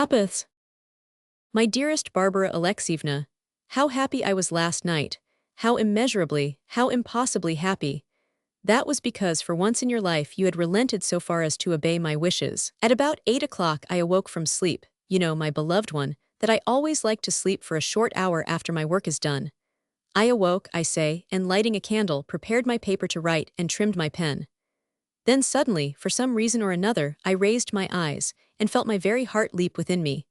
Apiths. My dearest Barbara Alexievna, how happy I was last night. How immeasurably, how impossibly happy. That was because for once in your life you had relented so far as to obey my wishes. At about 8 o'clock I awoke from sleep, you know, my beloved one, that I always like to sleep for a short hour after my work is done. I awoke, I say, and lighting a candle, prepared my paper to write and trimmed my pen. Then suddenly, for some reason or another, I raised my eyes, and felt my very heart leap within me.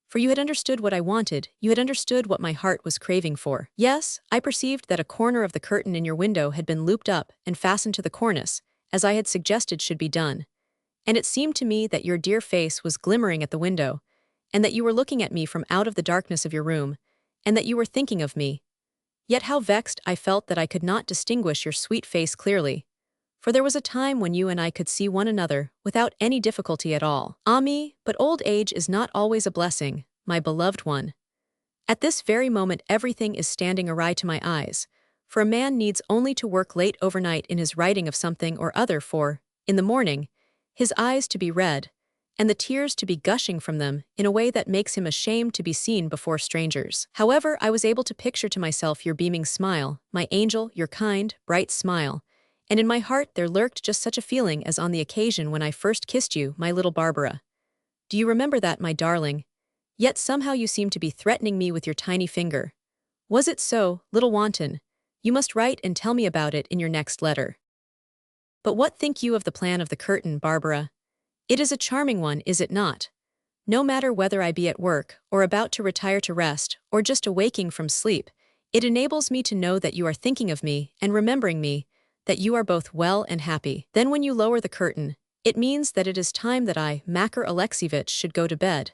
For you had understood what I wanted, you had understood what my heart was craving for. Yes, I perceived that a corner of the curtain in your window had been looped up and fastened to the cornice, as I had suggested should be done. And it seemed to me that your dear face was glimmering at the window, and that you were looking at me from out of the darkness of your room, and that you were thinking of me. Yet how vexed I felt that I could not distinguish your sweet face clearly. For there was a time when you and I could see one another without any difficulty at all. Ah me, but old age is not always a blessing, my beloved one. At this very moment everything is standing awry to my eyes, for a man needs only to work late overnight in his writing of something or other for, in the morning, his eyes to be red, and the tears to be gushing from them in a way that makes him ashamed to be seen before strangers. However, I was able to picture to myself your beaming smile, my angel, your kind, bright smile, and in my heart there lurked just such a feeling as on the occasion when I first kissed you, my little Barbara. Do you remember that, my darling? Yet somehow you seemed to be threatening me with your tiny finger. Was it so, little wanton? You must write and tell me about it in your next letter. But what think you of the plan of the curtain, Barbara? It is a charming one, is it not? No matter whether I be at work, or about to retire to rest, or just awaking from sleep, it enables me to know that you are thinking of me and remembering me, that you are both well and happy. Then when you lower the curtain, it means that it is time that I, Makar Alexievich, should go to bed.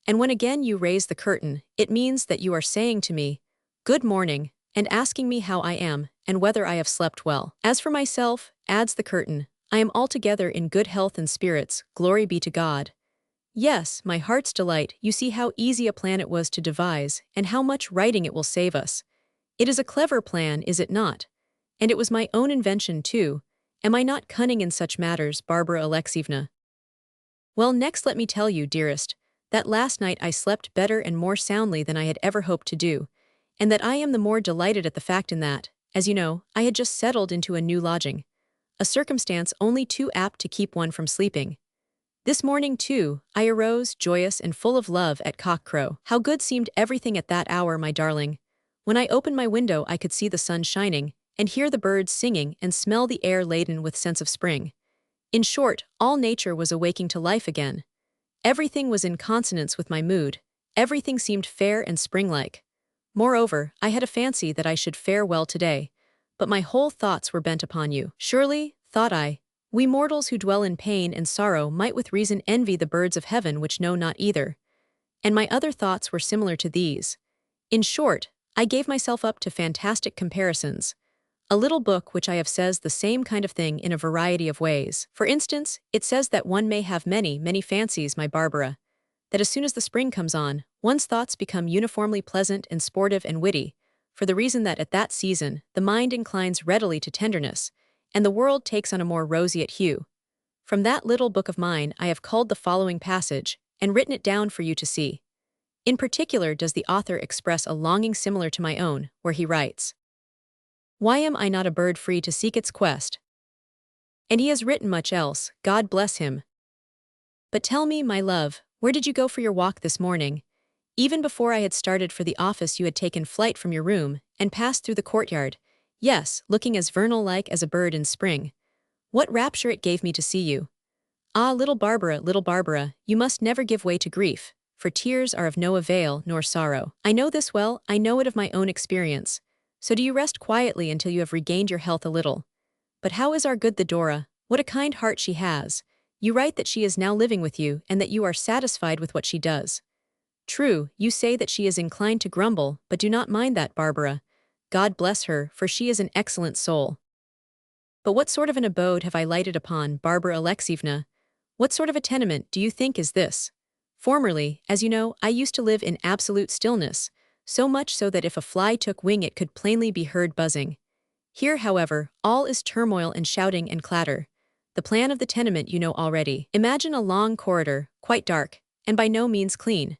And when again you raise the curtain, it means that you are saying to me, "Good morning," and asking me how I am, and whether I have slept well. As for myself, adds the curtain, I am altogether in good health and spirits, glory be to God. Yes, my heart's delight, you see how easy a plan it was to devise, and how much writing it will save us. It is a clever plan, is it not? And it was my own invention, too. Am I not cunning in such matters, Barbara Alexievna? Well, next let me tell you, dearest, that last night I slept better and more soundly than I had ever hoped to do, and that I am the more delighted at the fact in that, as you know, I had just settled into a new lodging, a circumstance only too apt to keep one from sleeping. This morning, too, I arose, joyous and full of love, at cock-crow. How good seemed everything at that hour, my darling! When I opened my window I could see the sun shining, and hear the birds singing and smell the air laden with scents of spring. In short, all nature was awaking to life again. Everything was in consonance with my mood, everything seemed fair and spring-like. Moreover, I had a fancy that I should fare well today, but my whole thoughts were bent upon you. Surely, thought I, we mortals who dwell in pain and sorrow might with reason envy the birds of heaven which know not either. And my other thoughts were similar to these. In short, I gave myself up to fantastic comparisons. A little book which I have says the same kind of thing in a variety of ways. For instance, it says that one may have many, many fancies, my Barbara, that as soon as the spring comes on, one's thoughts become uniformly pleasant and sportive and witty, for the reason that at that season the mind inclines readily to tenderness, and the world takes on a more roseate hue. From that little book of mine I have culled the following passage, and written it down for you to see. In particular does the author express a longing similar to my own, where he writes, "Why am I not a bird free to seek its quest?" And he has written much else, God bless him. But tell me, my love, where did you go for your walk this morning? Even before I had started for the office you had taken flight from your room, and passed through the courtyard, yes, looking as vernal-like as a bird in spring. What rapture it gave me to see you! Ah, little Barbara, you must never give way to grief, for tears are of no avail nor sorrow. I know this well, I know it of my own experience. So do you rest quietly until you have regained your health a little. But how is our good Theodora? What a kind heart she has. You write that she is now living with you and that you are satisfied with what she does. True, you say that she is inclined to grumble, but do not mind that, Barbara. God bless her, for she is an excellent soul. But what sort of an abode have I lighted upon, Barbara Alexievna? What sort of a tenement do you think is this? Formerly, as you know, I used to live in absolute stillness, so much so that if a fly took wing it could plainly be heard buzzing. Here, however, all is turmoil and shouting and clatter. The plan of the tenement you know already. Imagine a long corridor, quite dark, and by no means clean.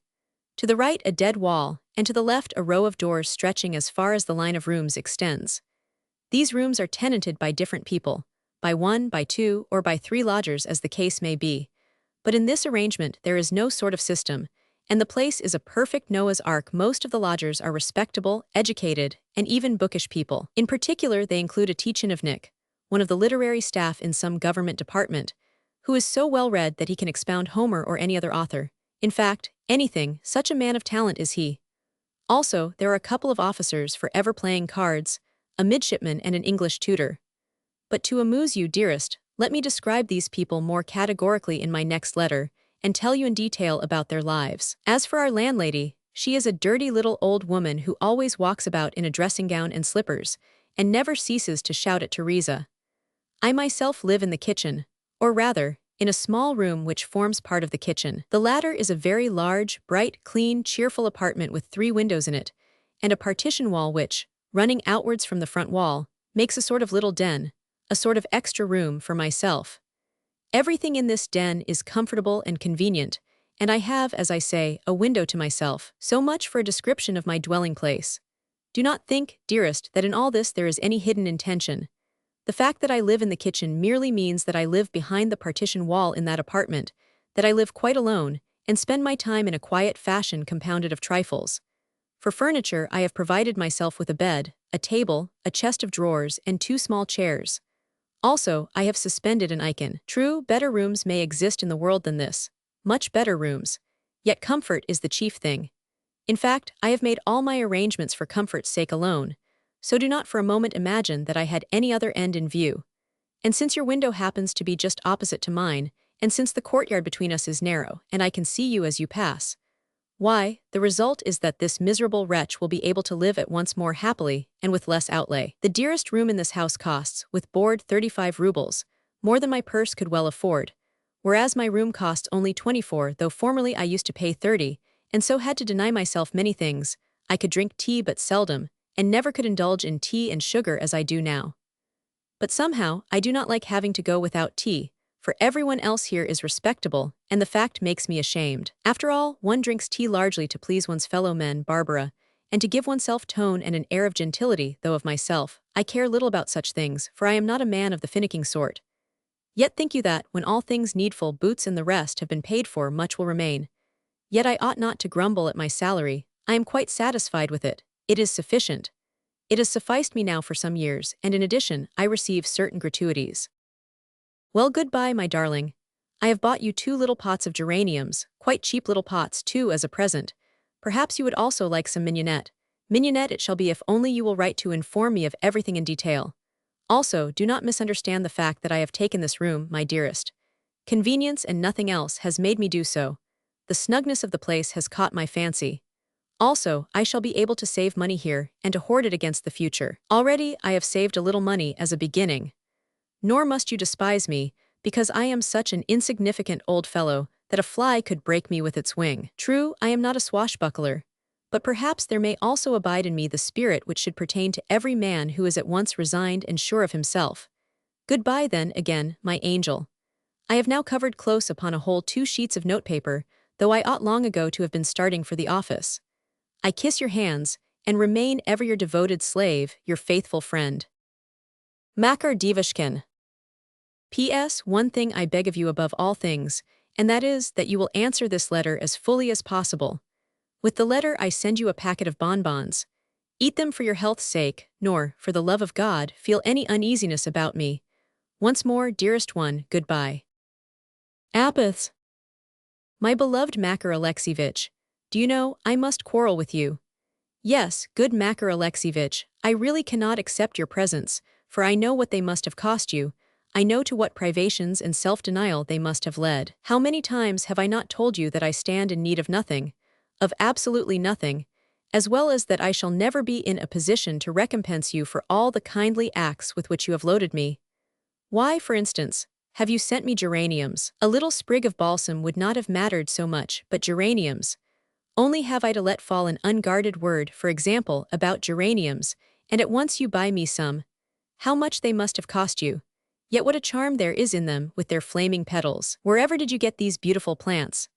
To the right a dead wall, and to the left a row of doors stretching as far as the line of rooms extends. These rooms are tenanted by different people, by one, by two, or by three lodgers as the case may be. But in this arrangement there is no sort of system, and the place is a perfect Noah's Ark. Most of the lodgers are respectable, educated, and even bookish people. In particular, they include a tchinovnik, one of the literary staff in some government department, who is so well read that he can expound Homer or any other author. In fact, anything, such a man of talent is he. Also, there are a couple of officers forever playing cards, a midshipman and an English tutor. But to amuse you, dearest, let me describe these people more categorically in my next letter, and tell you in detail about their lives. As for our landlady, she is a dirty little old woman who always walks about in a dressing gown and slippers, and never ceases to shout at Teresa. I myself live in the kitchen, or rather, in a small room which forms part of the kitchen. The latter is a very large, bright, clean, cheerful apartment with 3 windows in it, and a partition wall which, running outwards from the front wall, makes a sort of little den, a sort of extra room for myself. Everything in this den is comfortable and convenient, and I have, as I say, a window to myself. So much for a description of my dwelling place. Do not think, dearest, that in all this there is any hidden intention. The fact that I live in the kitchen merely means that I live behind the partition wall in that apartment, that I live quite alone, and spend my time in a quiet fashion compounded of trifles. For furniture, I have provided myself with a bed, a table, a chest of drawers, and 2 small chairs. Also, I have suspended an eking. True, better rooms may exist in the world than this, much better rooms, yet comfort is the chief thing. In fact, I have made all my arrangements for comfort's sake alone, so do not for a moment imagine that I had any other end in view. And since your window happens to be just opposite to mine, and since the courtyard between us is narrow, and I can see you as you pass, why, the result is that this miserable wretch will be able to live at once more happily and with less outlay. The dearest room in this house costs, with board, 35 rubles, more than my purse could well afford, whereas my room costs only 24, though formerly I used to pay 30, and so had to deny myself many things. I could drink tea but seldom, and never could indulge in tea and sugar as I do now. But somehow, I do not like having to go without tea, for everyone else here is respectable, and the fact makes me ashamed. After all, one drinks tea largely to please one's fellow men, Varvara, and to give oneself tone and an air of gentility, though of myself, I care little about such things, for I am not a man of the finicking sort. Yet think you that, when all things needful, boots and the rest, have been paid for, much will remain. Yet I ought not to grumble at my salary. I am quite satisfied with it. It is sufficient. It has sufficed me now for some years, and in addition, I receive certain gratuities. Well, goodbye, my darling. I have bought you 2 little pots of geraniums, quite cheap little pots, too, as a present. Perhaps you would also like some mignonette. Mignonette it shall be if only you will write to inform me of everything in detail. Also, do not misunderstand the fact that I have taken this room, my dearest. Convenience and nothing else has made me do so. The snugness of the place has caught my fancy. Also, I shall be able to save money here, and to hoard it against the future. Already, I have saved a little money as a beginning. Nor must you despise me, because I am such an insignificant old fellow that a fly could break me with its wing. True, I am not a swashbuckler, but perhaps there may also abide in me the spirit which should pertain to every man who is at once resigned and sure of himself. Goodbye then, again, my angel. I have now covered close upon a whole 2 sheets of notepaper, though I ought long ago to have been starting for the office. I kiss your hands, and remain ever your devoted slave, your faithful friend. Makar Devushkin. P.S. One thing I beg of you above all things, and that is that you will answer this letter as fully as possible. With the letter I send you a packet of bonbons. Eat them for your health's sake, nor, for the love of God, feel any uneasiness about me. Once more, dearest one, goodbye. Apiths. My beloved Makar Alexievich, do you know, I must quarrel with you. Yes, good Makar Alexievich, I really cannot accept your presents, for I know what they must have cost you. I know to what privations and self-denial they must have led. How many times have I not told you that I stand in need of nothing, of absolutely nothing, as well as that I shall never be in a position to recompense you for all the kindly acts with which you have loaded me? Why, for instance, have you sent me geraniums? A little sprig of balsam would not have mattered so much, but geraniums. Only have I to let fall an unguarded word, for example, about geraniums, and at once you buy me some. How much they must have cost you. Yet what a charm there is in them, with their flaming petals. Wherever did you get these beautiful plants?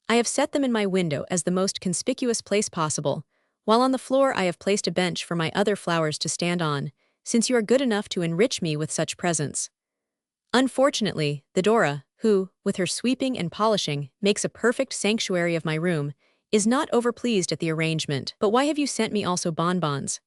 I have set them in my window as the most conspicuous place possible, while on the floor I have placed a bench for my other flowers to stand on, since you are good enough to enrich me with such presents. Unfortunately, the Dora, who, with her sweeping and polishing, makes a perfect sanctuary of my room, is not overpleased at the arrangement. But why have you sent me also bonbons?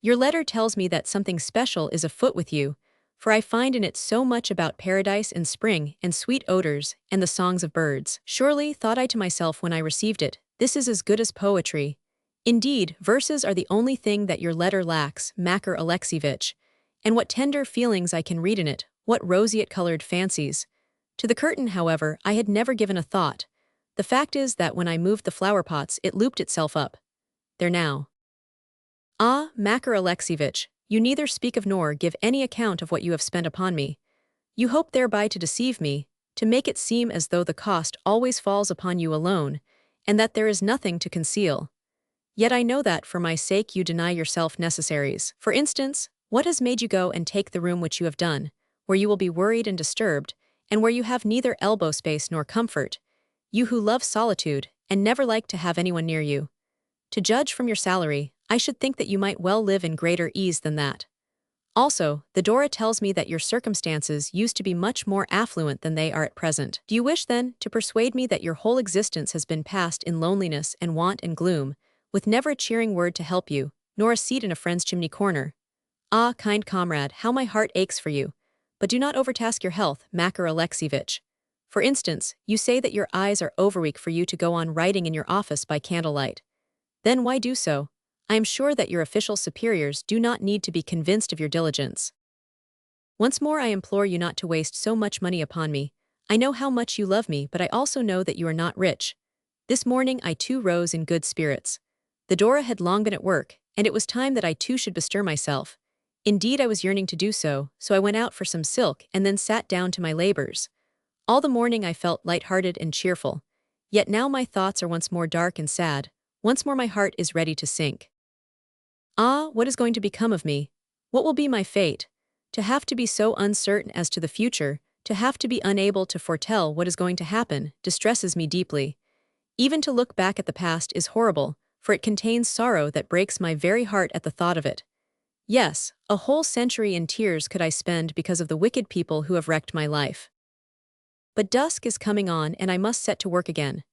Your letter tells me that something special is afoot with you, for I find in it so much about paradise and spring and sweet odors and the songs of birds. Surely, thought I to myself when I received it, this is as good as poetry. Indeed, verses are the only thing that your letter lacks, Makar Alexievich. And what tender feelings I can read in it, what roseate-colored fancies. To the curtain, however, I had never given a thought. The fact is that when I moved the flower pots, it looped itself up. There now. Ah, Makar Alexievich, you neither speak of nor give any account of what you have spent upon me. You hope thereby to deceive me, to make it seem as though the cost always falls upon you alone, and that there is nothing to conceal. Yet I know that, for my sake, you deny yourself necessaries. For instance, what has made you go and take the room which you have done, where you will be worried and disturbed, and where you have neither elbow space nor comfort, you who love solitude, and never like to have anyone near you? To judge from your salary, I should think that you might well live in greater ease than that. Also, the Dora tells me that your circumstances used to be much more affluent than they are at present. Do you wish, then, to persuade me that your whole existence has been passed in loneliness and want and gloom, with never a cheering word to help you, nor a seat in a friend's chimney corner? Ah, kind comrade, how my heart aches for you. But do not overtask your health, Makar Alexievich. For instance, you say that your eyes are overweak for you to go on writing in your office by candlelight. Then why do so? I am sure that your official superiors do not need to be convinced of your diligence. Once more I implore you not to waste so much money upon me. I know how much you love me, but I also know that you are not rich. This morning I too rose in good spirits. The Dora had long been at work, and it was time that I too should bestir myself. Indeed, I was yearning to do so, so I went out for some silk and then sat down to my labors. All the morning I felt light-hearted and cheerful. Yet now my thoughts are once more dark and sad. Once more my heart is ready to sink. Ah, what is going to become of me? What will be my fate? To have to be so uncertain as to the future, to have to be unable to foretell what is going to happen, distresses me deeply. Even to look back at the past is horrible, for it contains sorrow that breaks my very heart at the thought of it. Yes, a whole century in tears could I spend because of the wicked people who have wrecked my life. But dusk is coming on and I must set to work again.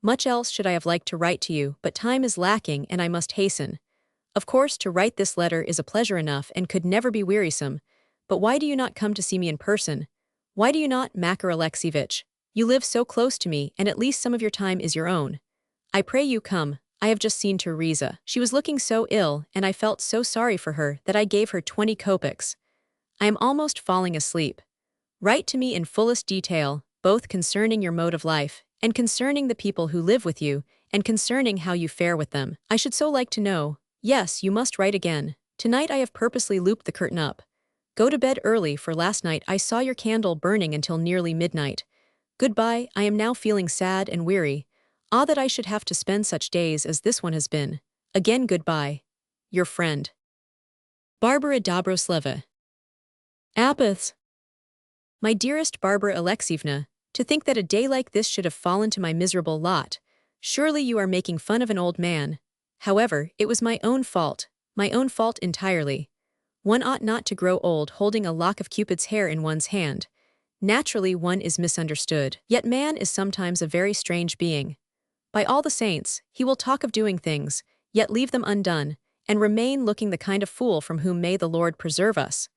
Much else should I have liked to write to you, but time is lacking and I must hasten. Of course, to write this letter is a pleasure enough and could never be wearisome, but why do you not come to see me in person? Why do you not, Makar Alexievich? You live so close to me, and at least some of your time is your own. I pray you come. I have just seen Teresa. She was looking so ill, and I felt so sorry for her that I gave her 20 kopecks. I am almost falling asleep. Write to me in fullest detail, both concerning your mode of life, and concerning the people who live with you, and concerning how you fare with them. I should so like to know. Yes, you must write again. Tonight I have purposely looped the curtain up. Go to bed early, for last night I saw your candle burning until nearly midnight. Goodbye, I am now feeling sad and weary. Ah, that I should have to spend such days as this one has been. Again goodbye. Your friend. Varvara Dobrosleva. Apis. My dearest Varvara Alexievna, to think that a day like this should have fallen to my miserable lot. Surely you are making fun of an old man. However, it was my own fault entirely. One ought not to grow old holding a lock of Cupid's hair in one's hand. Naturally one is misunderstood. Yet man is sometimes a very strange being. By all the saints, he will talk of doing things, yet leave them undone, and remain looking the kind of fool from whom may the Lord preserve us.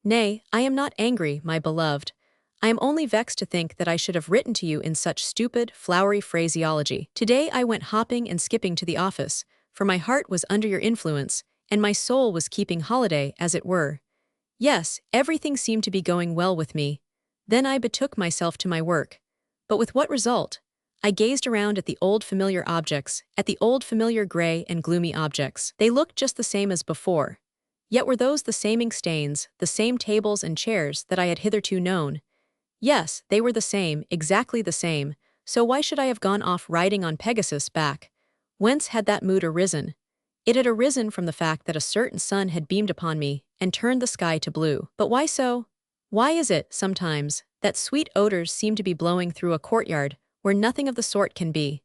Nay, I am not angry, my beloved. I am only vexed to think that I should have written to you in such stupid, flowery phraseology. Today I went hopping and skipping to the office, for my heart was under your influence, and my soul was keeping holiday, as it were. Yes, everything seemed to be going well with me. Then I betook myself to my work. But with what result? I gazed around at the old familiar objects, at the old familiar gray and gloomy objects. They looked just the same as before. Yet were those the same ink stains, the same tables and chairs that I had hitherto known? Yes, they were the same, exactly the same, so why should I have gone off riding on Pegasus' back? Whence had that mood arisen? It had arisen from the fact that a certain sun had beamed upon me and turned the sky to blue. But why so? Why is it, sometimes, that sweet odors seem to be blowing through a courtyard, where nothing of the sort can be.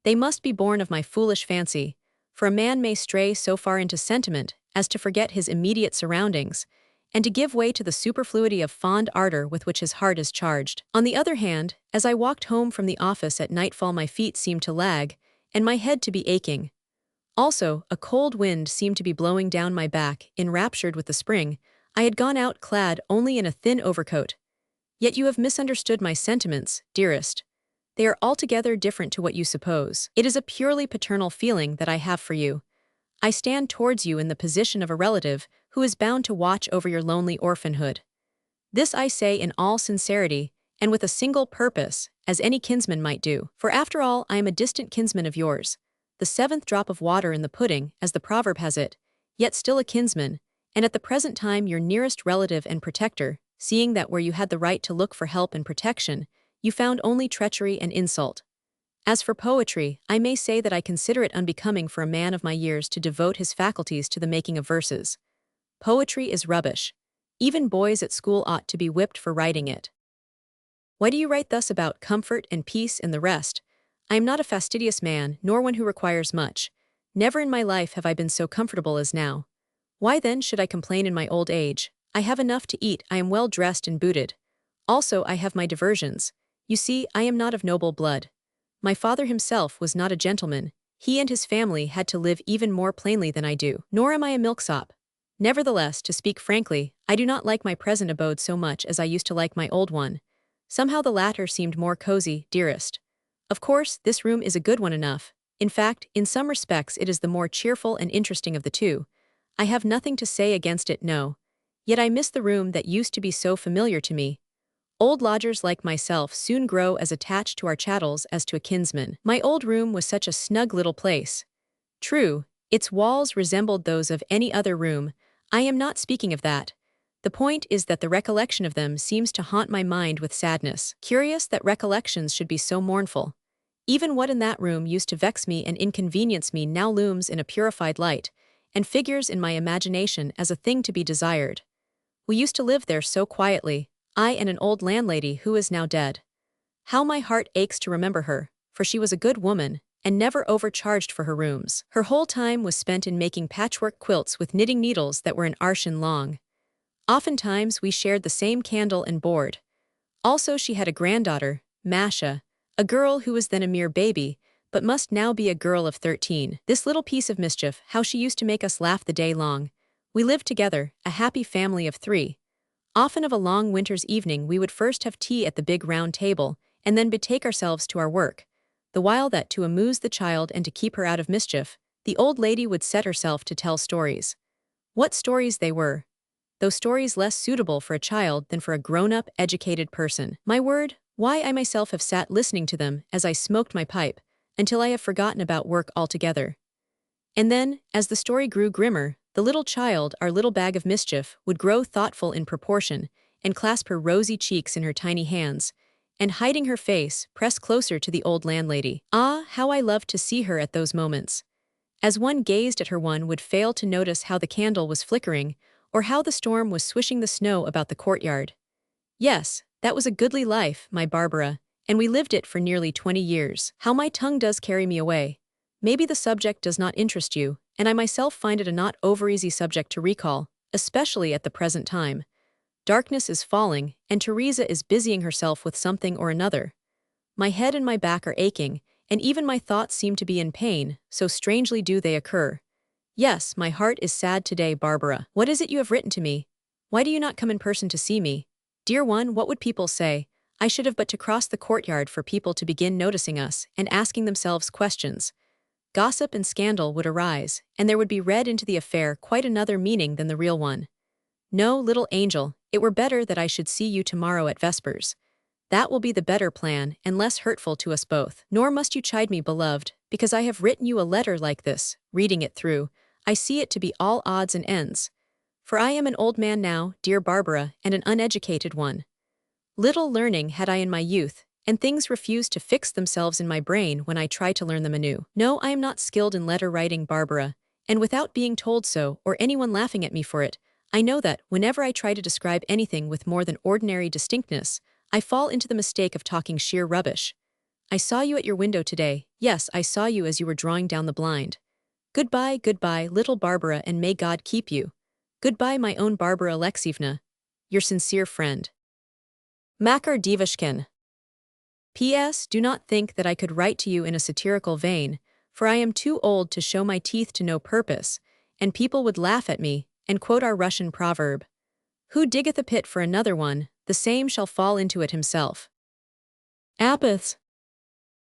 They must be born of my foolish fancy, for a man may stray so far into sentiment as to forget his immediate surroundings, and to give way to the superfluity of fond ardor with which his heart is charged. On the other hand, as I walked home from the office at nightfall, my feet seemed to lag, and my head to be aching. Also, a cold wind seemed to be blowing down my back. Enraptured with the spring, I had gone out clad only in a thin overcoat. Yet you have misunderstood my sentiments, dearest. They are altogether different to what you suppose. It is a purely paternal feeling that I have for you. I stand towards you in the position of a relative who is bound to watch over your lonely orphanhood. This I say in all sincerity, and with a single purpose, as any kinsman might do. For after all, I am a distant kinsman of yours, the seventh drop of water in the pudding, as the proverb has it, yet still a kinsman, and at the present time your nearest relative and protector, seeing that where you had the right to look for help and protection, you found only treachery and insult. As for poetry, I may say that I consider it unbecoming for a man of my years to devote his faculties to the making of verses. Poetry is rubbish. Even boys at school ought to be whipped for writing it. Why do you write thus about comfort and peace and the rest? I am not a fastidious man, nor one who requires much. Never in my life have I been so comfortable as now. Why then should I complain in my old age? I have enough to eat, I am well dressed and booted. Also I have my diversions. You see, I am not of noble blood. My father himself was not a gentleman. He and his family had to live even more plainly than I do. Nor am I a milksop. Nevertheless, to speak frankly, I do not like my present abode so much as I used to like my old one. Somehow the latter seemed more cozy, dearest. Of course, this room is a good one enough. In fact, in some respects it is the more cheerful and interesting of the two. I have nothing to say against it, no. Yet I miss the room that used to be so familiar to me. Old lodgers like myself soon grow as attached to our chattels as to a kinsman. My old room was such a snug little place. True, its walls resembled those of any other room. I am not speaking of that. The point is that the recollection of them seems to haunt my mind with sadness. Curious that recollections should be so mournful. Even what in that room used to vex me and inconvenience me now looms in a purified light, and figures in my imagination as a thing to be desired. We used to live there so quietly, I and an old landlady who is now dead. How my heart aches to remember her, for she was a good woman, and never overcharged for her rooms. Her whole time was spent in making patchwork quilts with knitting needles that were an arshin long. Oftentimes we shared the same candle and board. Also she had a granddaughter, Masha, a girl who was then a mere baby, but must now be a girl of 13. This little piece of mischief, how she used to make us laugh the day long. We lived together, a happy family of 3. Often of a long winter's evening we would first have tea at the big round table, and then betake ourselves to our work. The while that, to amuse the child and to keep her out of mischief, the old lady would set herself to tell stories. What stories they were! Those stories less suitable for a child than for a grown-up, educated person. My word, why I myself have sat listening to them as I smoked my pipe, until I have forgotten about work altogether. And then, as the story grew grimmer, the little child, our little bag of mischief, would grow thoughtful in proportion, and clasp her rosy cheeks in her tiny hands, and hiding her face, press closer to the old landlady. Ah, how I loved to see her at those moments! As one gazed at her one would fail to notice how the candle was flickering, or how the storm was swishing the snow about the courtyard. Yes, that was a goodly life, my Barbara, and we lived it for nearly 20 years. How my tongue does carry me away. Maybe the subject does not interest you, and I myself find it a not over-easy subject to recall, especially at the present time. Darkness is falling, and Teresa is busying herself with something or another. My head and my back are aching, and even my thoughts seem to be in pain, so strangely do they occur. Yes, my heart is sad today, Barbara. What is it you have written to me? Why do you not come in person to see me? Dear one, what would people say? I should have but to cross the courtyard for people to begin noticing us and asking themselves questions. Gossip and scandal would arise, and there would be read into the affair quite another meaning than the real one. No, little angel, it were better that I should see you tomorrow at vespers. That will be the better plan, and less hurtful to us both. Nor must you chide me, beloved, because I have written you a letter like this. Reading it through, I see it to be all odds and ends. For I am an old man now, dear Barbara, and an uneducated one. Little learning had I in my youth, and things refused to fix themselves in my brain when I tried to learn them anew. No, I am not skilled in letter writing, Barbara, and without being told so, or anyone laughing at me for it, I know that, whenever I try to describe anything with more than ordinary distinctness, I fall into the mistake of talking sheer rubbish. I saw you at your window today. Yes, I saw you as you were drawing down the blind. Goodbye, goodbye, little Barbara, and may God keep you. Goodbye, my own Barbara Alexievna. Your sincere friend. Makar Devushkin. P.S. Do not think that I could write to you in a satirical vein, for I am too old to show my teeth to no purpose, and people would laugh at me, and quote our Russian proverb. Who diggeth a pit for another one, the same shall fall into it himself. Apiths.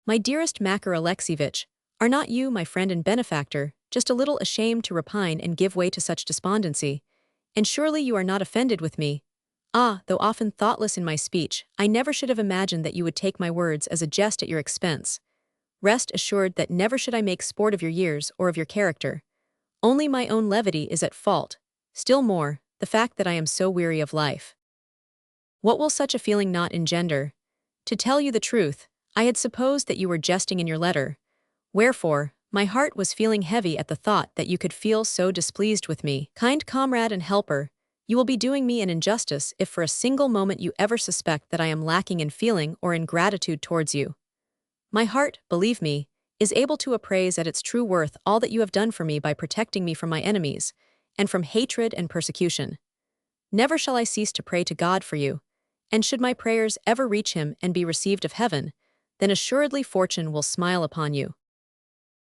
My dearest Makar Alexievich, are not you, my friend and benefactor, just a little ashamed to repine and give way to such despondency? And surely you are not offended with me. Ah, though often thoughtless in my speech, I never should have imagined that you would take my words as a jest at your expense. Rest assured that never should I make sport of your years or of your character. Only my own levity is at fault. Still more, the fact that I am so weary of life. What will such a feeling not engender? To tell you the truth, I had supposed that you were jesting in your letter. Wherefore, my heart was feeling heavy at the thought that you could feel so displeased with me. Kind comrade and helper, you will be doing me an injustice if for a single moment you ever suspect that I am lacking in feeling or in gratitude towards you. My heart, believe me, is able to appraise at its true worth all that you have done for me by protecting me from my enemies, and from hatred and persecution. Never shall I cease to pray to God for you, and should my prayers ever reach him and be received of heaven, then assuredly fortune will smile upon you.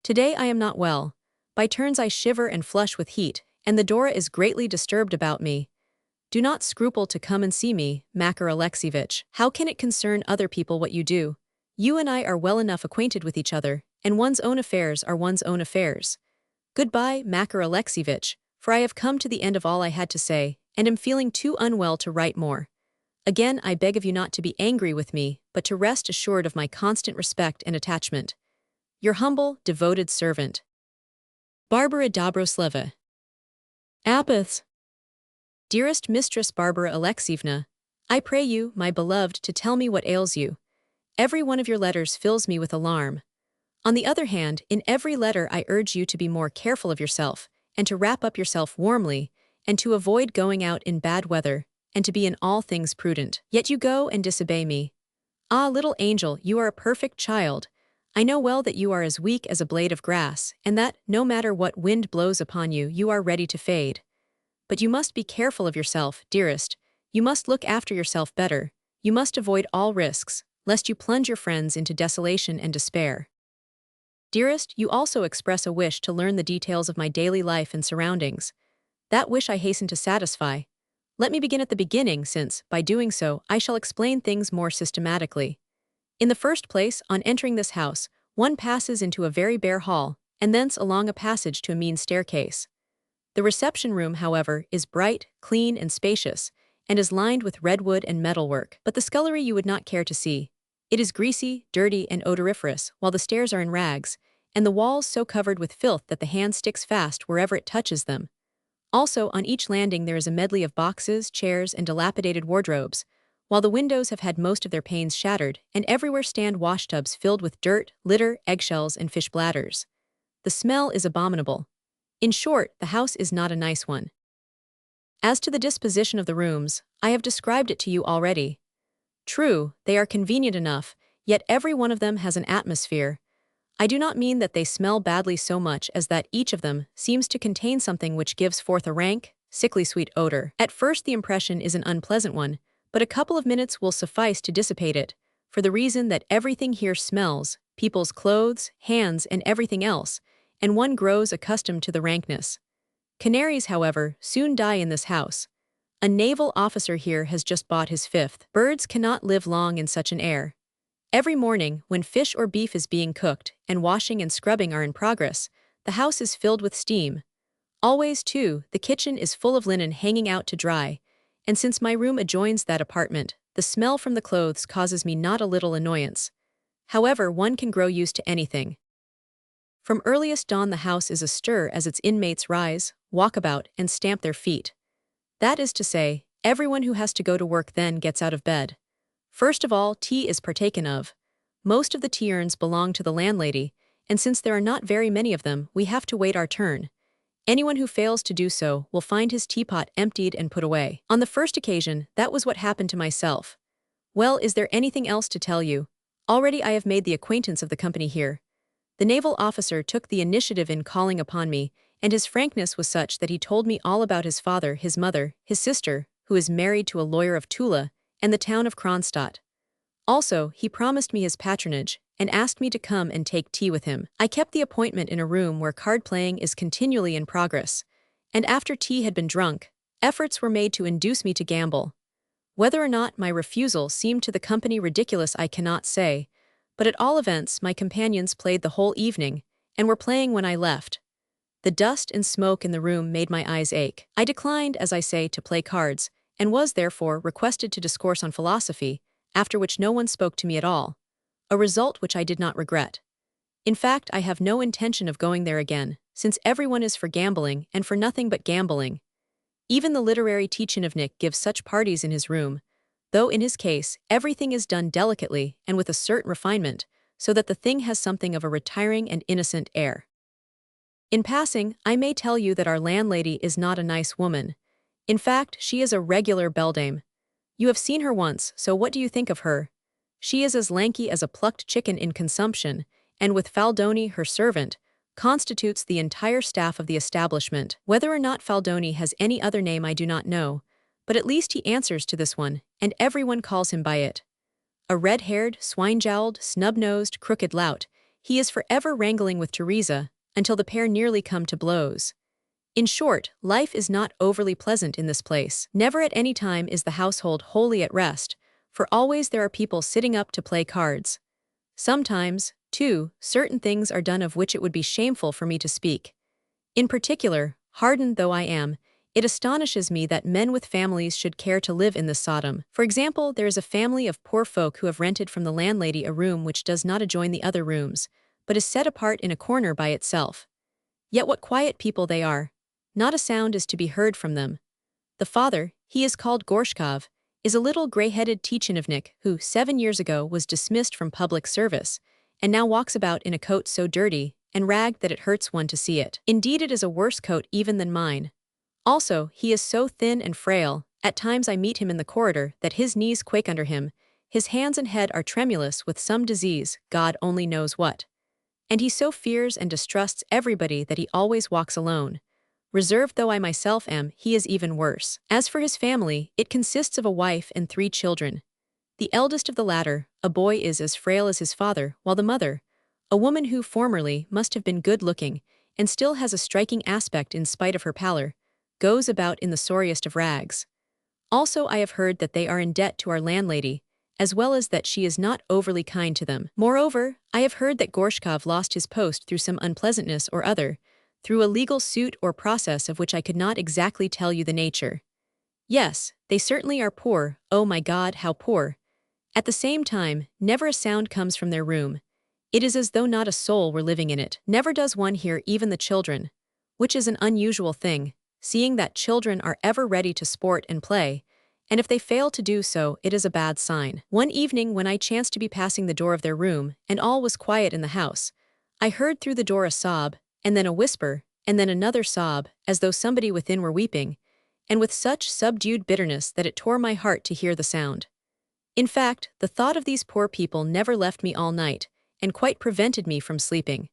Today I am not well. By turns I shiver and flush with heat, and the Dora is greatly disturbed about me. Do not scruple to come and see me, Makar Alexievich. How can it concern other people what you do? You and I are well enough acquainted with each other, and one's own affairs are one's own affairs. Goodbye, Makar Alexievich, for I have come to the end of all I had to say, and am feeling too unwell to write more. Again I beg of you not to be angry with me, but to rest assured of my constant respect and attachment. Your humble, devoted servant. Barbara Dobrosleva. Apiths. Dearest Mistress Barbara Alexievna, I pray you, my beloved, to tell me what ails you. Every one of your letters fills me with alarm. On the other hand, in every letter I urge you to be more careful of yourself, and to wrap up yourself warmly, and to avoid going out in bad weather, and to be in all things prudent. Yet you go and disobey me. Ah, little angel, you are a perfect child. I know well that you are as weak as a blade of grass, and that, no matter what wind blows upon you, you are ready to fade. But you must be careful of yourself, dearest. You must look after yourself better. You must avoid all risks, lest you plunge your friends into desolation and despair. Dearest, you also express a wish to learn the details of my daily life and surroundings. That wish I hasten to satisfy. Let me begin at the beginning, since, by doing so, I shall explain things more systematically. In the first place, on entering this house, one passes into a very bare hall, and thence along a passage to a mean staircase. The reception room, however, is bright, clean, and spacious, and is lined with redwood and metalwork. But the scullery you would not care to see. It is greasy, dirty, and odoriferous, while the stairs are in rags, and the walls so covered with filth that the hand sticks fast wherever it touches them. Also, on each landing there is a medley of boxes, chairs, and dilapidated wardrobes, while the windows have had most of their panes shattered, and everywhere stand washtubs filled with dirt, litter, eggshells, and fish bladders. The smell is abominable. In short, the house is not a nice one. As to the disposition of the rooms, I have described it to you already. True, they are convenient enough, yet every one of them has an atmosphere. I do not mean that they smell badly so much as that each of them seems to contain something which gives forth a rank, sickly sweet odor. At first the impression is an unpleasant one, but a couple of minutes will suffice to dissipate it, for the reason that everything here smells, people's clothes, hands, and everything else, and one grows accustomed to the rankness. Canaries, however, soon die in this house. A naval officer here has just bought his fifth. Birds cannot live long in such an air. Every morning, when fish or beef is being cooked, and washing and scrubbing are in progress, the house is filled with steam. Always, too, the kitchen is full of linen hanging out to dry, and since my room adjoins that apartment, the smell from the clothes causes me not a little annoyance. However, one can grow used to anything. From earliest dawn the house is astir as its inmates rise, walk about, and stamp their feet. That is to say, everyone who has to go to work then gets out of bed. First of all, tea is partaken of. Most of the tea urns belong to the landlady, and since there are not very many of them, we have to wait our turn. Anyone who fails to do so will find his teapot emptied and put away. On the first occasion, that was what happened to myself. Well, is there anything else to tell you? Already I have made the acquaintance of the company here. The naval officer took the initiative in calling upon me, and his frankness was such that he told me all about his father, his mother, his sister, who is married to a lawyer of Tula, and the town of Kronstadt. Also, he promised me his patronage, and asked me to come and take tea with him. I kept the appointment in a room where card playing is continually in progress, and after tea had been drunk, efforts were made to induce me to gamble. Whether or not my refusal seemed to the company ridiculous I cannot say, but at all events my companions played the whole evening, and were playing when I left. The dust and smoke in the room made my eyes ache. I declined, as I say, to play cards, and was therefore requested to discourse on philosophy, after which no one spoke to me at all, a result which I did not regret. In fact, I have no intention of going there again, since everyone is for gambling and for nothing but gambling. Even the literary Tichinovnik gives such parties in his room, though in his case everything is done delicately and with a certain refinement, so that the thing has something of a retiring and innocent air. In passing, I may tell you that our landlady is not a nice woman. In fact, she is a regular beldame. You have seen her once, so what do you think of her? She is as lanky as a plucked chicken in consumption, and with Faldoni, her servant, constitutes the entire staff of the establishment. Whether or not Faldoni has any other name I do not know, but at least he answers to this one, and everyone calls him by it. A red-haired, swine-jowled, snub-nosed, crooked lout, he is forever wrangling with Teresa, until the pair nearly come to blows. In short, life is not overly pleasant in this place. Never at any time is the household wholly at rest, for always there are people sitting up to play cards. Sometimes, too, certain things are done of which it would be shameful for me to speak. In particular, hardened though I am, it astonishes me that men with families should care to live in this Sodom. For example, there is a family of poor folk who have rented from the landlady a room which does not adjoin the other rooms, but is set apart in a corner by itself. Yet what quiet people they are! Not a sound is to be heard from them. The father, he is called Gorshkov, is a little gray-headed Tichinovnik who, 7 years ago, was dismissed from public service, and now walks about in a coat so dirty and ragged that it hurts one to see it. Indeed, it is a worse coat even than mine. Also, he is so thin and frail, at times I meet him in the corridor, that his knees quake under him, his hands and head are tremulous with some disease, God only knows what. And he so fears and distrusts everybody that he always walks alone. Reserved though I myself am, he is even worse. As for his family, it consists of a wife and 3 children. The eldest of the latter, a boy, is as frail as his father, while the mother, a woman who formerly must have been good-looking, and still has a striking aspect in spite of her pallor, goes about in the sorriest of rags. Also I have heard that they are in debt to our landlady, as well as that she is not overly kind to them. Moreover, I have heard that Gorshkov lost his post through some unpleasantness or other, through a legal suit or process of which I could not exactly tell you the nature. Yes, they certainly are poor, oh my God, how poor. At the same time, never a sound comes from their room. It is as though not a soul were living in it. Never does one hear even the children, which is an unusual thing, seeing that children are ever ready to sport and play, and if they fail to do so, it is a bad sign. One evening when I chanced to be passing the door of their room, and all was quiet in the house, I heard through the door a sob, and then a whisper, and then another sob, as though somebody within were weeping, and with such subdued bitterness that it tore my heart to hear the sound. In fact, the thought of these poor people never left me all night, and quite prevented me from sleeping.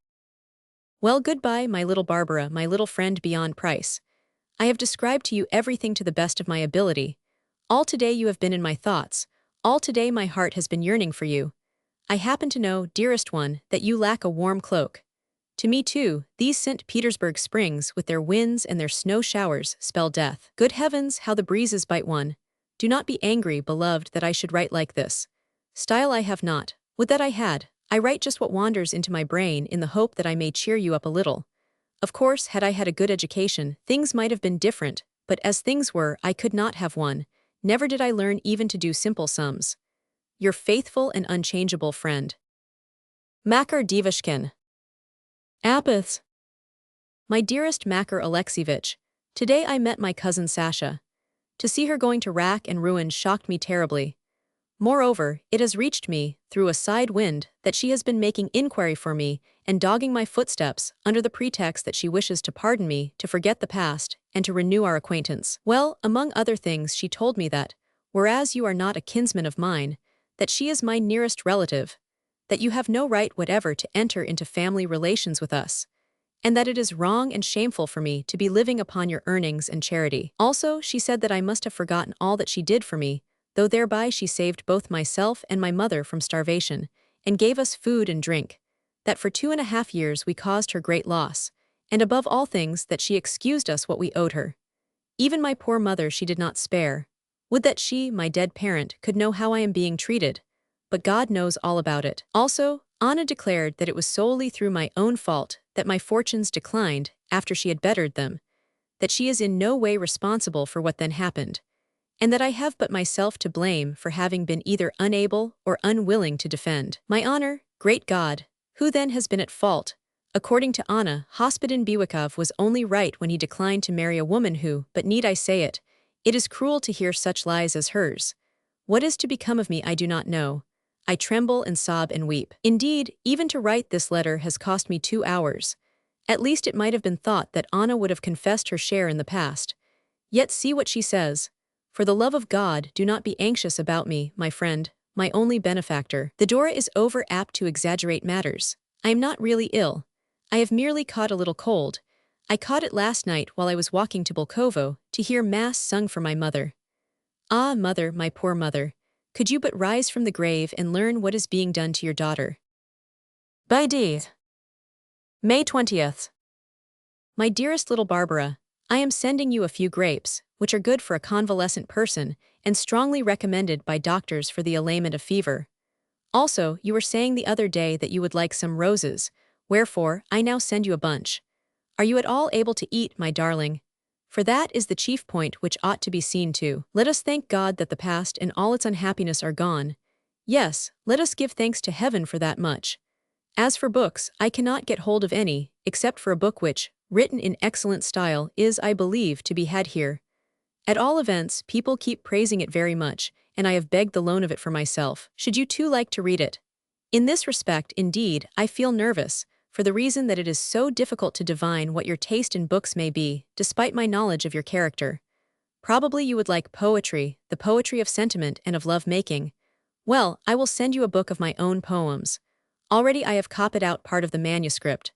Well, goodbye, my little Barbara, my little friend beyond price. I have described to you everything to the best of my ability. All today you have been in my thoughts, all today my heart has been yearning for you. I happen to know, dearest one, that you lack a warm cloak. To me too, these St. Petersburg springs, with their winds and their snow showers, spell death. Good heavens, how the breezes bite one! Do not be angry, beloved, that I should write like this. Style I have not. Would that I had. I write just what wanders into my brain in the hope that I may cheer you up a little. Of course, had I had a good education, things might have been different, but as things were, I could not have one. Never did I learn even to do simple sums. Your faithful and unchangeable friend, Makar Devushkin. Apiths. My dearest Makar Alexievich, today I met my cousin Sasha. To see her going to rack and ruin shocked me terribly. Moreover, it has reached me, through a side wind, that she has been making inquiry for me and dogging my footsteps under the pretext that she wishes to pardon me, to forget the past, and to renew our acquaintance. Well, among other things she told me that, whereas you are not a kinsman of mine, that she is my nearest relative. that you have no right whatever to enter into family relations with us, and that it is wrong and shameful for me to be living upon your earnings and charity. Also, she said that I must have forgotten all that she did for me, though thereby she saved both myself and my mother from starvation, and gave us food and drink, that for 2.5 years we caused her great loss, and above all things that she excused us what we owed her. Even my poor mother she did not spare. Would that she, my dead parent, could know how I am being treated, but God knows all about it. Also, Anna declared that it was solely through my own fault that my fortunes declined after she had bettered them, that she is in no way responsible for what then happened, and that I have but myself to blame for having been either unable or unwilling to defend my honor. Great God, who then has been at fault? According to Anna, Hospodin Biwikov was only right when he declined to marry a woman who, but need I say it, it is cruel to hear such lies as hers. What is to become of me I do not know. I tremble and sob and weep. Indeed, even to write this letter has cost me 2 hours. At least it might have been thought that Anna would have confessed her share in the past. Yet see what she says. For the love of God, do not be anxious about me, my friend, my only benefactor. The Dora is over apt to exaggerate matters. I am not really ill. I have merely caught a little cold. I caught it last night while I was walking to Bulkovo to hear Mass sung for my mother. Ah, mother, my poor mother, could you but rise from the grave and learn what is being done to your daughter. By D. May 20th. My dearest little Barbara, I am sending you a few grapes, which are good for a convalescent person and strongly recommended by doctors for the allayment of fever. Also, you were saying the other day that you would like some roses, wherefore I now send you a bunch. Are you at all able to eat, my darling? For that is the chief point which ought to be seen to. Let us thank God that the past and all its unhappiness are gone. Yes, let us give thanks to heaven for that much. As for books, I cannot get hold of any, except for a book which, written in excellent style, is, I believe, to be had here. At all events, people keep praising it very much, and I have begged the loan of it for myself. Should you too like to read it? In this respect, indeed, I feel nervous, for the reason that it is so difficult to divine what your taste in books may be, despite my knowledge of your character. Probably you would like poetry, the poetry of sentiment and of love-making. Well, I will send you a book of my own poems. Already I have copied out part of the manuscript.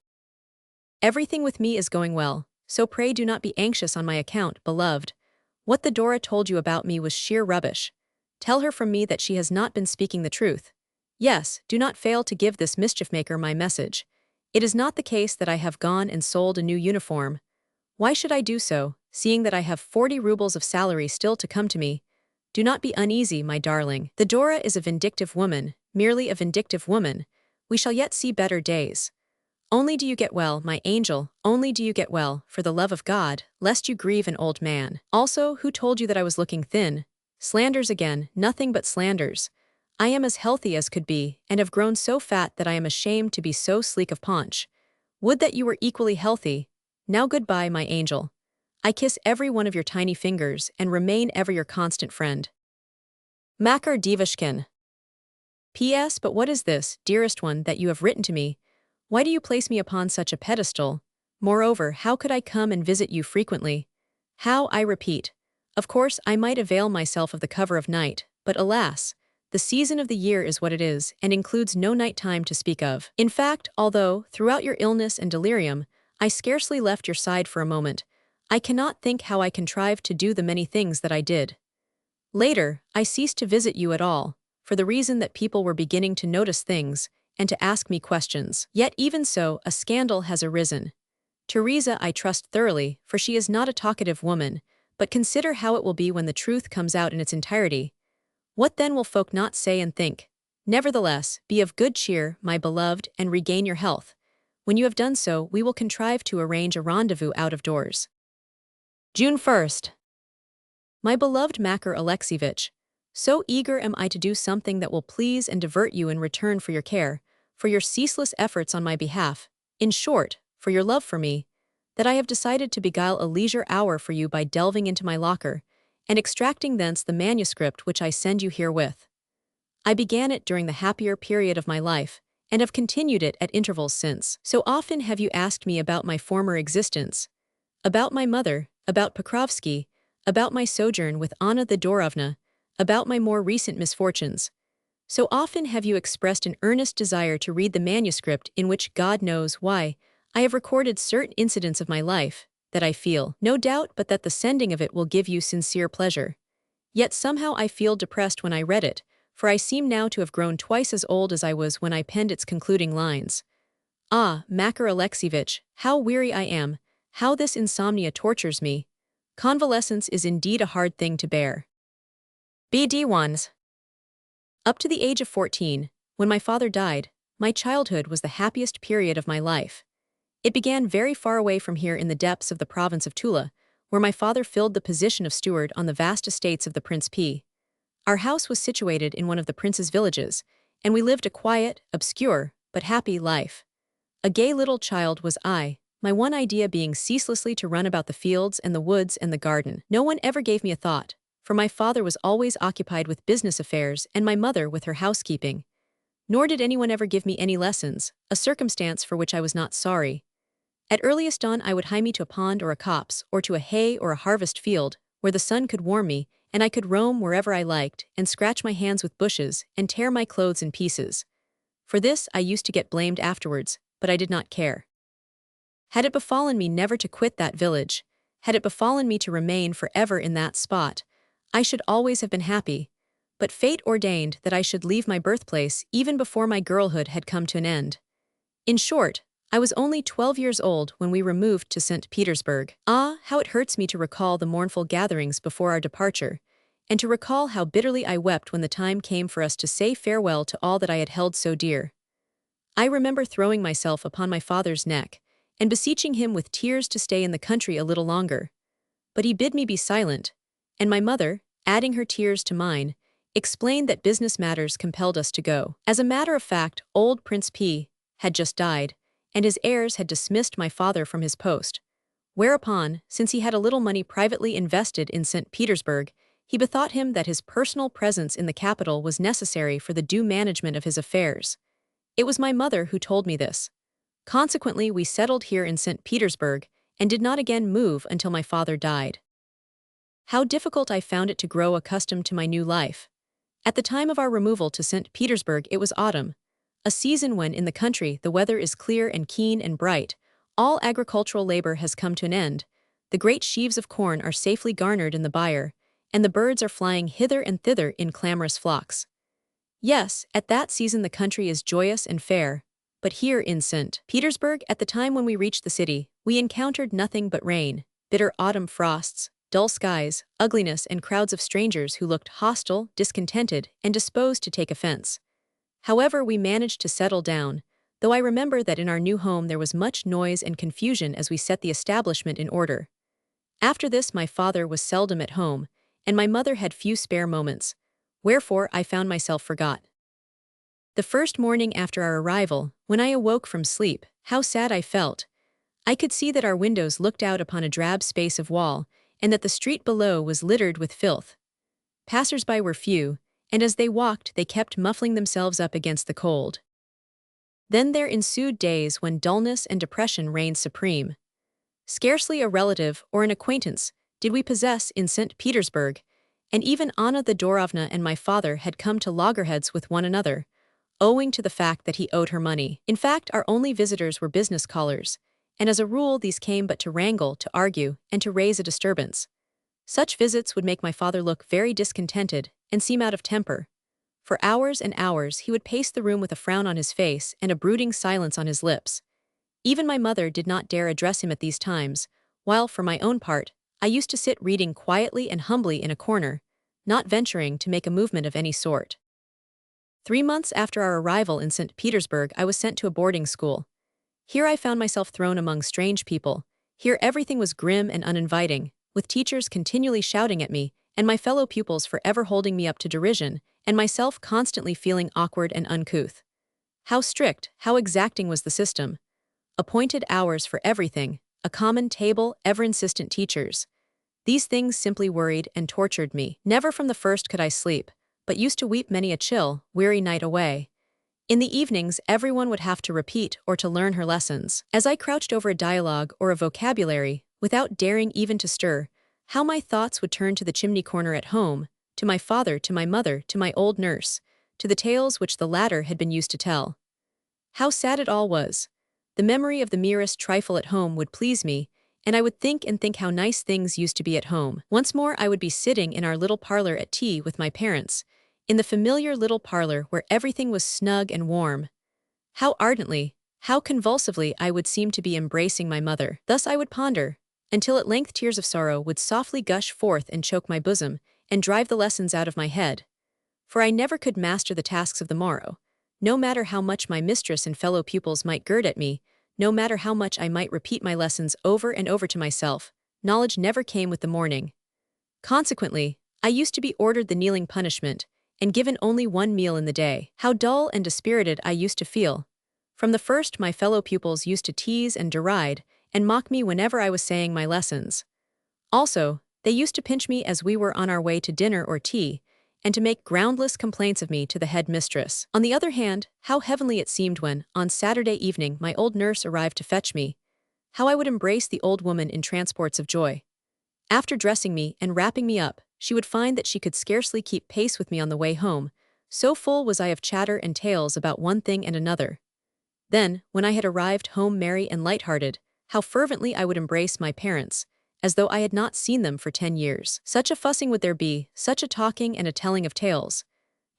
Everything with me is going well, so pray do not be anxious on my account, beloved. What the Dora told you about me was sheer rubbish. Tell her from me that she has not been speaking the truth. Yes, do not fail to give this mischief-maker my message. It is not the case that I have gone and sold a new uniform. Why should I do so, seeing that I have 40 rubles of salary still to come to me? Do not be uneasy, my darling. The Dora is a vindictive woman, merely a vindictive woman. We shall yet see better days. Only do you get well, my angel, only do you get well, for the love of God, lest you grieve an old man. Also, who told you that I was looking thin? Slanders again, nothing but slanders. I am as healthy as could be, and have grown so fat that I am ashamed to be so sleek of paunch. Would that you were equally healthy. Now goodbye, my angel. I kiss every one of your tiny fingers, and remain ever your constant friend. Makar Devushkin. P.S. But what is this, dearest one, that you have written to me? Why do you place me upon such a pedestal? Moreover, how could I come and visit you frequently? How, I repeat. Of course, I might avail myself of the cover of night, but alas, the season of the year is what it is, and includes no night time to speak of. In fact, although, throughout your illness and delirium, I scarcely left your side for a moment, I cannot think how I contrived to do the many things that I did. Later, I ceased to visit you at all, for the reason that people were beginning to notice things, and to ask me questions. Yet even so, a scandal has arisen. Teresa I trust thoroughly, for she is not a talkative woman, but consider how it will be when the truth comes out in its entirety. What then will folk not say and think? Nevertheless, be of good cheer, my beloved, and regain your health. When you have done so, we will contrive to arrange a rendezvous out of doors. June 1st. My beloved Makar Alexievich, so eager am I to do something that will please and divert you in return for your care, for your ceaseless efforts on my behalf, in short, for your love for me, that I have decided to beguile a leisure hour for you by delving into my locker, and extracting thence the manuscript which I send you herewith. I began it during the happier period of my life, and have continued it at intervals since. So often have you asked me about my former existence, about my mother, about Pokrovsky, about my sojourn with Anna Thedorovna, about my more recent misfortunes. So often have you expressed an earnest desire to read the manuscript in which God knows why I have recorded certain incidents of my life that I feel no doubt but that the sending of it will give you sincere pleasure. Yet somehow I feel depressed when I read it, for I seem now to have grown twice as old as I was when I penned its concluding lines. Ah, Makar Alexievich, how weary I am, how this insomnia tortures me. Convalescence is indeed a hard thing to bear. BD1s. Up to the age of 14, when my father died, my childhood was the happiest period of my life. It began very far away from here in the depths of the province of Tula, where my father filled the position of steward on the vast estates of the Prince P. Our house was situated in one of the prince's villages, and we lived a quiet, obscure, but happy life. A gay little child was I, my one idea being ceaselessly to run about the fields and the woods and the garden. No one ever gave me a thought, for my father was always occupied with business affairs and my mother with her housekeeping. Nor did anyone ever give me any lessons, a circumstance for which I was not sorry. At earliest dawn I would hie me to a pond or a copse, or to a hay or a harvest field, where the sun could warm me, and I could roam wherever I liked, and scratch my hands with bushes, and tear my clothes in pieces. For this I used to get blamed afterwards, but I did not care. Had it befallen me never to quit that village, had it befallen me to remain forever in that spot, I should always have been happy, but fate ordained that I should leave my birthplace even before my girlhood had come to an end. In short, I was only 12 years old when we removed to St. Petersburg. Ah, how it hurts me to recall the mournful gatherings before our departure, and to recall how bitterly I wept when the time came for us to say farewell to all that I had held so dear. I remember throwing myself upon my father's neck, and beseeching him with tears to stay in the country a little longer. But he bid me be silent, and my mother, adding her tears to mine, explained that business matters compelled us to go. As a matter of fact, old Prince P. had just died, and his heirs had dismissed my father from his post. Whereupon, since he had a little money privately invested in St. Petersburg, he bethought him that his personal presence in the capital was necessary for the due management of his affairs. It was my mother who told me this. Consequently, we settled here in St. Petersburg and did not again move until my father died. How difficult I found it to grow accustomed to my new life. At the time of our removal to St. Petersburg it was autumn, a season when in the country the weather is clear and keen and bright, all agricultural labor has come to an end, the great sheaves of corn are safely garnered in the byre, and the birds are flying hither and thither in clamorous flocks. Yes, at that season the country is joyous and fair, but here in St. Petersburg, at the time when we reached the city, we encountered nothing but rain, bitter autumn frosts, dull skies, ugliness and crowds of strangers who looked hostile, discontented, and disposed to take offense. However, we managed to settle down, though I remember that in our new home there was much noise and confusion as we set the establishment in order. After this my father was seldom at home, and my mother had few spare moments, wherefore I found myself forgot. The first morning after our arrival, when I awoke from sleep, how sad I felt. I could see that our windows looked out upon a drab space of wall, and that the street below was littered with filth. Passers-by were few, and as they walked they kept muffling themselves up against the cold. Then there ensued days when dullness and depression reigned supreme. Scarcely a relative or an acquaintance did we possess in St. Petersburg, and even Anna Thedorovna and my father had come to loggerheads with one another, owing to the fact that he owed her money. In fact, our only visitors were business callers, and as a rule these came but to wrangle, to argue, and to raise a disturbance. Such visits would make my father look very discontented and seem out of temper. For hours and hours he would pace the room with a frown on his face and a brooding silence on his lips. Even my mother did not dare address him at these times, while, for my own part, I used to sit reading quietly and humbly in a corner, not venturing to make a movement of any sort. 3 months after our arrival in St. Petersburg I was sent to a boarding school. Here I found myself thrown among strange people. Here everything was grim and uninviting, with teachers continually shouting at me, and my fellow pupils forever holding me up to derision, and myself constantly feeling awkward and uncouth. How strict, how exacting was the system. Appointed hours for everything, a common table, ever-insistent teachers. These things simply worried and tortured me. Never from the first could I sleep, but used to weep many a chill, weary night away. In the evenings everyone would have to repeat or to learn her lessons. As I crouched over a dialogue or a vocabulary, without daring even to stir, how my thoughts would turn to the chimney corner at home, to my father, to my mother, to my old nurse, to the tales which the latter had been used to tell. How sad it all was! The memory of the merest trifle at home would please me, and I would think and think how nice things used to be at home. Once more I would be sitting in our little parlor at tea with my parents, in the familiar little parlor where everything was snug and warm. How ardently, how convulsively I would seem to be embracing my mother. Thus I would ponder, until at length tears of sorrow would softly gush forth and choke my bosom, and drive the lessons out of my head. For I never could master the tasks of the morrow. No matter how much my mistress and fellow pupils might gird at me, no matter how much I might repeat my lessons over and over to myself, knowledge never came with the morning. Consequently, I used to be ordered the kneeling punishment, and given only one meal in the day. How dull and dispirited I used to feel. From the first my fellow pupils used to tease and deride, and mock me whenever I was saying my lessons. Also, they used to pinch me as we were on our way to dinner or tea, and to make groundless complaints of me to the head mistress. On the other hand, how heavenly it seemed when, on Saturday evening, my old nurse arrived to fetch me. How I would embrace the old woman in transports of joy. After dressing me and wrapping me up, she would find that she could scarcely keep pace with me on the way home, so full was I of chatter and tales about one thing and another. Then, when I had arrived home merry and light-hearted, how fervently I would embrace my parents, as though I had not seen them for 10 years. Such a fussing would there be, such a talking and a telling of tales.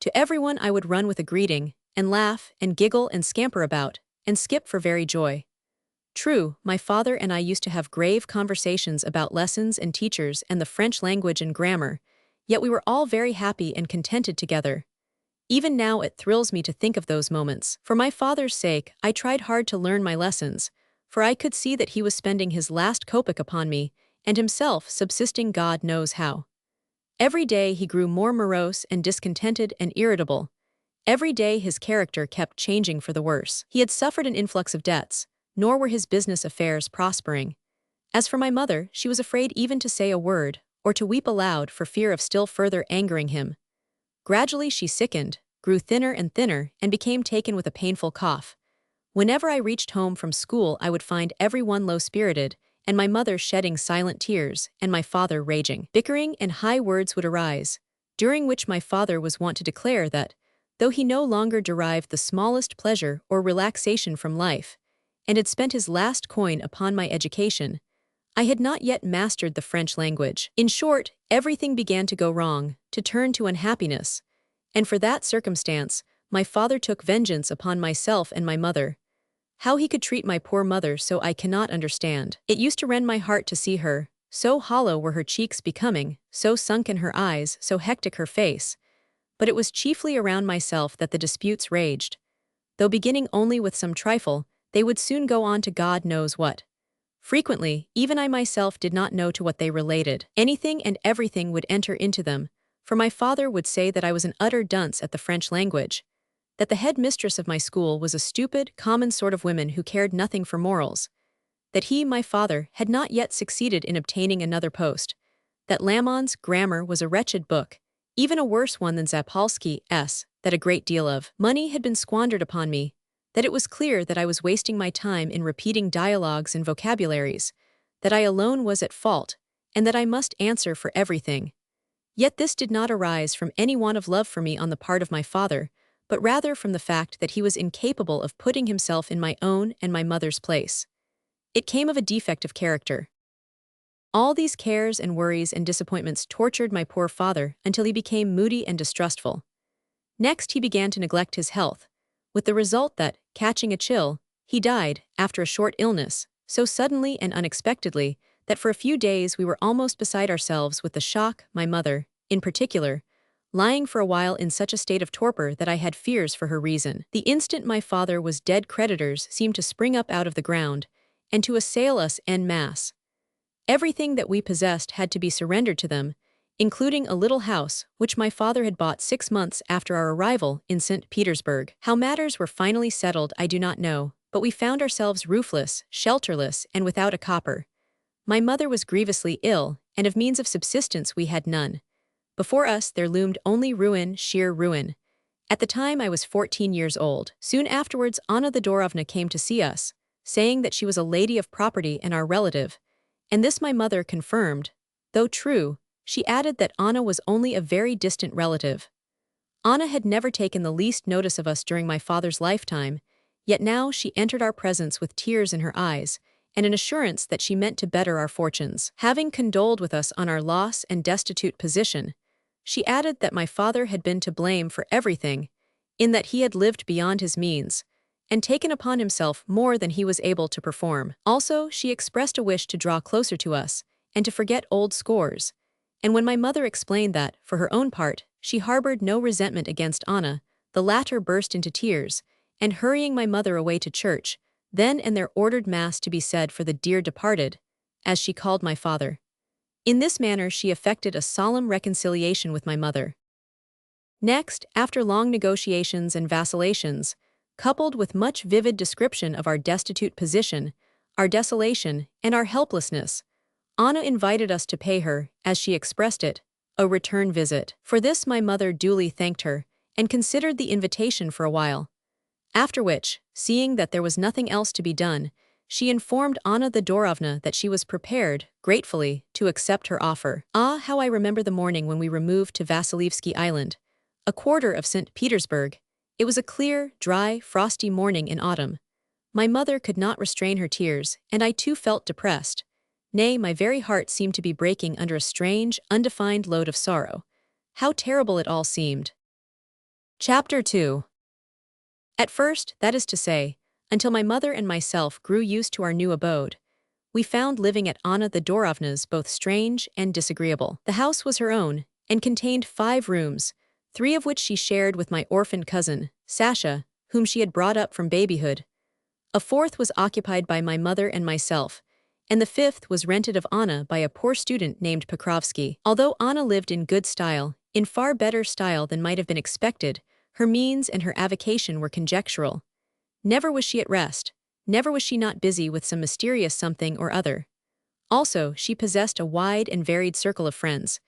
To everyone I would run with a greeting, and laugh, and giggle and scamper about, and skip for very joy. True, my father and I used to have grave conversations about lessons and teachers and the French language and grammar, yet we were all very happy and contented together. Even now it thrills me to think of those moments. For my father's sake, I tried hard to learn my lessons, for I could see that he was spending his last kopeck upon me, and himself subsisting God knows how. Every day he grew more morose and discontented and irritable. Every day his character kept changing for the worse. He had suffered an influx of debts, nor were his business affairs prospering. As for my mother, she was afraid even to say a word, or to weep aloud for fear of still further angering him. Gradually she sickened, grew thinner and thinner, and became taken with a painful cough. Whenever I reached home from school I would find everyone low-spirited, and my mother shedding silent tears, and my father raging. Bickering and high words would arise, during which my father was wont to declare that, though he no longer derived the smallest pleasure or relaxation from life, and had spent his last coin upon my education, I had not yet mastered the French language. In short, everything began to go wrong, to turn to unhappiness, and for that circumstance, my father took vengeance upon myself and my mother. How he could treat my poor mother so I cannot understand. It used to rend my heart to see her, so hollow were her cheeks becoming, so sunken her eyes, so hectic her face. But it was chiefly around myself that the disputes raged. Though beginning only with some trifle, they would soon go on to God knows what. Frequently, even I myself did not know to what they related. Anything and everything would enter into them, for my father would say that I was an utter dunce at the French language, that the head mistress of my school was a stupid, common sort of woman who cared nothing for morals, that he, my father, had not yet succeeded in obtaining another post, that Lamon's grammar was a wretched book, even a worse one than Zapolsky's, that a great deal of money had been squandered upon me, that it was clear that I was wasting my time in repeating dialogues and vocabularies, that I alone was at fault, and that I must answer for everything. Yet this did not arise from any want of love for me on the part of my father, but rather from the fact that he was incapable of putting himself in my own and my mother's place. It came of a defect of character. All these cares and worries and disappointments tortured my poor father until he became moody and distrustful. Next he began to neglect his health, with the result that, catching a chill, he died, after a short illness, so suddenly and unexpectedly that for a few days we were almost beside ourselves with the shock, my mother, in particular, lying for a while in such a state of torpor that I had fears for her reason. The instant my father was dead creditors seemed to spring up out of the ground, and to assail us en masse. Everything that we possessed had to be surrendered to them, including a little house which my father had bought 6 months after our arrival in St. Petersburg. How matters were finally settled I do not know, but we found ourselves roofless, shelterless, and without a copper. My mother was grievously ill, and of means of subsistence we had none. Before us there loomed only ruin, sheer ruin. At the time I was 14 years old. Soon afterwards Anna Thedorovna came to see us, saying that she was a lady of property and our relative, and this my mother confirmed. Though true, she added that Anna was only a very distant relative. Anna had never taken the least notice of us during my father's lifetime, yet now she entered our presence with tears in her eyes, and an assurance that she meant to better our fortunes. Having condoled with us on our loss and destitute position, she added that my father had been to blame for everything, in that he had lived beyond his means, and taken upon himself more than he was able to perform. Also, she expressed a wish to draw closer to us, and to forget old scores. And when my mother explained that, for her own part, she harbored no resentment against Anna, the latter burst into tears, and hurrying my mother away to church, then and there ordered Mass to be said for the dear departed, as she called my father. In this manner she effected a solemn reconciliation with my mother. Next, after long negotiations and vacillations, coupled with much vivid description of our destitute position, our desolation, and our helplessness, Anna invited us to pay her, as she expressed it, a return visit. For this my mother duly thanked her, and considered the invitation for a while. After which, seeing that there was nothing else to be done, she informed Anna Thedorovna that she was prepared, gratefully, to accept her offer. Ah, how I remember the morning when we removed to Vasilievsky Island, a quarter of St. Petersburg. It was a clear, dry, frosty morning in autumn. My mother could not restrain her tears, and I too felt depressed. Nay, my very heart seemed to be breaking under a strange, undefined load of sorrow. How terrible it all seemed. Chapter 2. At first, that is to say, until my mother and myself grew used to our new abode, we found living at Anna Thedorovna's both strange and disagreeable. The house was her own, and contained 5 rooms, 3 of which she shared with my orphaned cousin, Sasha, whom she had brought up from babyhood. A 4th was occupied by my mother and myself, and the 5th was rented of Anna by a poor student named Pokrovsky. Although Anna lived in good style, in far better style than might have been expected, her means and her avocation were conjectural. Never was she at rest, never was she not busy with some mysterious something or other. Also, she possessed a wide and varied circle of friends.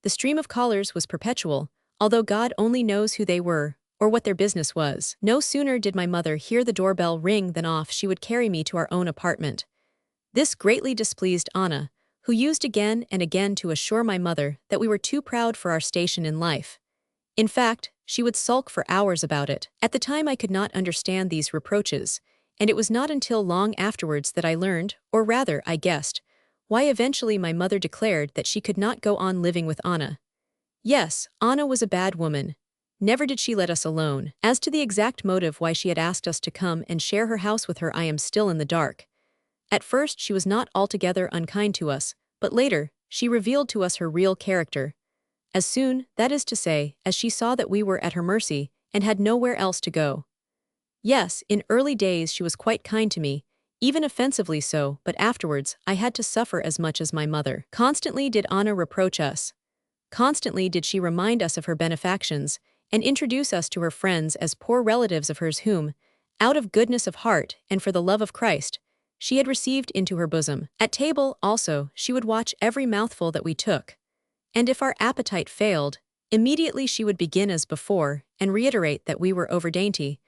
The stream of callers was perpetual, although God only knows who they were, or what their business was. No sooner did my mother hear the doorbell ring than off she would carry me to our own apartment. This greatly displeased Anna, who used again and again to assure my mother that we were too proud for our station in life. In fact, she would sulk for hours about it. At the time I could not understand these reproaches, and it was not until long afterwards that I learned, or rather I guessed, why eventually my mother declared that she could not go on living with Anna. Yes, Anna was a bad woman. Never did she let us alone. As to the exact motive why she had asked us to come and share her house with her, I am still in the dark. At first she was not altogether unkind to us, but later, she revealed to us her real character. As soon, that is to say, as she saw that we were at her mercy, and had nowhere else to go. Yes, in early days she was quite kind to me, even offensively so, but afterwards I had to suffer as much as my mother. Constantly did Anna reproach us. Constantly did she remind us of her benefactions, and introduce us to her friends as poor relatives of hers whom, out of goodness of heart and for the love of Christ, she had received into her bosom. At table, also, she would watch every mouthful that we took. And if our appetite failed, immediately she would begin as before, and reiterate that we were overdainty,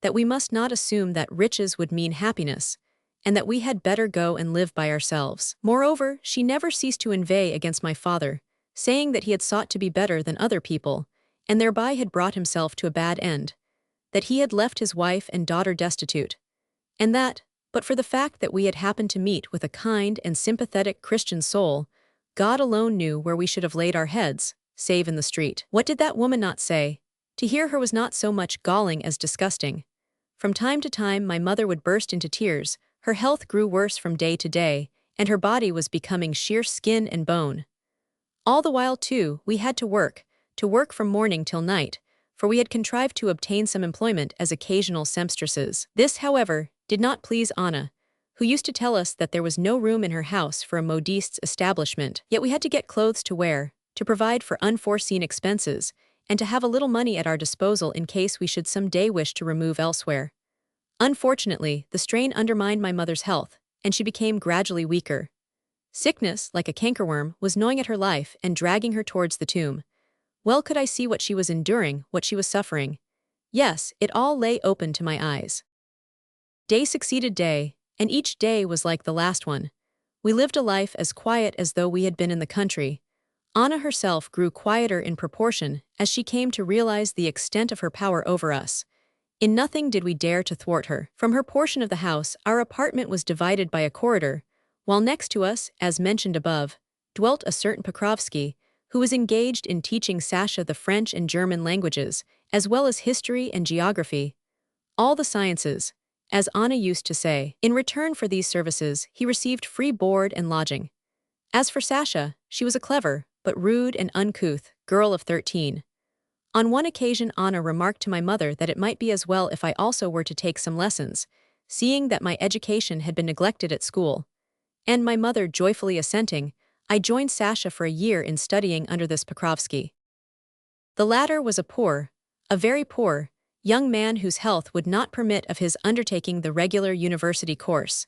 that we must not assume that riches would mean happiness, and that we had better go and live by ourselves. Moreover, she never ceased to inveigh against my father, saying that he had sought to be better than other people, and thereby had brought himself to a bad end, that he had left his wife and daughter destitute, and that, but for the fact that we had happened to meet with a kind and sympathetic Christian soul, God alone knew where we should have laid our heads, save in the street. What did that woman not say? To hear her was not so much galling as disgusting. From time to time my mother would burst into tears, her health grew worse from day to day, and her body was becoming sheer skin and bone. All the while, too, we had to work from morning till night, for we had contrived to obtain some employment as occasional seamstresses. This, however, did not please Anna, who used to tell us that there was no room in her house for a modiste's establishment. Yet we had to get clothes to wear, to provide for unforeseen expenses, and to have a little money at our disposal in case we should some day wish to remove elsewhere. Unfortunately, the strain undermined my mother's health, and she became gradually weaker. Sickness, like a cankerworm, was gnawing at her life and dragging her towards the tomb. Well could I see what she was enduring, what she was suffering. Yes, it all lay open to my eyes. Day succeeded day, and each day was like the last one. We lived a life as quiet as though we had been in the country. Anna herself grew quieter in proportion as she came to realize the extent of her power over us. In nothing did we dare to thwart her. From her portion of the house, our apartment was divided by a corridor, while next to us, as mentioned above, dwelt a certain Pokrovsky, who was engaged in teaching Sasha the French and German languages, as well as history and geography, all the sciences, as Anna used to say. In return for these services, he received free board and lodging. As for Sasha, she was a clever, but rude and uncouth, girl of 13. On one occasion Anna remarked to my mother that it might be as well if I also were to take some lessons, seeing that my education had been neglected at school. And my mother joyfully assenting, I joined Sasha for a year in studying under this Pokrovsky. The latter was a very poor, young man whose health would not permit of his undertaking the regular university course.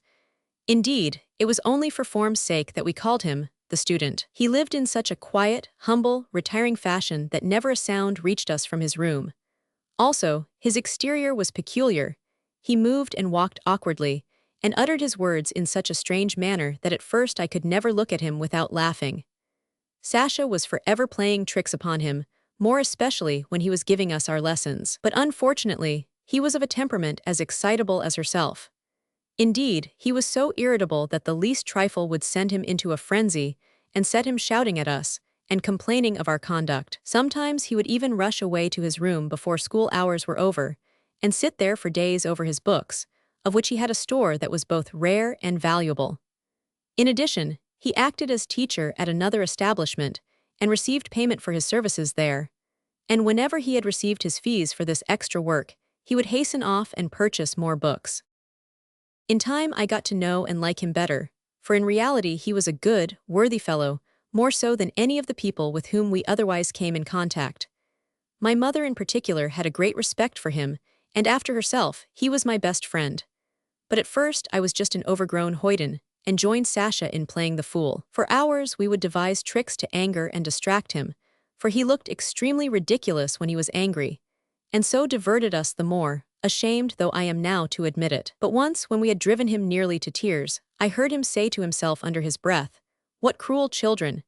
Indeed, it was only for form's sake that we called him the student. He lived in such a quiet, humble, retiring fashion that never a sound reached us from his room. Also, his exterior was peculiar. He moved and walked awkwardly, and uttered his words in such a strange manner that at first I could never look at him without laughing. Sasha was forever playing tricks upon him, more especially when he was giving us our lessons. But unfortunately, he was of a temperament as excitable as herself. Indeed, he was so irritable that the least trifle would send him into a frenzy and set him shouting at us and complaining of our conduct. Sometimes he would even rush away to his room before school hours were over and sit there for days over his books, of which he had a store that was both rare and valuable. In addition, he acted as teacher at another establishment and received payment for his services there. And whenever he had received his fees for this extra work, he would hasten off and purchase more books. In time I got to know and like him better, for in reality he was a good, worthy fellow, more so than any of the people with whom we otherwise came in contact. My mother in particular had a great respect for him, and after herself, he was my best friend. But at first I was just an overgrown hoyden, and joined Sasha in playing the fool. For hours we would devise tricks to anger and distract him, for he looked extremely ridiculous when he was angry, and so diverted us the more, ashamed though I am now to admit it. But once, when we had driven him nearly to tears, I heard him say to himself under his breath, "What cruel children!"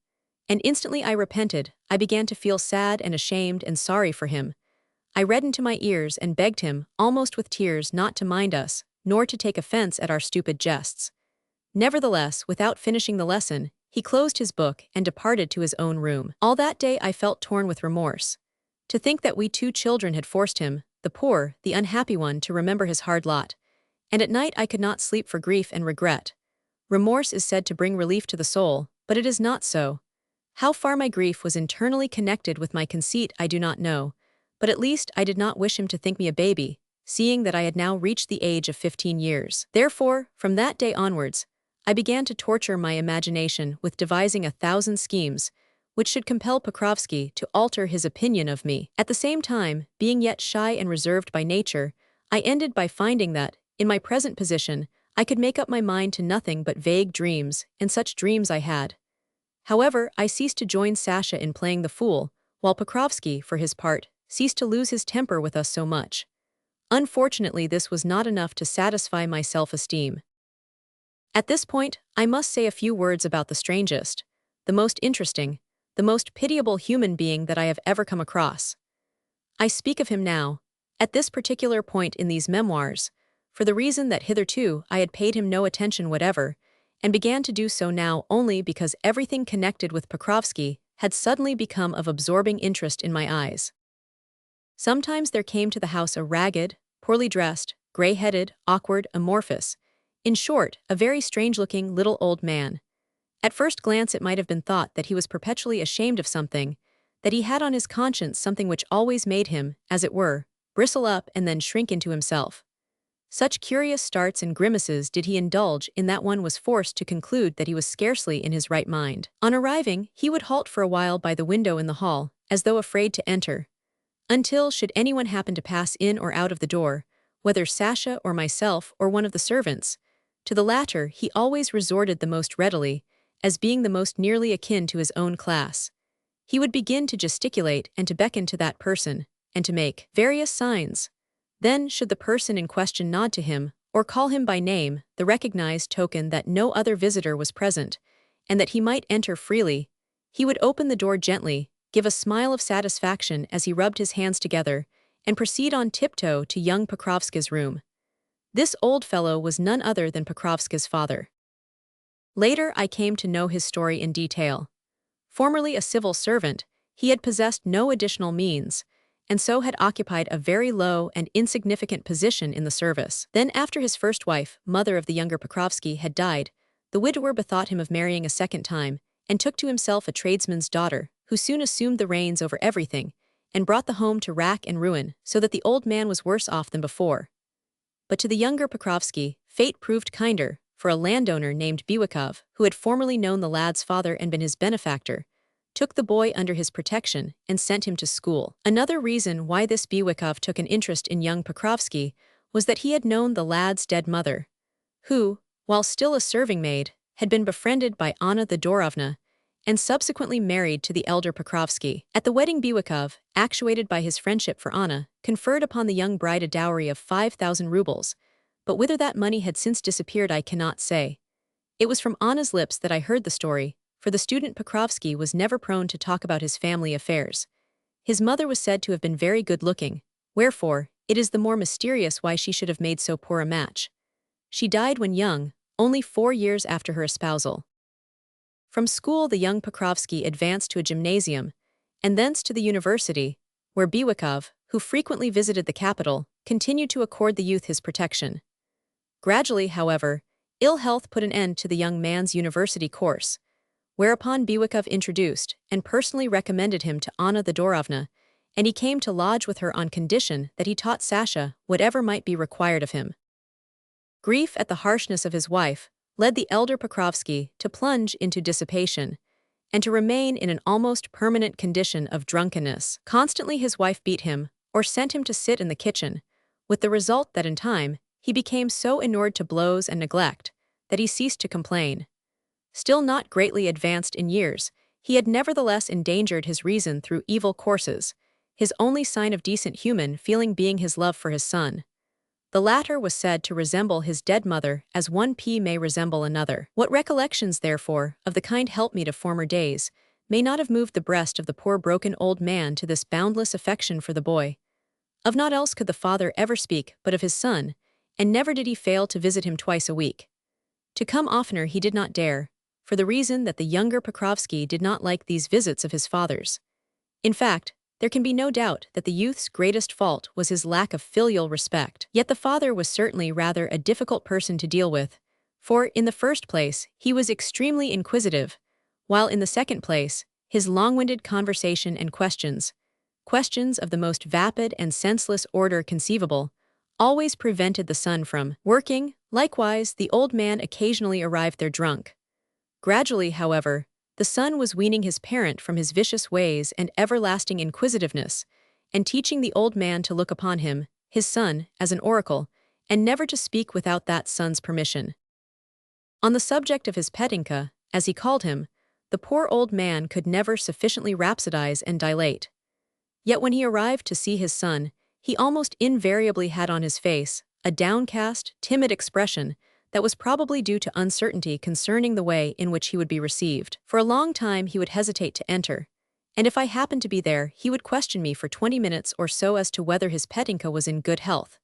And instantly I repented. I began to feel sad and ashamed and sorry for him. I reddened to my ears and begged him, almost with tears, not to mind us, nor to take offense at our stupid jests. Nevertheless, without finishing the lesson, he closed his book and departed to his own room. All that day I felt torn with remorse. To think that we two children had forced him, the poor, the unhappy one, to remember his hard lot. And at night I could not sleep for grief and regret. Remorse is said to bring relief to the soul, but it is not so. How far my grief was internally connected with my conceit I do not know, but at least I did not wish him to think me a baby, seeing that I had now reached the age of 15 years. Therefore, from that day onwards, I began to torture my imagination with devising 1,000 schemes, which should compel Pokrovsky to alter his opinion of me. At the same time, being yet shy and reserved by nature, I ended by finding that, in my present position, I could make up my mind to nothing but vague dreams, and such dreams I had. However, I ceased to join Sasha in playing the fool, while Pokrovsky, for his part, ceased to lose his temper with us so much. Unfortunately, this was not enough to satisfy my self-esteem. At this point, I must say a few words about the strangest, the most interesting, the most pitiable human being that I have ever come across. I speak of him now, at this particular point in these memoirs, for the reason that hitherto I had paid him no attention whatever, and began to do so now only because everything connected with Pokrovsky had suddenly become of absorbing interest in my eyes. Sometimes there came to the house a ragged, poorly dressed, gray-headed, awkward, amorphous, in short, a very strange-looking little old man. At first glance it might have been thought that he was perpetually ashamed of something, that he had on his conscience something which always made him, as it were, bristle up and then shrink into himself. Such curious starts and grimaces did he indulge in that one was forced to conclude that he was scarcely in his right mind. On arriving, he would halt for a while by the window in the hall, as though afraid to enter, until, should anyone happen to pass in or out of the door, whether Sasha or myself or one of the servants, to the latter he always resorted the most readily, as being the most nearly akin to his own class. He would begin to gesticulate and to beckon to that person, and to make various signs. Then, should the person in question nod to him, or call him by name, the recognized token that no other visitor was present, and that he might enter freely, He would open the door gently, give a smile of satisfaction as he rubbed his hands together, and proceed on tiptoe to young Pokrovska's room. This old fellow was none other than Pokrovska's father. Later I came to know his story in detail. Formerly a civil servant, he had possessed no additional means, and so had occupied a very low and insignificant position in the service. Then after his first wife, mother of the younger Pokrovsky, had died, the widower bethought him of marrying a second time, and took to himself a tradesman's daughter, who soon assumed the reins over everything, and brought the home to rack and ruin, so that the old man was worse off than before. But to the younger Pokrovsky, fate proved kinder, for a landowner named Biwikov, who had formerly known the lad's father and been his benefactor, took the boy under his protection and sent him to school. Another reason why this Biwikov took an interest in young Pokrovsky was that he had known the lad's dead mother, who, while still a serving maid, had been befriended by Anna Theodorovna and subsequently married to the elder Pokrovsky. At the wedding, Biwikov, actuated by his friendship for Anna, conferred upon the young bride a dowry of 5,000 rubles, but whither that money had since disappeared I cannot say. It was from Anna's lips that I heard the story, for the student Pokrovsky was never prone to talk about his family affairs. His mother was said to have been very good-looking, wherefore, it is the more mysterious why she should have made so poor a match. She died when young, only 4 years after her espousal. From school the young Pokrovsky advanced to a gymnasium, and thence to the university, where Biwikov, who frequently visited the capital, continued to accord the youth his protection. Gradually, however, ill health put an end to the young man's university course, whereupon Biwikov introduced and personally recommended him to Anna Theodorovna, and he came to lodge with her on condition that he taught Sasha whatever might be required of him. Grief at the harshness of his wife led the elder Pokrovsky to plunge into dissipation, and to remain in an almost permanent condition of drunkenness. Constantly his wife beat him, or sent him to sit in the kitchen, with the result that in time, he became so inured to blows and neglect, that he ceased to complain. Still not greatly advanced in years, he had nevertheless endangered his reason through evil courses, his only sign of decent human feeling being his love for his son. The latter was said to resemble his dead mother as one pea may resemble another. What recollections, therefore, of the kind helpmeet of former days may not have moved the breast of the poor broken old man to this boundless affection for the boy? Of naught else could the father ever speak but of his son, and never did he fail to visit him twice a week. To come oftener he did not dare, for the reason that the younger Pokrovsky did not like these visits of his father's. In fact, there can be no doubt that the youth's greatest fault was his lack of filial respect. Yet the father was certainly rather a difficult person to deal with, for, in the first place, he was extremely inquisitive, while in the second place, his long-winded conversation and questions of the most vapid and senseless order conceivable, always prevented the son from working. Likewise, the old man occasionally arrived there drunk. Gradually, however, the son was weaning his parent from his vicious ways and everlasting inquisitiveness, and teaching the old man to look upon him, his son, as an oracle, and never to speak without that son's permission. On the subject of his Petinka, as he called him, the poor old man could never sufficiently rhapsodize and dilate. Yet when he arrived to see his son, he almost invariably had on his face a downcast, timid expression that was probably due to uncertainty concerning the way in which he would be received. For a long time he would hesitate to enter, and if I happened to be there, he would question me for 20 minutes or so as to whether his Petinka was in good health,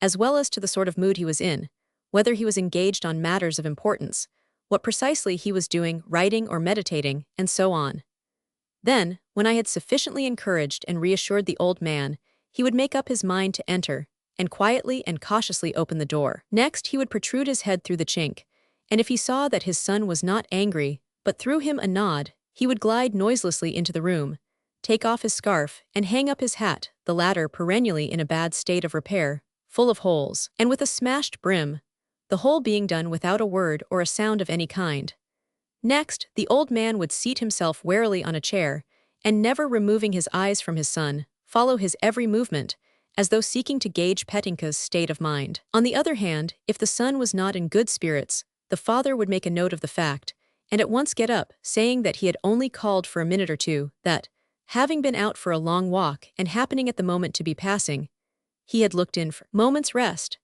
as well as to the sort of mood he was in, whether he was engaged on matters of importance, what precisely he was doing, writing or meditating, and so on. Then, when I had sufficiently encouraged and reassured the old man, he would make up his mind to enter, and quietly and cautiously open the door. Next, he would protrude his head through the chink, and if he saw that his son was not angry, but threw him a nod, he would glide noiselessly into the room, take off his scarf, and hang up his hat, the latter perennially in a bad state of repair, full of holes, and with a smashed brim, the whole being done without a word or a sound of any kind. Next, the old man would seat himself warily on a chair, and never removing his eyes from his son, follow his every movement, as though seeking to gauge Petinka's state of mind. On the other hand, if the son was not in good spirits, the father would make a note of the fact, and at once get up, saying that he had only called for a minute or two, that, having been out for a long walk and happening at the moment to be passing, he had looked in for moment's rest.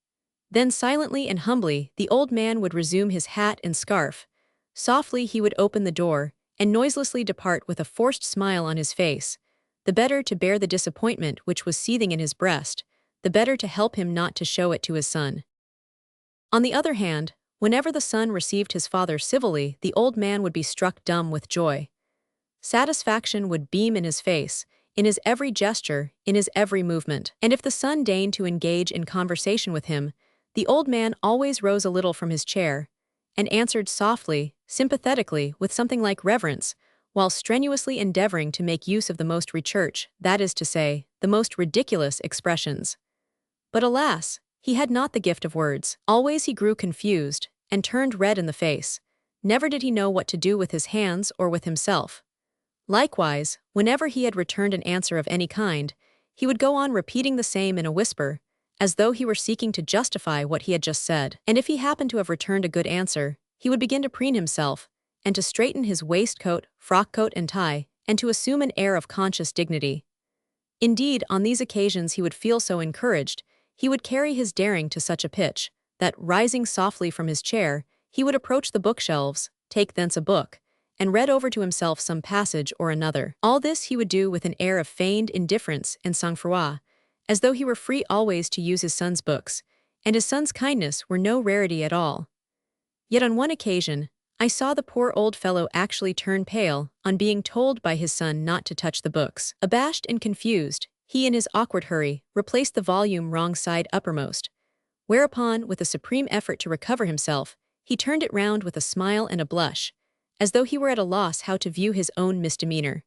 Then silently and humbly the old man would resume his hat and scarf. Softly he would open the door, and noiselessly depart with a forced smile on his face, the better to bear the disappointment which was seething in his breast, the better to help him not to show it to his son. On the other hand, whenever the son received his father civilly, the old man would be struck dumb with joy. Satisfaction would beam in his face, in his every gesture, in his every movement. And if the son deigned to engage in conversation with him, the old man always rose a little from his chair, and answered softly, sympathetically, with something like reverence, while strenuously endeavoring to make use of the most recherche, that is to say, the most ridiculous expressions. But alas, he had not the gift of words. Always he grew confused, and turned red in the face. Never did he know what to do with his hands or with himself. Likewise, whenever he had returned an answer of any kind, he would go on repeating the same in a whisper, as though he were seeking to justify what he had just said. And if he happened to have returned a good answer, he would begin to preen himself, and to straighten his waistcoat, frock-coat, and tie, and to assume an air of conscious dignity. Indeed, on these occasions he would feel so encouraged, he would carry his daring to such a pitch, that, rising softly from his chair, he would approach the bookshelves, take thence a book, and read over to himself some passage or another. All this he would do with an air of feigned indifference and sang-froid, as though he were free always to use his son's books, and his son's kindness were no rarity at all. Yet on one occasion, I saw the poor old fellow actually turn pale on being told by his son not to touch the books. Abashed and confused, he in his awkward hurry replaced the volume wrong side uppermost, whereupon, with a supreme effort to recover himself, he turned it round with a smile and a blush, as though he were at a loss how to view his own misdemeanor.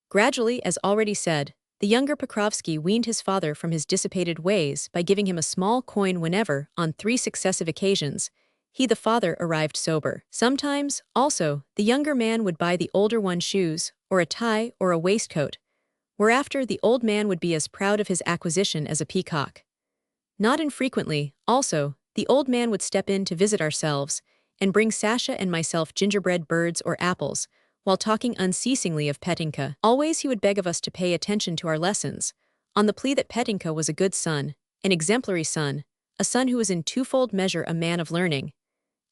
Gradually, as already said, the younger Pokrovsky weaned his father from his dissipated ways by giving him a small coin whenever, on 3 successive occasions, he the father arrived sober. Sometimes, also, the younger man would buy the older one shoes, or a tie, or a waistcoat, whereafter the old man would be as proud of his acquisition as a peacock. Not infrequently, also, the old man would step in to visit ourselves, and bring Sasha and myself gingerbread birds or apples, while talking unceasingly of Petinka. Always he would beg of us to pay attention to our lessons, on the plea that Petinka was a good son, an exemplary son, a son who was in twofold measure a man of learning.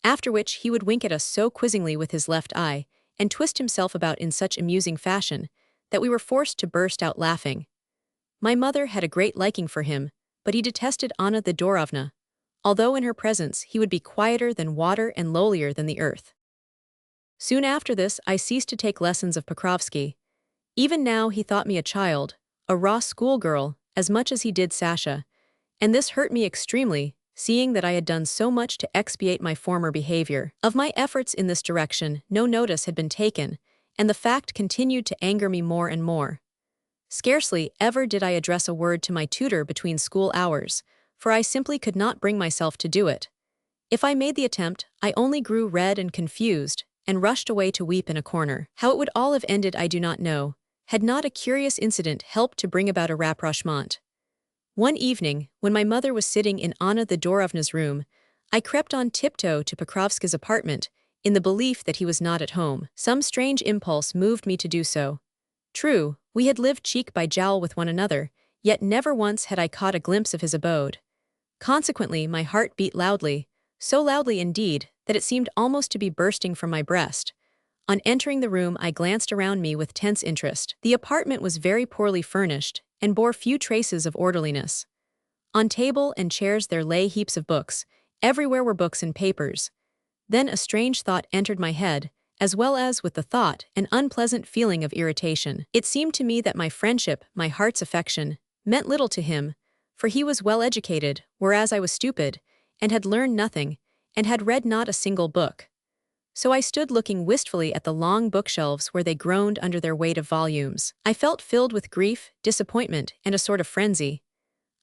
After which he would wink at us so quizzingly with his left eye, and twist himself about in such amusing fashion, that we were forced to burst out laughing. My mother had a great liking for him, but he detested Anna Thedorovna, although in her presence he would be quieter than water and lowlier than the earth. Soon after this I ceased to take lessons of Pokrovsky. Even now he thought me a child, a raw schoolgirl, as much as he did Sasha, and this hurt me extremely, seeing that I had done so much to expiate my former behavior. Of my efforts in this direction no notice had been taken, and the fact continued to anger me more and more. Scarcely ever did I address a word to my tutor between school hours, for I simply could not bring myself to do it. If I made the attempt, I only grew red and confused, and rushed away to weep in a corner. How it would all have ended I do not know, had not a curious incident helped to bring about a rapprochement. One evening, when my mother was sitting in Anna Thedorovna's room, I crept on tiptoe to Pokrovsky's apartment, in the belief that he was not at home. Some strange impulse moved me to do so. True, we had lived cheek by jowl with one another, yet never once had I caught a glimpse of his abode. Consequently, my heart beat loudly, so loudly indeed, that it seemed almost to be bursting from my breast. On entering the room I glanced around me with tense interest. The apartment was very poorly furnished, and bore few traces of orderliness. On table and chairs there lay heaps of books, everywhere were books and papers. Then a strange thought entered my head, as well as, with the thought, an unpleasant feeling of irritation. It seemed to me that my friendship, my heart's affection, meant little to him, for he was well educated, whereas I was stupid, and had learned nothing, and had read not a single book. So I stood looking wistfully at the long bookshelves where they groaned under their weight of volumes. I felt filled with grief, disappointment, and a sort of frenzy.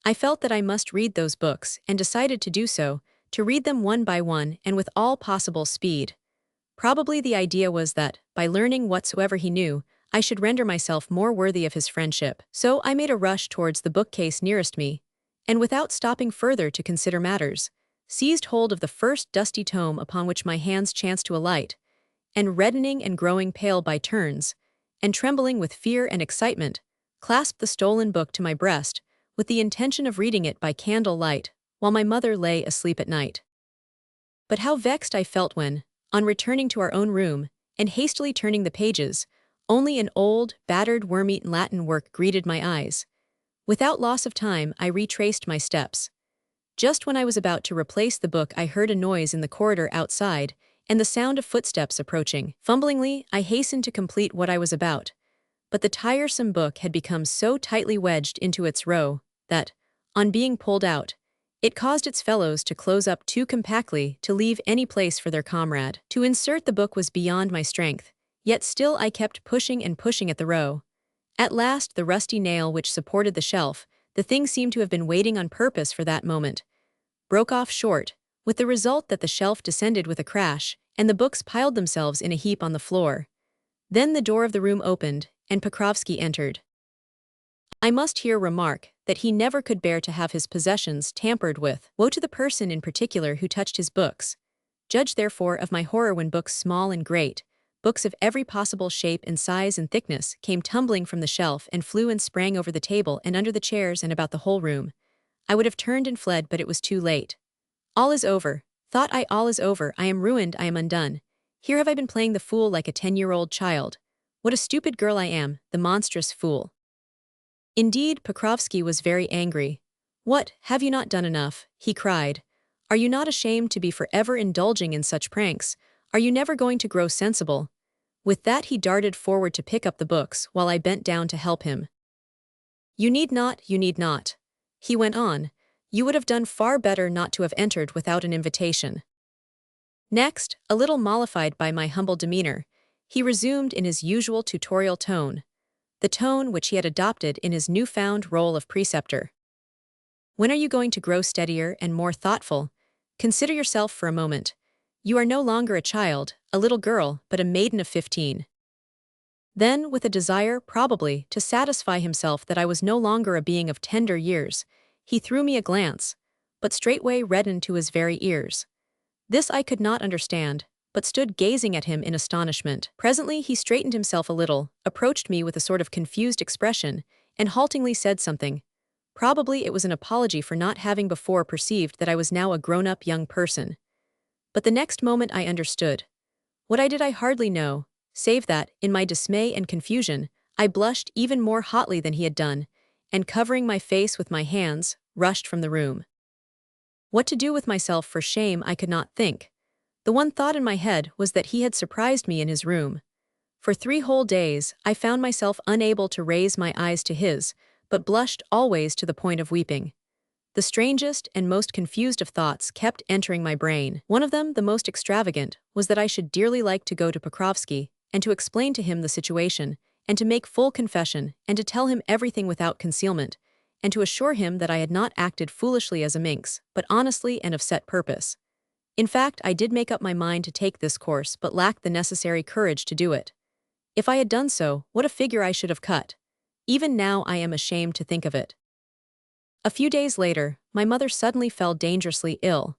I felt that I must read those books, and decided to do so, to read them one by one and with all possible speed. Probably the idea was that, by learning whatsoever he knew, I should render myself more worthy of his friendship. So I made a rush towards the bookcase nearest me, and without stopping further to consider matters, seized hold of the first dusty tome upon which my hands chanced to alight, and reddening and growing pale by turns, and trembling with fear and excitement, clasped the stolen book to my breast, with the intention of reading it by candle light, while my mother lay asleep at night. But how vexed I felt when, on returning to our own room, and hastily turning the pages, only an old, battered, worm-eaten Latin work greeted my eyes. Without loss of time, I retraced my steps. Just when I was about to replace the book, I heard a noise in the corridor outside, and the sound of footsteps approaching. Fumblingly, I hastened to complete what I was about. But the tiresome book had become so tightly wedged into its row that, on being pulled out, it caused its fellows to close up too compactly to leave any place for their comrade. To insert the book was beyond my strength, yet still I kept pushing and pushing at the row. At last, the rusty nail which supported the shelf, the thing seemed to have been waiting on purpose for that moment, broke off short, with the result that the shelf descended with a crash, and the books piled themselves in a heap on the floor. Then the door of the room opened, and Pokrovsky entered. I must here remark that he never could bear to have his possessions tampered with. Woe to the person in particular who touched his books. Judge therefore of my horror when books small and great, books of every possible shape and size and thickness, came tumbling from the shelf and flew and sprang over the table and under the chairs and about the whole room. I would have turned and fled, but it was too late. All is over, thought I, all is over, I am ruined, I am undone. Here have I been playing the fool like a 10-year-old child. What a stupid girl I am, the monstrous fool. Indeed, Pokrovsky was very angry. What, have you not done enough? He cried. Are you not ashamed to be forever indulging in such pranks? Are you never going to grow sensible? With that he darted forward to pick up the books, while I bent down to help him. You need not, he went on. You would have done far better not to have entered without an invitation. Next, a little mollified by my humble demeanor, he resumed in his usual tutorial tone, the tone which he had adopted in his newfound role of preceptor. When are you going to grow steadier and more thoughtful? Consider yourself for a moment. You are no longer a child, a little girl, but a maiden of 15. Then, with a desire, probably, to satisfy himself that I was no longer a being of tender years, he threw me a glance, but straightway reddened to his very ears. This I could not understand, but stood gazing at him in astonishment. Presently he straightened himself a little, approached me with a sort of confused expression, and haltingly said something. Probably it was an apology for not having before perceived that I was now a grown-up young person. But the next moment I understood. What I did I hardly know, save that, in my dismay and confusion, I blushed even more hotly than he had done, and covering my face with my hands, rushed from the room. What to do with myself for shame I could not think. The one thought in my head was that he had surprised me in his room. For 3 whole days, I found myself unable to raise my eyes to his, but blushed always to the point of weeping. The strangest and most confused of thoughts kept entering my brain. One of them, the most extravagant, was that I should dearly like to go to Pokrovsky and to explain to him the situation, and to make full confession, and to tell him everything without concealment, and to assure him that I had not acted foolishly as a minx, but honestly and of set purpose. In fact, I did make up my mind to take this course, but lacked the necessary courage to do it. If I had done so, what a figure I should have cut. Even now I am ashamed to think of it. A few days later, my mother suddenly fell dangerously ill.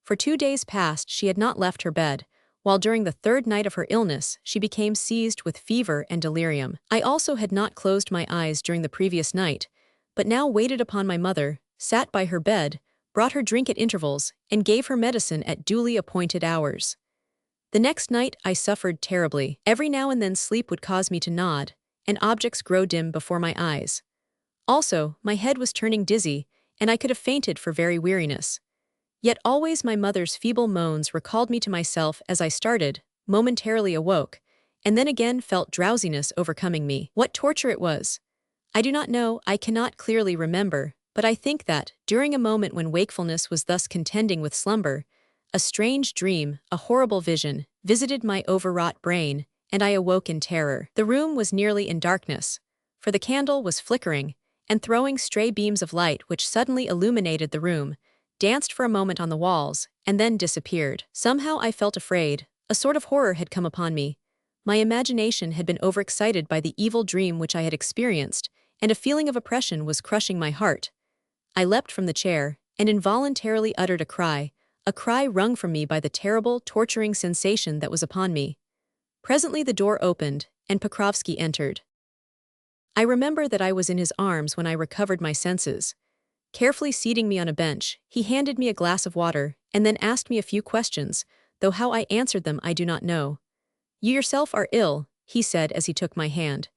For 2 days past she had not left her bed, while during the 3rd night of her illness she became seized with fever and delirium. I also had not closed my eyes during the previous night, but now waited upon my mother, sat by her bed, brought her drink at intervals, and gave her medicine at duly appointed hours. The next night I suffered terribly. Every now and then sleep would cause me to nod, and objects grow dim before my eyes. Also, my head was turning dizzy, and I could have fainted for very weariness. Yet always my mother's feeble moans recalled me to myself as I started, momentarily awoke, and then again felt drowsiness overcoming me. What torture it was! I do not know, I cannot clearly remember, but I think that, during a moment when wakefulness was thus contending with slumber, a strange dream, a horrible vision, visited my overwrought brain, and I awoke in terror. The room was nearly in darkness, for the candle was flickering, and throwing stray beams of light which suddenly illuminated the room, danced for a moment on the walls, and then disappeared. Somehow I felt afraid, a sort of horror had come upon me. My imagination had been overexcited by the evil dream which I had experienced, and a feeling of oppression was crushing my heart. I leapt from the chair, and involuntarily uttered a cry wrung from me by the terrible, torturing sensation that was upon me. Presently the door opened, and Pokrovsky entered. I remember that I was in his arms when I recovered my senses. Carefully seating me on a bench, he handed me a glass of water, and then asked me a few questions, though how I answered them I do not know. You yourself are ill, he said as he took my hand.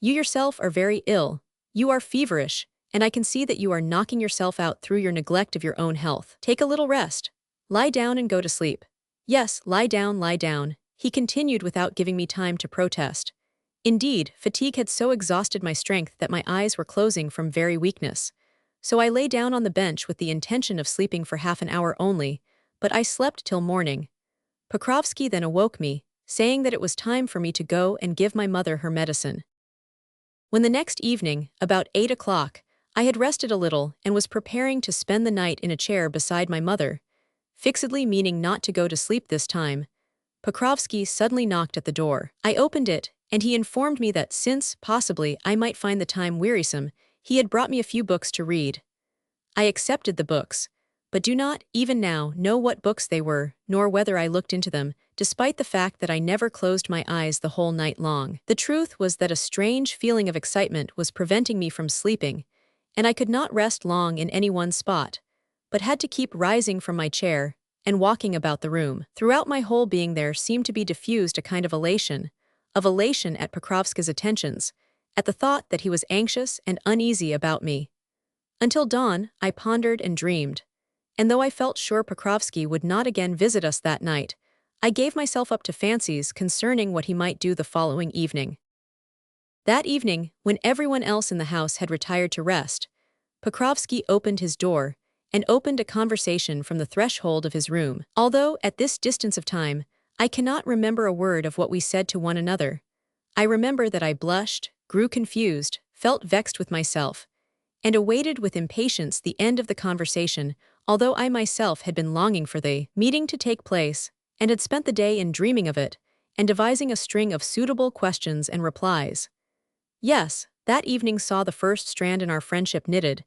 You yourself are very ill. You are feverish, and I can see that you are knocking yourself out through your neglect of your own health. Take a little rest. Lie down and go to sleep. Yes, lie down, he continued without giving me time to protest. Indeed, fatigue had so exhausted my strength that my eyes were closing from very weakness. So I lay down on the bench with the intention of sleeping for half an hour only, but I slept till morning. Pokrovsky then awoke me, saying that it was time for me to go and give my mother her medicine. When the next evening, about 8 o'clock, I had rested a little and was preparing to spend the night in a chair beside my mother, fixedly meaning not to go to sleep this time, Pokrovsky suddenly knocked at the door. I opened it, and he informed me that since, possibly, I might find the time wearisome, he had brought me a few books to read. I accepted the books, but do not, even now, know what books they were, nor whether I looked into them, despite the fact that I never closed my eyes the whole night long. The truth was that a strange feeling of excitement was preventing me from sleeping, and I could not rest long in any one spot, but had to keep rising from my chair and walking about the room. Throughout my whole being there seemed to be diffused a kind of elation at Pokrovsky's attentions, at the thought that he was anxious and uneasy about me. Until dawn, I pondered and dreamed, and though I felt sure Pokrovsky would not again visit us that night, I gave myself up to fancies concerning what he might do the following evening. That evening, when everyone else in the house had retired to rest, Pokrovsky opened his door and opened a conversation from the threshold of his room. Although, at this distance of time, I cannot remember a word of what we said to one another, I remember that I blushed, grew confused, felt vexed with myself, and awaited with impatience the end of the conversation, although I myself had been longing for the meeting to take place, and had spent the day in dreaming of it, and devising a string of suitable questions and replies. Yes, that evening saw the first strand in our friendship knitted,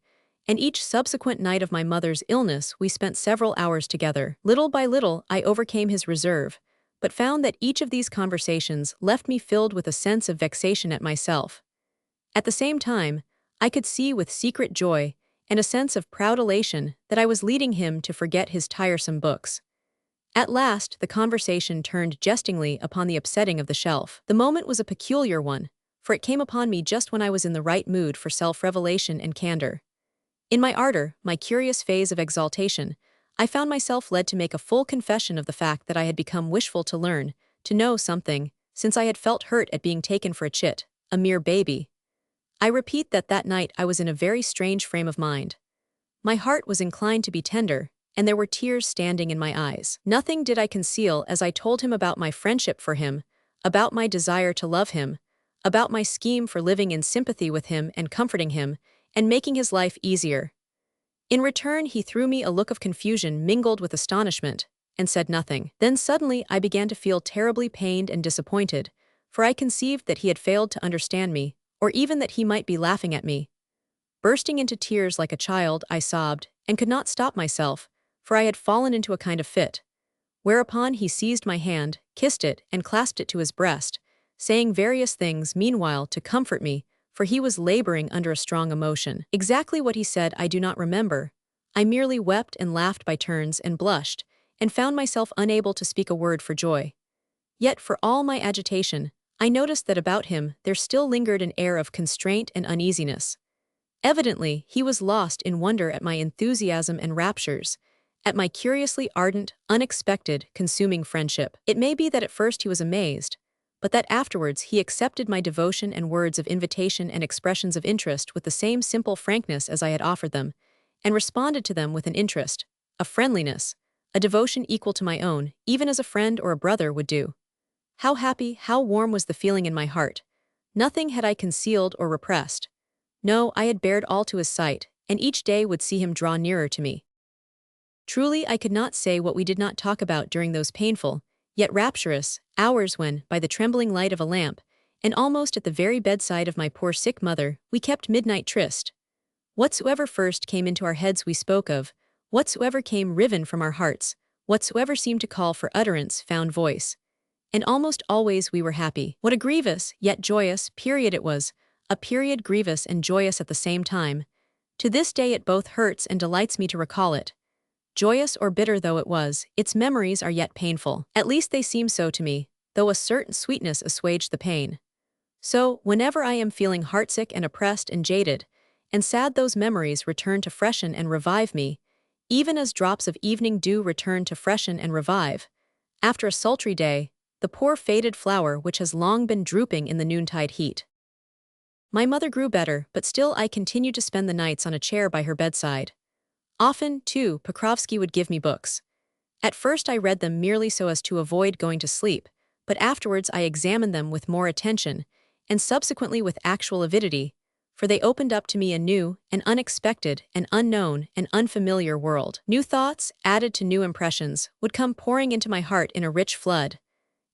and each subsequent night of my mother's illness we spent several hours together. Little by little I overcame his reserve, but found that each of these conversations left me filled with a sense of vexation at myself. At the same time, I could see with secret joy and a sense of proud elation that I was leading him to forget his tiresome books. At last, the conversation turned jestingly upon the upsetting of the shelf. The moment was a peculiar one, for it came upon me just when I was in the right mood for self-revelation and candor. In my ardor, my curious phase of exaltation, I found myself led to make a full confession of the fact that I had become wishful to learn, to know something, since I had felt hurt at being taken for a chit, a mere baby. I repeat that that night I was in a very strange frame of mind. My heart was inclined to be tender, and there were tears standing in my eyes. Nothing did I conceal as I told him about my friendship for him, about my desire to love him, about my scheme for living in sympathy with him and comforting him, and making his life easier. In return, he threw me a look of confusion mingled with astonishment, and said nothing. Then suddenly I began to feel terribly pained and disappointed, for I conceived that he had failed to understand me, or even that he might be laughing at me. Bursting into tears like a child, I sobbed, and could not stop myself, for I had fallen into a kind of fit. Whereupon he seized my hand, kissed it, and clasped it to his breast, saying various things meanwhile to comfort me, for he was laboring under a strong emotion. Exactly what he said I do not remember. I merely wept and laughed by turns and blushed, and found myself unable to speak a word for joy. Yet for all my agitation, I noticed that about him there still lingered an air of constraint and uneasiness. Evidently, he was lost in wonder at my enthusiasm and raptures, at my curiously ardent, unexpected, consuming friendship. It may be that at first he was amazed, but that afterwards he accepted my devotion and words of invitation and expressions of interest with the same simple frankness as I had offered them, and responded to them with an interest, a friendliness, a devotion equal to my own, even as a friend or a brother would do. How happy, how warm was the feeling in my heart. Nothing had I concealed or repressed. No, I had bared all to his sight, and each day would see him draw nearer to me. Truly, I could not say what we did not talk about during those painful, yet rapturous, hours when, by the trembling light of a lamp, and almost at the very bedside of my poor sick mother, we kept midnight tryst. Whatsoever first came into our heads we spoke of, whatsoever came riven from our hearts, whatsoever seemed to call for utterance found voice. And almost always we were happy. What a grievous, yet joyous, period it was, a period grievous and joyous at the same time. To this day it both hurts and delights me to recall it. Joyous or bitter though it was, its memories are yet painful. At least they seem so to me, though a certain sweetness assuaged the pain. So, whenever I am feeling heartsick and oppressed and jaded, and sad, those memories return to freshen and revive me, even as drops of evening dew return to freshen and revive, after a sultry day, the poor faded flower which has long been drooping in the noontide heat. My mother grew better, but still I continued to spend the nights on a chair by her bedside. Often, too, Pokrovsky would give me books. At first I read them merely so as to avoid going to sleep, but afterwards I examined them with more attention, and subsequently with actual avidity, for they opened up to me a new, an unexpected, an unknown, and unfamiliar world. New thoughts, added to new impressions, would come pouring into my heart in a rich flood.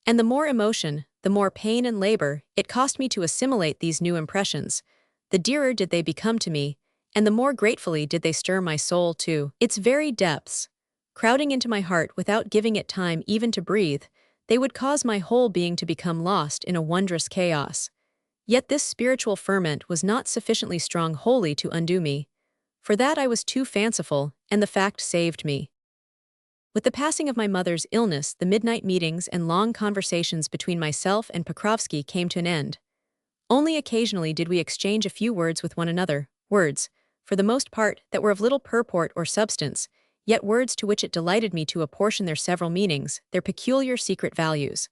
And the more emotion, the more pain and labor it cost me to assimilate these new impressions, the dearer did they become to me, and the more gratefully did they stir my soul to its very depths. Crowding into my heart without giving it time even to breathe, they would cause my whole being to become lost in a wondrous chaos. Yet this spiritual ferment was not sufficiently strong wholly to undo me. For that I was too fanciful, and the fact saved me. With the passing of my mother's illness, the midnight meetings and long conversations between myself and Pokrovsky came to an end. Only occasionally did we exchange a few words with one another, words, for the most part, that were of little purport or substance, yet words to which it delighted me to apportion their several meanings, their peculiar secret values.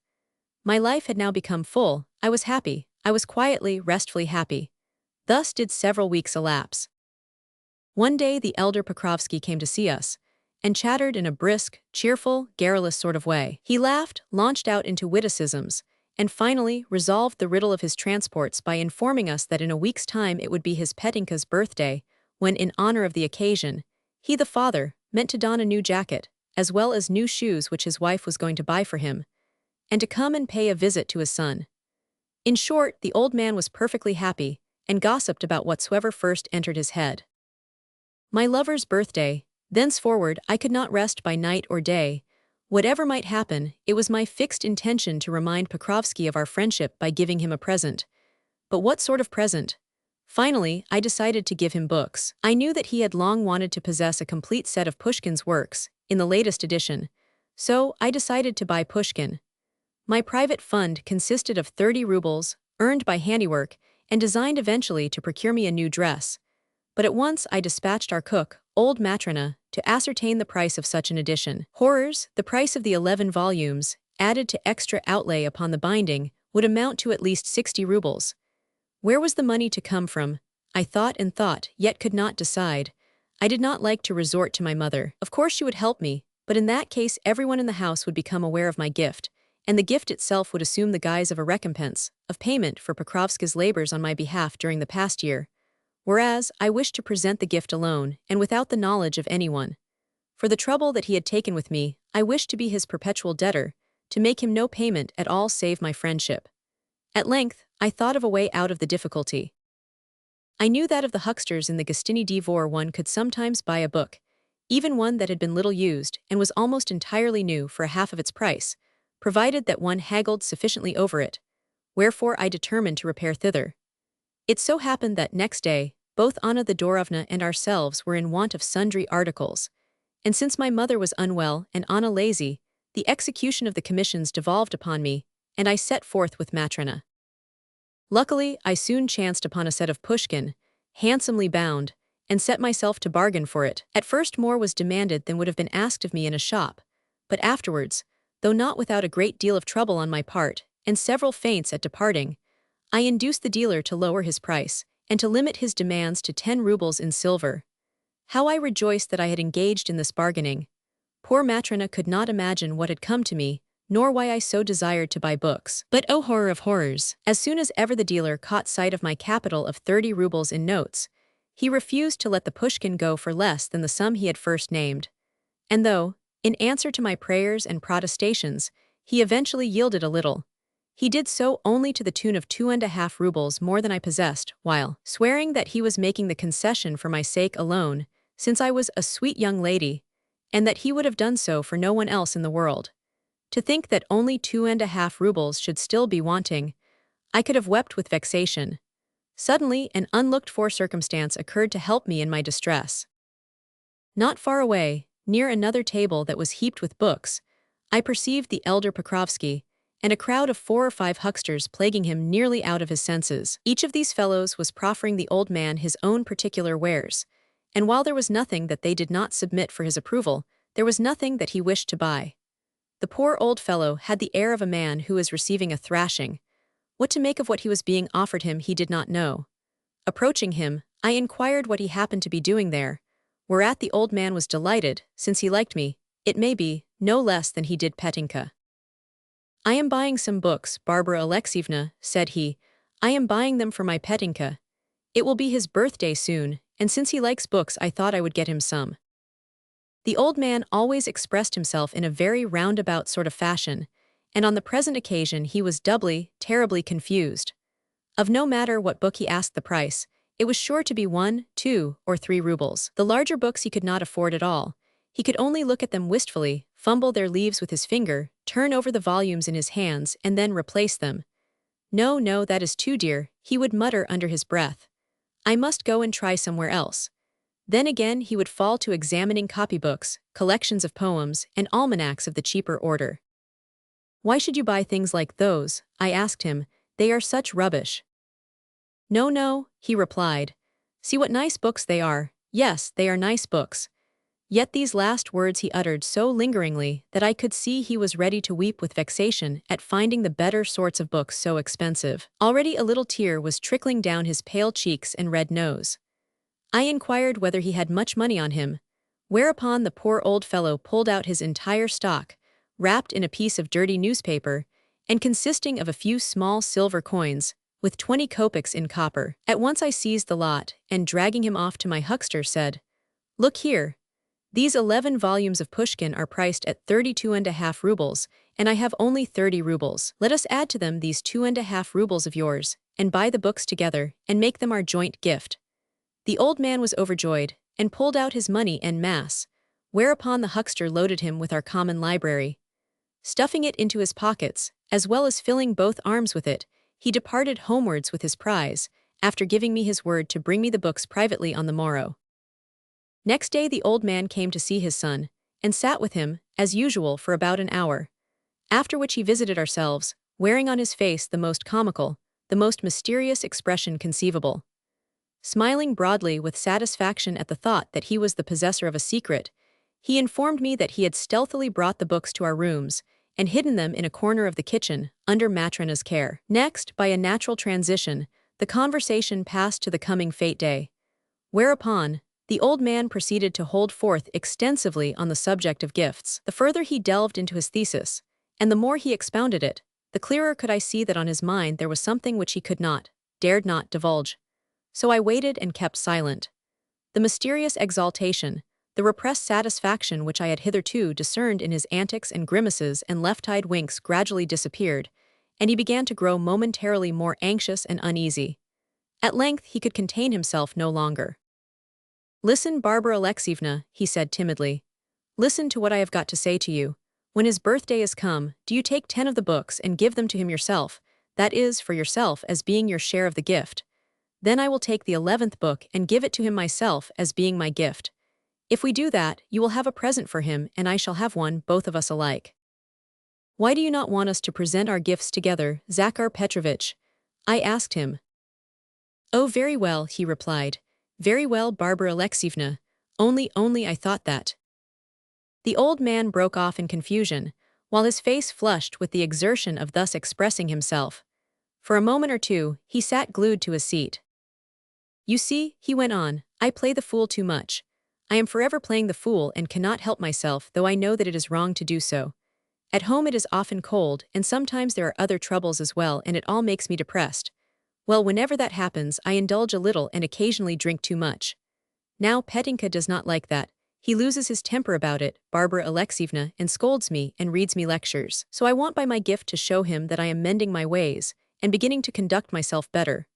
My life had now become full, I was happy, I was quietly, restfully happy. Thus did several weeks elapse. One day the elder Pokrovsky came to see us, and chattered in a brisk, cheerful, garrulous sort of way. He laughed, launched out into witticisms, and finally resolved the riddle of his transports by informing us that in a week's time it would be his Petinka's birthday, when, in honor of the occasion, he, the father, meant to don a new jacket, as well as new shoes which his wife was going to buy for him, and to come and pay a visit to his son. In short, the old man was perfectly happy, and gossiped about whatsoever first entered his head. My lover's birthday. Thenceforward I could not rest by night or day. Whatever might happen, it was my fixed intention to remind Pokrovsky of our friendship by giving him a present. But what sort of present? Finally, I decided to give him books. I knew that he had long wanted to possess a complete set of Pushkin's works, in the latest edition. So, I decided to buy Pushkin. My private fund consisted of 30 rubles, earned by handiwork, and designed eventually to procure me a new dress. But at once I dispatched our cook, old Matrona, to ascertain the price of such an edition. Horrors, the price of the 11 volumes, added to extra outlay upon the binding, would amount to at least 60 rubles. Where was the money to come from? I thought and thought, yet could not decide. I did not like to resort to my mother. Of course she would help me, but in that case everyone in the house would become aware of my gift, and the gift itself would assume the guise of a recompense, of payment for Pokrovsky's labors on my behalf during the past year. Whereas, I wished to present the gift alone, and without the knowledge of anyone. For the trouble that he had taken with me, I wished to be his perpetual debtor, to make him no payment at all save my friendship. At length, I thought of a way out of the difficulty. I knew that of the hucksters in the Gostiny Dvor one could sometimes buy a book, even one that had been little used and was almost entirely new for a half of its price, provided that one haggled sufficiently over it, wherefore I determined to repair thither. It so happened that next day, both Anna Thedorovna and ourselves were in want of sundry articles, and since my mother was unwell and Anna lazy, the execution of the commissions devolved upon me, and I set forth with Matrona. Luckily, I soon chanced upon a set of Pushkin, handsomely bound, and set myself to bargain for it. At first more was demanded than would have been asked of me in a shop, but afterwards, though not without a great deal of trouble on my part, and several feints at departing, I induced the dealer to lower his price, and to limit his demands to 10 rubles in silver. How I rejoiced that I had engaged in this bargaining. Poor Matrona could not imagine what had come to me, nor why I so desired to buy books. But oh horror of horrors! As soon as ever the dealer caught sight of my capital of 30 rubles in notes, he refused to let the Pushkin go for less than the sum he had first named. And though, in answer to my prayers and protestations, he eventually yielded a little, he did so only to the tune of 2.5 rubles more than I possessed, while, swearing that he was making the concession for my sake alone, since I was a sweet young lady, and that he would have done so for no one else in the world. To think that only 2.5 rubles should still be wanting, I could have wept with vexation. Suddenly, an unlooked-for circumstance occurred to help me in my distress. Not far away, near another table that was heaped with books, I perceived the elder Pokrovsky, and a crowd of 4 or 5 hucksters plaguing him nearly out of his senses. Each of these fellows was proffering the old man his own particular wares, and while there was nothing that they did not submit for his approval, there was nothing that he wished to buy. The poor old fellow had the air of a man who is receiving a thrashing. What to make of what he was being offered him he did not know. Approaching him, I inquired what he happened to be doing there, whereat the old man was delighted, since he liked me, it may be, no less than he did Petinka. "I am buying some books, Varvara Alexievna," said he. "I am buying them for my Petinka. It will be his birthday soon, and since he likes books I thought I would get him some." The old man always expressed himself in a very roundabout sort of fashion, and on the present occasion he was doubly, terribly confused. Of no matter what book he asked the price, it was sure to be 1, 2, or 3 rubles. The larger books he could not afford at all. He could only look at them wistfully, fumble their leaves with his finger, turn over the volumes in his hands, and then replace them. "No, no, that is too dear," he would mutter under his breath. "I must go and try somewhere else." Then again he would fall to examining copybooks, collections of poems, and almanacs of the cheaper order. "Why should you buy things like those?" I asked him. "They are such rubbish." "No, no," he replied. "See what nice books they are. Yes, they are nice books." Yet these last words he uttered so lingeringly that I could see he was ready to weep with vexation at finding the better sorts of books so expensive. Already a little tear was trickling down his pale cheeks and red nose. I inquired whether he had much money on him, whereupon the poor old fellow pulled out his entire stock, wrapped in a piece of dirty newspaper, and consisting of a few small silver coins, with 20 kopecks in copper. At once I seized the lot, and dragging him off to my huckster said, "Look here. These 11 volumes of Pushkin are priced at 32.5 rubles, and I have only 30 rubles. Let us add to them these 2.5 rubles of yours, and buy the books together, and make them our joint gift." The old man was overjoyed, and pulled out his money en masse, whereupon the huckster loaded him with our common library. Stuffing it into his pockets, as well as filling both arms with it, he departed homewards with his prize, after giving me his word to bring me the books privately on the morrow. Next day the old man came to see his son, and sat with him, as usual, for about an hour, after which he visited ourselves, wearing on his face the most comical, the most mysterious expression conceivable. Smiling broadly with satisfaction at the thought that he was the possessor of a secret, he informed me that he had stealthily brought the books to our rooms, and hidden them in a corner of the kitchen, under Matryona's care. Next, by a natural transition, the conversation passed to the coming fete day, whereupon the old man proceeded to hold forth extensively on the subject of gifts. The further he delved into his thesis, and the more he expounded it, the clearer could I see that on his mind there was something which he could not, dared not divulge. So I waited and kept silent. The mysterious exaltation, the repressed satisfaction which I had hitherto discerned in his antics and grimaces and left-eyed winks gradually disappeared, and he began to grow momentarily more anxious and uneasy. At length he could contain himself no longer. "Listen, Varvara Alexievna," he said timidly. "Listen to what I have got to say to you. When his birthday is come, do you take 10 of the books and give them to him yourself, that is, for yourself as being your share of the gift. Then I will take the 11th book and give it to him myself as being my gift. If we do that, you will have a present for him and I shall have one, both of us alike." "Why do you not want us to present our gifts together, Zakhar Petrovich?" I asked him. "Oh, very well," he replied. "Very well, Varvara Alexievna. Only I thought that—" The old man broke off in confusion, while his face flushed with the exertion of thus expressing himself. For a moment or two, he sat glued to his seat. "You see," he went on, "I play the fool too much. I am forever playing the fool and cannot help myself, though I know that it is wrong to do so. At home it is often cold, and sometimes there are other troubles as well, and it all makes me depressed. Well, whenever that happens, I indulge a little and occasionally drink too much. Now Petinka does not like that. He loses his temper about it, Varvara Alexievna, and scolds me and reads me lectures. So I want by my gift to show him that I am mending my ways, and beginning to conduct myself better.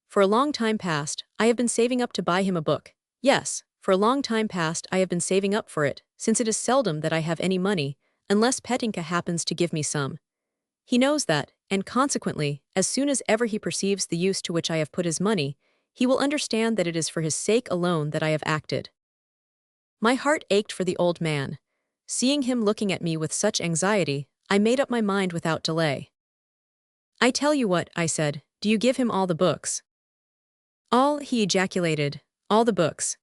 For a long time past, I have been saving up to buy him a book. Yes, for a long time past I have been saving up for it, since it is seldom that I have any money, unless Petinka happens to give me some. He knows that, and consequently, as soon as ever he perceives the use to which I have put his money, he will understand that it is for his sake alone that I have acted." My heart ached for the old man. Seeing him looking at me with such anxiety, I made up my mind without delay. "I tell you what," I said, "do you give him all the books?" "All," he ejaculated, "all the books."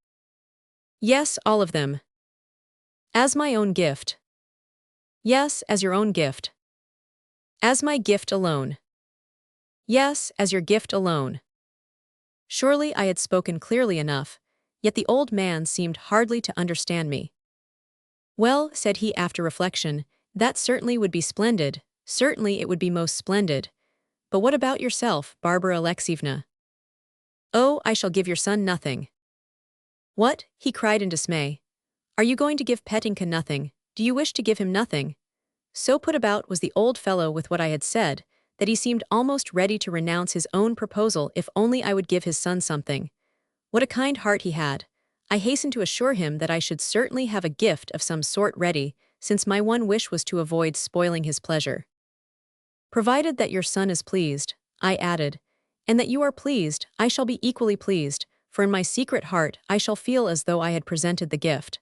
"Yes, all of them." "As my own gift?" "Yes, as your own gift." "As my gift alone?" "Yes, as your gift alone." Surely I had spoken clearly enough, yet the old man seemed hardly to understand me. "Well," said he after reflection, "that certainly would be splendid, certainly it would be most splendid. But what about yourself, Varvara Alexeyevna?" "Oh, I shall give your son nothing." "What?" he cried in dismay. "Are you going to give Petinka nothing? Do you wish to give him nothing?" So put about was the old fellow with what I had said, that he seemed almost ready to renounce his own proposal if only I would give his son something. What a kind heart he had! I hastened to assure him that I should certainly have a gift of some sort ready, since my one wish was to avoid spoiling his pleasure. "Provided that your son is pleased," I added, "and that you are pleased, I shall be equally pleased, for in my secret heart I shall feel as though I had presented the gift."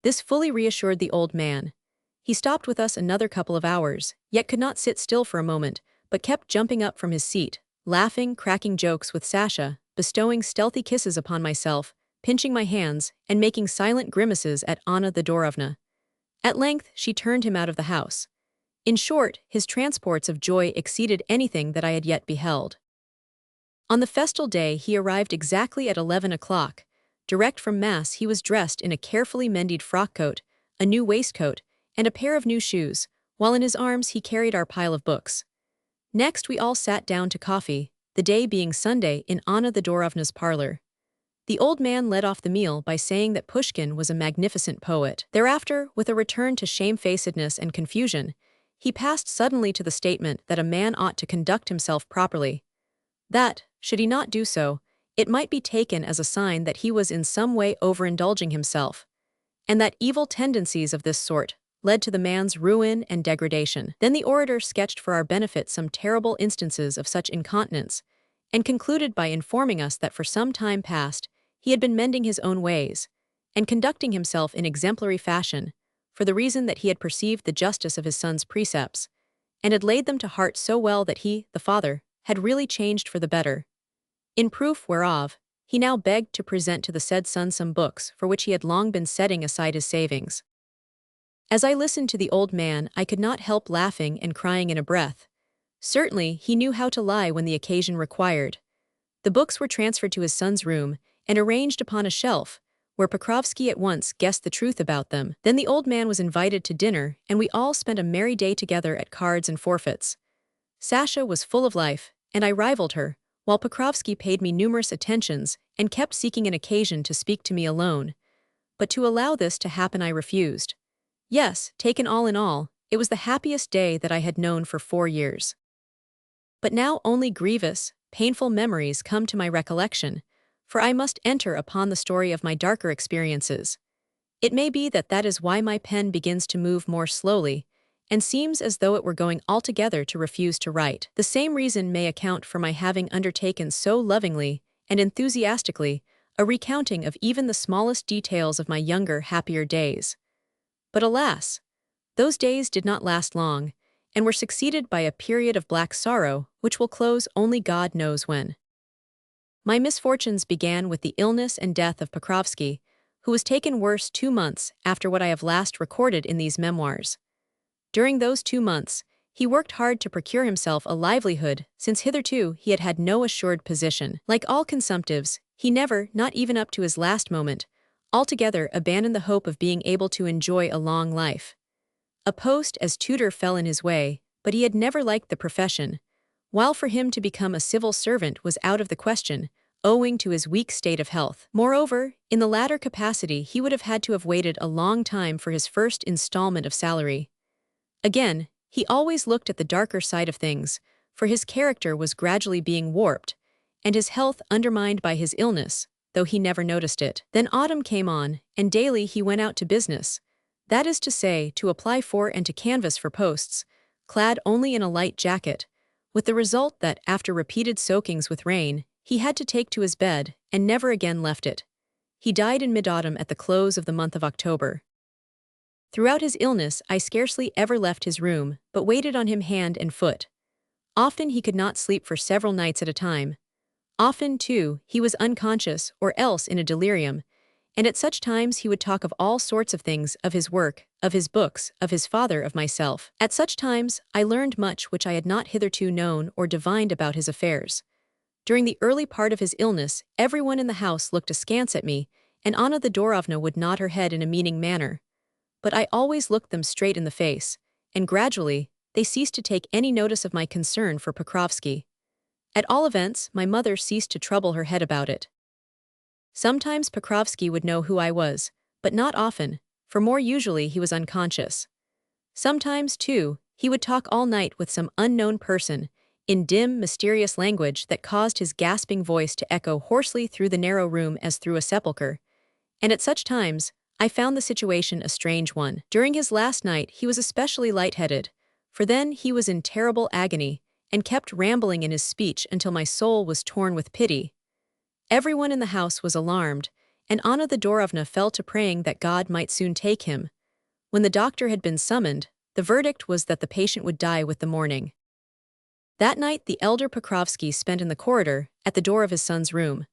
This fully reassured the old man. He stopped with us another couple of hours, yet could not sit still for a moment, but kept jumping up from his seat, laughing, cracking jokes with Sasha, bestowing stealthy kisses upon myself, pinching my hands, and making silent grimaces at Anna Thedorovna. At length she turned him out of the house. In short, his transports of joy exceeded anything that I had yet beheld. On the festal day he arrived exactly at 11 o'clock. Direct from Mass he was dressed in a carefully mended frock-coat, a new waistcoat, and a pair of new shoes, while in his arms he carried our pile of books. Next we all sat down to coffee, the day being Sunday, in Anna Thedorovna's parlor. The old man led off the meal by saying that Pushkin was a magnificent poet. Thereafter, with a return to shamefacedness and confusion, he passed suddenly to the statement that a man ought to conduct himself properly. That, should he not do so, it might be taken as a sign that he was in some way overindulging himself, and that evil tendencies of this sort led to the man's ruin and degradation. Then the orator sketched for our benefit some terrible instances of such incontinence, and concluded by informing us that for some time past he had been mending his own ways, and conducting himself in exemplary fashion, for the reason that he had perceived the justice of his son's precepts, and had laid them to heart so well that he, the father, had really changed for the better. In proof whereof, he now begged to present to the said son some books for which he had long been setting aside his savings. As I listened to the old man, I could not help laughing and crying in a breath. Certainly, he knew how to lie when the occasion required. The books were transferred to his son's room and arranged upon a shelf, where Pokrovsky at once guessed the truth about them. Then the old man was invited to dinner, and we all spent a merry day together at cards and forfeits. Sasha was full of life, and I rivaled her, while Pokrovsky paid me numerous attentions and kept seeking an occasion to speak to me alone. But to allow this to happen I refused. Yes, taken all in all, it was the happiest day that I had known for 4 years. But now only grievous, painful memories come to my recollection, for I must enter upon the story of my darker experiences. It may be that that is why my pen begins to move more slowly, and seems as though it were going altogether to refuse to write. The same reason may account for my having undertaken so lovingly and enthusiastically a recounting of even the smallest details of my younger, happier days. But alas, those days did not last long, and were succeeded by a period of black sorrow which will close only God knows when. My misfortunes began with the illness and death of Pokrovsky, who was taken worse 2 months after what I have last recorded in these memoirs. During those 2 months, he worked hard to procure himself a livelihood, since hitherto he had had no assured position. Like all consumptives, he never, not even up to his last moment, altogether abandoned the hope of being able to enjoy a long life. A post as tutor fell in his way, but he had never liked the profession, while for him to become a civil servant was out of the question, owing to his weak state of health. Moreover, in the latter capacity he would have had to have waited a long time for his first installment of salary. Again, he always looked at the darker side of things, for his character was gradually being warped, and his health undermined by his illness, though he never noticed it. Then autumn came on, and daily he went out to business, that is to say, to apply for and to canvass for posts, clad only in a light jacket, with the result that, after repeated soakings with rain, he had to take to his bed and never again left it. He died in mid-autumn at the close of the month of October. Throughout his illness, I scarcely ever left his room, but waited on him hand and foot. Often he could not sleep for several nights at a time. Often, too, he was unconscious or else in a delirium, and at such times he would talk of all sorts of things, of his work, of his books, of his father, of myself. At such times, I learned much which I had not hitherto known or divined about his affairs. During the early part of his illness, everyone in the house looked askance at me, and Anna Thedorovna would nod her head in a meaning manner. But I always looked them straight in the face, and gradually, they ceased to take any notice of my concern for Pokrovsky. At all events, my mother ceased to trouble her head about it. Sometimes Pokrovsky would know who I was, but not often, for more usually he was unconscious. Sometimes, too, he would talk all night with some unknown person, in dim, mysterious language that caused his gasping voice to echo hoarsely through the narrow room as through a sepulchre. And at such times, I found the situation a strange one. During his last night he was especially lightheaded, for then he was in terrible agony, and kept rambling in his speech until my soul was torn with pity. Everyone in the house was alarmed, and Anna Thedorovna fell to praying that God might soon take him. When the doctor had been summoned, the verdict was that the patient would die with the morning. That night the elder Pokrovsky spent in the corridor, at the door of his son's room.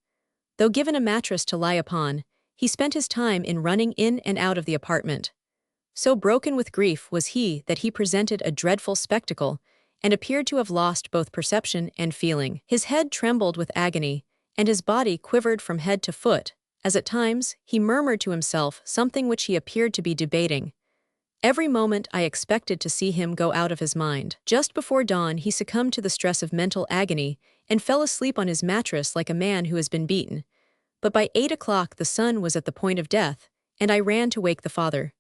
Though given a mattress to lie upon, he spent his time in running in and out of the apartment. So broken with grief was he that he presented a dreadful spectacle, and appeared to have lost both perception and feeling. His head trembled with agony, and his body quivered from head to foot, as at times he murmured to himself something which he appeared to be debating. Every moment I expected to see him go out of his mind. Just before dawn he succumbed to the stress of mental agony, and fell asleep on his mattress like a man who has been beaten. But by 8 o'clock the son was at the point of death, and I ran to wake the father.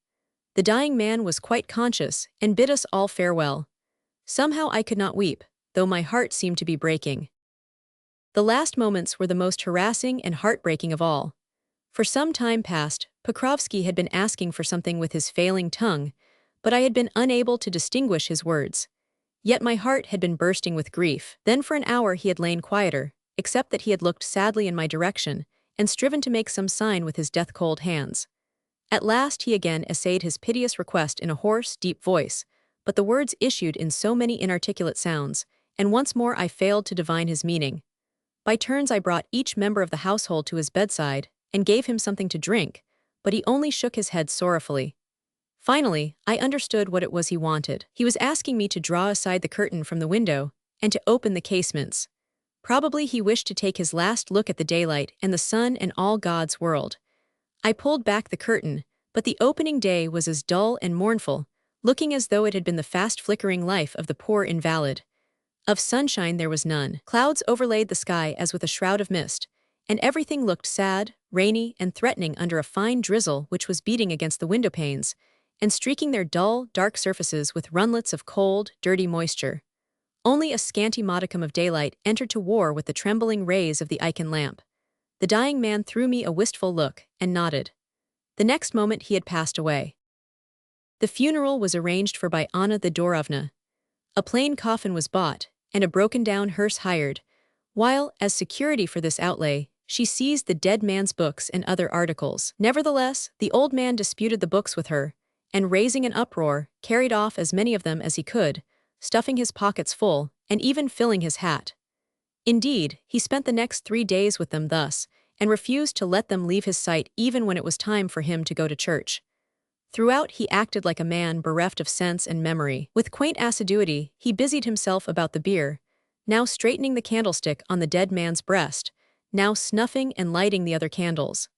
The dying man was quite conscious, and bid us all farewell. Somehow I could not weep, though my heart seemed to be breaking. The last moments were the most harassing and heartbreaking of all. For some time past, Pokrovsky had been asking for something with his failing tongue, but I had been unable to distinguish his words. Yet my heart had been bursting with grief. Then for an hour he had lain quieter, except that he had looked sadly in my direction, and striven to make some sign with his death-cold hands. At last he again essayed his piteous request in a hoarse, deep voice, but the words issued in so many inarticulate sounds, and once more I failed to divine his meaning. By turns I brought each member of the household to his bedside, and gave him something to drink, but he only shook his head sorrowfully. Finally, I understood what it was he wanted. He was asking me to draw aside the curtain from the window, and to open the casements. Probably he wished to take his last look at the daylight and the sun and all God's world. I pulled back the curtain, but the opening day was as dull and mournful, looking as though it had been the fast-flickering life of the poor invalid. Of sunshine there was none. Clouds overlaid the sky as with a shroud of mist, and everything looked sad, rainy, and threatening under a fine drizzle which was beating against the window panes, and streaking their dull, dark surfaces with runlets of cold, dirty moisture. Only a scanty modicum of daylight entered to war with the trembling rays of the eking lamp. The dying man threw me a wistful look, and nodded. The next moment he had passed away. The funeral was arranged for by Anna Thedorovna. A plain coffin was bought, and a broken-down hearse hired, while, as security for this outlay, she seized the dead man's books and other articles. Nevertheless, the old man disputed the books with her, and raising an uproar, carried off as many of them as he could, stuffing his pockets full, and even filling his hat. Indeed, he spent the next 3 days with them thus, and refused to let them leave his sight even when it was time for him to go to church. Throughout he acted like a man bereft of sense and memory. With quaint assiduity, he busied himself about the bier, now straightening the candlestick on the dead man's breast, now snuffing and lighting the other candles.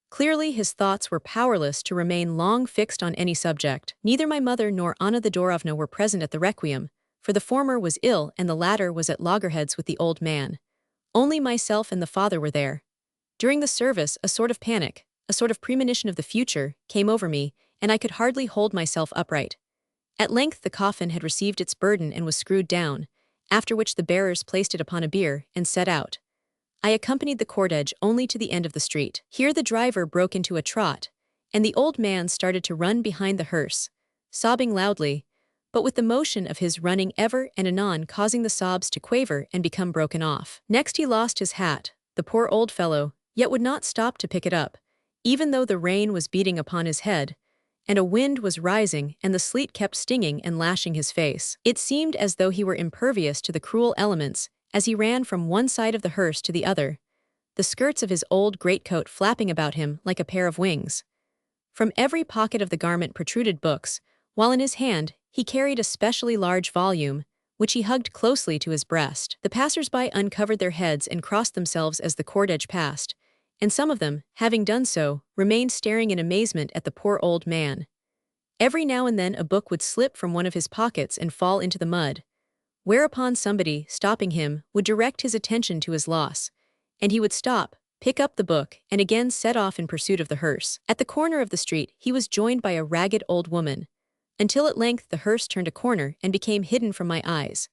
Clearly his thoughts were powerless to remain long fixed on any subject. Neither my mother nor Anna Thedorovna were present at the requiem, for the former was ill and the latter was at loggerheads with the old man. Only myself and the father were there. During the service a sort of panic, a sort of premonition of the future, came over me, and I could hardly hold myself upright. At length the coffin had received its burden and was screwed down, after which the bearers placed it upon a bier and set out. I accompanied the cortege only to the end of the street. Here the driver broke into a trot, and the old man started to run behind the hearse, sobbing loudly, but with the motion of his running ever and anon causing the sobs to quaver and become broken off. Next he lost his hat, the poor old fellow, yet would not stop to pick it up, even though the rain was beating upon his head, and a wind was rising and the sleet kept stinging and lashing his face. It seemed as though he were impervious to the cruel elements as he ran from one side of the hearse to the other, the skirts of his old greatcoat flapping about him like a pair of wings. From every pocket of the garment protruded books, while in his hand he carried a specially large volume, which he hugged closely to his breast. The passers-by uncovered their heads and crossed themselves as the cordage passed, and some of them, having done so, remained staring in amazement at the poor old man. Every now and then a book would slip from one of his pockets and fall into the mud, whereupon somebody, stopping him, would direct his attention to his loss, and he would stop, pick up the book, and again set off in pursuit of the hearse. At the corner of the street he was joined by a ragged old woman, until at length the hearse turned a corner and became hidden from my eyes.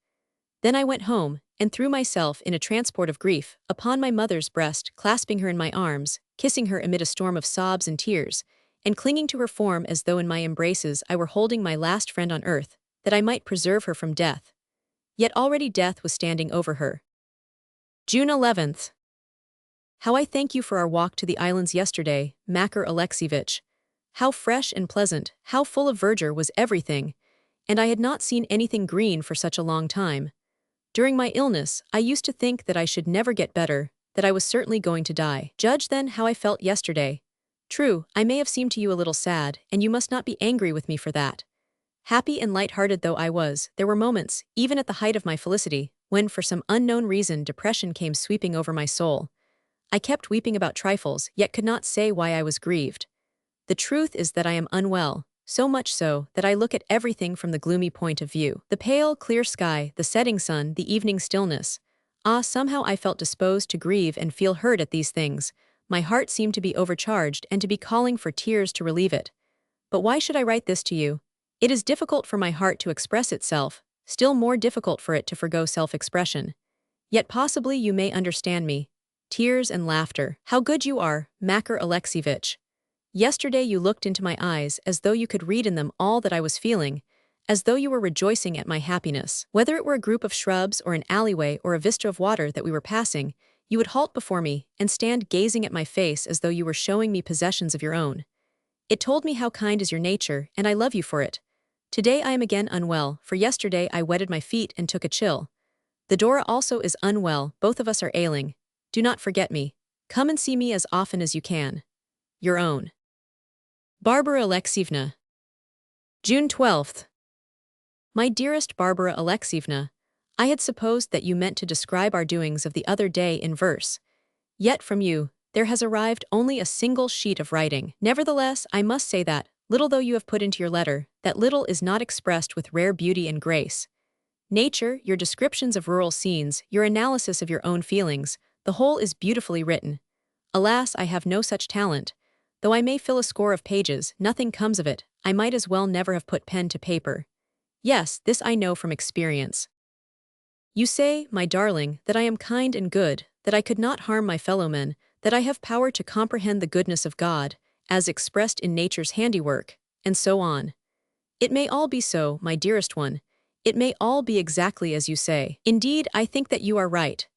Then I went home, and threw myself in a transport of grief upon my mother's breast, clasping her in my arms, kissing her amid a storm of sobs and tears, and clinging to her form as though in my embraces I were holding my last friend on earth, that I might preserve her from death. Yet already death was standing over her. June 11th. How I thank you for our walk to the islands yesterday, Makar Alexievich. How fresh and pleasant, how full of verdure was everything, and I had not seen anything green for such a long time. During my illness, I used to think that I should never get better, that I was certainly going to die. Judge then how I felt yesterday. True, I may have seemed to you a little sad, and you must not be angry with me for that. Happy and light-hearted though I was, there were moments, even at the height of my felicity, when for some unknown reason depression came sweeping over my soul. I kept weeping about trifles, yet could not say why I was grieved. The truth is that I am unwell, so much so that I look at everything from the gloomy point of view. The pale, clear sky, the setting sun, the evening stillness. Somehow I felt disposed to grieve and feel hurt at these things. My heart seemed to be overcharged and to be calling for tears to relieve it. But why should I write this to you? It is difficult for my heart to express itself, still more difficult for it to forgo self-expression. Yet possibly you may understand me. Tears and laughter. How good you are, Makar Alexievich. Yesterday you looked into my eyes as though you could read in them all that I was feeling, as though you were rejoicing at my happiness. Whether it were a group of shrubs or an alleyway or a vista of water that we were passing, you would halt before me and stand gazing at my face as though you were showing me possessions of your own. It told me how kind is your nature, and I love you for it. Today I am again unwell, for yesterday I wetted my feet and took a chill. The Dora also is unwell, both of us are ailing. Do not forget me. Come and see me as often as you can. Your own. Varvara Alexievna. June 12th. My dearest Varvara Alexievna, I had supposed that you meant to describe our doings of the other day in verse. Yet from you, there has arrived only a single sheet of writing. Nevertheless, I must say that, little though you have put into your letter, that little is not expressed with rare beauty and grace. Nature, your descriptions of rural scenes, your analysis of your own feelings, the whole is beautifully written. Alas, I have no such talent. Though I may fill a score of pages, nothing comes of it. I might as well never have put pen to paper. Yes, this I know from experience. You say, my darling, that I am kind and good, that I could not harm my fellow-men, that I have power to comprehend the goodness of God, as expressed in nature's handiwork, and so on. It may all be so, my dearest one. It may all be exactly as you say. Indeed, I think that you are right.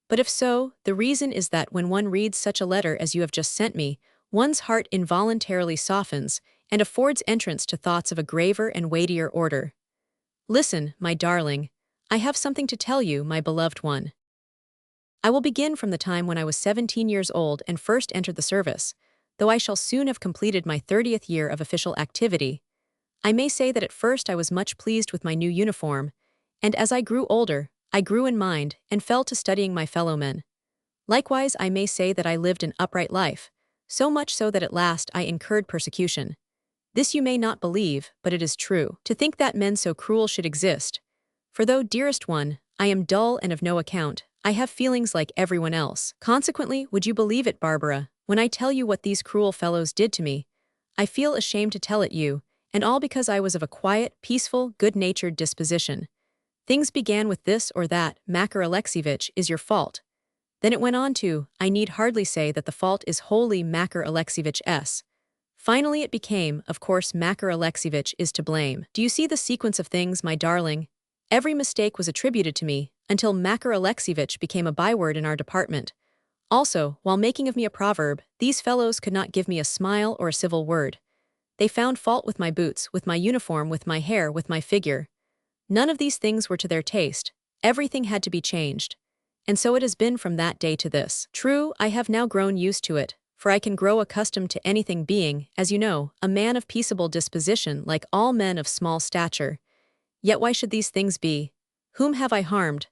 But if so, the reason is that when one reads such a letter as you have just sent me, one's heart involuntarily softens and affords entrance to thoughts of a graver and weightier order. Listen, my darling. I have something to tell you, my beloved one. I will begin from the time when I was 17 years old and first entered the service, though I shall soon have completed my 30th year of official activity. I may say that at first I was much pleased with my new uniform, and as I grew older, I grew in mind and fell to studying my fellow-men. Likewise, I may say that I lived an upright life, so much so that at last I incurred persecution. This you may not believe, but it is true. To think that men so cruel should exist. For though, dearest one, I am dull and of no account, I have feelings like everyone else. Consequently, would you believe it, Varvara, when I tell you what these cruel fellows did to me? I feel ashamed to tell it you, and all because I was of a quiet, peaceful, good-natured disposition. Things began with this or that, Makar Alexievich, is your fault. Then it went on to, I need hardly say that the fault is wholly Makar Alexievich's. Finally it became, of course, Makar Alexievich is to blame. Do you see the sequence of things, my darling? Every mistake was attributed to me, until Makar Alexievich became a byword in our department. Also, while making of me a proverb, these fellows could not give me a smile or a civil word. They found fault with my boots, with my uniform, with my hair, with my figure. None of these things were to their taste. Everything had to be changed. And so it has been from that day to this. True, I have now grown used to it, for I can grow accustomed to anything being, as you know, a man of peaceable disposition like all men of small stature. Yet why should these things be? Whom have I harmed?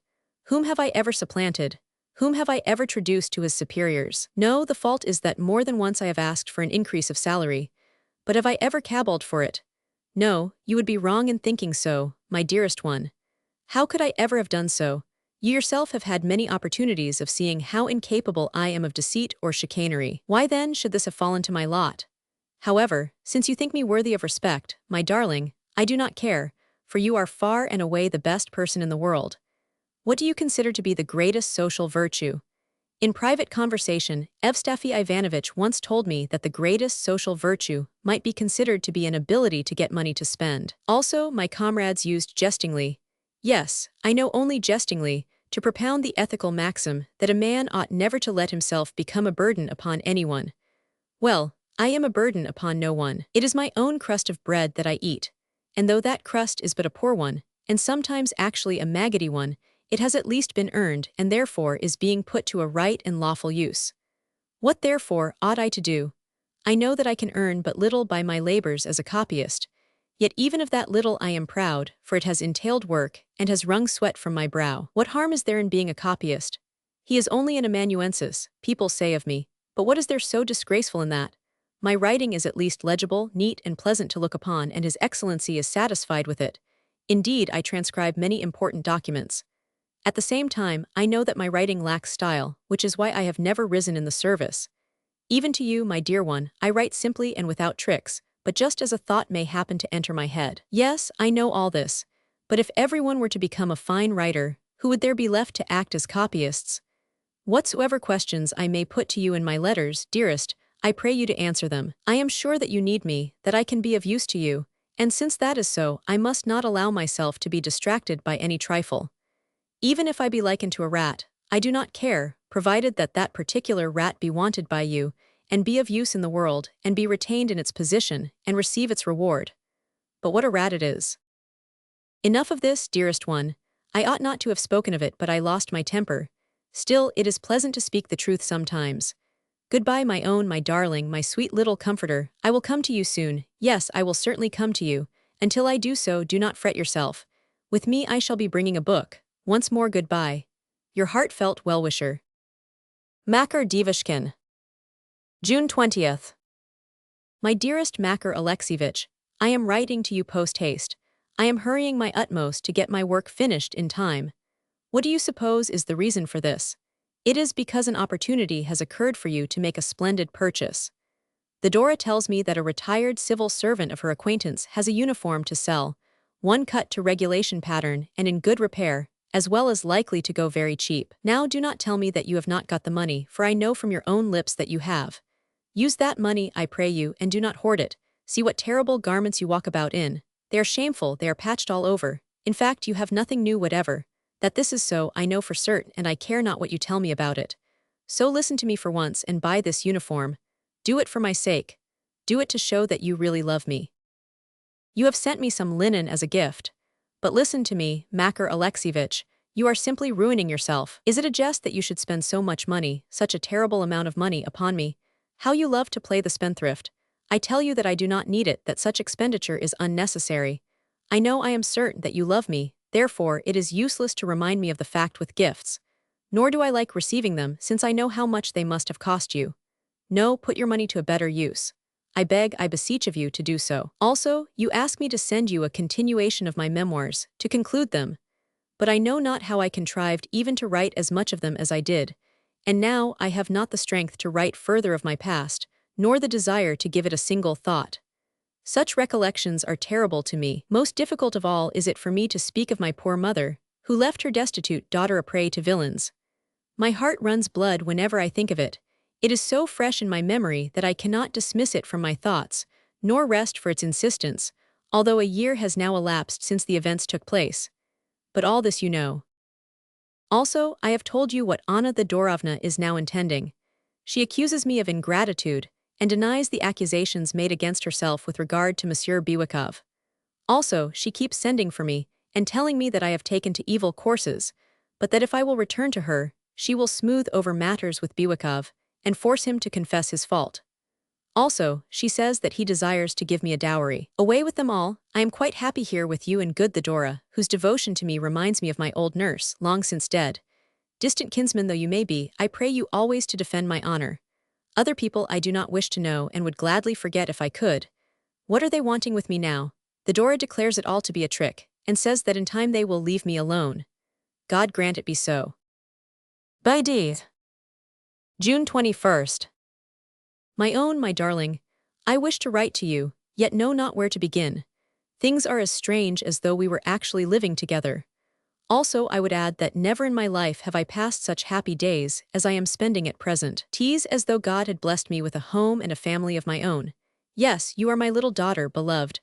Whom have I ever supplanted? Whom have I ever traduced to his superiors? No, the fault is that more than once I have asked for an increase of salary. But have I ever caballed for it? No, you would be wrong in thinking so, my dearest one. How could I ever have done so? You yourself have had many opportunities of seeing how incapable I am of deceit or chicanery. Why then should this have fallen to my lot? However, since you think me worthy of respect, my darling, I do not care, for you are far and away the best person in the world. What do you consider to be the greatest social virtue? In private conversation, Evstafi Ivanovitch once told me that the greatest social virtue might be considered to be an ability to get money to spend. Also, my comrades used jestingly, yes, I know only jestingly, to propound the ethical maxim that a man ought never to let himself become a burden upon anyone. Well, I am a burden upon no one. It is my own crust of bread that I eat, and though that crust is but a poor one, and sometimes actually a maggoty one, it has at least been earned and therefore is being put to a right and lawful use. What therefore ought I to do? I know that I can earn but little by my labors as a copyist, yet even of that little I am proud, for it has entailed work and has wrung sweat from my brow. What harm is there in being a copyist? He is only an amanuensis, people say of me, but what is there so disgraceful in that? My writing is at least legible, neat, and pleasant to look upon, and His Excellency is satisfied with it. Indeed, I transcribe many important documents. At the same time, I know that my writing lacks style, which is why I have never risen in the service. Even to you, my dear one, I write simply and without tricks, but just as a thought may happen to enter my head. Yes, I know all this, but if everyone were to become a fine writer, who would there be left to act as copyists? Whatsoever questions I may put to you in my letters, dearest, I pray you to answer them. I am sure that you need me, that I can be of use to you, and since that is so, I must not allow myself to be distracted by any trifle. Even if I be likened to a rat, I do not care, provided that that particular rat be wanted by you, and be of use in the world, and be retained in its position, and receive its reward. But what a rat it is! Enough of this, dearest one. I ought not to have spoken of it, but I lost my temper. Still, it is pleasant to speak the truth sometimes. Goodbye, my own, my darling, my sweet little comforter. I will come to you soon. Yes, I will certainly come to you. Until I do so, do not fret yourself. With me I shall be bringing a book. Once more goodbye. Your heartfelt well-wisher. Makar Devushkin. June 20th. My dearest Makar Alexievich, I am writing to you post-haste. I am hurrying my utmost to get my work finished in time. What do you suppose is the reason for this? It is because an opportunity has occurred for you to make a splendid purchase. The Dora tells me that a retired civil servant of her acquaintance has a uniform to sell, one cut to regulation pattern and in good repair, as well as likely to go very cheap. Now do not tell me that you have not got the money, for I know from your own lips that you have. Use that money, I pray you, and do not hoard it. See what terrible garments you walk about in. They are shameful, they are patched all over. In fact, you have nothing new whatever. That this is so, I know for certain, and I care not what you tell me about it. So listen to me for once and buy this uniform. Do it for my sake. Do it to show that you really love me. You have sent me some linen as a gift. But listen to me, Makar Alexievich, you are simply ruining yourself. Is it a jest that you should spend so much money, such a terrible amount of money, upon me? How you love to play the spendthrift. I tell you that I do not need it, that such expenditure is unnecessary. I know I am certain that you love me, therefore it is useless to remind me of the fact with gifts. Nor do I like receiving them, since I know how much they must have cost you. No, put your money to a better use. I beg, I beseech of you to do so. Also, you ask me to send you a continuation of my memoirs, to conclude them. But I know not how I contrived even to write as much of them as I did, and now I have not the strength to write further of my past, nor the desire to give it a single thought. Such recollections are terrible to me. Most difficult of all is it for me to speak of my poor mother, who left her destitute daughter a prey to villains. My heart runs blood whenever I think of it. It is so fresh in my memory that I cannot dismiss it from my thoughts, nor rest for its insistence, although a year has now elapsed since the events took place. But all this you know. Also, I have told you what Anna Theodorovna is now intending. She accuses me of ingratitude, and denies the accusations made against herself with regard to Monsieur Biwikov. Also, she keeps sending for me, and telling me that I have taken to evil courses, but that if I will return to her, she will smooth over matters with Biwikov, and force him to confess his fault. Also, she says that he desires to give me a dowry. Away with them all, I am quite happy here with you and good Theodora, whose devotion to me reminds me of my old nurse, long since dead. Distant kinsman though you may be, I pray you always to defend my honor. Other people I do not wish to know and would gladly forget if I could. What are they wanting with me now? Theodora declares it all to be a trick, and says that in time they will leave me alone. God grant it be so. By deed. June 21st. My own, my darling, I wish to write to you, yet know not where to begin. Things are as strange as though we were actually living together. Also, I would add that never in my life have I passed such happy days as I am spending at present. 'Tis as though God had blessed me with a home and a family of my own. Yes, you are my little daughter, beloved.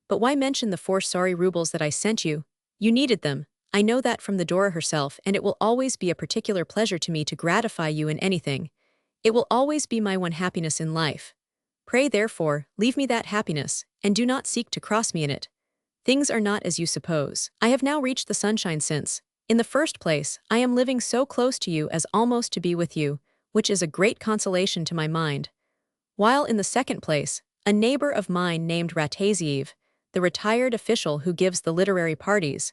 But why mention the 4 sorry rubles that I sent you? You needed them. I know that from Theodora herself, and it will always be a particular pleasure to me to gratify you in anything. It will always be my one happiness in life. Pray, therefore, leave me that happiness, and do not seek to cross me in it. Things are not as you suppose. I have now reached the sunshine since, in the first place, I am living so close to you as almost to be with you, which is a great consolation to my mind. While in the second place, a neighbor of mine named Rataziev, the retired official who gives the literary parties,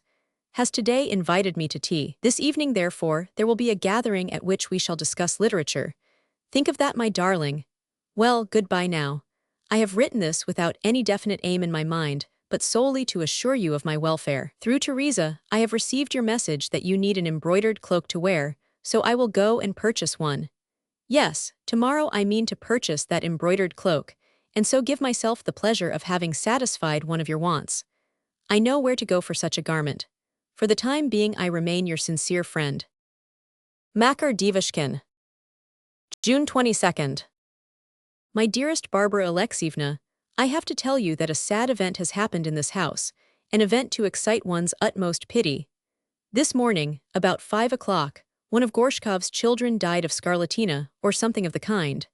has today invited me to tea. This evening, therefore, there will be a gathering at which we shall discuss literature. Think of that, my darling. Well, goodbye now. I have written this without any definite aim in my mind, but solely to assure you of my welfare. Through Teresa, I have received your message that you need an embroidered cloak to wear, so I will go and purchase one. Yes, tomorrow I mean to purchase that embroidered cloak, and so give myself the pleasure of having satisfied one of your wants. I know where to go for such a garment. For the time being I remain your sincere friend. Makar Devushkin. June 22nd. My dearest Varvara Alexeyevna, I have to tell you that a sad event has happened in this house, an event to excite one's utmost pity. This morning, about 5 o'clock, one of Gorshkov's children died of scarlatina, or something of the kind.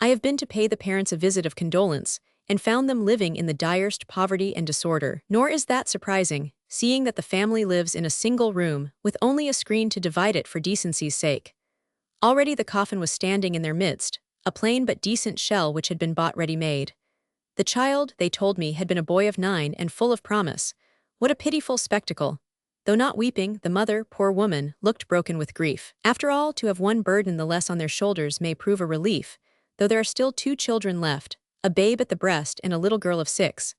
I have been to pay the parents a visit of condolence, and found them living in the direst poverty and disorder. Nor is that surprising, seeing that the family lives in a single room, with only a screen to divide it for decency's sake. Already the coffin was standing in their midst, a plain but decent shell which had been bought ready-made. The child, they told me, had been a boy of 9 and full of promise. What a pitiful spectacle! Though not weeping, the mother, poor woman, looked broken with grief. After all, to have one burden the less on their shoulders may prove a relief, though there are still 2 children left, a babe at the breast and a little girl of 6.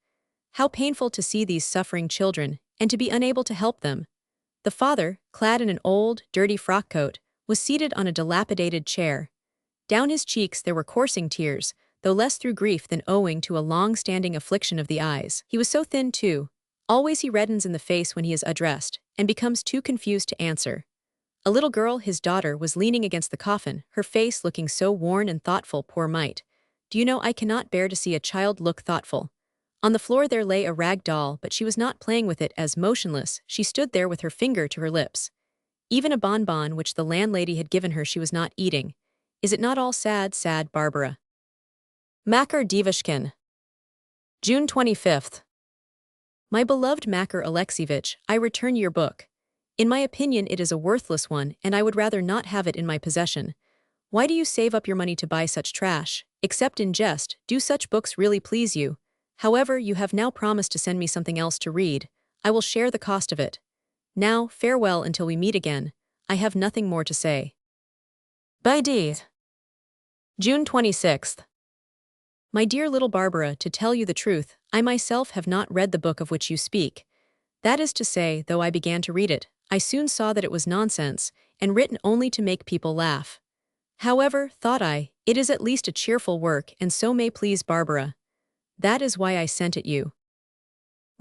How painful to see these suffering children, and to be unable to help them. The father, clad in an old, dirty frock coat, was seated on a dilapidated chair. Down his cheeks there were coursing tears, though less through grief than owing to a long-standing affliction of the eyes. He was so thin, too. Always he reddens in the face when he is addressed, and becomes too confused to answer. A little girl, his daughter, was leaning against the coffin, her face looking so worn and thoughtful, poor mite. Do you know, I cannot bear to see a child look thoughtful. On the floor there lay a rag doll, but she was not playing with it, as motionless, she stood there with her finger to her lips. Even a bonbon which the landlady had given her she was not eating. Is it not all sad, sad, Varvara? Makar Devushkin. June 25th. My beloved Makar Alexeyevich, I return your book. In my opinion it is a worthless one, and I would rather not have it in my possession. Why do you save up your money to buy such trash? Except in jest, do such books really please you? However, you have now promised to send me something else to read. I will share the cost of it. Now, farewell until we meet again. I have nothing more to say. By deed. June 26th. My dear little Varvara, to tell you the truth, I myself have not read the book of which you speak. That is to say, though I began to read it, I soon saw that it was nonsense, and written only to make people laugh. However, thought I, it is at least a cheerful work, and so may please Varvara. That is why I sent it you.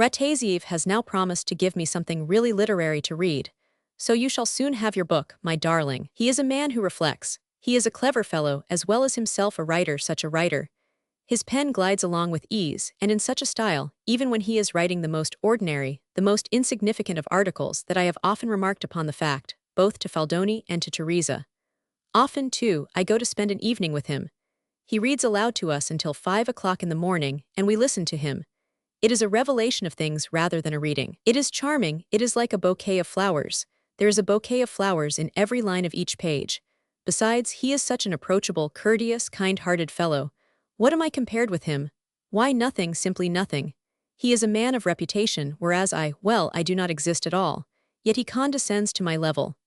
Rataziev has now promised to give me something really literary to read, so you shall soon have your book, my darling. He is a man who reflects. He is a clever fellow, as well as himself a writer, such a writer. His pen glides along with ease, and in such a style, even when he is writing the most ordinary, the most insignificant of articles, that I have often remarked upon the fact, both to Fyodor and to Teresa. Often, too, I go to spend an evening with him. He reads aloud to us until 5 o'clock in the morning, and we listen to him. It is a revelation of things rather than a reading. It is charming, it is like a bouquet of flowers. There is a bouquet of flowers in every line of each page. Besides, he is such an approachable, courteous, kind-hearted fellow. What am I compared with him? Why, nothing, simply nothing. He is a man of reputation, whereas I do not exist at all. Yet he condescends to my level.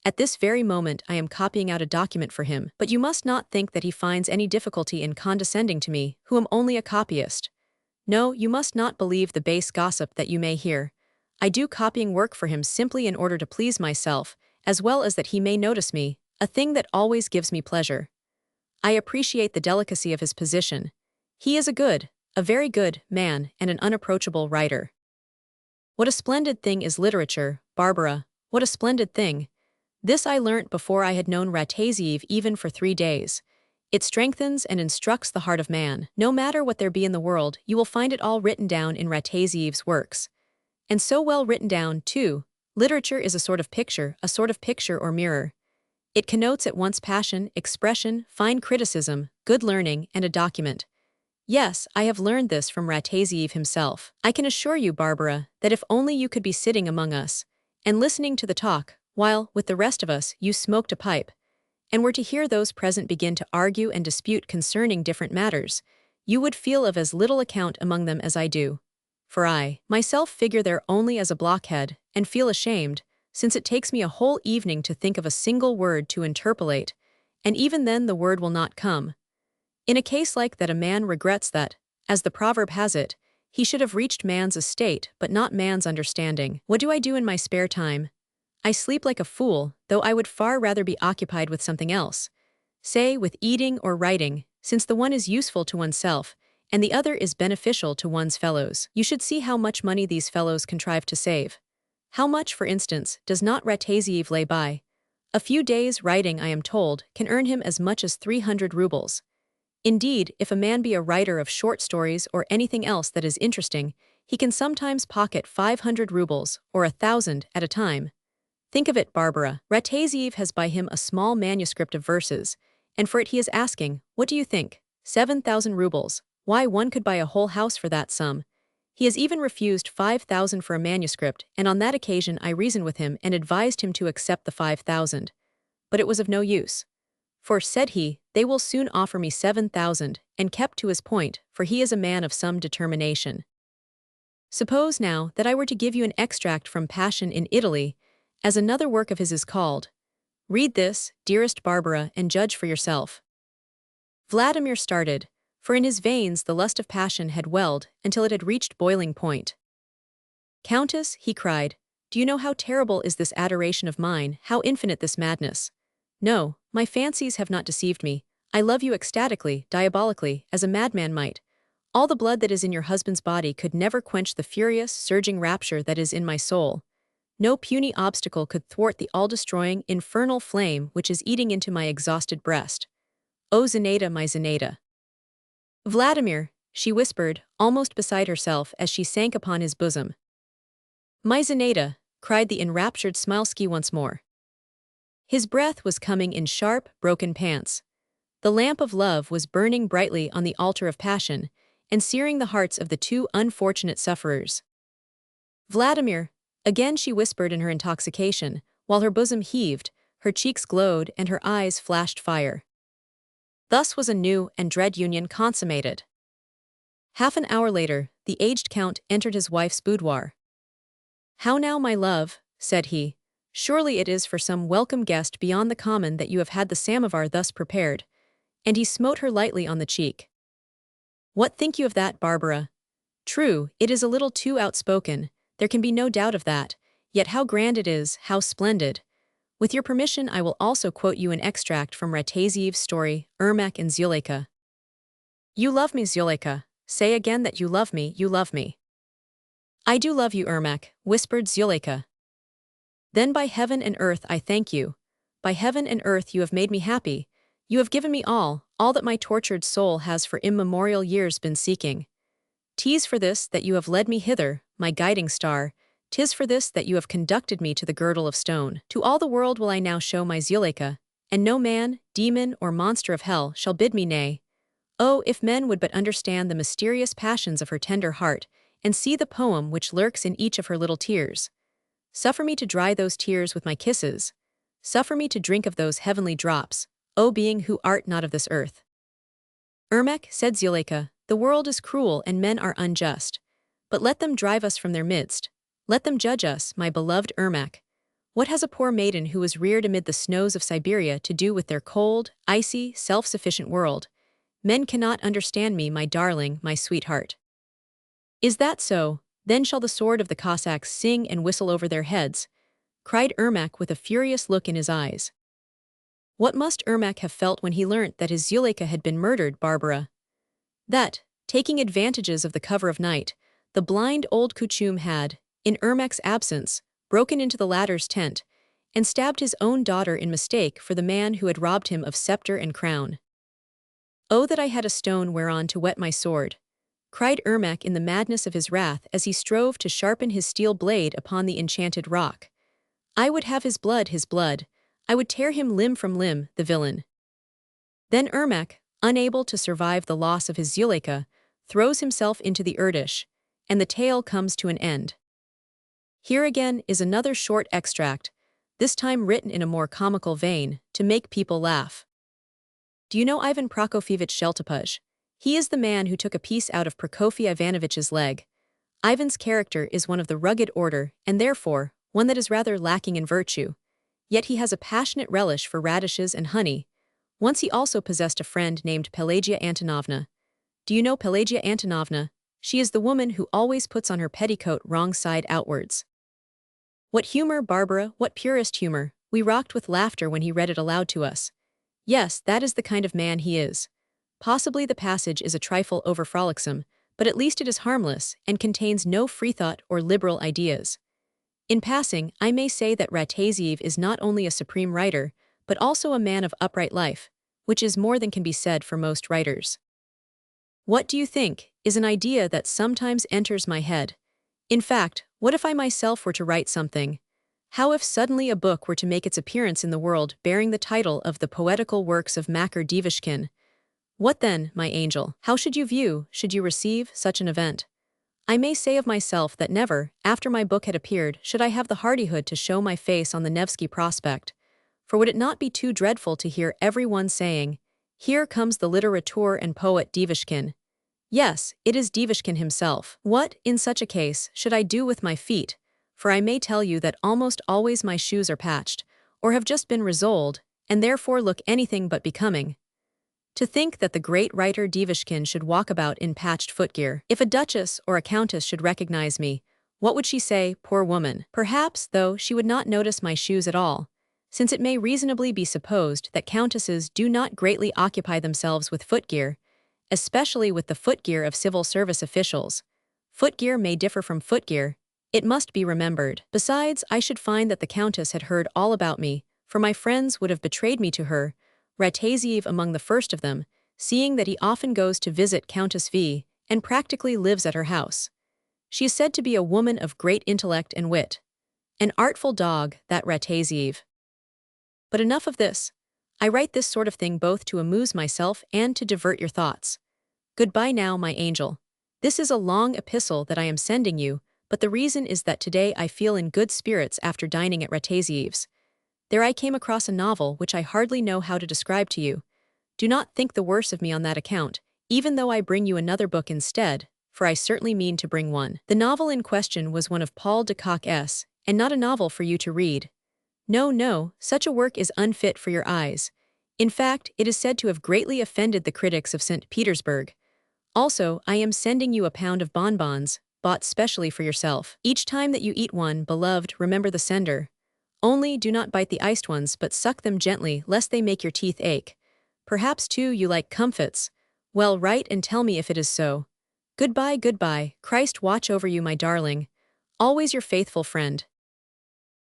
At this very moment I am copying out a document for him, but you must not think that he finds any difficulty in condescending to me, who am only a copyist. No, you must not believe the base gossip that you may hear. I do copying work for him simply in order to please myself, as well as that he may notice me, a thing that always gives me pleasure. I appreciate the delicacy of his position. He is a very good man and an unapproachable writer. What a splendid thing is literature, Barbara, what a splendid thing. This I learnt before I had known Rataziev even for 3 days. It strengthens and instructs the heart of man. No matter what there be in the world, you will find it all written down in Rataziev's works. And so well written down, too. Literature is a sort of picture or mirror. It connotes at once passion, expression, fine criticism, good learning, and a document. Yes, I have learned this from Rataziev himself. I can assure you, Barbara, that if only you could be sitting among us, and listening to the talk, while, with the rest of us, you smoked a pipe, and were to hear those present begin to argue and dispute concerning different matters, you would feel of as little account among them as I do. For I, myself, figure there only as a blockhead, and feel ashamed, since it takes me a whole evening to think of a single word to interpolate, and even then the word will not come. In a case like that a man regrets that, as the proverb has it, he should have reached man's estate but not man's understanding. What do I do in my spare time? I sleep like a fool, though I would far rather be occupied with something else. Say, with eating or writing, since the one is useful to oneself, and the other is beneficial to one's fellows. You should see how much money these fellows contrive to save. How much, for instance, does not Rataziev lay by? A few days' writing, I am told, can earn him as much as 300 rubles. Indeed, if a man be a writer of short stories or anything else that is interesting, he can sometimes pocket 500 rubles, or 1,000, at a time. Think of it, Barbara. Rataziev has by him a small manuscript of verses, and for it he is asking, what do you think, 7,000 rubles? Why, one could buy a whole house for that sum. He has even refused 5,000 for a manuscript, and on that occasion I reasoned with him and advised him to accept the 5,000. But it was of no use. For, said he, they will soon offer me 7,000, and kept to his point, for he is a man of some determination. Suppose now that I were to give you an extract from Passion in Italy, as another work of his is called. Read this, dearest Barbara, and judge for yourself. Vladimir started, for in his veins the lust of passion had welled until it had reached boiling point. Countess, he cried, do you know how terrible is this adoration of mine, how infinite this madness? No, my fancies have not deceived me. I love you ecstatically, diabolically, as a madman might. All the blood that is in your husband's body could never quench the furious, surging rapture that is in my soul. No puny obstacle could thwart the all-destroying, infernal flame which is eating into my exhausted breast. O Zenaida, my Zenaida! Vladimir, she whispered, almost beside herself as she sank upon his bosom. My Zenaida, cried the enraptured Smilesky once more. His breath was coming in sharp, broken pants. The lamp of love was burning brightly on the altar of passion, and searing the hearts of the two unfortunate sufferers. Vladimir, again she whispered in her intoxication, while her bosom heaved, her cheeks glowed, and her eyes flashed fire. Thus was a new and dread union consummated. Half an hour later, the aged count entered his wife's boudoir. How now, my love, said he. Surely it is for some welcome guest beyond the common that you have had the samovar thus prepared. And he smote her lightly on the cheek. What think you of that, Barbara? True, it is a little too outspoken, there can be no doubt of that, yet how grand it is, how splendid. With your permission I will also quote you an extract from Rataziev's story, Ermak and Zuleika. You love me, Zuleika. Say again that you love me, you love me. I do love you, Ermak, whispered Zuleika. Then by heaven and earth I thank you. By heaven and earth you have made me happy. You have given me all that my tortured soul has for immemorial years been seeking. 'Tis for this that you have led me hither, my guiding star. 'Tis for this that you have conducted me to the girdle of stone. To all the world will I now show my Zuleika, and no man, demon, or monster of hell shall bid me nay. Oh, if men would but understand the mysterious passions of her tender heart, and see the poem which lurks in each of her little tears. Suffer me to dry those tears with my kisses. Suffer me to drink of those heavenly drops, O being who art not of this earth. Ermak, said Zuleika, the world is cruel and men are unjust. But let them drive us from their midst. Let them judge us, my beloved Ermak. What has a poor maiden who was reared amid the snows of Siberia to do with their cold, icy, self-sufficient world? Men cannot understand me, my darling, my sweetheart. Is that so? Then shall the sword of the Cossacks sing and whistle over their heads, cried Ermak with a furious look in his eyes. What must Ermak have felt when he learnt that his Zuleika had been murdered, Barbara? That, taking advantages of the cover of night, the blind old Kuchum had, in Ermak's absence, broken into the latter's tent, and stabbed his own daughter in mistake for the man who had robbed him of scepter and crown. Oh, that I had a stone whereon to whet my sword, cried Ermak in the madness of his wrath as he strove to sharpen his steel blade upon the enchanted rock. I would have his blood, I would tear him limb from limb, the villain. Then Ermak, unable to survive the loss of his Zuleika, throws himself into the Erdish, and the tale comes to an end. Here again is another short extract, this time written in a more comical vein, to make people laugh. Do you know Ivan Prokofyevich Sheltopuzh? He is the man who took a piece out of Prokofy Ivanovich's leg. Ivan's character is one of the rugged order, and therefore, one that is rather lacking in virtue. Yet he has a passionate relish for radishes and honey. Once he also possessed a friend named Pelagia Antonovna. Do you know Pelagia Antonovna? She is the woman who always puts on her petticoat wrong side outwards. What humor, Barbara, what purest humor! We rocked with laughter when he read it aloud to us. Yes, that is the kind of man he is. Possibly the passage is a trifle over-frolicsome, but at least it is harmless and contains no freethought or liberal ideas. In passing, I may say that Rataziev is not only a supreme writer, but also a man of upright life, which is more than can be said for most writers. What do you think, is an idea that sometimes enters my head. In fact, what if I myself were to write something? How if suddenly a book were to make its appearance in the world bearing the title of the poetical works of Makar Devushkin? What then, my angel? How should you receive such an event? I may say of myself that never, after my book had appeared, should I have the hardihood to show my face on the Nevsky Prospect. For would it not be too dreadful to hear everyone saying, "Here comes the literateur and poet Devushkin." Yes, it is Devushkin himself. What, in such a case, should I do with my feet? For I may tell you that almost always my shoes are patched, or have just been resoled, and therefore look anything but becoming. To think that the great writer Devushkin should walk about in patched footgear. If a duchess or a countess should recognize me, what would she say, poor woman? Perhaps, though, she would not notice my shoes at all, since it may reasonably be supposed that countesses do not greatly occupy themselves with footgear, especially with the footgear of civil service officials. Footgear may differ from footgear, it must be remembered. Besides, I should find that the countess had heard all about me, for my friends would have betrayed me to her, Rataziev among the first of them, seeing that he often goes to visit Countess V, and practically lives at her house. She is said to be a woman of great intellect and wit. An artful dog, that Rataziev. But enough of this. I write this sort of thing both to amuse myself and to divert your thoughts. Goodbye now, my angel. This is a long epistle that I am sending you, but the reason is that today I feel in good spirits after dining at Rataziev's. There I came across a novel which I hardly know how to describe to you. Do not think the worse of me on that account, even though I bring you another book instead, for I certainly mean to bring one. The novel in question was one of Paul de Kock's, and not a novel for you to read. No, such a work is unfit for your eyes. In fact, it is said to have greatly offended the critics of St. Petersburg. Also, I am sending you a pound of bonbons, bought specially for yourself. Each time that you eat one, beloved, remember the sender. Only do not bite the iced ones but suck them gently lest they make your teeth ache. Perhaps too you like comfits. Well, write and tell me if it is so. Goodbye, Christ watch over you, my darling. Always your faithful friend.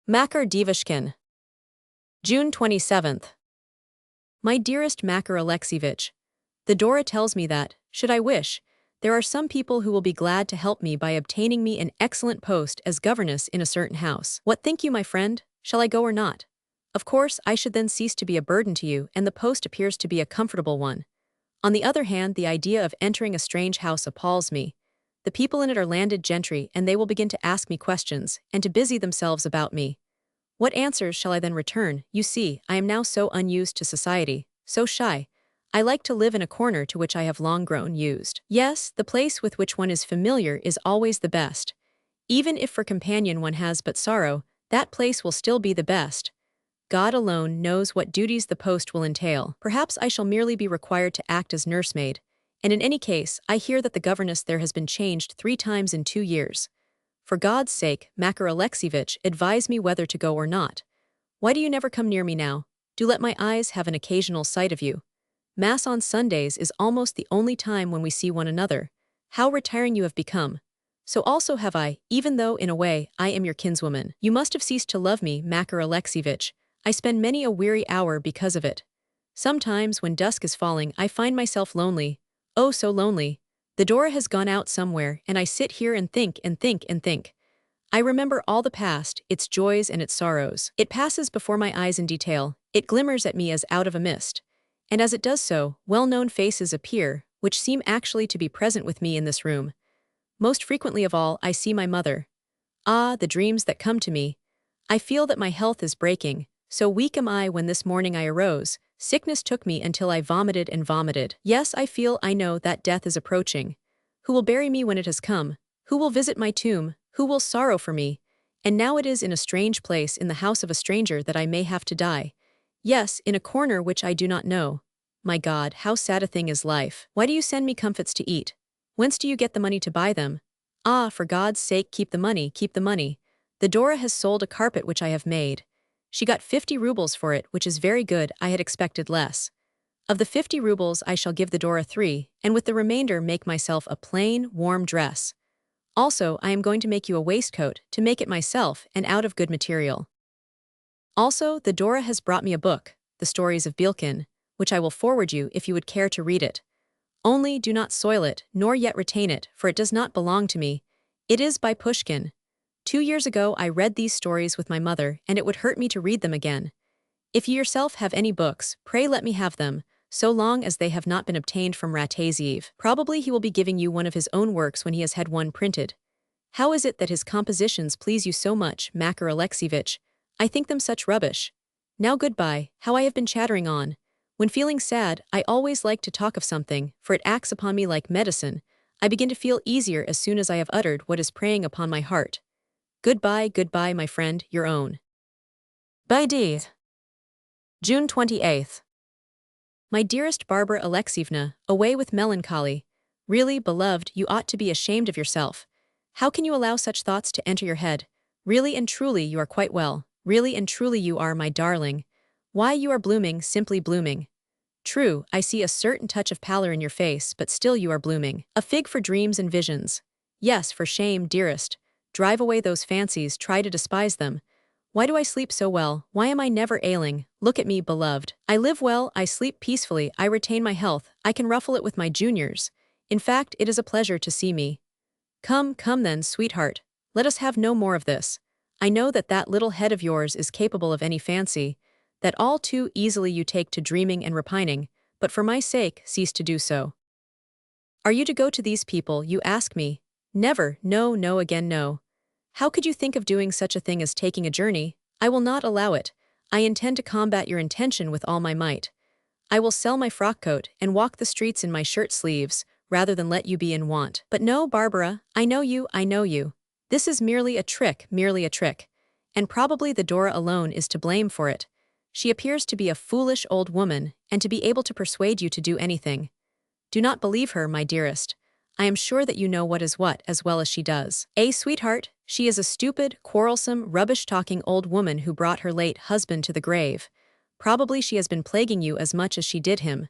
Makar Devushkin. June 27th. My dearest Makar Alexievich, the Dora tells me that, should I wish, there are some people who will be glad to help me by obtaining me an excellent post as governess in a certain house. What think you, my friend? Shall I go or not? Of course, I should then cease to be a burden to you, and the post appears to be a comfortable one. On the other hand, the idea of entering a strange house appalls me. The people in it are landed gentry, and they will begin to ask me questions, and to busy themselves about me. What answers shall I then return? You see, I am now so unused to society, so shy. I like to live in a corner to which I have long grown used. Yes, the place with which one is familiar is always the best. Even if for companion one has but sorrow, that place will still be the best. God alone knows what duties the post will entail. Perhaps I shall merely be required to act as nursemaid, and in any case, I hear that the governess there has been changed 3 times in 2 years. For God's sake, Makar Alexievich, advise me whether to go or not. Why do you never come near me now? Do let my eyes have an occasional sight of you. Mass on Sundays is almost the only time when we see one another. How retiring you have become. So also have I, even though, in a way, I am your kinswoman. You must have ceased to love me, Makar Alexievich. I spend many a weary hour because of it. Sometimes, when dusk is falling, I find myself lonely. Oh, so lonely. The Dora has gone out somewhere, and I sit here and think and think and think. I remember all the past, its joys and its sorrows. It passes before my eyes in detail. It glimmers at me as out of a mist. And as it does so, well-known faces appear, which seem actually to be present with me in this room. Most frequently of all, I see my mother. Ah, the dreams that come to me. I feel that my health is breaking. So weak am I when this morning I arose. Sickness took me until I vomited and vomited. Yes, I know that death is approaching. Who will bury me when it has come? Who will visit my tomb? Who will sorrow for me? And now it is in a strange place in the house of a stranger that I may have to die. Yes, in a corner which I do not know. My God, how sad a thing is life. Why do you send me comfits to eat? Whence do you get the money to buy them? Ah, for God's sake, keep the money, keep the money. The Dora has sold a carpet which I have made. She got 50 rubles for it, which is very good. I had expected less. Of the 50 rubles I shall give the Dora 3, and with the remainder make myself a plain, warm dress. Also, I am going to make you a waistcoat, to make it myself, and out of good material. Also, the Dora has brought me a book, The Stories of Bielkin, which I will forward you if you would care to read it. Only do not soil it, nor yet retain it, for it does not belong to me. It is by Pushkin. 2 years ago I read these stories with my mother, and it would hurt me to read them again. If you yourself have any books, pray let me have them, so long as they have not been obtained from Rataziev. Probably he will be giving you one of his own works when he has had one printed. How is it that his compositions please you so much, Makar Alexievich? I think them such rubbish. Now goodbye, how I have been chattering on. When feeling sad, I always like to talk of something, for it acts upon me like medicine. I begin to feel easier as soon as I have uttered what is preying upon my heart. Goodbye, my friend, your own. By D. June 28th. My dearest Varvara Alexievna, away with melancholy. Really, beloved, you ought to be ashamed of yourself. How can you allow such thoughts to enter your head? Really and truly you are quite well. Really and truly you are, my darling. Why, you are blooming, simply blooming. True, I see a certain touch of pallor in your face, but still you are blooming. A fig for dreams and visions. Yes, for shame, dearest. Drive away those fancies, try to despise them. Why do I sleep so well? Why am I never ailing? Look at me, beloved. I live well, I sleep peacefully, I retain my health, I can ruffle it with my juniors. In fact, it is a pleasure to see me. Come then, sweetheart. Let us have no more of this. I know that that little head of yours is capable of any fancy, that all too easily you take to dreaming and repining, but for my sake, cease to do so. Are you to go to these people, you ask me? Never, no, no, again no. How could you think of doing such a thing as taking a journey? I will not allow it. I intend to combat your intention with all my might. I will sell my frock coat and walk the streets in my shirt sleeves, rather than let you be in want. But no, Varvara, I know you, I know you. This is merely a trick, and probably the Dora alone is to blame for it. She appears to be a foolish old woman, and to be able to persuade you to do anything. Do not believe her, my dearest. I am sure that you know what is what as well as she does. Sweetheart, she is a stupid, quarrelsome, rubbish-talking old woman who brought her late husband to the grave. Probably she has been plaguing you as much as she did him.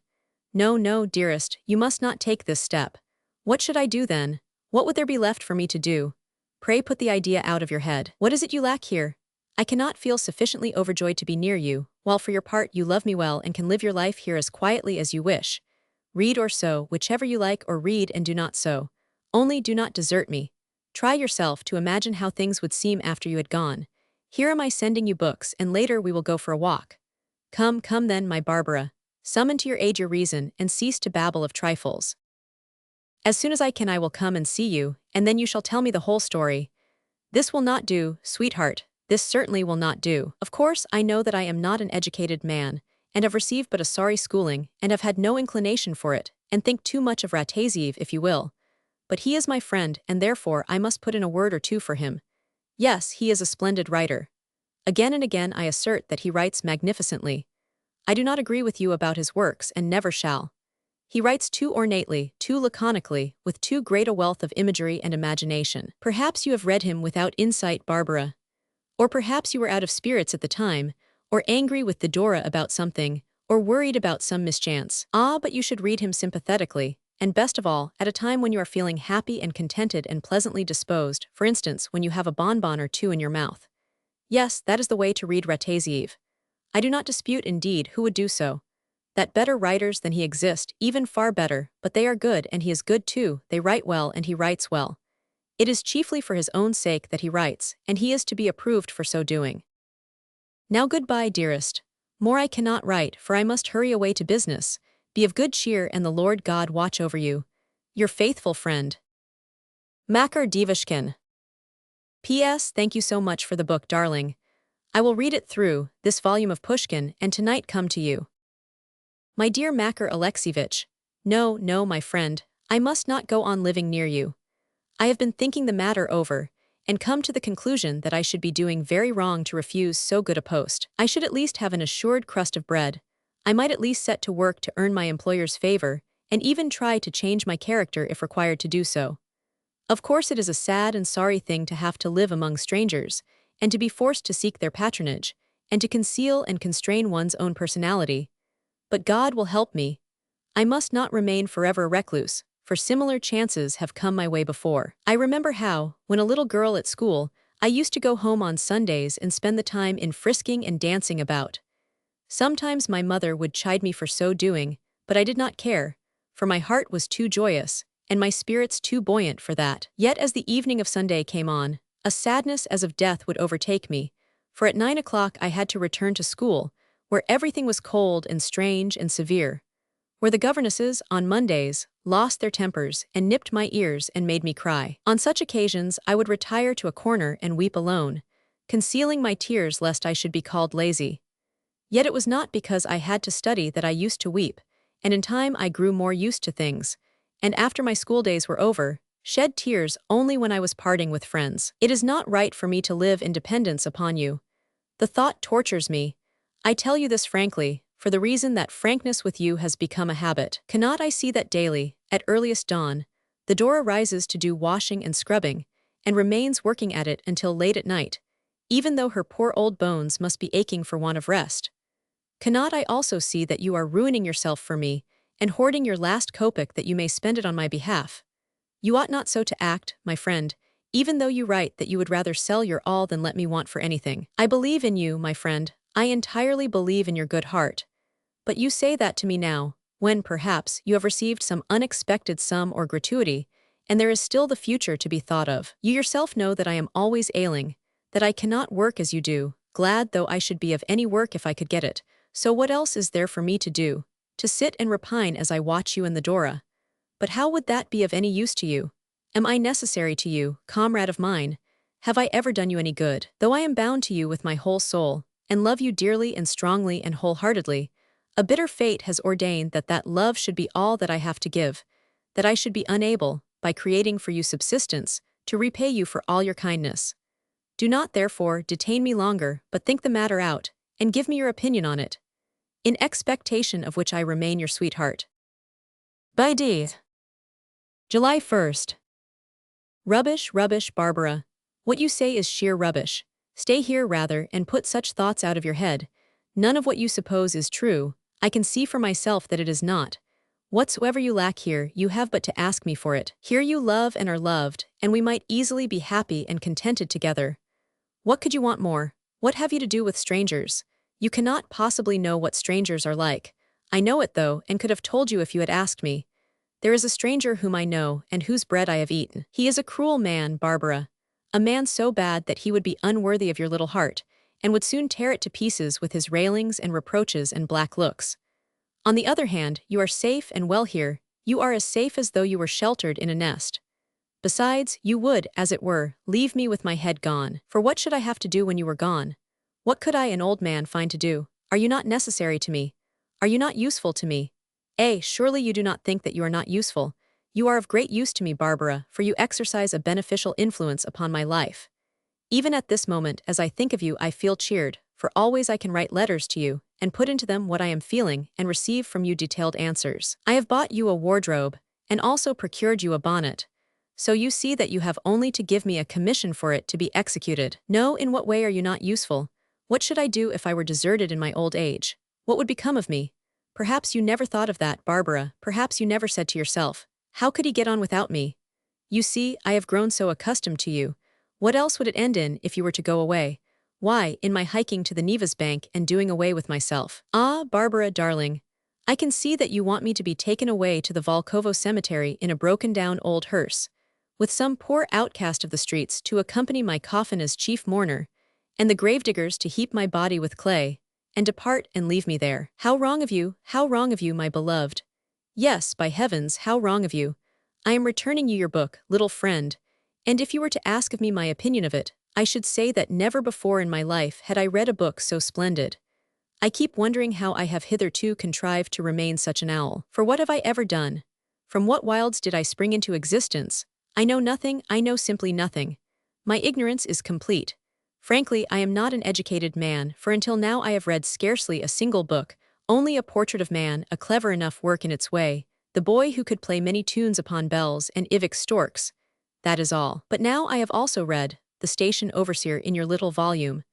No, no, dearest, you must not take this step. What should I do then? What would there be left for me to do? Pray put the idea out of your head. What is it you lack here? I cannot feel sufficiently overjoyed to be near you, while for your part you love me well and can live your life here as quietly as you wish. Read or sew, whichever you like, or read and do not sew. Only do not desert me. Try yourself to imagine how things would seem after you had gone. Here am I sending you books, and later we will go for a walk. Come then, my Varvara. Summon to your aid your reason, and cease to babble of trifles. As soon as I can I will come and see you, and then you shall tell me the whole story. This will not do, sweetheart, this certainly will not do. Of course, I know that I am not an educated man, and have received but a sorry schooling, and have had no inclination for it, and think too much of Rataziev, if you will. But he is my friend, and therefore I must put in a word or two for him. Yes, he is a splendid writer. Again and again I assert that he writes magnificently. I do not agree with you about his works, and never shall. He writes too ornately, too laconically, with too great a wealth of imagery and imagination. Perhaps you have read him without insight, Varvara. Or perhaps you were out of spirits at the time, or angry with Fyodor about something, or worried about some mischance. Ah, but you should read him sympathetically, and best of all, at a time when you are feeling happy and contented and pleasantly disposed, for instance, when you have a bonbon or two in your mouth. Yes, that is the way to read Rataziev. I do not dispute, indeed, who would do so. That better writers than he exist, even far better, but they are good and he is good too, they write well and he writes well. It is chiefly for his own sake that he writes, and he is to be approved for so doing. Now goodbye, dearest. More I cannot write, for I must hurry away to business. Be of good cheer and the Lord God watch over you. Your faithful friend, Makar Devushkin. P.S. Thank you so much for the book, darling. I will read it through, this volume of Pushkin, and tonight come to you. My dear Makar Alexievich, no, my friend, I must not go on living near you. I have been thinking the matter over, and come to the conclusion that I should be doing very wrong to refuse so good a post. I should at least have an assured crust of bread. I might at least set to work to earn my employer's favor, and even try to change my character if required to do so. Of course it is a sad and sorry thing to have to live among strangers, and to be forced to seek their patronage, and to conceal and constrain one's own personality. But God will help me. I must not remain forever a recluse, for similar chances have come my way before. I remember how, when a little girl at school, I used to go home on Sundays and spend the time in frisking and dancing about. Sometimes my mother would chide me for so doing, but I did not care, for my heart was too joyous, and my spirits too buoyant for that. Yet as the evening of Sunday came on, a sadness as of death would overtake me, for at 9 o'clock I had to return to school, where everything was cold and strange and severe, where the governesses, on Mondays, lost their tempers and nipped my ears and made me cry. On such occasions I would retire to a corner and weep alone, concealing my tears lest I should be called lazy. Yet it was not because I had to study that I used to weep, and in time I grew more used to things, and after my school days were over, shed tears only when I was parting with friends. It is not right for me to live in dependence upon you. The thought tortures me. I tell you this frankly, for the reason that frankness with you has become a habit. Cannot I see that daily, at earliest dawn, Fyodor rises to do washing and scrubbing, and remains working at it until late at night, even though her poor old bones must be aching for want of rest? Cannot I also see that you are ruining yourself for me, and hoarding your last kopeck that you may spend it on my behalf? You ought not so to act, my friend, even though you write that you would rather sell your all than let me want for anything. I believe in you, my friend, I entirely believe in your good heart. But you say that to me now, when, perhaps, you have received some unexpected sum or gratuity, and there is still the future to be thought of. You yourself know that I am always ailing, that I cannot work as you do, glad though I should be of any work if I could get it. So what else is there for me to do? To sit and repine as I watch you in the Dora. But how would that be of any use to you? Am I necessary to you, comrade of mine? Have I ever done you any good? Though I am bound to you with my whole soul, and love you dearly and strongly and wholeheartedly, a bitter fate has ordained that that love should be all that I have to give, that I should be unable, by creating for you subsistence, to repay you for all your kindness. Do not, therefore, detain me longer, but think the matter out, and give me your opinion on it, in expectation of which I remain your sweetheart. By D. July 1st. Rubbish, Varvara. What you say is sheer rubbish. Stay here rather and put such thoughts out of your head. None of what you suppose is true. I can see for myself that it is not. Whatsoever you lack here, you have but to ask me for it. Here you love and are loved, and we might easily be happy and contented together. What could you want more? What have you to do with strangers? You cannot possibly know what strangers are like. I know it though, and could have told you if you had asked me. There is a stranger whom I know, and whose bread I have eaten. He is a cruel man, Varvara. A man so bad that he would be unworthy of your little heart, and would soon tear it to pieces with his railings and reproaches and black looks. On the other hand, you are safe and well here. You are as safe as though you were sheltered in a nest. Besides, you would, as it were, leave me with my head gone. For what should I have to do when you were gone? What could I, an old man, find to do? Are you not necessary to me? Are you not useful to me? Surely you do not think that you are not useful. You are of great use to me, Barbara, for you exercise a beneficial influence upon my life. Even at this moment, as I think of you, I feel cheered, for always I can write letters to you, and put into them what I am feeling, and receive from you detailed answers. I have bought you a wardrobe, and also procured you a bonnet. So you see that you have only to give me a commission for it to be executed. No, in what way are you not useful? What should I do if I were deserted in my old age? What would become of me? Perhaps you never thought of that, Barbara. Perhaps you never said to yourself, how could he get on without me? You see, I have grown so accustomed to you. What else would it end in if you were to go away? Why, in my hiking to the Neva's bank and doing away with myself. Ah, Barbara, darling, I can see that you want me to be taken away to the Volkovo cemetery in a broken-down old hearse, with some poor outcast of the streets to accompany my coffin as chief mourner, and the gravediggers to heap my body with clay, and depart and leave me there. How wrong of you, my beloved. Yes, by heavens, how wrong of you. I am returning you your book, little friend, and if you were to ask of me my opinion of it, I should say that never before in my life had I read a book so splendid. I keep wondering how I have hitherto contrived to remain such an owl. For what have I ever done? From what wilds did I spring into existence? I know nothing, I know simply nothing. My ignorance is complete. Frankly, I am not an educated man, for until now I have read scarcely a single book, only a portrait of man, a clever enough work in its way, the boy who could play many tunes upon bells and ivic storks. That is all. But now I have also read The Station Overseer in your little volume,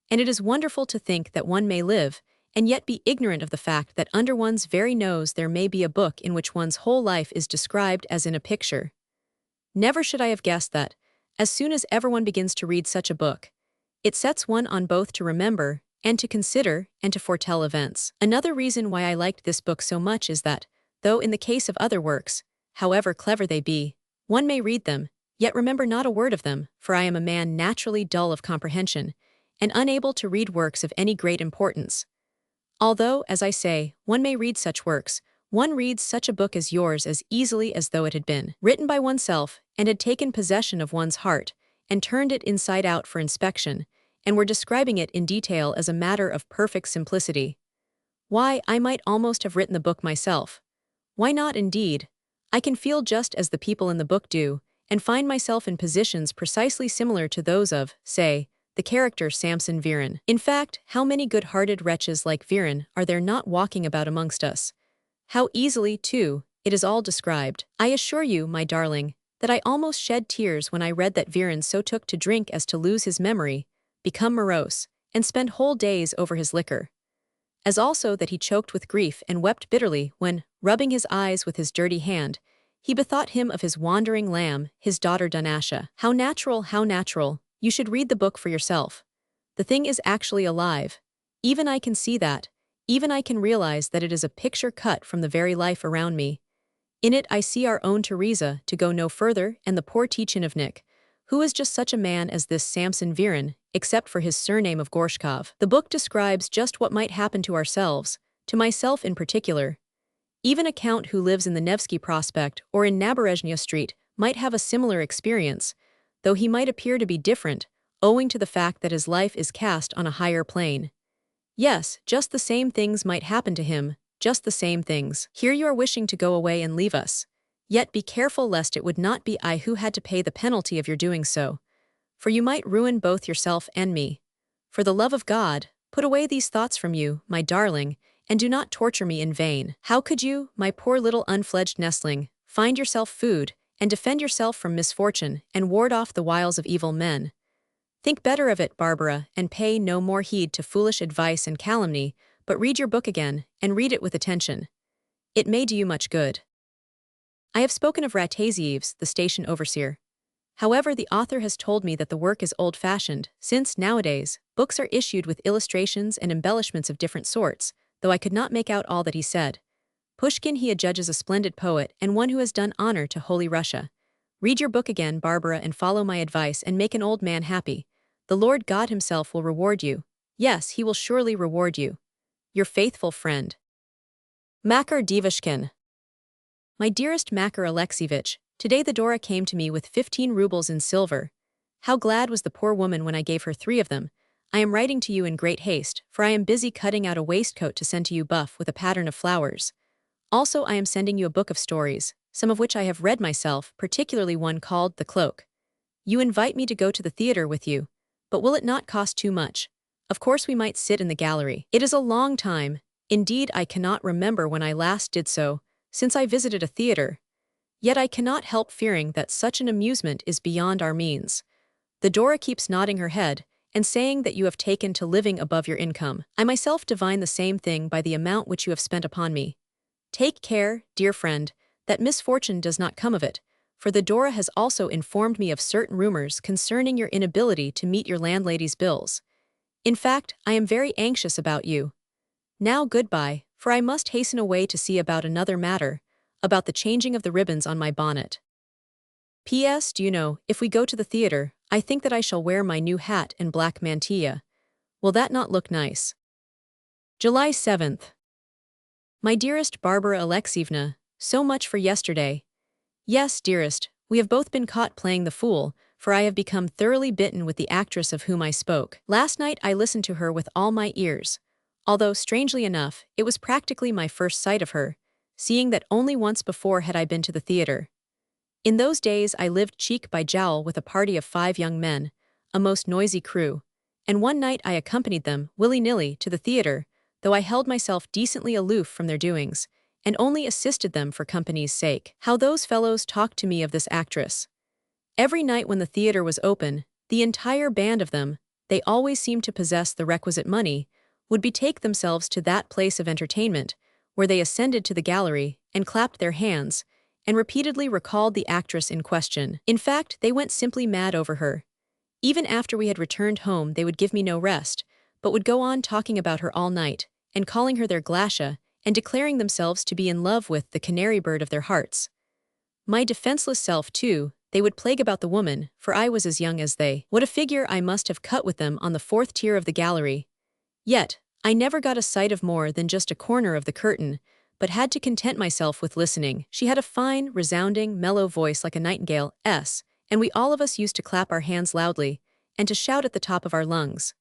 and it is wonderful to think that one may live, and yet be ignorant of the fact that under one's very nose there may be a book in which one's whole life is described as in a picture. Never should I have guessed that, as soon as everyone begins to read such a book, it sets one on both to remember, and to consider, and to foretell events. Another reason why I liked this book so much is that, though in the case of other works, however clever they be, one may read them, yet remember not a word of them, for I am a man naturally dull of comprehension, and unable to read works of any great importance. Although, as I say, one may read such works, one reads such a book as yours as easily as though it had been written by oneself, and had taken possession of one's heart, and turned it inside out for inspection, and were describing it in detail as a matter of perfect simplicity. Why, I might almost have written the book myself. Why not, indeed? I can feel just as the people in the book do, and find myself in positions precisely similar to those of, say, the character Samson Viren. In fact, how many good-hearted wretches like Viren are there not walking about amongst us? How easily, too, it is all described. I assure you, my darling, that I almost shed tears when I read that Viren so took to drink as to lose his memory, become morose, and spend whole days over his liquor. As also that he choked with grief and wept bitterly when, rubbing his eyes with his dirty hand, he bethought him of his wandering lamb, his daughter Dunasha. How natural, how natural. You should read the book for yourself. The thing is actually alive. Even I can see that. Even I can realize that it is a picture cut from the very life around me. In it I see our own Teresa, to go no further, and the poor Tichinovnik, who is just such a man as this Samson Viren, except for his surname of Gorshkov. The book describes just what might happen to ourselves, to myself in particular. Even a count who lives in the Nevsky Prospect or in Naberezhnya Street might have a similar experience, though he might appear to be different, owing to the fact that his life is cast on a higher plane. Yes, just the same things might happen to him, just the same things. Here you are wishing to go away and leave us. Yet be careful lest it would not be I who had to pay the penalty of your doing so, for you might ruin both yourself and me. For the love of God, put away these thoughts from you, my darling, and do not torture me in vain. How could you, my poor little unfledged nestling, find yourself food, and defend yourself from misfortune, and ward off the wiles of evil men? Think better of it, Barbara, and pay no more heed to foolish advice and calumny, but read your book again, and read it with attention. It may do you much good. I have spoken of Ratazieves, the station overseer. However, the author has told me that the work is old-fashioned, since, nowadays, books are issued with illustrations and embellishments of different sorts, though I could not make out all that he said. Pushkin he adjudges a splendid poet and one who has done honor to Holy Russia. Read your book again, Barbara, and follow my advice and make an old man happy. The Lord God himself will reward you. Yes, he will surely reward you. Your faithful friend. Makar Devushkin. My dearest Makar Alexievich, today the Dora came to me with 15 rubles in silver. How glad was the poor woman when I gave her 3 of them. I am writing to you in great haste, for I am busy cutting out a waistcoat to send to you buff with a pattern of flowers. Also I am sending you a book of stories, some of which I have read myself, particularly one called The Cloak. You invite me to go to the theater with you, but will it not cost too much? Of course we might sit in the gallery. It is a long time. Indeed, I cannot remember when I last did so, since I visited a theater. Yet I cannot help fearing that such an amusement is beyond our means. The Dora keeps nodding her head and saying that you have taken to living above your income. I myself divine the same thing by the amount which you have spent upon me. Take care, dear friend, that misfortune does not come of it, for the Dora has also informed me of certain rumors concerning your inability to meet your landlady's bills. In fact, I am very anxious about you. Now goodbye, for I must hasten away to see about another matter, about the changing of the ribbons on my bonnet. P.S. Do you know, if we go to the theater, I think that I shall wear my new hat and black mantilla. Will that not look nice? July 7th. My dearest Varvara Alexievna, so much for yesterday. Yes, dearest, we have both been caught playing the fool, for I have become thoroughly bitten with the actress of whom I spoke. Last night I listened to her with all my ears. Although, strangely enough, it was practically my first sight of her, seeing that only once before had I been to the theater. In those days I lived cheek by jowl with a party of 5 young men, a most noisy crew, and one night I accompanied them, willy-nilly, to the theater, though I held myself decently aloof from their doings, and only assisted them for company's sake. How those fellows talked to me of this actress! Every night when the theater was open, the entire band of them, they always seemed to possess the requisite money, would betake themselves to that place of entertainment, where they ascended to the gallery, and clapped their hands, and repeatedly recalled the actress in question. In fact, they went simply mad over her. Even after we had returned home they would give me no rest, but would go on talking about her all night, and calling her their Glacia, and declaring themselves to be in love with the canary bird of their hearts. My defenseless self, too, they would plague about the woman, for I was as young as they. What a figure I must have cut with them on the 4th tier of the gallery! Yet, I never got a sight of more than just a corner of the curtain, but had to content myself with listening. She had a fine, resounding, mellow voice like a nightingale, and we all of us used to clap our hands loudly, and to shout at the top of our lungs.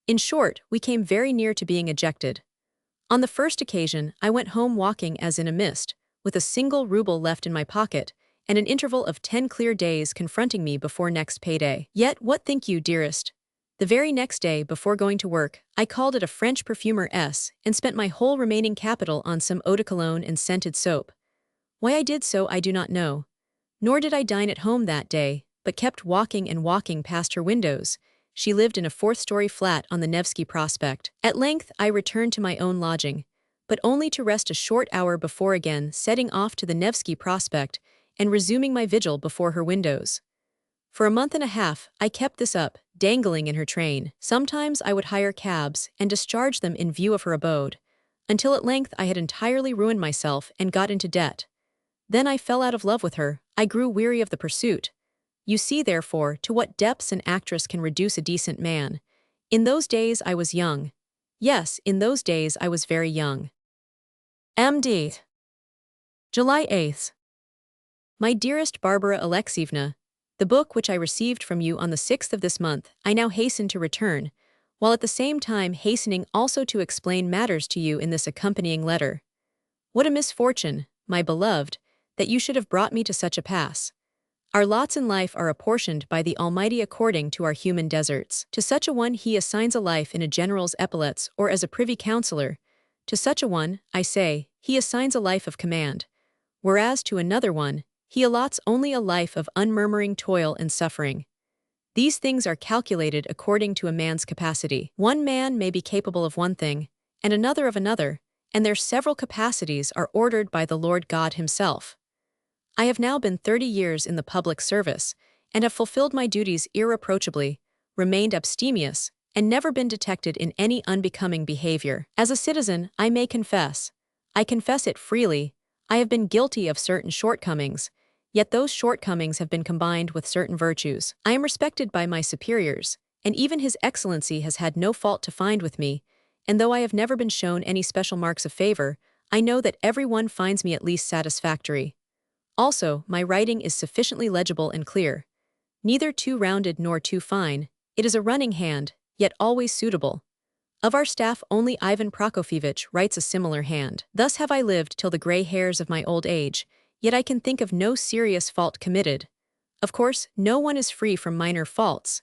In short, we came very near to being ejected. On the first occasion, I went home walking as in a mist, with a single ruble left in my pocket, and an interval of 10 clear days confronting me before next payday. Yet, what think you, dearest? The very next day, before going to work, I called at a French perfumer and spent my whole remaining capital on some eau de cologne and scented soap. Why I did so I do not know. Nor did I dine at home that day, but kept walking and walking past her windows. She lived in a 4th-story flat on the Nevsky Prospect. At length I returned to my own lodging, but only to rest a short hour before again setting off to the Nevsky Prospect and resuming my vigil before her windows. For a month and a half, I kept this up, dangling in her train. Sometimes I would hire cabs and discharge them in view of her abode, until at length I had entirely ruined myself and got into debt. Then I fell out of love with her. I grew weary of the pursuit. You see, therefore, to what depths an actress can reduce a decent man. In those days I was young. Yes, in those days I was very young. M.D. July 8th. My dearest Varvara Alexievna, the book which I received from you on the 6th of this month, I now hasten to return, while at the same time hastening also to explain matters to you in this accompanying letter. What a misfortune, my beloved, that you should have brought me to such a pass. Our lots in life are apportioned by the Almighty according to our human deserts. To such a one he assigns a life in a general's epaulets or as a privy councillor. To such a one, I say, he assigns a life of command. Whereas to another one, he allots only a life of unmurmuring toil and suffering. These things are calculated according to a man's capacity. One man may be capable of one thing, and another of another, and their several capacities are ordered by the Lord God himself. I have now been 30 years in the public service, and have fulfilled my duties irreproachably, remained abstemious, and never been detected in any unbecoming behavior. As a citizen, I may confess. I confess it freely. I have been guilty of certain shortcomings, yet those shortcomings have been combined with certain virtues. I am respected by my superiors, and even His Excellency has had no fault to find with me, and though I have never been shown any special marks of favor, I know that everyone finds me at least satisfactory. Also, my writing is sufficiently legible and clear. Neither too rounded nor too fine, it is a running hand, yet always suitable. Of our staff only Ivan Prokofyevitch writes a similar hand. Thus have I lived till the gray hairs of my old age, yet I can think of no serious fault committed. Of course, no one is free from minor faults.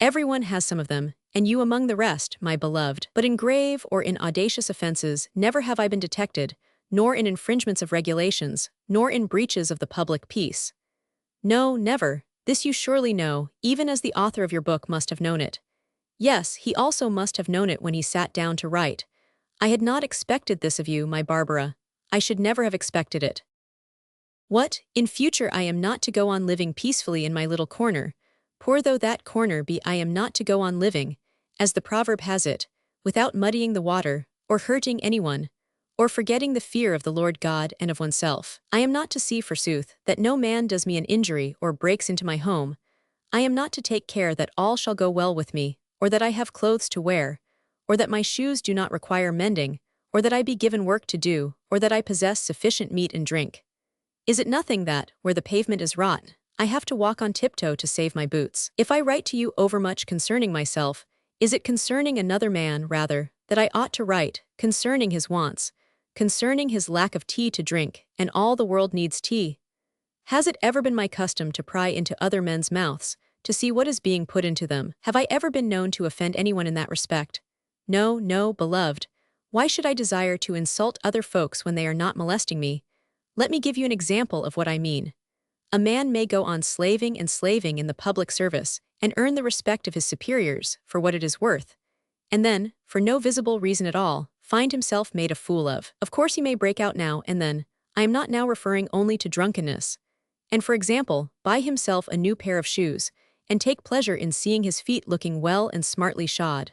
Everyone has some of them, and you among the rest, my beloved. But in grave or in audacious offenses never have I been detected, nor in infringements of regulations, nor in breaches of the public peace. No, never. This you surely know, even as the author of your book must have known it. Yes, he also must have known it when he sat down to write. I had not expected this of you, my Barbara. I should never have expected it. What, in future I am not to go on living peacefully in my little corner, poor though that corner be, I am not to go on living, as the proverb has it, without muddying the water, or hurting anyone, or forgetting the fear of the Lord God and of oneself. I am not to see, forsooth, that no man does me an injury or breaks into my home. I am not to take care that all shall go well with me, or that I have clothes to wear, or that my shoes do not require mending, or that I be given work to do, or that I possess sufficient meat and drink. Is it nothing that, where the pavement is wrought, I have to walk on tiptoe to save my boots? If I write to you overmuch concerning myself, is it concerning another man, rather, that I ought to write, concerning his wants, concerning his lack of tea to drink, and all the world needs tea? Has it ever been my custom to pry into other men's mouths, to see what is being put into them? Have I ever been known to offend anyone in that respect? No, no, beloved. Why should I desire to insult other folks when they are not molesting me? Let me give you an example of what I mean. A man may go on slaving in the public service, and earn the respect of his superiors for what it is worth, and then, for no visible reason at all, find himself made a fool of. Of course he may break out now and then. I am not now referring only to drunkenness. And for example, buy himself a new pair of shoes, and take pleasure in seeing his feet looking well and smartly shod.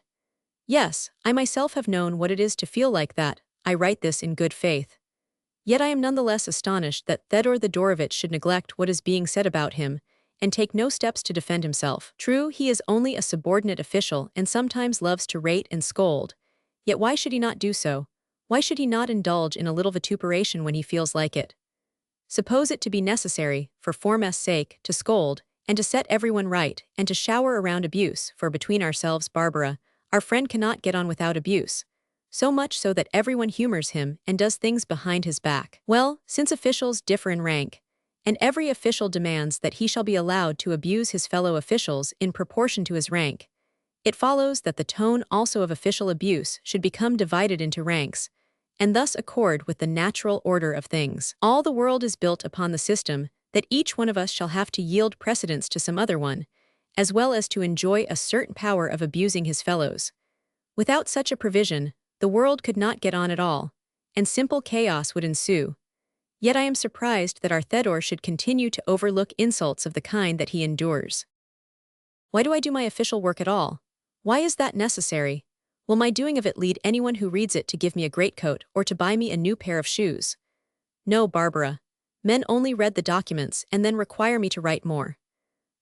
Yes, I myself have known what it is to feel like that. I write this in good faith. Yet I am none the less astonished that Fyodor Thedorovitch should neglect what is being said about him, and take no steps to defend himself. True, he is only a subordinate official and sometimes loves to rate and scold. Yet why should he not do so? Why should he not indulge in a little vituperation when he feels like it? Suppose it to be necessary, for form's sake, to scold, and to set everyone right, and to shower around abuse, for between ourselves, Barbara, our friend cannot get on without abuse. So much so that everyone humors him and does things behind his back. Well, since officials differ in rank, and every official demands that he shall be allowed to abuse his fellow officials in proportion to his rank, it follows that the tone also of official abuse should become divided into ranks, and thus accord with the natural order of things. All the world is built upon the system that each one of us shall have to yield precedence to some other one, as well as to enjoy a certain power of abusing his fellows. Without such a provision, the world could not get on at all, and simple chaos would ensue. Yet I am surprised that our Fyodor should continue to overlook insults of the kind that he endures. Why do I do my official work at all? Why is that necessary? Will my doing of it lead anyone who reads it to give me a greatcoat or to buy me a new pair of shoes? No, Barbara. Men only read the documents and then require me to write more.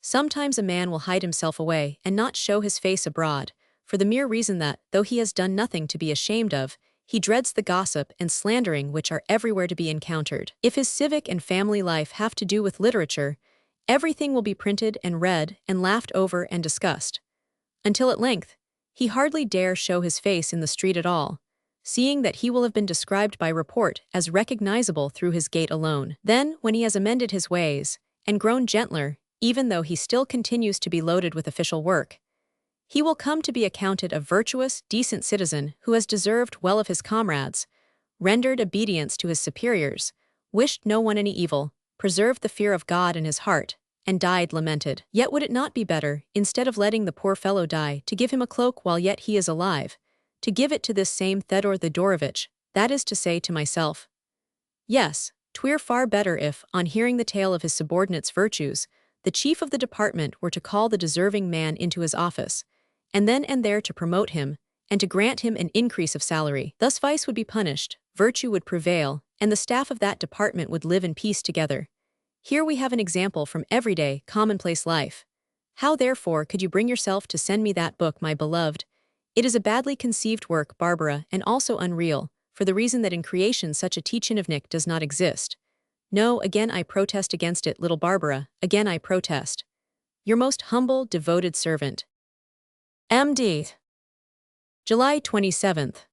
Sometimes a man will hide himself away and not show his face abroad, for the mere reason that, though he has done nothing to be ashamed of, he dreads the gossip and slandering which are everywhere to be encountered. If his civic and family life have to do with literature, everything will be printed and read and laughed over and discussed, until at length, he hardly dare show his face in the street at all, seeing that he will have been described by report as recognizable through his gait alone. Then, when he has amended his ways, and grown gentler, even though he still continues to be loaded with official work, he will come to be accounted a virtuous, decent citizen who has deserved well of his comrades, rendered obedience to his superiors, wished no one any evil, preserved the fear of God in his heart, and died lamented. Yet would it not be better, instead of letting the poor fellow die, to give him a cloak while yet he is alive, to give it to this same Fyodor Thedorovitch, that is to say, to myself? Yes, 'twere far better if, on hearing the tale of his subordinate's virtues, the chief of the department were to call the deserving man into his office, and then and there to promote him, and to grant him an increase of salary. Thus vice would be punished, virtue would prevail, and the staff of that department would live in peace together. Here we have an example from everyday, commonplace life. How therefore could you bring yourself to send me that book, my beloved? It is a badly conceived work, Barbara, and also unreal, for the reason that in creation such a chinovnik does not exist. No, again I protest against it, little Barbara, again I protest. Your most humble, devoted servant. M.D. July 27th.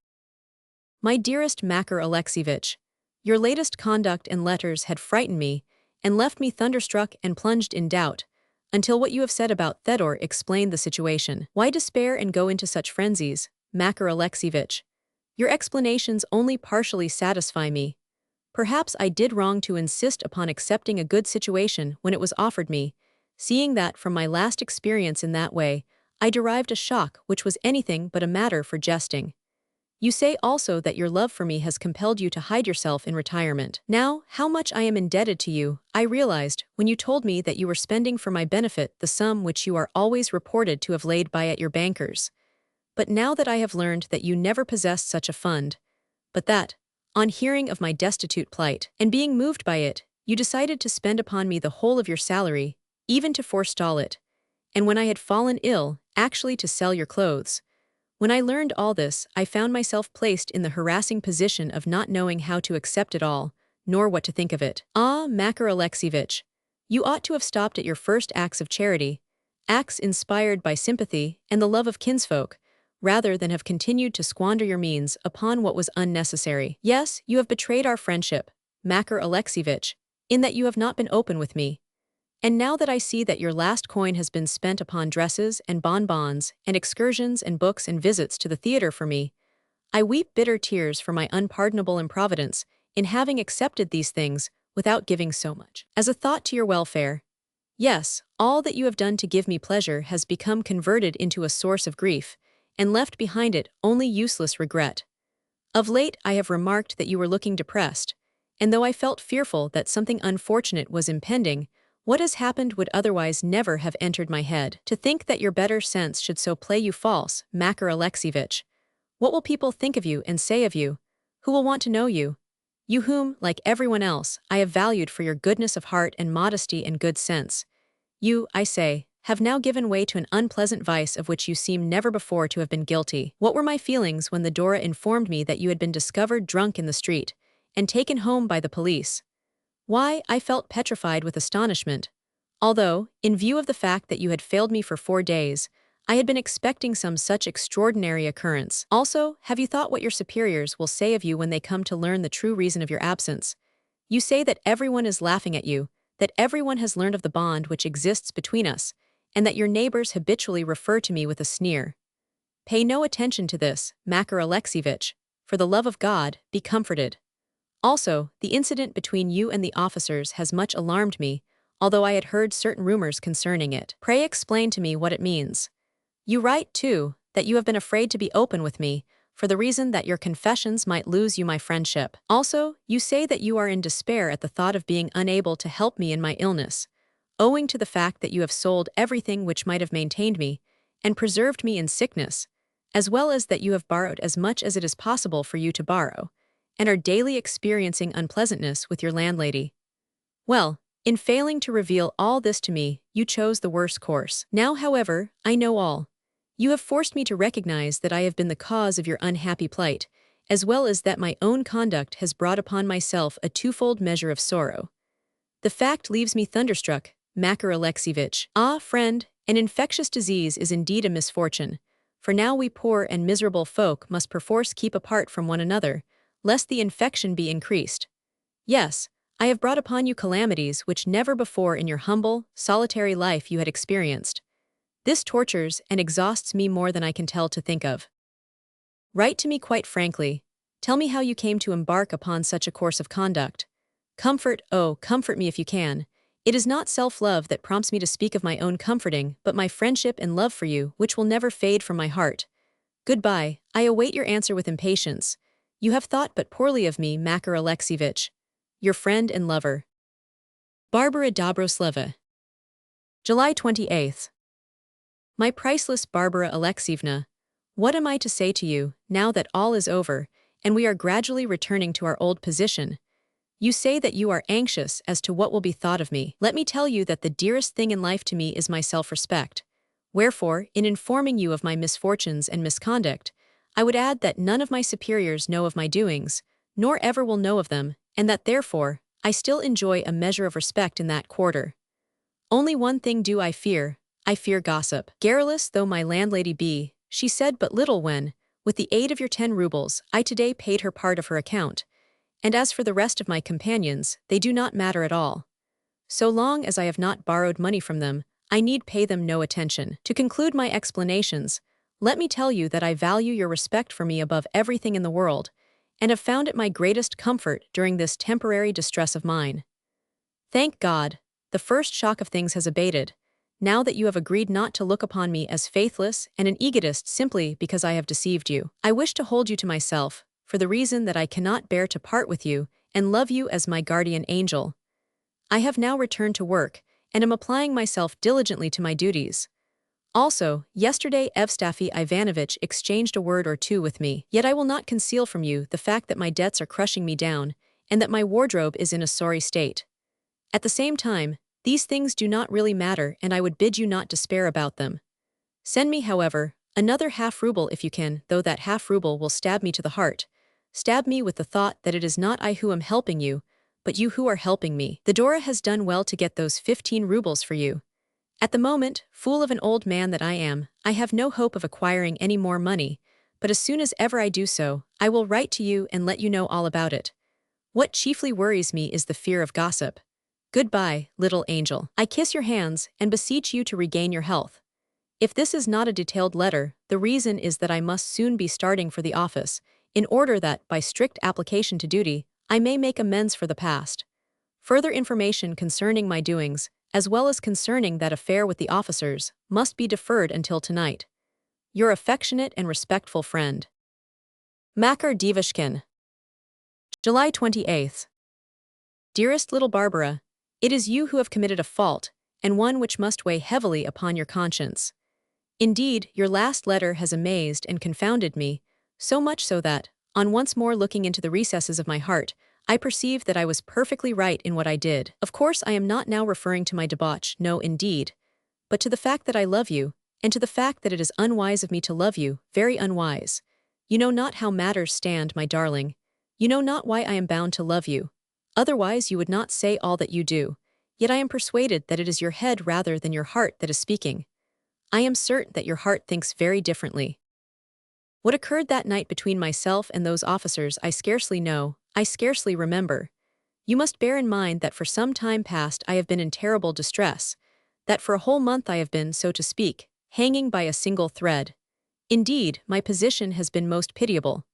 My dearest Makar Alexievich, your latest conduct and letters had frightened me and left me thunderstruck and plunged in doubt, until what you have said about Fyodor explained the situation. Why despair and go into such frenzies, Makar Alexievich? Your explanations only partially satisfy me. Perhaps I did wrong to insist upon accepting a good situation when it was offered me, seeing that from my last experience in that way, I derived a shock which was anything but a matter for jesting. You say also that your love for me has compelled you to hide yourself in retirement. Now, how much I am indebted to you, I realized when you told me that you were spending for my benefit the sum which you are always reported to have laid by at your bankers. But now that I have learned that you never possessed such a fund, but that, on hearing of my destitute plight, and being moved by it, you decided to spend upon me the whole of your salary, even to forestall it, and when I had fallen ill, actually to sell your clothes. When I learned all this, I found myself placed in the harassing position of not knowing how to accept it all, nor what to think of it. Ah, Makar Alexievich, you ought to have stopped at your first acts of charity, acts inspired by sympathy and the love of kinsfolk, rather than have continued to squander your means upon what was unnecessary. Yes, you have betrayed our friendship, Makar Alexievich, in that you have not been open with me. And now that I see that your last coin has been spent upon dresses and bonbons and excursions and books and visits to the theater for me, I weep bitter tears for my unpardonable improvidence in having accepted these things without giving so much as a thought to your welfare. Yes, all that you have done to give me pleasure has become converted into a source of grief, and left behind it only useless regret. Of late I have remarked that you were looking depressed, and though I felt fearful that something unfortunate was impending, what has happened would otherwise never have entered my head. To think that your better sense should so play you false, Makar Alexievich. What will people think of you and say of you? Who will want to know you? You whom, like everyone else, I have valued for your goodness of heart and modesty and good sense. You, I say, have now given way to an unpleasant vice of which you seem never before to have been guilty. What were my feelings when the Dora informed me that you had been discovered drunk in the street, and taken home by the police? Why, I felt petrified with astonishment, although, in view of the fact that you had failed me for 4 days, I had been expecting some such extraordinary occurrence. Also, have you thought what your superiors will say of you when they come to learn the true reason of your absence? You say that everyone is laughing at you, that everyone has learned of the bond which exists between us, and that your neighbors habitually refer to me with a sneer. Pay no attention to this, Makar Alexievich. For the love of God, be comforted. Also, the incident between you and the officers has much alarmed me, although I had heard certain rumors concerning it. Pray explain to me what it means. You write, too, that you have been afraid to be open with me, for the reason that your confessions might lose you my friendship. Also, you say that you are in despair at the thought of being unable to help me in my illness, owing to the fact that you have sold everything which might have maintained me, and preserved me in sickness, as well as that you have borrowed as much as it is possible for you to borrow, and are daily experiencing unpleasantness with your landlady. Well, in failing to reveal all this to me, you chose the worst course. Now, however, I know all. You have forced me to recognize that I have been the cause of your unhappy plight, as well as that my own conduct has brought upon myself a twofold measure of sorrow. The fact leaves me thunderstruck, Makar Alexievich. Ah, friend, an infectious disease is indeed a misfortune, for now we poor and miserable folk must perforce keep apart from one another, lest the infection be increased. Yes, I have brought upon you calamities which never before in your humble, solitary life you had experienced. This tortures and exhausts me more than I can tell to think of. Write to me quite frankly. Tell me how you came to embark upon such a course of conduct. Comfort, oh, comfort me if you can. It is not self-love that prompts me to speak of my own comforting, but my friendship and love for you, which will never fade from my heart. Goodbye, I await your answer with impatience. You have thought but poorly of me, Makar Alexievich. Your friend and lover. Varvara Dobrosleva. July 28th. My priceless Varvara Alexievna, what am I to say to you, now that all is over, and we are gradually returning to our old position? You say that you are anxious as to what will be thought of me. Let me tell you that the dearest thing in life to me is my self-respect. Wherefore, in informing you of my misfortunes and misconduct, I would add that none of my superiors know of my doings, nor ever will know of them, and that therefore, I still enjoy a measure of respect in that quarter. Only one thing do I fear gossip. Garrulous though my landlady be, she said but little when, with the aid of your 10 rubles, I today paid her part of her account, and as for the rest of my companions, they do not matter at all. So long as I have not borrowed money from them, I need pay them no attention. To conclude my explanations, let me tell you that I value your respect for me above everything in the world, and have found it my greatest comfort during this temporary distress of mine. Thank God, the first shock of things has abated, now that you have agreed not to look upon me as faithless and an egotist simply because I have deceived you. I wish to hold you to myself, for the reason that I cannot bear to part with you and love you as my guardian angel. I have now returned to work, and am applying myself diligently to my duties. Also, yesterday Evstafi Ivanovitch exchanged a word or two with me, yet I will not conceal from you the fact that my debts are crushing me down, and that my wardrobe is in a sorry state. At the same time, these things do not really matter, and I would bid you not despair about them. Send me, however, another half-ruble if you can, though that half-ruble will stab me to the heart. Stab me with the thought that it is not I who am helping you, but you who are helping me. The Dora has done well to get those 15 rubles for you. At the moment, fool of an old man that I am, I have no hope of acquiring any more money, but as soon as ever I do so, I will write to you and let you know all about it. What chiefly worries me is the fear of gossip. Goodbye, little angel. I kiss your hands and beseech you to regain your health. If this is not a detailed letter, the reason is that I must soon be starting for the office, in order that, by strict application to duty, I may make amends for the past. Further information concerning my doings, as well as concerning that affair with the officers, must be deferred until tonight. Your affectionate and respectful friend, Makar Devushkin. July 28th. Dearest little Varvara, it is you who have committed a fault, and one which must weigh heavily upon your conscience. Indeed, your last letter has amazed and confounded me, so much so that, on once more looking into the recesses of my heart, I perceived that I was perfectly right in what I did. Of course, I am not now referring to my debauch, no indeed, but to the fact that I love you, and to the fact that it is unwise of me to love you, very unwise. You know not how matters stand, my darling. You know not why I am bound to love you. Otherwise you would not say all that you do, yet I am persuaded that it is your head rather than your heart that is speaking. I am certain that your heart thinks very differently. What occurred that night between myself and those officers I scarcely know, I scarcely remember. You must bear in mind that for some time past I have been in terrible distress, that for a whole month I have been, so to speak, hanging by a single thread. Indeed, my position has been most pitiable.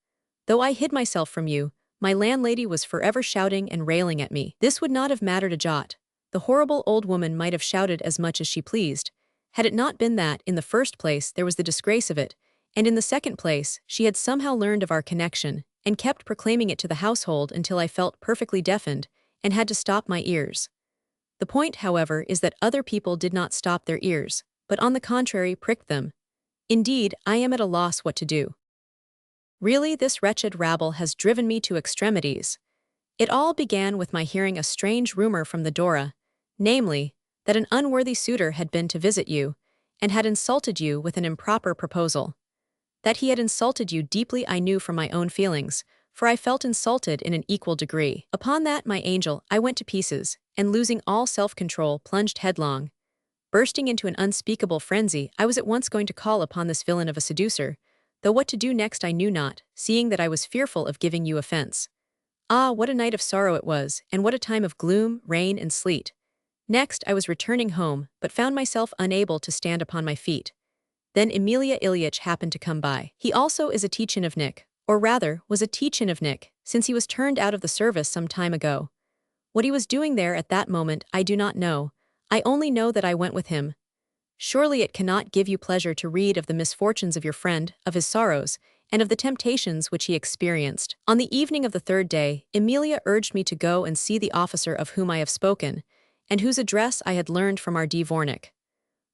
Though I hid myself from you, my landlady was forever shouting and railing at me. This would not have mattered a jot. The horrible old woman might have shouted as much as she pleased, had it not been that, in the first place, there was the disgrace of it, and in the second place, she had somehow learned of our connection, and kept proclaiming it to the household until I felt perfectly deafened, and had to stop my ears. The point, however, is that other people did not stop their ears, but on the contrary pricked them. Indeed, I am at a loss what to do. Really, this wretched rabble has driven me to extremities. It all began with my hearing a strange rumor from the Dora, namely, that an unworthy suitor had been to visit you, and had insulted you with an improper proposal. That he had insulted you deeply I knew from my own feelings, for I felt insulted in an equal degree. Upon that, my angel, I went to pieces, and losing all self-control, plunged headlong. Bursting into an unspeakable frenzy, I was at once going to call upon this villain of a seducer, though what to do next I knew not, seeing that I was fearful of giving you offense. Ah, what a night of sorrow it was, and what a time of gloom, rain, and sleet. Next, I was returning home, but found myself unable to stand upon my feet. Then Emilia Ilyich happened to come by. He also is a tchinovnik, or rather, was a tchinovnik, since he was turned out of the service some time ago. What he was doing there at that moment I do not know. I only know that I went with him. Surely it cannot give you pleasure to read of the misfortunes of your friend, of his sorrows, and of the temptations which he experienced. On the evening of the third day, Emilia urged me to go and see the officer of whom I have spoken, and whose address I had learned from our dvornik.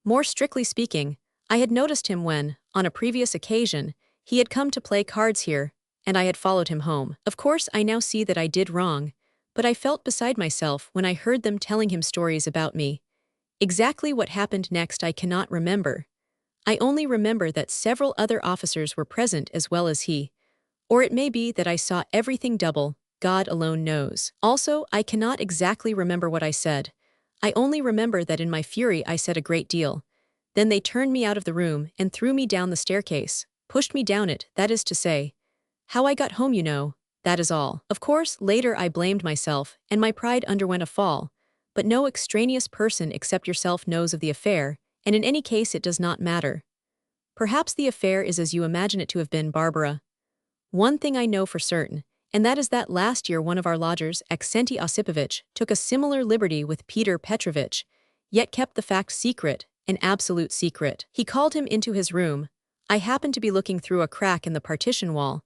More strictly speaking, I had noticed him when, on a previous occasion, he had come to play cards here, and I had followed him home. Of course, I now see that I did wrong, but I felt beside myself when I heard them telling him stories about me. Exactly what happened next I cannot remember. I only remember that several other officers were present as well as he. Or it may be that I saw everything double, God alone knows. Also, I cannot exactly remember what I said. I only remember that in my fury I said a great deal. Then they turned me out of the room and threw me down the staircase, pushed me down it, that is to say. How I got home, you know, that is all. Of course, later I blamed myself, and my pride underwent a fall. But no extraneous person except yourself knows of the affair, and in any case it does not matter. Perhaps the affair is as you imagine it to have been, Varvara. One thing I know for certain, and that is that last year one of our lodgers, Aksenti Osipovich, took a similar liberty with Peter Petrovich, yet kept the fact secret, an absolute secret. He called him into his room. I happened to be looking through a crack in the partition wall,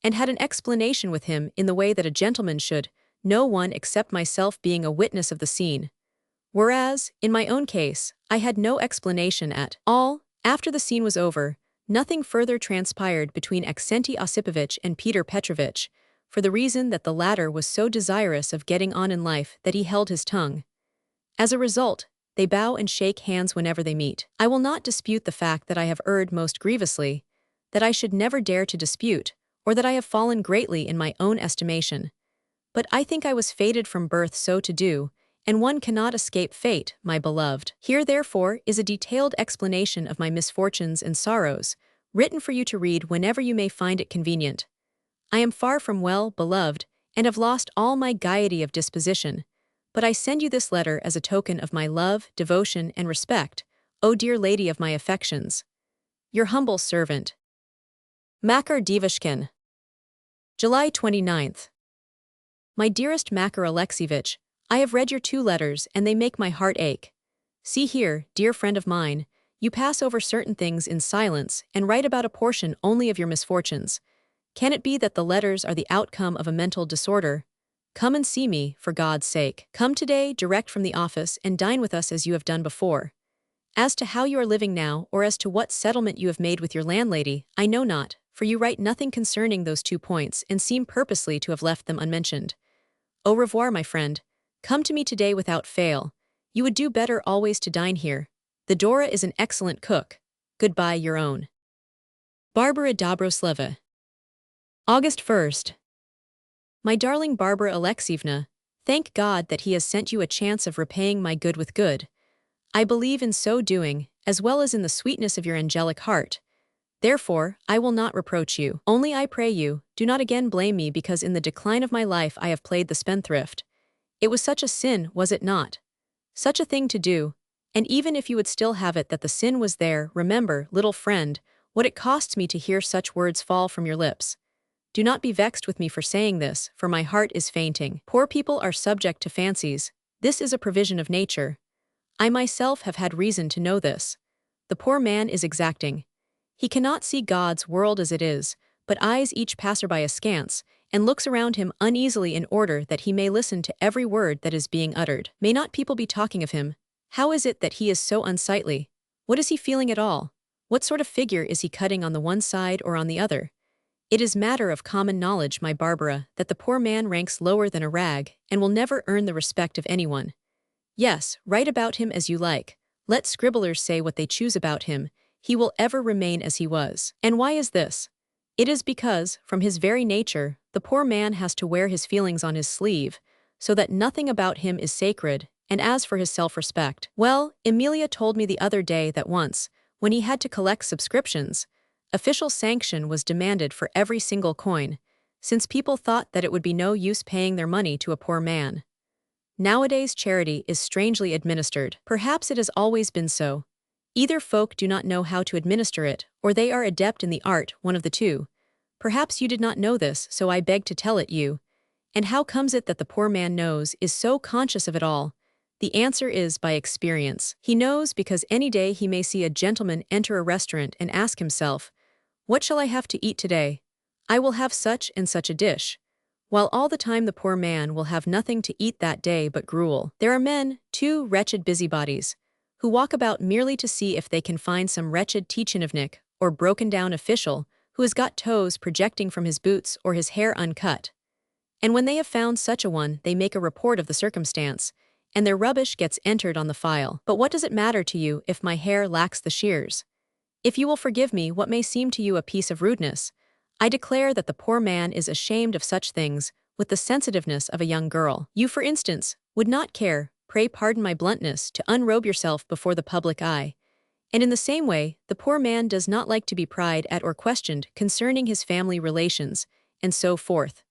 and had an explanation with him in the way that a gentleman should, no one except myself being a witness of the scene. Whereas, in my own case, I had no explanation at all. After the scene was over, nothing further transpired between Aksenti Osipovich and Peter Petrovich, for the reason that the latter was so desirous of getting on in life that he held his tongue. As a result, they bow and shake hands whenever they meet. I will not dispute the fact that I have erred most grievously, that I should never dare to dispute, or that I have fallen greatly in my own estimation. But I think I was fated from birth so to do, and one cannot escape fate, my beloved. Here, therefore, is a detailed explanation of my misfortunes and sorrows, written for you to read whenever you may find it convenient. I am far from well, beloved, and have lost all my gaiety of disposition, but I send you this letter as a token of my love, devotion, and respect, O dear lady of my affections. Your humble servant, Makar Devushkin. July 29th. My dearest Makar Alexievich, I have read your 2 letters and they make my heart ache. See here, dear friend of mine, you pass over certain things in silence and write about a portion only of your misfortunes. Can it be that the letters are the outcome of a mental disorder? Come and see me, for God's sake. Come today direct from the office and dine with us as you have done before. As to how you are living now, or as to what settlement you have made with your landlady, I know not, for you write nothing concerning those 2 points and seem purposely to have left them unmentioned. Au revoir, my friend. Come to me today without fail. You would do better always to dine here. The Dora is an excellent cook. Goodbye, your own. Varvara Dobroslava. August 1st. My darling Varvara Alexievna, thank God that He has sent you a chance of repaying my good with good. I believe in so doing, as well as in the sweetness of your angelic heart. Therefore, I will not reproach you. Only I pray you, do not again blame me because in the decline of my life I have played the spendthrift. It was such a sin, was it not? Such a thing to do, and even if you would still have it that the sin was there, remember, little friend, what it costs me to hear such words fall from your lips. Do not be vexed with me for saying this, for my heart is fainting. Poor people are subject to fancies. This is a provision of nature. I myself have had reason to know this. The poor man is exacting. He cannot see God's world as it is, but eyes each passerby askance, and looks around him uneasily in order that he may listen to every word that is being uttered. May not people be talking of him? How is it that he is so unsightly? What is he feeling at all? What sort of figure is he cutting on the one side or on the other? It is matter of common knowledge, my Varvara, that the poor man ranks lower than a rag, and will never earn the respect of anyone. Yes, write about him as you like. Let scribblers say what they choose about him. He will ever remain as he was. And why is this? It is because, from his very nature, the poor man has to wear his feelings on his sleeve, so that nothing about him is sacred, and as for his self-respect, well, Emilia told me the other day that once, when he had to collect subscriptions, official sanction was demanded for every single coin, since people thought that it would be no use paying their money to a poor man. Nowadays charity is strangely administered. Perhaps it has always been so. Either folk do not know how to administer it, or they are adept in the art, one of the two. Perhaps you did not know this, so I beg to tell it you. And how comes it that the poor man knows, is so conscious of it all? The answer is by experience. He knows because any day he may see a gentleman enter a restaurant and ask himself, "What shall I have to eat today? I will have such and such a dish." While all the time the poor man will have nothing to eat that day but gruel. There are men, too, wretched busybodies, who walk about merely to see if they can find some wretched tchinovnik or broken-down official who has got toes projecting from his boots or his hair uncut. And when they have found such a one, they make a report of the circumstance, and their rubbish gets entered on the file. But what does it matter to you if my hair lacks the shears? If you will forgive me what may seem to you a piece of rudeness, I declare that the poor man is ashamed of such things, with the sensitiveness of a young girl. You, for instance, would not care, pray pardon my bluntness, to unrobe yourself before the public eye. And in the same way, the poor man does not like to be pried at or questioned concerning his family relations, and so forth.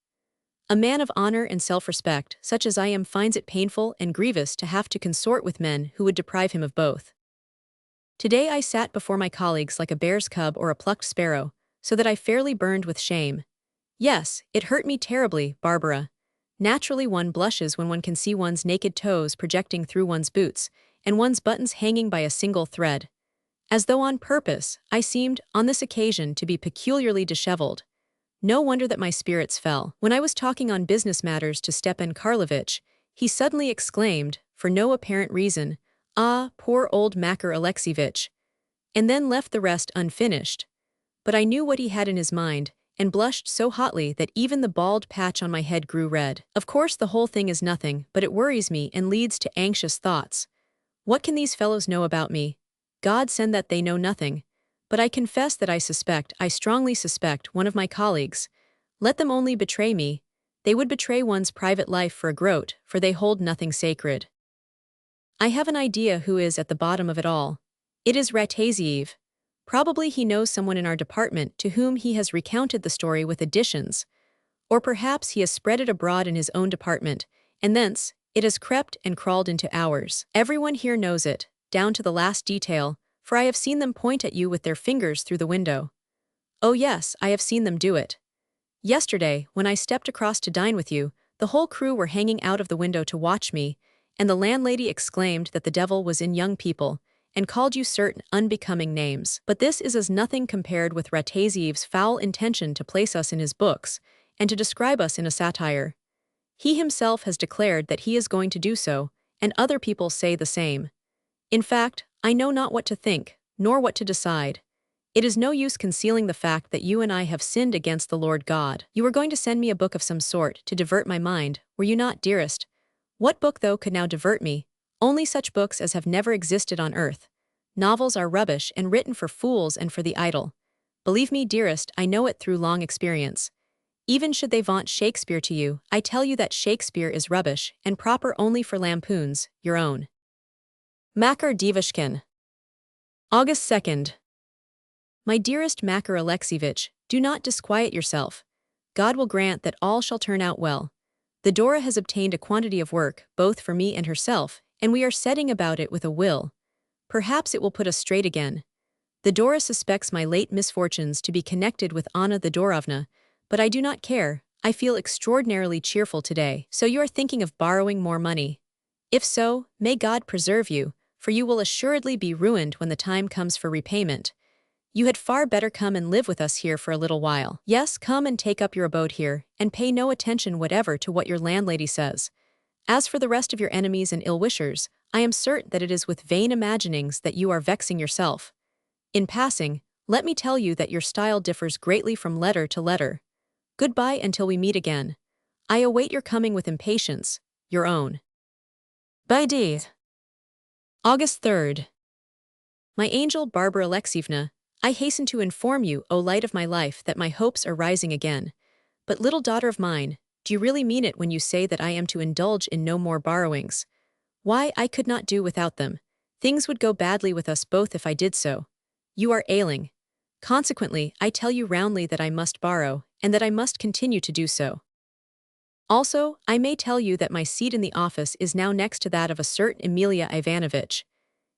A man of honor and self-respect, such as I am, finds it painful and grievous to have to consort with men who would deprive him of both. Today I sat before my colleagues like a bear's cub or a plucked sparrow, so that I fairly burned with shame. Yes, it hurt me terribly, Varvara. Naturally one blushes when one can see one's naked toes projecting through one's boots, and one's buttons hanging by a single thread. As though on purpose, I seemed, on this occasion, to be peculiarly disheveled. No wonder that my spirits fell. When I was talking on business matters to Stepan Karlovich, he suddenly exclaimed, for no apparent reason, "Ah, poor old Makar Alexievich," and then left the rest unfinished. But I knew what he had in his mind, and blushed so hotly that even the bald patch on my head grew red. Of course the whole thing is nothing, but it worries me and leads to anxious thoughts. What can these fellows know about me? God send that they know nothing. But I confess that I strongly suspect one of my colleagues. Let them only betray me. They would betray one's private life for a groat, for they hold nothing sacred. I have an idea who is at the bottom of it all. It is Rataziev. Probably he knows someone in our department to whom he has recounted the story with additions. Or perhaps he has spread it abroad in his own department, and thence it has crept and crawled into ours. Everyone here knows it, down to the last detail, for I have seen them point at you with their fingers through the window. Oh yes, I have seen them do it. Yesterday, when I stepped across to dine with you, the whole crew were hanging out of the window to watch me, and the landlady exclaimed that the devil was in young people, and called you certain unbecoming names. But this is as nothing compared with Rataziev's foul intention to place us in his books, and to describe us in a satire. He himself has declared that he is going to do so, and other people say the same. In fact, I know not what to think, nor what to decide. It is no use concealing the fact that you and I have sinned against the Lord God. You were going to send me a book of some sort to divert my mind, were you not, dearest? What book, though, could now divert me? Only such books as have never existed on earth. Novels are rubbish and written for fools and for the idle. Believe me, dearest, I know it through long experience. Even should they vaunt Shakespeare to you, I tell you that Shakespeare is rubbish and proper only for lampoons, your own. Makar Devushkin. August 2nd. My dearest Makar Alexievich, do not disquiet yourself. God will grant that all shall turn out well. The Dora has obtained a quantity of work, both for me and herself, and we are setting about it with a will. Perhaps it will put us straight again. The Dora suspects my late misfortunes to be connected with Anna Thedorovna, but I do not care. I feel extraordinarily cheerful today. So you are thinking of borrowing more money. If so, may God preserve you, for you will assuredly be ruined when the time comes for repayment. You had far better come and live with us here for a little while. Yes, come and take up your abode here, and pay no attention whatever to what your landlady says. As for the rest of your enemies and ill-wishers, I am certain that it is with vain imaginings that you are vexing yourself. In passing, let me tell you that your style differs greatly from letter to letter. Goodbye until we meet again. I await your coming with impatience. Your own. By D. August 3rd. My angel Varvara Alexievna, I hasten to inform you, O light of my life, that my hopes are rising again. But little daughter of mine, do you really mean it when you say that I am to indulge in no more borrowings? Why, I could not do without them. Things would go badly with us both if I did so. You are ailing. Consequently, I tell you roundly that I must borrow, and that I must continue to do so. Also, I may tell you that my seat in the office is now next to that of a certain Amelia Ivanovich.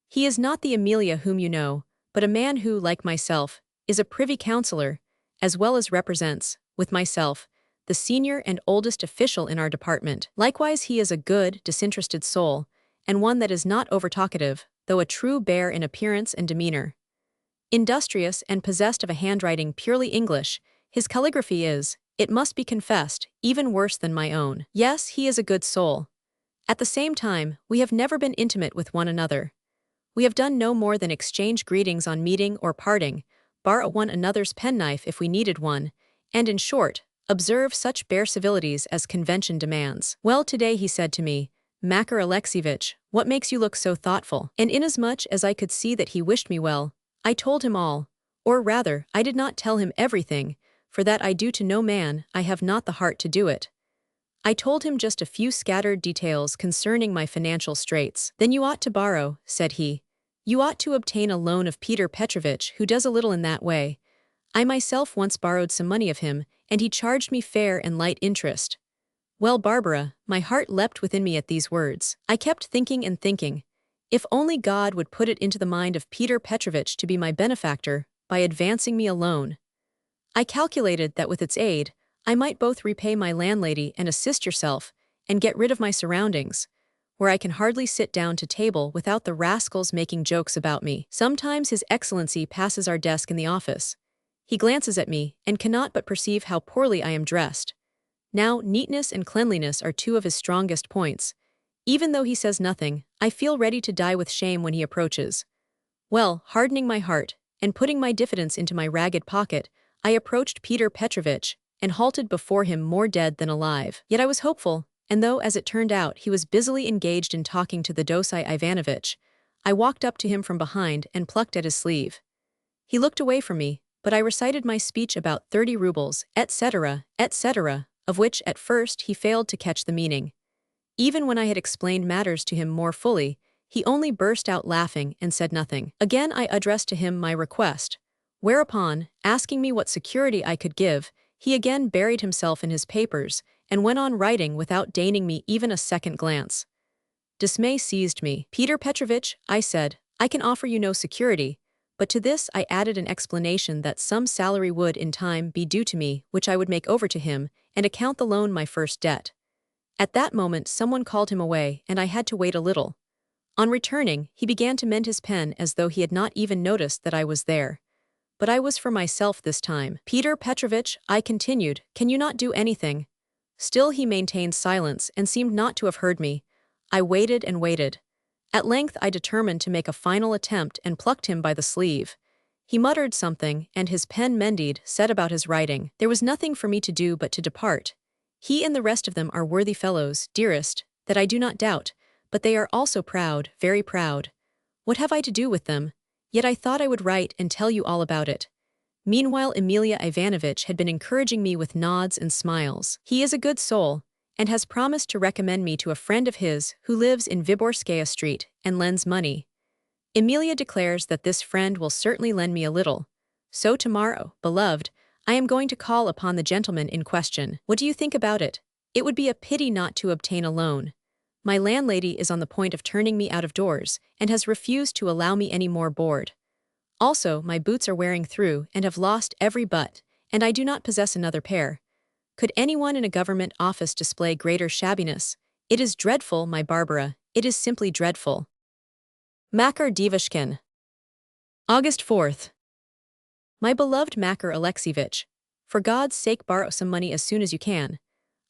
He is not the Amelia whom you know, but a man who, like myself, is a privy councillor, as well as represents, with myself, the senior and oldest official in our department. Likewise he is a good, disinterested soul, and one that is not over-talkative, though a true bear in appearance and demeanor. Industrious and possessed of a handwriting purely English, his calligraphy is, it must be confessed, even worse than my own. Yes, he is a good soul. At the same time, we have never been intimate with one another. We have done no more than exchange greetings on meeting or parting, borrow one another's penknife if we needed one, and in short, observe such bare civilities as convention demands. Well, today he said to me, Makar Alexievich, what makes you look so thoughtful? And inasmuch as I could see that he wished me well, I told him all, or rather, I did not tell him everything, for that I do to no man, I have not the heart to do it. I told him just a few scattered details concerning my financial straits. Then you ought to borrow, said he. You ought to obtain a loan of Peter Petrovitch, who does a little in that way. I myself once borrowed some money of him, and he charged me fair and light interest. Well, Barbara, my heart leapt within me at these words. I kept thinking and thinking. If only God would put it into the mind of Peter Petrovitch to be my benefactor, by advancing me a loan. I calculated that with its aid, I might both repay my landlady and assist yourself, and get rid of my surroundings, where I can hardly sit down to table without the rascals making jokes about me. Sometimes His Excellency passes our desk in the office. He glances at me, and cannot but perceive how poorly I am dressed. Now, neatness and cleanliness are two of his strongest points. Even though he says nothing, I feel ready to die with shame when he approaches. Well, hardening my heart, and putting my diffidence into my ragged pocket, I approached Peter Petrovitch, and halted before him more dead than alive. Yet I was hopeful, and though, as it turned out, he was busily engaged in talking to the Dosai Ivanovitch, I walked up to him from behind and plucked at his sleeve. He looked away from me, but I recited my speech about 30 rubles, etc., of which, at first, he failed to catch the meaning. Even when I had explained matters to him more fully, he only burst out laughing and said nothing. Again I addressed to him my request, whereupon, asking me what security I could give, he again buried himself in his papers, and went on writing without deigning me even a second glance. Dismay seized me. Peter Petrovitch, I said, I can offer you no security, but to this I added an explanation that some salary would in time be due to me, which I would make over to him, and account the loan my first debt. At that moment someone called him away, and I had to wait a little. On returning, he began to mend his pen as though he had not even noticed that I was there. But I was for myself this time. Peter Petrovitch, I continued, can you not do anything? Still he maintained silence and seemed not to have heard me. I waited and waited. At length I determined to make a final attempt and plucked him by the sleeve. He muttered something, and his pen mended, set about his writing. There was nothing for me to do but to depart. He and the rest of them are worthy fellows, dearest, that I do not doubt, but they are also proud, very proud. What have I to do with them? Yet I thought I would write and tell you all about it. Meanwhile Emilia Ivanovitch had been encouraging me with nods and smiles. He is a good soul, and has promised to recommend me to a friend of his who lives in Vyborskaya Street and lends money. Emilia declares that this friend will certainly lend me a little. So tomorrow, beloved, I am going to call upon the gentleman in question. What do you think about it? It would be a pity not to obtain a loan. My landlady is on the point of turning me out of doors, and has refused to allow me any more board. Also, my boots are wearing through and have lost every butt, and I do not possess another pair. Could anyone in a government office display greater shabbiness? It is dreadful, my Barbara, it is simply dreadful. Makar Devushkin. August 4th. My beloved Makar Alexievich, for God's sake borrow some money as soon as you can.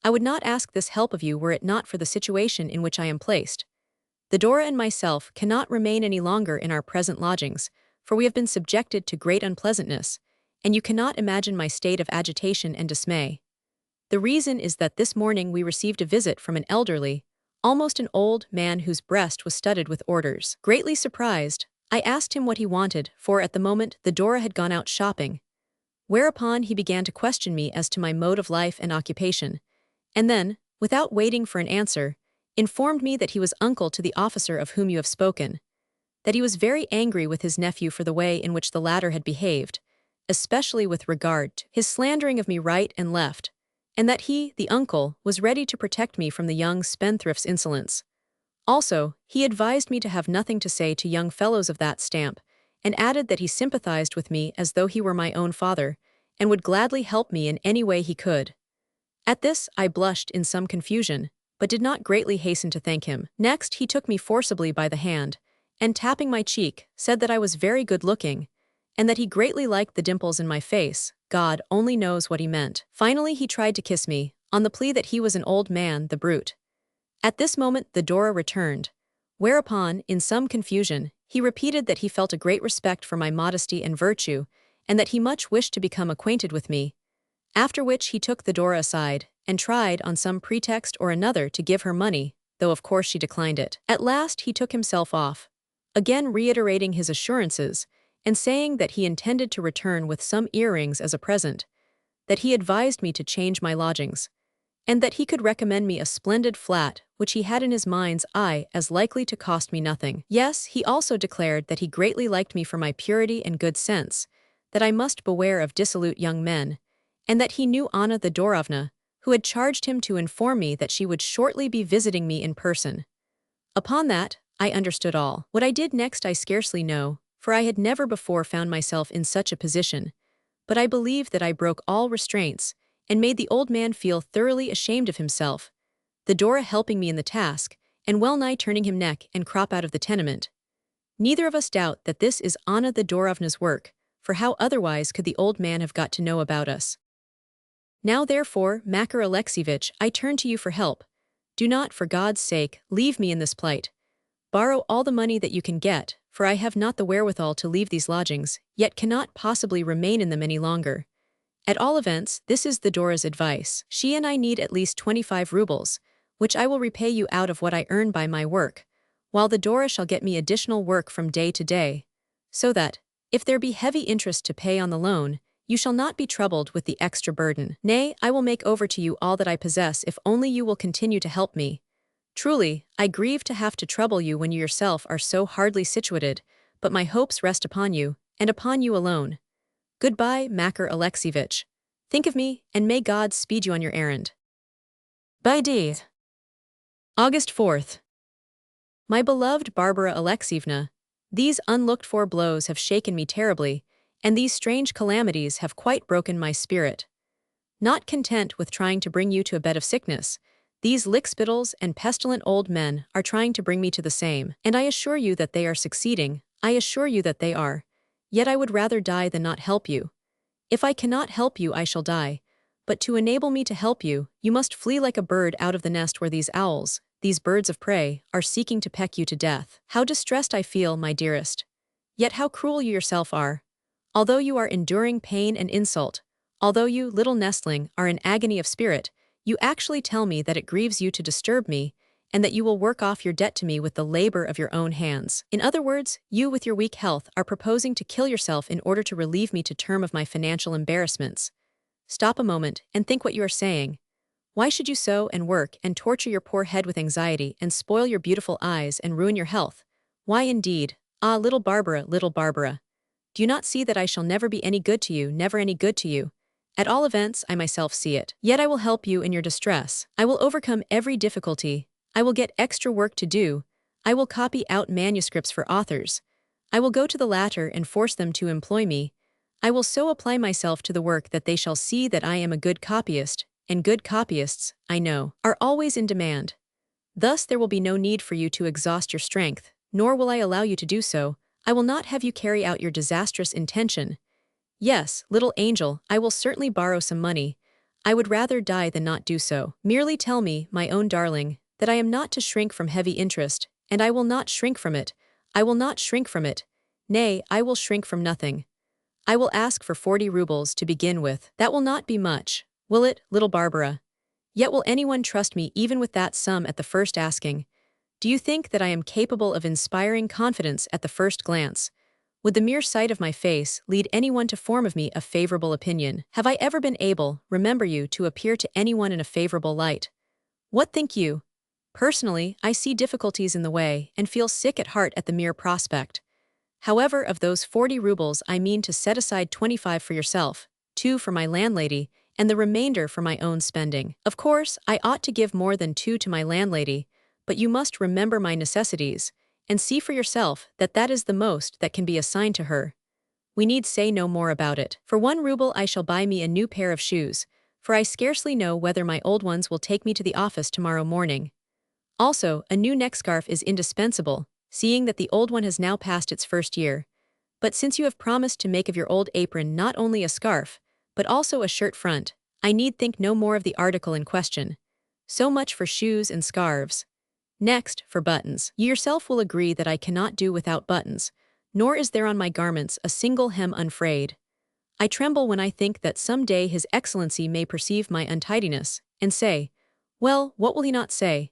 I would not ask this help of you were it not for the situation in which I am placed. The Dora and myself cannot remain any longer in our present lodgings, for we have been subjected to great unpleasantness, and you cannot imagine my state of agitation and dismay. The reason is that this morning we received a visit from an elderly, almost an old man whose breast was studded with orders. Greatly surprised, I asked him what he wanted, for at the moment the Dora had gone out shopping. Whereupon he began to question me as to my mode of life and occupation, and then, without waiting for an answer, informed me that he was uncle to the officer of whom you have spoken, that he was very angry with his nephew for the way in which the latter had behaved, especially with regard to his slandering of me right and left, and that he, the uncle, was ready to protect me from the young spendthrift's insolence. Also, he advised me to have nothing to say to young fellows of that stamp, and added that he sympathized with me as though he were my own father, and would gladly help me in any way he could. At this, I blushed in some confusion, but did not greatly hasten to thank him. Next, he took me forcibly by the hand, and tapping my cheek, said that I was very good-looking, and that he greatly liked the dimples in my face. God only knows what he meant. Finally, he tried to kiss me, on the plea that he was an old man, the brute. At this moment the Dora returned, whereupon, in some confusion, he repeated that he felt a great respect for my modesty and virtue, and that he much wished to become acquainted with me, after which he took the Dora aside, and tried on some pretext or another to give her money, though of course she declined it. At last he took himself off, again reiterating his assurances, and saying that he intended to return with some earrings as a present, that he advised me to change my lodgings, and that he could recommend me a splendid flat which he had in his mind's eye as likely to cost me nothing. Yes, he also declared that he greatly liked me for my purity and good sense, that I must beware of dissolute young men, and that he knew Anna Thedorovna, who had charged him to inform me that she would shortly be visiting me in person. Upon that, I understood all. What I did next I scarcely know, for I had never before found myself in such a position, but I believe that I broke all restraints, and made the old man feel thoroughly ashamed of himself, Theodora helping me in the task, and well-nigh turning him neck and crop out of the tenement. Neither of us doubt that this is Anna Thedorovna's work, for how otherwise could the old man have got to know about us? Now therefore, Makar Alexievich, I turn to you for help. Do not, for God's sake, leave me in this plight. Borrow all the money that you can get, for I have not the wherewithal to leave these lodgings, yet cannot possibly remain in them any longer. At all events, this is Theodora's advice. She and I need at least 25 rubles, which I will repay you out of what I earn by my work, while Theodora shall get me additional work from day to day, so that, if there be heavy interest to pay on the loan, you shall not be troubled with the extra burden. Nay, I will make over to you all that I possess if only you will continue to help me. Truly, I grieve to have to trouble you when you yourself are so hardly situated, but my hopes rest upon you, and upon you alone. Goodbye, Makar Alexievich. Think of me, and may God speed you on your errand. By D. August 4th. My beloved Varvara Alexievna, these unlooked-for blows have shaken me terribly, and these strange calamities have quite broken my spirit. Not content with trying to bring you to a bed of sickness, these lickspittles and pestilent old men are trying to bring me to the same, and I assure you that they are succeeding, I assure you that they are. Yet I would rather die than not help you. If I cannot help you, I shall die. But to enable me to help you, you must flee like a bird out of the nest where these owls, these birds of prey, are seeking to peck you to death. How distressed I feel, my dearest. Yet how cruel you yourself are. Although you are enduring pain and insult, although you, little nestling, are in agony of spirit, you actually tell me that it grieves you to disturb me, and that you will work off your debt to me with the labor of your own hands. In other words, you with your weak health are proposing to kill yourself in order to relieve me to term of my financial embarrassments. Stop a moment and think what you are saying. Why should you sew and work and torture your poor head with anxiety and spoil your beautiful eyes and ruin your health? Why indeed? Ah, little Barbara. Do you not see that I shall never be any good to you, never any good to you? At all events, I myself see it. Yet I will help you in your distress. I will overcome every difficulty. I will get extra work to do. I will copy out manuscripts for authors. I will go to the latter and force them to employ me. I will so apply myself to the work that they shall see that I am a good copyist, and good copyists, I know, are always in demand. Thus there will be no need for you to exhaust your strength, nor will I allow you to do so. I will not have you carry out your disastrous intention. Yes, little angel, I will certainly borrow some money. I would rather die than not do so. Merely tell me, my own darling, that I am not to shrink from heavy interest, and I will not shrink from it. I will not shrink from it. Nay, I will shrink from nothing. I will ask for 40 rubles to begin with. That will not be much, will it, little Barbara? Yet will anyone trust me even with that sum at the first asking? Do you think that I am capable of inspiring confidence at the first glance? Would the mere sight of my face lead anyone to form of me a favorable opinion? Have I ever been able, remember you, to appear to anyone in a favorable light? What think you? Personally, I see difficulties in the way and feel sick at heart at the mere prospect. However, of those 40 rubles I mean to set aside 25 for yourself, 2 for my landlady, and the remainder for my own spending. Of course, I ought to give more than 2 to my landlady, but you must remember my necessities, and see for yourself that that is the most that can be assigned to her. We need say no more about it. For 1 ruble I shall buy me a new pair of shoes, for I scarcely know whether my old ones will take me to the office tomorrow morning. Also, a new neckscarf is indispensable, seeing that the old one has now passed its first year. But since you have promised to make of your old apron not only a scarf, but also a shirt front, I need think no more of the article in question. So much for shoes and scarves. Next, for buttons. You yourself will agree that I cannot do without buttons, nor is there on my garments a single hem unfrayed. I tremble when I think that some day His Excellency may perceive my untidiness, and say, well, what will he not say?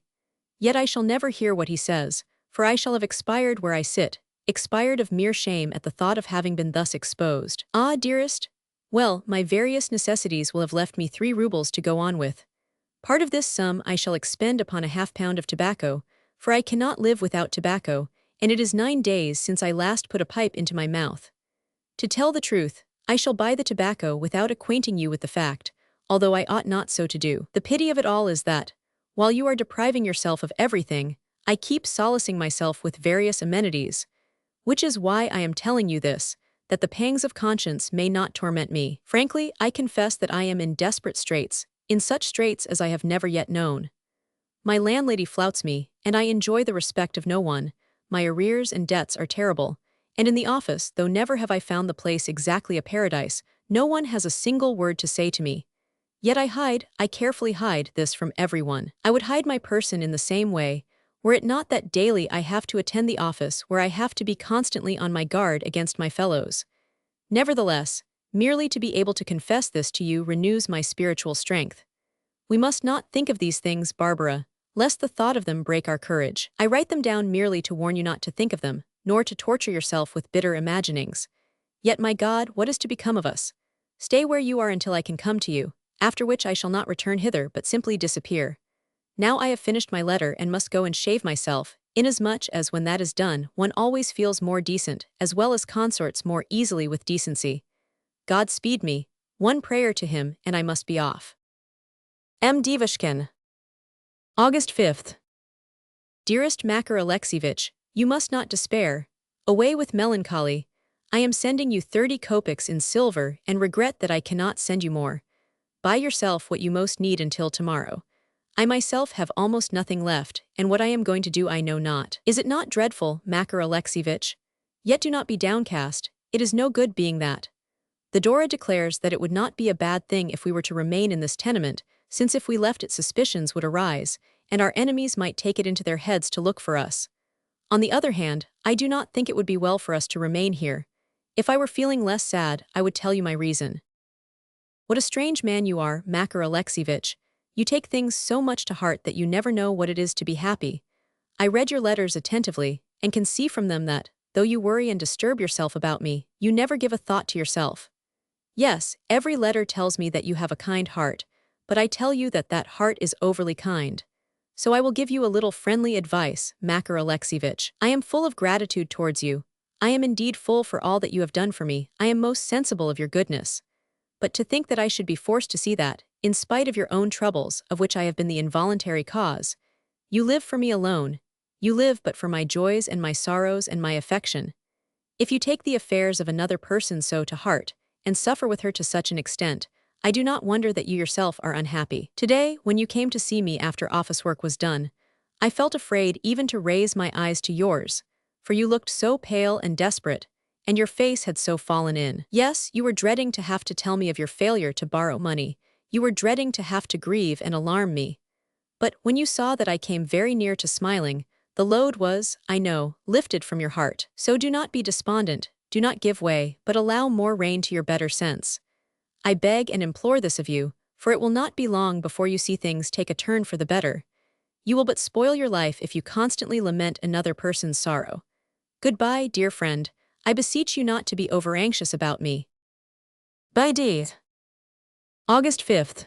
Yet I shall never hear what he says, for I shall have expired where I sit, expired of mere shame at the thought of having been thus exposed. Ah, dearest? Well, my various necessities will have left me 3 rubles to go on with. Part of this sum I shall expend upon a half-pound of tobacco, for I cannot live without tobacco, and it is 9 days since I last put a pipe into my mouth. To tell the truth, I shall buy the tobacco without acquainting you with the fact, although I ought not so to do. The pity of it all is that, while you are depriving yourself of everything, I keep solacing myself with various amenities, which is why I am telling you this, that the pangs of conscience may not torment me. Frankly, I confess that I am in desperate straits, in such straits as I have never yet known. My landlady flouts me, and I enjoy the respect of no one. My arrears and debts are terrible, and in the office, though never have I found the place exactly a paradise, no one has a single word to say to me. Yet I carefully hide this from everyone. I would hide my person in the same way, were it not that daily I have to attend the office where I have to be constantly on my guard against my fellows. Nevertheless, merely to be able to confess this to you renews my spiritual strength. We must not think of these things, Barbara, lest the thought of them break our courage. I write them down merely to warn you not to think of them, nor to torture yourself with bitter imaginings. Yet, my God, what is to become of us? Stay where you are until I can come to you, after which I shall not return hither but simply disappear. Now I have finished my letter and must go and shave myself, inasmuch as when that is done, one always feels more decent, as well as consorts more easily with decency. God speed me, one prayer to him, and I must be off. M. Devushkin. August 5th. Dearest Makar Alexievich, you must not despair. Away with melancholy. I am sending you 30 kopecks in silver and regret that I cannot send you more. Buy yourself what you most need until tomorrow. I myself have almost nothing left, and what I am going to do I know not. Is it not dreadful, Makar Alexievich? Yet do not be downcast, it is no good being that. The Dora declares that it would not be a bad thing if we were to remain in this tenement, since if we left it suspicions would arise, and our enemies might take it into their heads to look for us. On the other hand, I do not think it would be well for us to remain here. If I were feeling less sad, I would tell you my reason. What a strange man you are, Makar Alexievich. You take things so much to heart that you never know what it is to be happy. I read your letters attentively, and can see from them that, though you worry and disturb yourself about me, you never give a thought to yourself. Yes, every letter tells me that you have a kind heart, but I tell you that that heart is overly kind. So I will give you a little friendly advice, Makar Alexievich. I am full of gratitude towards you. I am indeed full for all that you have done for me. I am most sensible of your goodness. But to think that I should be forced to see that, in spite of your own troubles, of which I have been the involuntary cause, you live for me alone. You live but for my joys and my sorrows and my affection. If you take the affairs of another person so to heart, and suffer with her to such an extent, I do not wonder that you yourself are unhappy. Today, when you came to see me after office work was done, I felt afraid even to raise my eyes to yours, for you looked so pale and desperate, and your face had so fallen in. Yes, you were dreading to have to tell me of your failure to borrow money. You were dreading to have to grieve and alarm me. But when you saw that I came very near to smiling, the load was, I know, lifted from your heart. So do not be despondent, do not give way, but allow more rein to your better sense. I beg and implore this of you, for it will not be long before you see things take a turn for the better. You will but spoil your life if you constantly lament another person's sorrow. Goodbye, dear friend. I beseech you not to be over-anxious about me. By D. August 5th.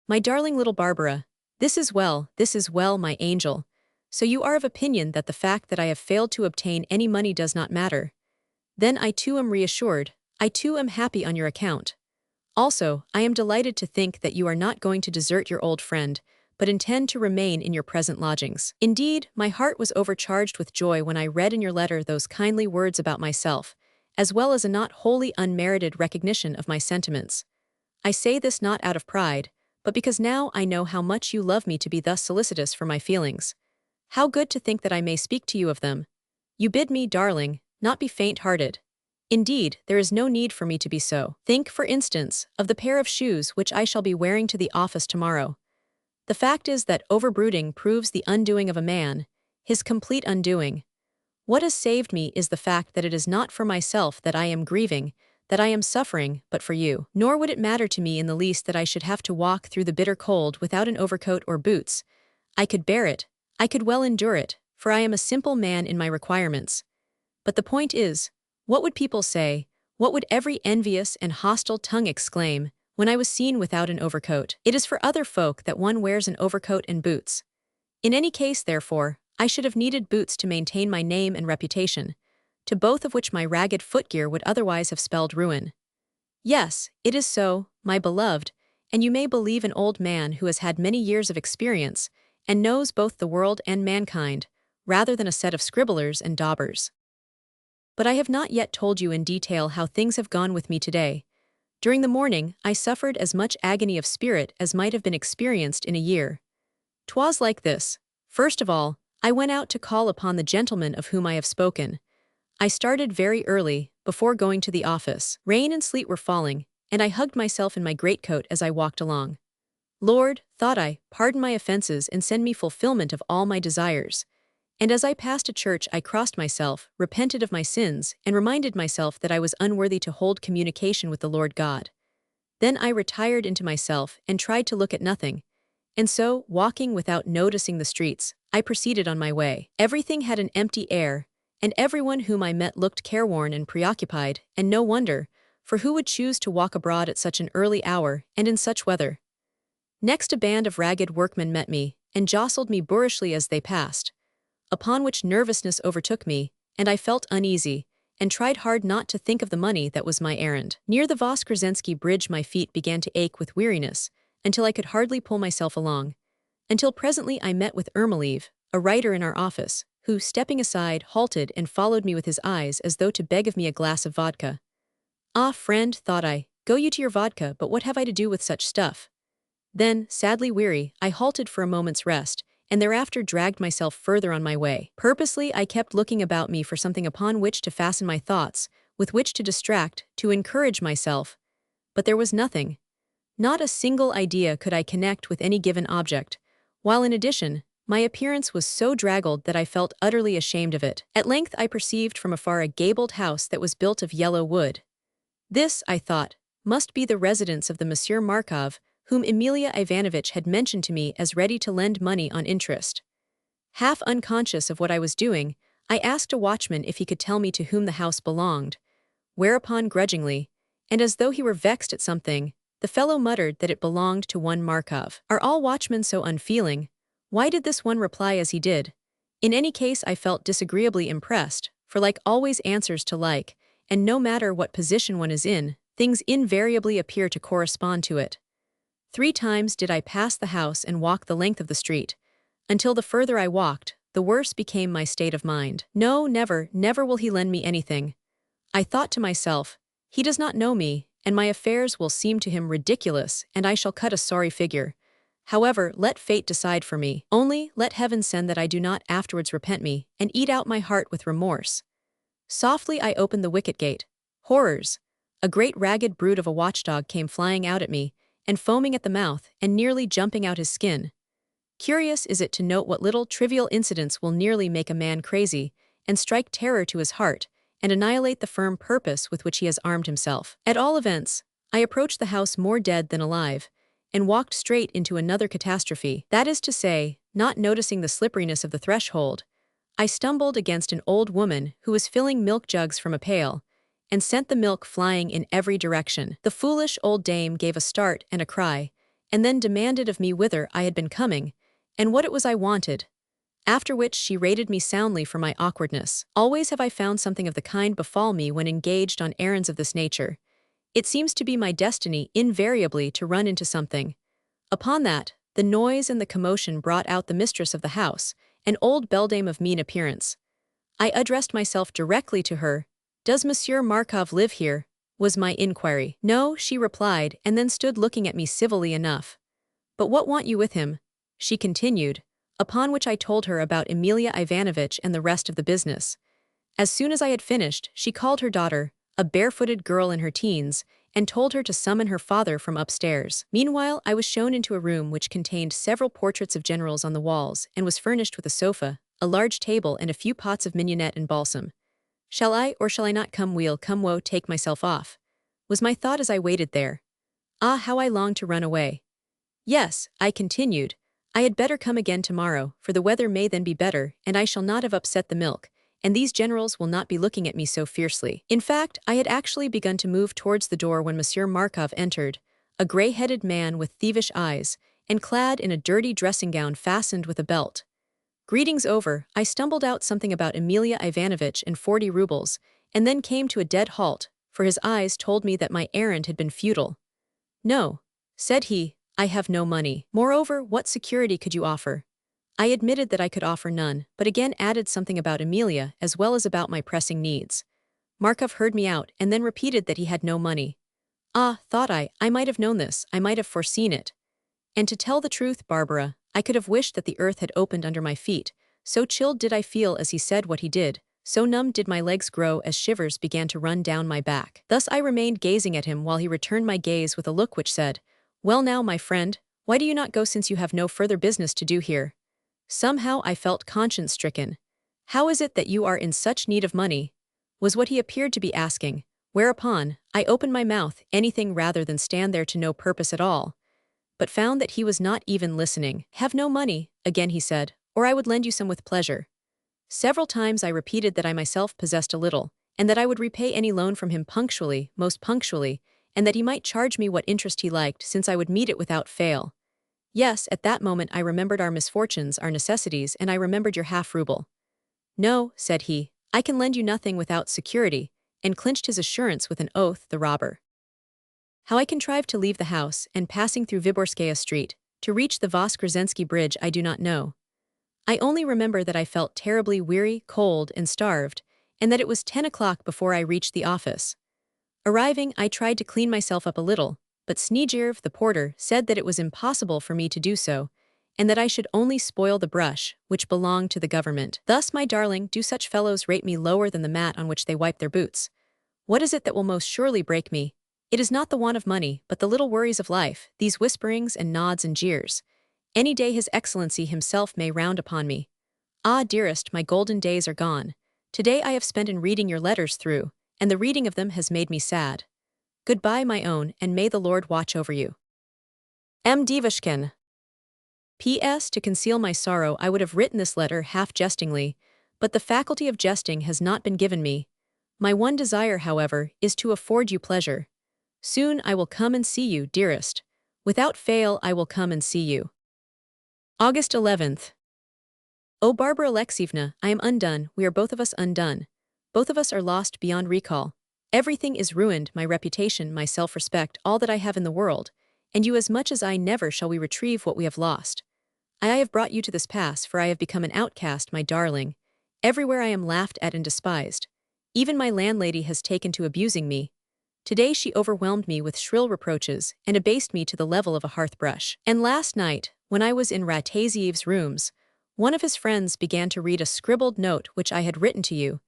My darling little Barbara, this is well, my angel. So you are of opinion that the fact that I have failed to obtain any money does not matter. Then I too am reassured, I too am happy on your account. Also, I am delighted to think that you are not going to desert your old friend, but intend to remain in your present lodgings. Indeed, my heart was overcharged with joy when I read in your letter those kindly words about myself, as well as a not wholly unmerited recognition of my sentiments. I say this not out of pride, but because now I know how much you love me to be thus solicitous for my feelings. How good to think that I may speak to you of them. You bid me, darling, not be faint-hearted. Indeed, there is no need for me to be so. Think, for instance, of the pair of shoes which I shall be wearing to the office tomorrow. The fact is that overbrooding proves the undoing of a man, his complete undoing. What has saved me is the fact that it is not for myself that I am grieving, that I am suffering, but for you. Nor would it matter to me in the least that I should have to walk through the bitter cold without an overcoat or boots. I could bear it, I could well endure it, for I am a simple man in my requirements. But the point is, what would people say, what would every envious and hostile tongue exclaim, when I was seen without an overcoat? It is for other folk that one wears an overcoat and boots. In any case, therefore, I should have needed boots to maintain my name and reputation, to both of which my ragged footgear would otherwise have spelled ruin. Yes, it is so, my beloved, and you may believe an old man who has had many years of experience, and knows both the world and mankind, rather than a set of scribblers and daubers. But I have not yet told you in detail how things have gone with me today. During the morning, I suffered as much agony of spirit as might have been experienced in a year. 'Twas like this. First of all, I went out to call upon the gentleman of whom I have spoken. I started very early, before going to the office. Rain and sleet were falling, and I hugged myself in my greatcoat as I walked along. Lord, thought I, pardon my offenses and send me fulfillment of all my desires. And as I passed a church I crossed myself, repented of my sins, and reminded myself that I was unworthy to hold communication with the Lord God. Then I retired into myself and tried to look at nothing. And so, walking without noticing the streets, I proceeded on my way. Everything had an empty air, and everyone whom I met looked careworn and preoccupied, and no wonder, for who would choose to walk abroad at such an early hour and in such weather? Next a band of ragged workmen met me, and jostled me boorishly as they passed, upon which nervousness overtook me, and I felt uneasy, and tried hard not to think of the money that was my errand. Near the Voskresensky bridge my feet began to ache with weariness, until I could hardly pull myself along, until presently I met with Ermoliev, a writer in our office, who, stepping aside, halted and followed me with his eyes as though to beg of me a glass of vodka. Ah, friend, thought I, go you to your vodka, but what have I to do with such stuff? Then, sadly weary, I halted for a moment's rest, and thereafter dragged myself further on my way. Purposely I kept looking about me for something upon which to fasten my thoughts, with which to distract, to encourage myself. But there was nothing. Not a single idea could I connect with any given object, while in addition, my appearance was so draggled that I felt utterly ashamed of it. At length I perceived from afar a gabled house that was built of yellow wood. This, I thought, must be the residence of the Monsieur Markov, whom Emilia Ivanovich had mentioned to me as ready to lend money on interest. Half unconscious of what I was doing, I asked a watchman if he could tell me to whom the house belonged, whereupon grudgingly, and as though he were vexed at something, the fellow muttered that it belonged to one Markov. Are all watchmen so unfeeling? Why did this one reply as he did? In any case I felt disagreeably impressed, for like always answers to like, and no matter what position one is in, things invariably appear to correspond to it. 3 times did I pass the house and walk the length of the street, until the further I walked, the worse became my state of mind. No, never, never will he lend me anything. I thought to myself, he does not know me, and my affairs will seem to him ridiculous, and I shall cut a sorry figure. However, let fate decide for me. Only, let heaven send that I do not afterwards repent me, and eat out my heart with remorse. Softly I opened the wicket gate. Horrors! A great ragged brute of a watchdog came flying out at me, and foaming at the mouth, and nearly jumping out his skin. Curious is it to note what little trivial incidents will nearly make a man crazy, and strike terror to his heart, and annihilate the firm purpose with which he has armed himself. At all events, I approached the house more dead than alive, and walked straight into another catastrophe. That is to say, not noticing the slipperiness of the threshold, I stumbled against an old woman who was filling milk jugs from a pail, and sent the milk flying in every direction. The foolish old dame gave a start and a cry, and then demanded of me whither I had been coming, and what it was I wanted. After which she rated me soundly for my awkwardness. Always have I found something of the kind befall me when engaged on errands of this nature. It seems to be my destiny invariably to run into something. Upon that, the noise and the commotion brought out the mistress of the house, an old beldame of mean appearance. I addressed myself directly to her. "Does Monsieur Markov live here?" was my inquiry. "No," she replied, and then stood looking at me civilly enough. "But what want you with him?" she continued, upon which I told her about Emilia Ivanovich and the rest of the business. As soon as I had finished, she called her daughter, a barefooted girl in her teens, and told her to summon her father from upstairs. Meanwhile, I was shown into a room which contained several portraits of generals on the walls and was furnished with a sofa, a large table, and a few pots of mignonette and balsam. Shall I or shall I not come woe take myself off? Was my thought as I waited there. Ah, how I longed to run away. Yes, I continued, I had better come again tomorrow, for the weather may then be better, and I shall not have upset the milk, and these generals will not be looking at me so fiercely. In fact, I had actually begun to move towards the door when Monsieur Markov entered, a gray-headed man with thievish eyes, and clad in a dirty dressing gown fastened with a belt. Greetings over, I stumbled out something about Emilia Ivanovich and 40 rubles, and then came to a dead halt, for his eyes told me that my errand had been futile. No, said he, I have no money. Moreover, what security could you offer? I admitted that I could offer none, but again added something about Emilia as well as about my pressing needs. Markov heard me out and then repeated that he had no money. Ah, thought I might have known this, I might have foreseen it. And to tell the truth, Barbara, I could have wished that the earth had opened under my feet, so chilled did I feel as he said what he did, so numb did my legs grow as shivers began to run down my back. Thus I remained gazing at him while he returned my gaze with a look which said, Well now, my friend, why do you not go since you have no further business to do here? Somehow I felt conscience-stricken. How is it that you are in such need of money? Was what he appeared to be asking, whereupon I opened my mouth, anything rather than stand there to no purpose at all, but found that he was not even listening. Have no money, again he said, or I would lend you some with pleasure. Several times I repeated that I myself possessed a little, and that I would repay any loan from him punctually, most punctually, and that he might charge me what interest he liked since I would meet it without fail. Yes, at that moment I remembered our misfortunes, our necessities, and I remembered your half-ruble. No, said he, I can lend you nothing without security, and clinched his assurance with an oath, the robber. How I contrived to leave the house, and passing through Vyborskaya Street, to reach the Voskresensky Bridge I do not know. I only remember that I felt terribly weary, cold, and starved, and that it was 10 o'clock before I reached the office. Arriving, I tried to clean myself up a little, but Snegirv, the porter, said that it was impossible for me to do so, and that I should only spoil the brush, which belonged to the government. Thus, my darling, do such fellows rate me lower than the mat on which they wipe their boots? What is it that will most surely break me? It is not the want of money, but the little worries of life, these whisperings and nods and jeers. Any day His Excellency himself may round upon me. Ah, dearest, my golden days are gone. Today I have spent in reading your letters through, and the reading of them has made me sad. Goodbye, my own, and may the Lord watch over you. M. Devushkin. P.S. To conceal my sorrow I would have written this letter half-jestingly, but the faculty of jesting has not been given me. My one desire, however, is to afford you pleasure. Soon I will come and see you, dearest. Without fail I will come and see you. August 11th. Oh, Barbara Alexievna, I am undone, we are both of us undone. Both of us are lost beyond recall. Everything is ruined, my reputation, my self-respect, all that I have in the world, and you as much as I. Never shall we retrieve what we have lost. I have brought you to this pass, for I have become an outcast, my darling. Everywhere I am laughed at and despised. Even my landlady has taken to abusing me. Today she overwhelmed me with shrill reproaches and abased me to the level of a hearth-brush. And last night, when I was in Rataziev's rooms, one of his friends began to read a scribbled note which I had written to you,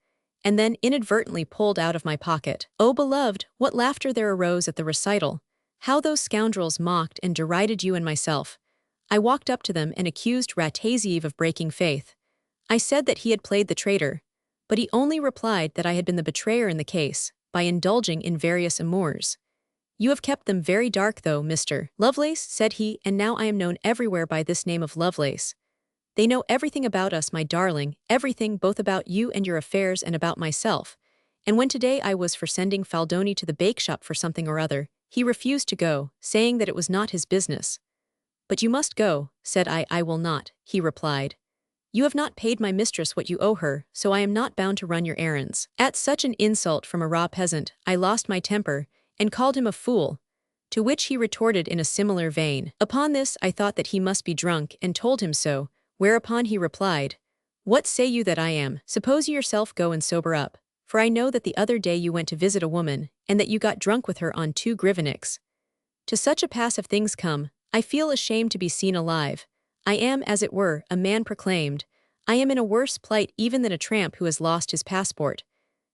and then inadvertently pulled out of my pocket. Oh, beloved, what laughter there arose at the recital! How those scoundrels mocked and derided you and myself! I walked up to them and accused Rataziev of breaking faith. I said that he had played the traitor, but he only replied that I had been the betrayer in the case, by indulging in various amours. You have kept them very dark though, Mr. Lovelace, said he, and now I am known everywhere by this name of Lovelace. They know everything about us, my darling, everything both about you and your affairs and about myself. And when today I was for sending Faldoni to the bake-shop for something or other, he refused to go, saying that it was not his business. But you must go, said I. I will not, he replied. You have not paid my mistress what you owe her, so I am not bound to run your errands. At such an insult from a raw peasant, I lost my temper, and called him a fool, to which he retorted in a similar vein. Upon this I thought that he must be drunk, and told him so, whereupon he replied, What say you that I am? Suppose you yourself go and sober up, for I know that the other day you went to visit a woman, and that you got drunk with her on 2 griveniks. To such a pass of things come, I feel ashamed to be seen alive. I am, as it were, a man proclaimed. I am in a worse plight even than a tramp who has lost his passport.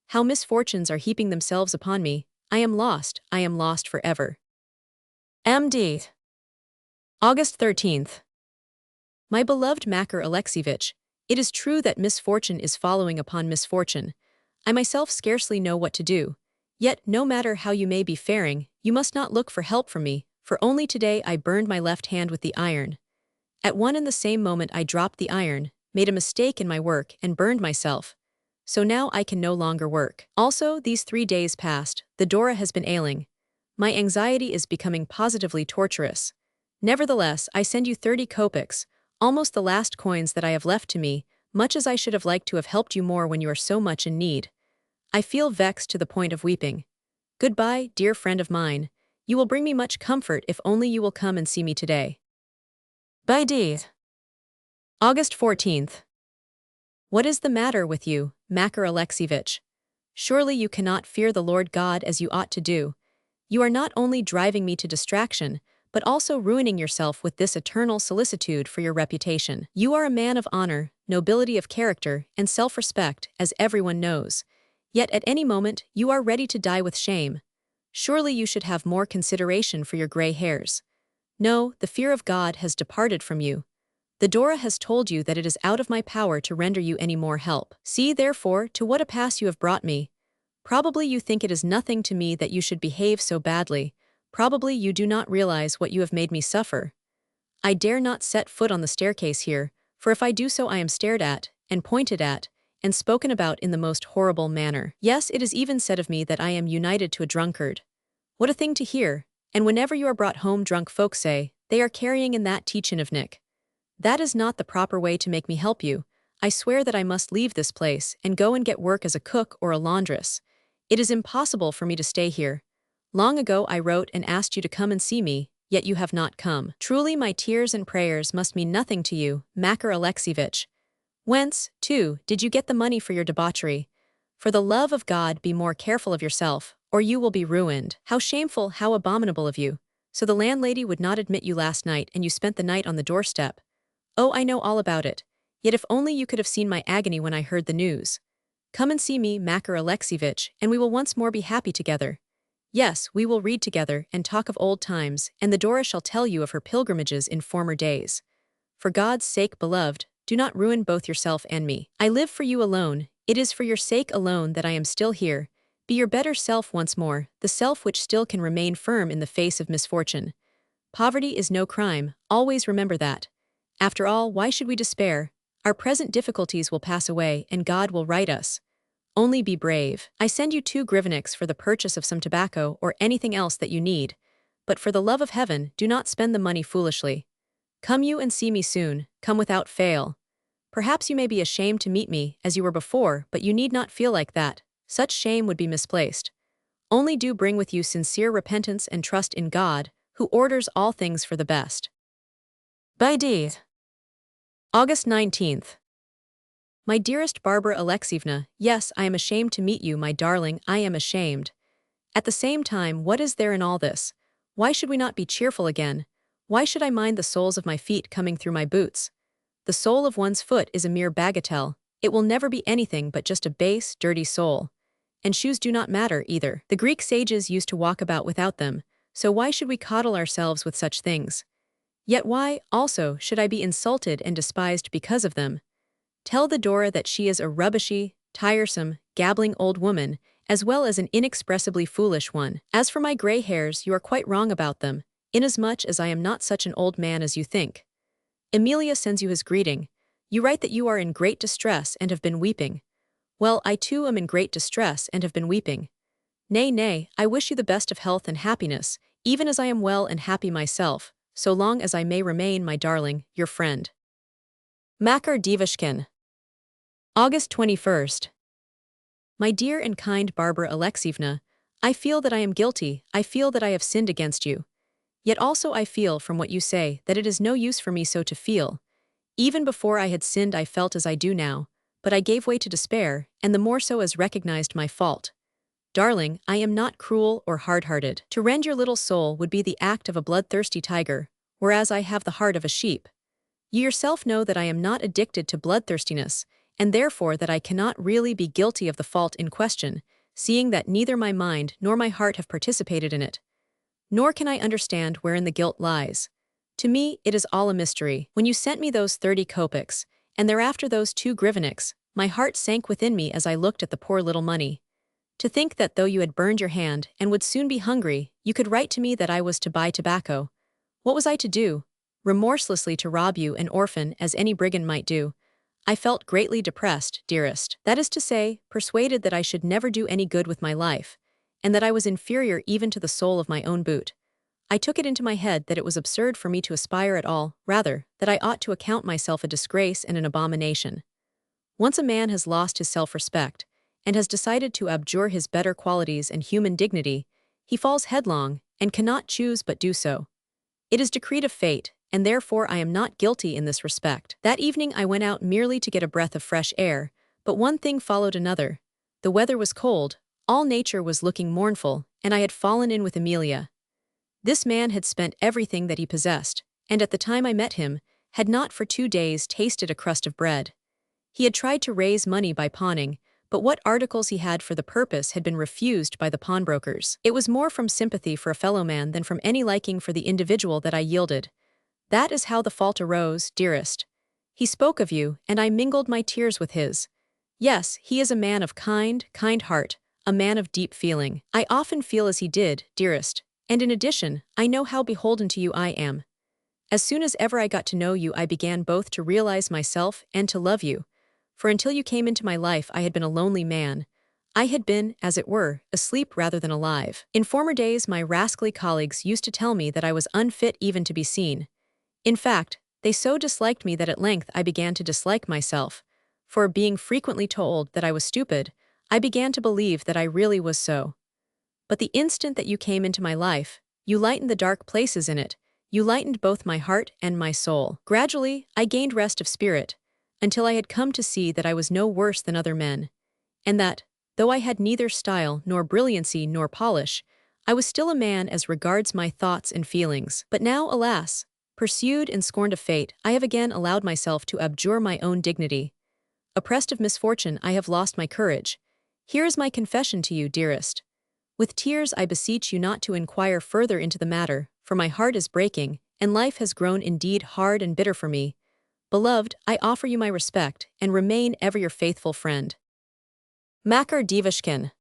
How misfortunes are heaping themselves upon me. I am lost forever. M.D. August 13th. My beloved Makar Alexievich, it is true that misfortune is following upon misfortune. I myself scarcely know what to do. Yet, no matter how you may be faring, you must not look for help from me, for only today I burned my left hand with the iron. At one and the same moment I dropped the iron, made a mistake in my work, and burned myself. so now I can no longer work. Also, these 3 days past, the Dora has been ailing. My anxiety is becoming positively torturous. Nevertheless, I send you 30 kopecks, almost the last coins that I have left to me, much as I should have liked to have helped you more when you are so much in need. I feel vexed to the point of weeping. Goodbye, dear friend of mine. You will bring me much comfort if only you will come and see me today. By D. August 14th. What is the matter with you, Makar Alexievich? Surely you cannot fear the Lord God as you ought to do. You are not only driving me to distraction, but also ruining yourself with this eternal solicitude for your reputation. You are a man of honor, nobility of character, and self-respect, as everyone knows. Yet at any moment, you are ready to die with shame. Surely you should have more consideration for your gray hairs. No, the fear of God has departed from you. The Dora has told you that it is out of my power to render you any more help. See, therefore, to what a pass you have brought me. Probably you think it is nothing to me that you should behave so badly. Probably you do not realize what you have made me suffer. I dare not set foot on the staircase here, for if I do so I am stared at, and pointed at, and spoken about in the most horrible manner. Yes, it is even said of me that I am united to a drunkard. What a thing to hear, and whenever you are brought home drunk folk say, they are carrying in that chinovnik. That is not the proper way to make me help you. I swear that I must leave this place and go and get work as a cook or a laundress. It is impossible for me to stay here. Long ago I wrote and asked you to come and see me, yet you have not come. Truly my tears and prayers must mean nothing to you, Makar Alexievich. Whence, too, did you get the money for your debauchery? For the love of God, be more careful of yourself, or you will be ruined. How shameful, how abominable of you. So the landlady would not admit you last night and you spent the night on the doorstep. Oh, I know all about it. Yet if only you could have seen my agony when I heard the news. Come and see me, Makar Alexievich, and we will once more be happy together. Yes, we will read together and talk of old times, and the Dora shall tell you of her pilgrimages in former days. For God's sake, beloved, do not ruin both yourself and me. I live for you alone. It is for your sake alone that I am still here. Be your better self once more, the self which still can remain firm in the face of misfortune. Poverty is no crime, always remember that. After all, why should we despair? Our present difficulties will pass away, and God will right us. Only be brave. I send you 2 griveniks for the purchase of some tobacco or anything else that you need. But for the love of heaven, do not spend the money foolishly. Come you and see me soon, come without fail. Perhaps you may be ashamed to meet me, as you were before, but you need not feel like that. Such shame would be misplaced. Only do bring with you sincere repentance and trust in God, who orders all things for the best. By D. August 19th. My dearest Varvara Alexievna, yes, I am ashamed to meet you, my darling, I am ashamed. At the same time, what is there in all this? Why should we not be cheerful again? Why should I mind the soles of my feet coming through my boots? The sole of one's foot is a mere bagatelle. It will never be anything but just a base, dirty sole. And shoes do not matter, either. The Greek sages used to walk about without them, so why should we coddle ourselves with such things? Yet why, also, should I be insulted and despised because of them? Tell the Dora that she is a rubbishy, tiresome, gabbling old woman, as well as an inexpressibly foolish one. As for my gray hairs, you are quite wrong about them, inasmuch as I am not such an old man as you think. Emilia sends you his greeting. You write that you are in great distress and have been weeping. Well, I too am in great distress and have been weeping. Nay, nay, I wish you the best of health and happiness, even as I am well and happy myself, so long as I may remain, my darling, your friend. Makar Devushkin. August 21st. My dear and kind Varvara Alexievna, I feel that I am guilty, I feel that I have sinned against you. Yet also I feel, from what you say, that it is no use for me so to feel. Even before I had sinned I felt as I do now, but I gave way to despair, and the more so as recognized my fault. Darling, I am not cruel or hard-hearted. To rend your little soul would be the act of a bloodthirsty tiger, whereas I have the heart of a sheep. You yourself know that I am not addicted to bloodthirstiness, and therefore that I cannot really be guilty of the fault in question, seeing that neither my mind nor my heart have participated in it. Nor can I understand wherein the guilt lies. To me, it is all a mystery. When you sent me those 30 kopecks, and thereafter those 2 griveniks, my heart sank within me as I looked at the poor little money. To think that though you had burned your hand and would soon be hungry, you could write to me that I was to buy tobacco. What was I to do? Remorselessly to rob you, an orphan, as any brigand might do. I felt greatly depressed, dearest. That is to say, persuaded that I should never do any good with my life, and that I was inferior even to the sole of my own boot. I took it into my head that it was absurd for me to aspire at all, rather, that I ought to account myself a disgrace and an abomination. Once a man has lost his self-respect, and has decided to abjure his better qualities and human dignity, he falls headlong, and cannot choose but do so. It is decreed of fate, and therefore I am not guilty in this respect. That evening I went out merely to get a breath of fresh air, but one thing followed another. The weather was cold, all nature was looking mournful, and I had fallen in with Amelia. This man had spent everything that he possessed, and at the time I met him, had not for 2 days tasted a crust of bread. He had tried to raise money by pawning, but what articles he had for the purpose had been refused by the pawnbrokers. It was more from sympathy for a fellow man than from any liking for the individual that I yielded. That is how the fault arose, dearest. He spoke of you, and I mingled my tears with his. Yes, he is a man of kind heart, a man of deep feeling. I often feel as he did, dearest, and in addition, I know how beholden to you I am. As soon as ever I got to know you, I began both to realize myself and to love you. For until you came into my life I had been a lonely man. I had been, as it were, asleep rather than alive. In former days my rascally colleagues used to tell me that I was unfit even to be seen. In fact, they so disliked me that at length I began to dislike myself, for being frequently told that I was stupid, I began to believe that I really was so. But the instant that you came into my life, you lightened the dark places in it, you lightened both my heart and my soul. Gradually, I gained rest of spirit, until I had come to see that I was no worse than other men, and that, though I had neither style nor brilliancy nor polish, I was still a man as regards my thoughts and feelings. But now, alas, pursued and scorned of fate, I have again allowed myself to abjure my own dignity. Oppressed of misfortune, I have lost my courage. Here is my confession to you, dearest. With tears I beseech you not to inquire further into the matter, for my heart is breaking, and life has grown indeed hard and bitter for me. Beloved, I offer you my respect, and remain ever your faithful friend. Makar Devushkin.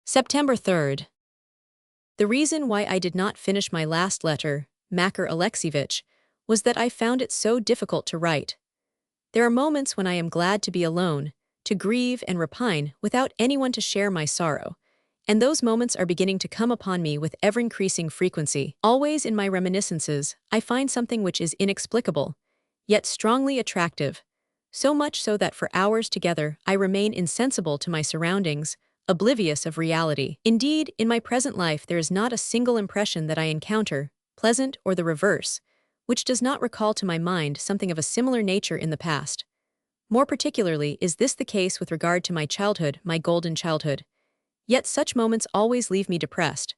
September 3rd. The reason why I did not finish my last letter, Makar Alexievich, was that I found it so difficult to write. There are moments when I am glad to be alone, to grieve and repine without anyone to share my sorrow, and those moments are beginning to come upon me with ever-increasing frequency. Always in my reminiscences, I find something which is inexplicable, yet strongly attractive, so much so that for hours together I remain insensible to my surroundings, oblivious of reality. Indeed, in my present life there is not a single impression that I encounter, pleasant or the reverse, which does not recall to my mind something of a similar nature in the past. More particularly is this the case with regard to my childhood, my golden childhood. Yet such moments always leave me depressed.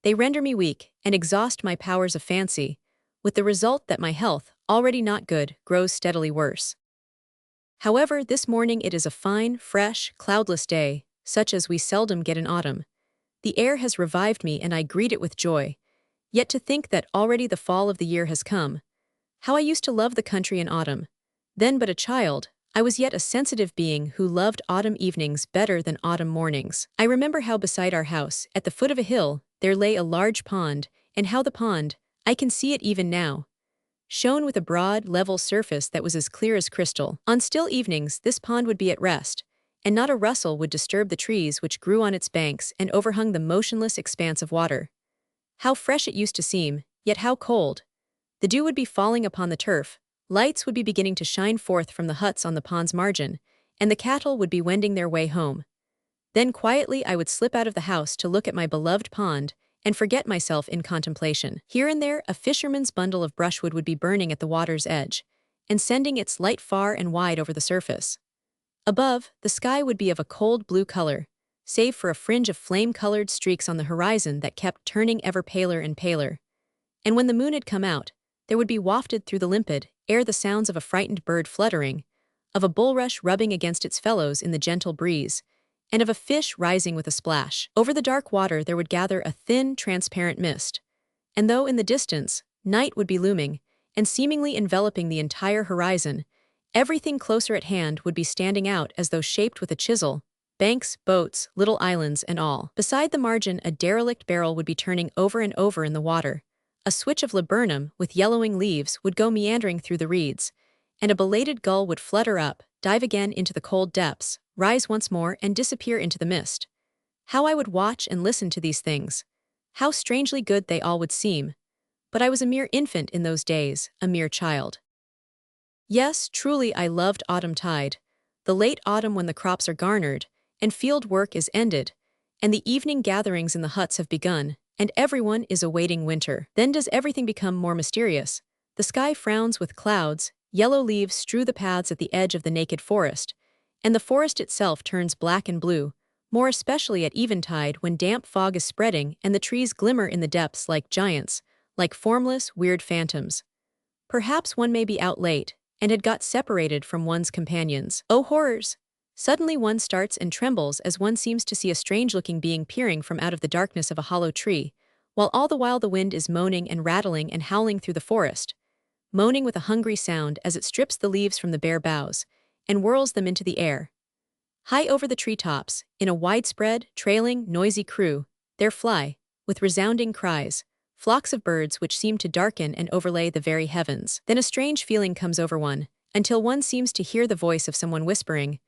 They render me weak and exhaust my powers of fancy, with the result that my health, already not good, grows steadily worse. However, this morning it is a fine, fresh, cloudless day, such as we seldom get in autumn. The air has revived me and I greet it with joy. Yet to think that already the fall of the year has come. How I used to love the country in autumn. Then but a child, I was yet a sensitive being who loved autumn evenings better than autumn mornings. I remember how beside our house, at the foot of a hill, there lay a large pond, and how the pond, I can see it even now, shone with a broad, level surface that was as clear as crystal. On still evenings this pond would be at rest, and not a rustle would disturb the trees which grew on its banks and overhung the motionless expanse of water. How fresh it used to seem, yet how cold. The dew would be falling upon the turf, lights would be beginning to shine forth from the huts on the pond's margin, and the cattle would be wending their way home. Then quietly I would slip out of the house to look at my beloved pond, and forget myself in contemplation. Here and there a fisherman's bundle of brushwood would be burning at the water's edge, and sending its light far and wide over the surface. Above, the sky would be of a cold blue color, save for a fringe of flame-colored streaks on the horizon that kept turning ever paler and paler. And when the moon had come out, there would be wafted through the limpid air the sounds of a frightened bird fluttering, of a bulrush rubbing against its fellows in the gentle breeze, and of a fish rising with a splash. Over the dark water there would gather a thin, transparent mist, and though in the distance, night would be looming, and seemingly enveloping the entire horizon, everything closer at hand would be standing out as though shaped with a chisel, banks, boats, little islands, and all. Beside the margin a derelict barrel would be turning over and over in the water. A switch of laburnum with yellowing leaves would go meandering through the reeds, and a belated gull would flutter up, dive again into the cold depths, rise once more and disappear into the mist. How I would watch and listen to these things. How strangely good they all would seem. But I was a mere infant in those days, a mere child. Yes, truly I loved autumn tide, the late autumn when the crops are garnered, and field work is ended, and the evening gatherings in the huts have begun, and everyone is awaiting winter. Then does everything become more mysterious. The sky frowns with clouds, yellow leaves strew the paths at the edge of the naked forest, and the forest itself turns black and blue, more especially at eventide when damp fog is spreading and the trees glimmer in the depths like giants, like formless, weird phantoms. Perhaps one may be out late, and had got separated from one's companions. Oh horrors! Suddenly one starts and trembles as one seems to see a strange-looking being peering from out of the darkness of a hollow tree, while all the while the wind is moaning and rattling and howling through the forest, moaning with a hungry sound as it strips the leaves from the bare boughs, and whirls them into the air. High over the treetops, in a widespread, trailing, noisy crew, there fly, with resounding cries, flocks of birds which seem to darken and overlay the very heavens. Then a strange feeling comes over one, until one seems to hear the voice of someone whispering,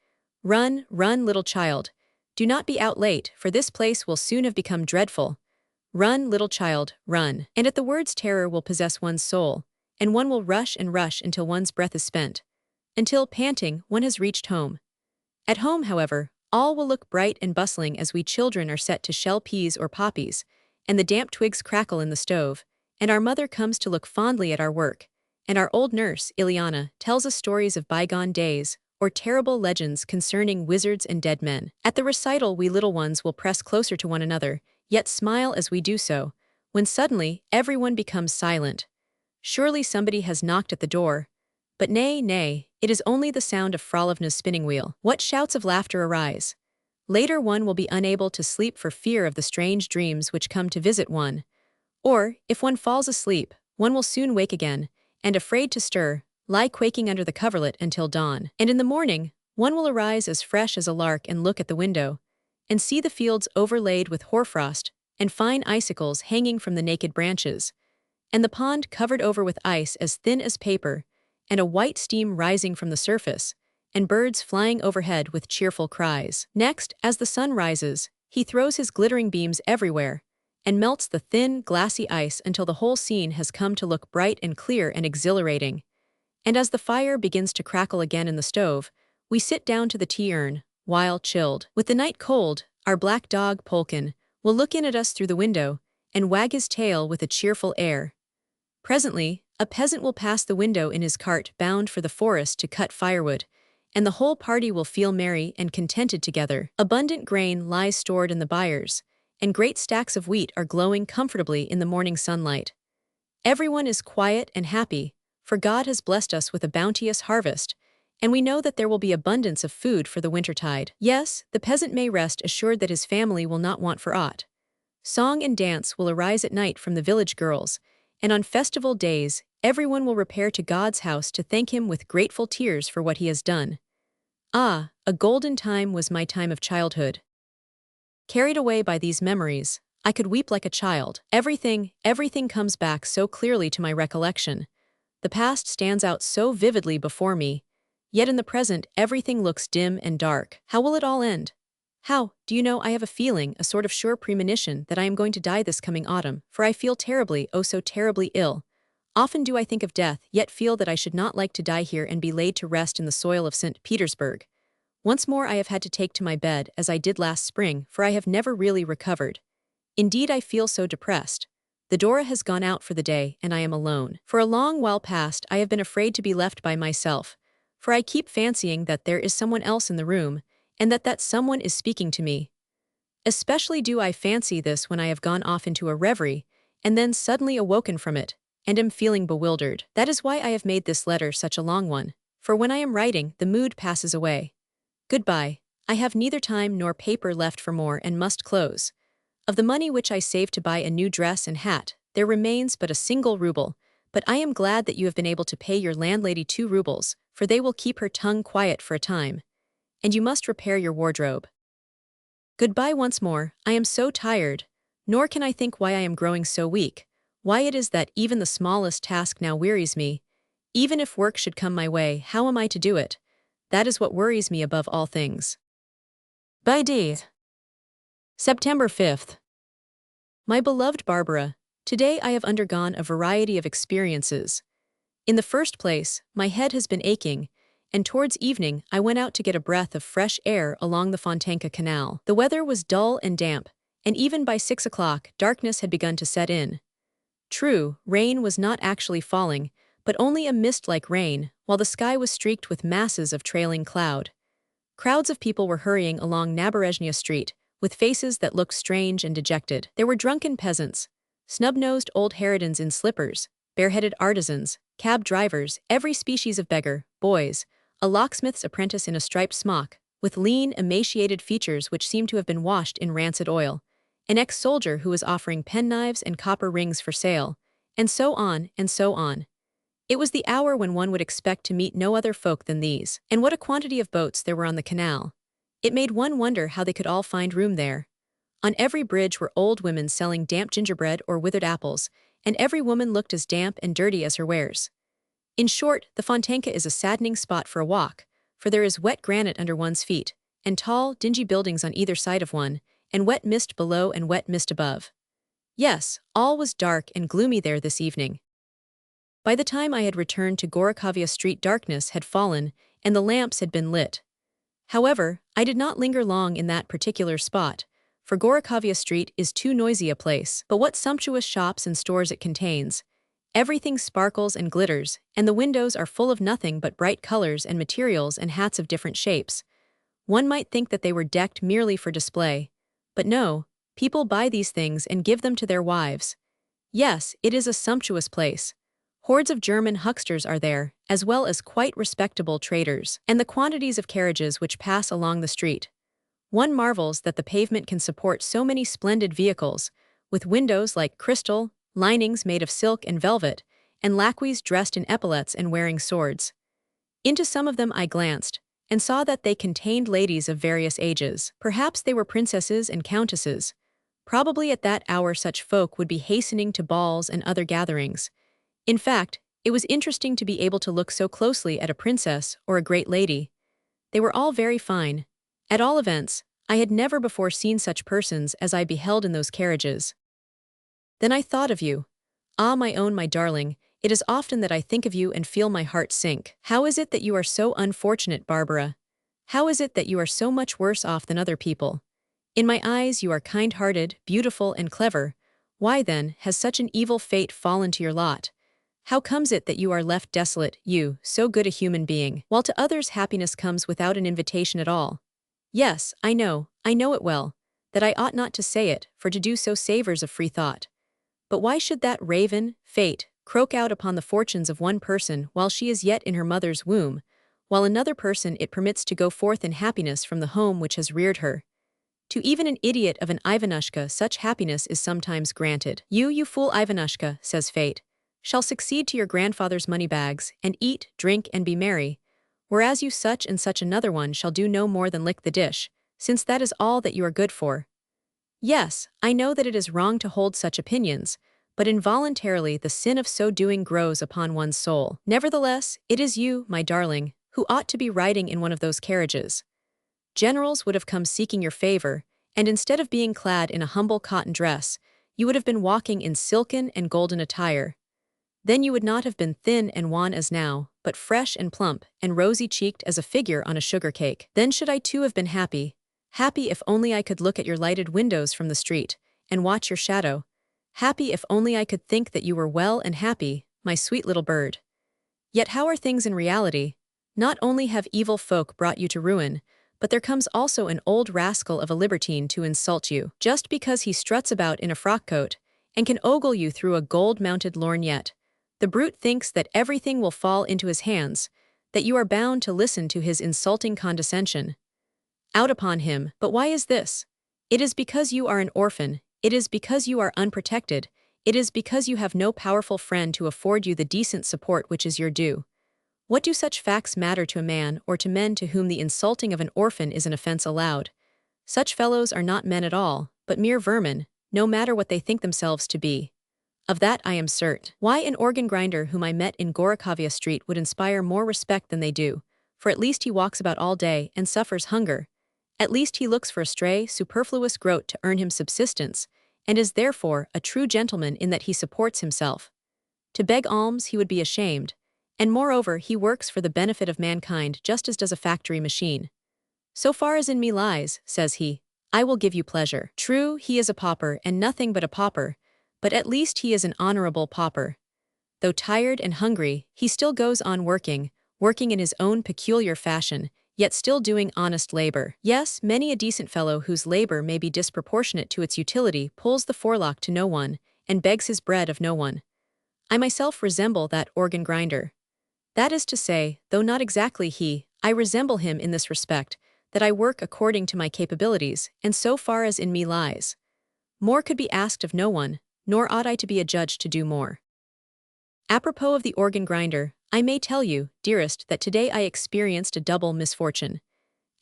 "Run, run, little child. Do not be out late, for this place will soon have become dreadful. Run, little child, run." And at the words terror will possess one's soul, and one will rush and rush until one's breath is spent, until, panting, one has reached home. At home, however, all will look bright and bustling as we children are set to shell peas or poppies, and the damp twigs crackle in the stove, and our mother comes to look fondly at our work, and our old nurse, Ileana, tells us stories of bygone days, or terrible legends concerning wizards and dead men. At the recital we little ones will press closer to one another, yet smile as we do so, when suddenly everyone becomes silent. Surely somebody has knocked at the door. But nay, nay, it is only the sound of Frolovna's spinning wheel. What shouts of laughter arise! Later one will be unable to sleep for fear of the strange dreams which come to visit one. Or, if one falls asleep, one will soon wake again, and afraid to stir, lie quaking under the coverlet until dawn. And in the morning, one will arise as fresh as a lark and look at the window, and see the fields overlaid with hoarfrost, and fine icicles hanging from the naked branches, and the pond covered over with ice as thin as paper, and a white steam rising from the surface, and birds flying overhead with cheerful cries. Next, as the sun rises, he throws his glittering beams everywhere, and melts the thin, glassy ice until the whole scene has come to look bright and clear and exhilarating. And as the fire begins to crackle again in the stove, we sit down to the tea-urn, while, chilled with the night cold, our black dog, Polkin, will look in at us through the window, and wag his tail with a cheerful air. Presently, a peasant will pass the window in his cart bound for the forest to cut firewood, and the whole party will feel merry and contented together. Abundant grain lies stored in the byres, and great stacks of wheat are glowing comfortably in the morning sunlight. Everyone is quiet and happy, for God has blessed us with a bounteous harvest, and we know that there will be abundance of food for the wintertide. Yes, the peasant may rest assured that his family will not want for aught. Song and dance will arise at night from the village girls, and on festival days, everyone will repair to God's house to thank him with grateful tears for what he has done. Ah, a golden time was my time of childhood. Carried away by these memories, I could weep like a child. Everything comes back so clearly to my recollection. The past stands out so vividly before me, yet in the present everything looks dim and dark. How will it all end? How, do you know, I have a feeling, a sort of sure premonition, that I am going to die this coming autumn, for I feel terribly, oh so terribly ill. Often do I think of death, yet feel that I should not like to die here and be laid to rest in the soil of St. Petersburg. Once more I have had to take to my bed, as I did last spring, for I have never really recovered. Indeed, I feel so depressed. The Dora has gone out for the day, and I am alone. For a long while past I have been afraid to be left by myself, for I keep fancying that there is someone else in the room, and that someone is speaking to me. Especially do I fancy this when I have gone off into a reverie, and then suddenly awoken from it, and am feeling bewildered. That is why I have made this letter such a long one, for when I am writing, the mood passes away. Goodbye. I have neither time nor paper left for more and must close. Of the money which I saved to buy a new dress and hat, there remains but a single ruble, but I am glad that you have been able to pay your landlady 2 rubles, for they will keep her tongue quiet for a time. And you must repair your wardrobe. Goodbye once more. I am so tired, nor can I think why I am growing so weak, why it is that even the smallest task now wearies me, Even if work should come my way, how am I to do it? That is what worries me above all things. By D. September 5th. My beloved Barbara, today I have undergone a variety of experiences. In the first place, my head has been aching, and towards evening I went out to get a breath of fresh air along the Fontanka Canal. The weather was dull and damp, and even by 6 o'clock darkness had begun to set in. True, rain was not actually falling, but only a mist-like rain, while the sky was streaked with masses of trailing cloud. Crowds of people were hurrying along Naberezhnya Street, with faces that looked strange and dejected. There were drunken peasants, snub-nosed old harridans in slippers, bareheaded artisans, cab drivers, every species of beggar, boys, a locksmith's apprentice in a striped smock, with lean, emaciated features which seemed to have been washed in rancid oil, an ex-soldier who was offering penknives and copper rings for sale, and so on and so on. It was the hour when one would expect to meet no other folk than these. And what a quantity of boats there were on the canal. It made one wonder how they could all find room there. On every bridge were old women selling damp gingerbread or withered apples, and every woman looked as damp and dirty as her wares. In short, the Fontanka is a saddening spot for a walk, for there is wet granite under one's feet, and tall, dingy buildings on either side of one, and wet mist below and wet mist above. Yes, all was dark and gloomy there this evening. By the time I had returned to Gorokhovia Street, darkness had fallen, and the lamps had been lit. However, I did not linger long in that particular spot, for Gorokhovia Street is too noisy a place. But what sumptuous shops and stores it contains! Everything sparkles and glitters, and the windows are full of nothing but bright colors and materials and hats of different shapes. One might think that they were decked merely for display. But no, people buy these things and give them to their wives. Yes, it is a sumptuous place. Hordes of German hucksters are there, as well as quite respectable traders. And the quantities of carriages which pass along the street. One marvels that the pavement can support so many splendid vehicles, with windows like crystal, linings made of silk and velvet, and lacqueys dressed in epaulets and wearing swords. Into some of them I glanced, and saw that they contained ladies of various ages. Perhaps they were princesses and countesses. Probably at that hour such folk would be hastening to balls and other gatherings. In fact, it was interesting to be able to look so closely at a princess or a great lady. They were all very fine. At all events, I had never before seen such persons as I beheld in those carriages. Then I thought of you. Ah, my own, my darling, it is often that I think of you and feel my heart sink. How is it that you are so unfortunate, Barbara? How is it that you are so much worse off than other people? In my eyes you are kind-hearted, beautiful, and clever. Why then has such an evil fate fallen to your lot? How comes it that you are left desolate, you, so good a human being, while to others happiness comes without an invitation at all? Yes, I know it well, that I ought not to say it, for to do so savors of free thought. But why should that raven, fate, croak out upon the fortunes of one person while she is yet in her mother's womb, while another person it permits to go forth in happiness from the home which has reared her? To even an idiot of an Ivanushka such happiness is sometimes granted. You fool Ivanushka, says fate, shall succeed to your grandfather's money-bags, and eat, drink, and be merry, whereas you such and such another one shall do no more than lick the dish, since that is all that you are good for. Yes, I know that it is wrong to hold such opinions, but involuntarily the sin of so doing grows upon one's soul. Nevertheless, it is you, my darling, who ought to be riding in one of those carriages. Generals would have come seeking your favor, and instead of being clad in a humble cotton dress, you would have been walking in silken and golden attire. Then you would not have been thin and wan as now, but fresh and plump and rosy-cheeked as a figure on a sugar cake. Then should I too have been happy if only I could look at your lighted windows from the street, and watch your shadow. Happy if only I could think that you were well and happy, my sweet little bird. Yet how are things in reality? Not only have evil folk brought you to ruin, but there comes also an old rascal of a libertine to insult you, just because he struts about in a frock-coat, and can ogle you through a gold-mounted lorgnette. The brute thinks that everything will fall into his hands, that you are bound to listen to his insulting condescension. Out upon him, but why is this? It is because you are an orphan, it is because you are unprotected, it is because you have no powerful friend to afford you the decent support which is your due. What do such facts matter to a man or to men to whom the insulting of an orphan is an offense allowed? Such fellows are not men at all, but mere vermin, no matter what they think themselves to be. Of that I am cert. Why an organ grinder whom I met in Gorokhavia Street would inspire more respect than they do, for at least he walks about all day and suffers hunger. At least he looks for a stray, superfluous groat to earn him subsistence, and is therefore a true gentleman in that he supports himself. To beg alms he would be ashamed, and moreover he works for the benefit of mankind just as does a factory machine. So far as in me lies, says he, I will give you pleasure. True, he is a pauper and nothing but a pauper, but at least he is an honorable pauper. Though tired and hungry, he still goes on working in his own peculiar fashion, yet still doing honest labor. Yes, many a decent fellow whose labor may be disproportionate to its utility pulls the forelock to no one, and begs his bread of no one. I myself resemble that organ grinder. That is to say, though not exactly he, I resemble him in this respect, that I work according to my capabilities, and so far as in me lies. More could be asked of no one, nor ought I to be adjudged to do more. Apropos of the organ grinder, I may tell you, dearest, that today I experienced a double misfortune.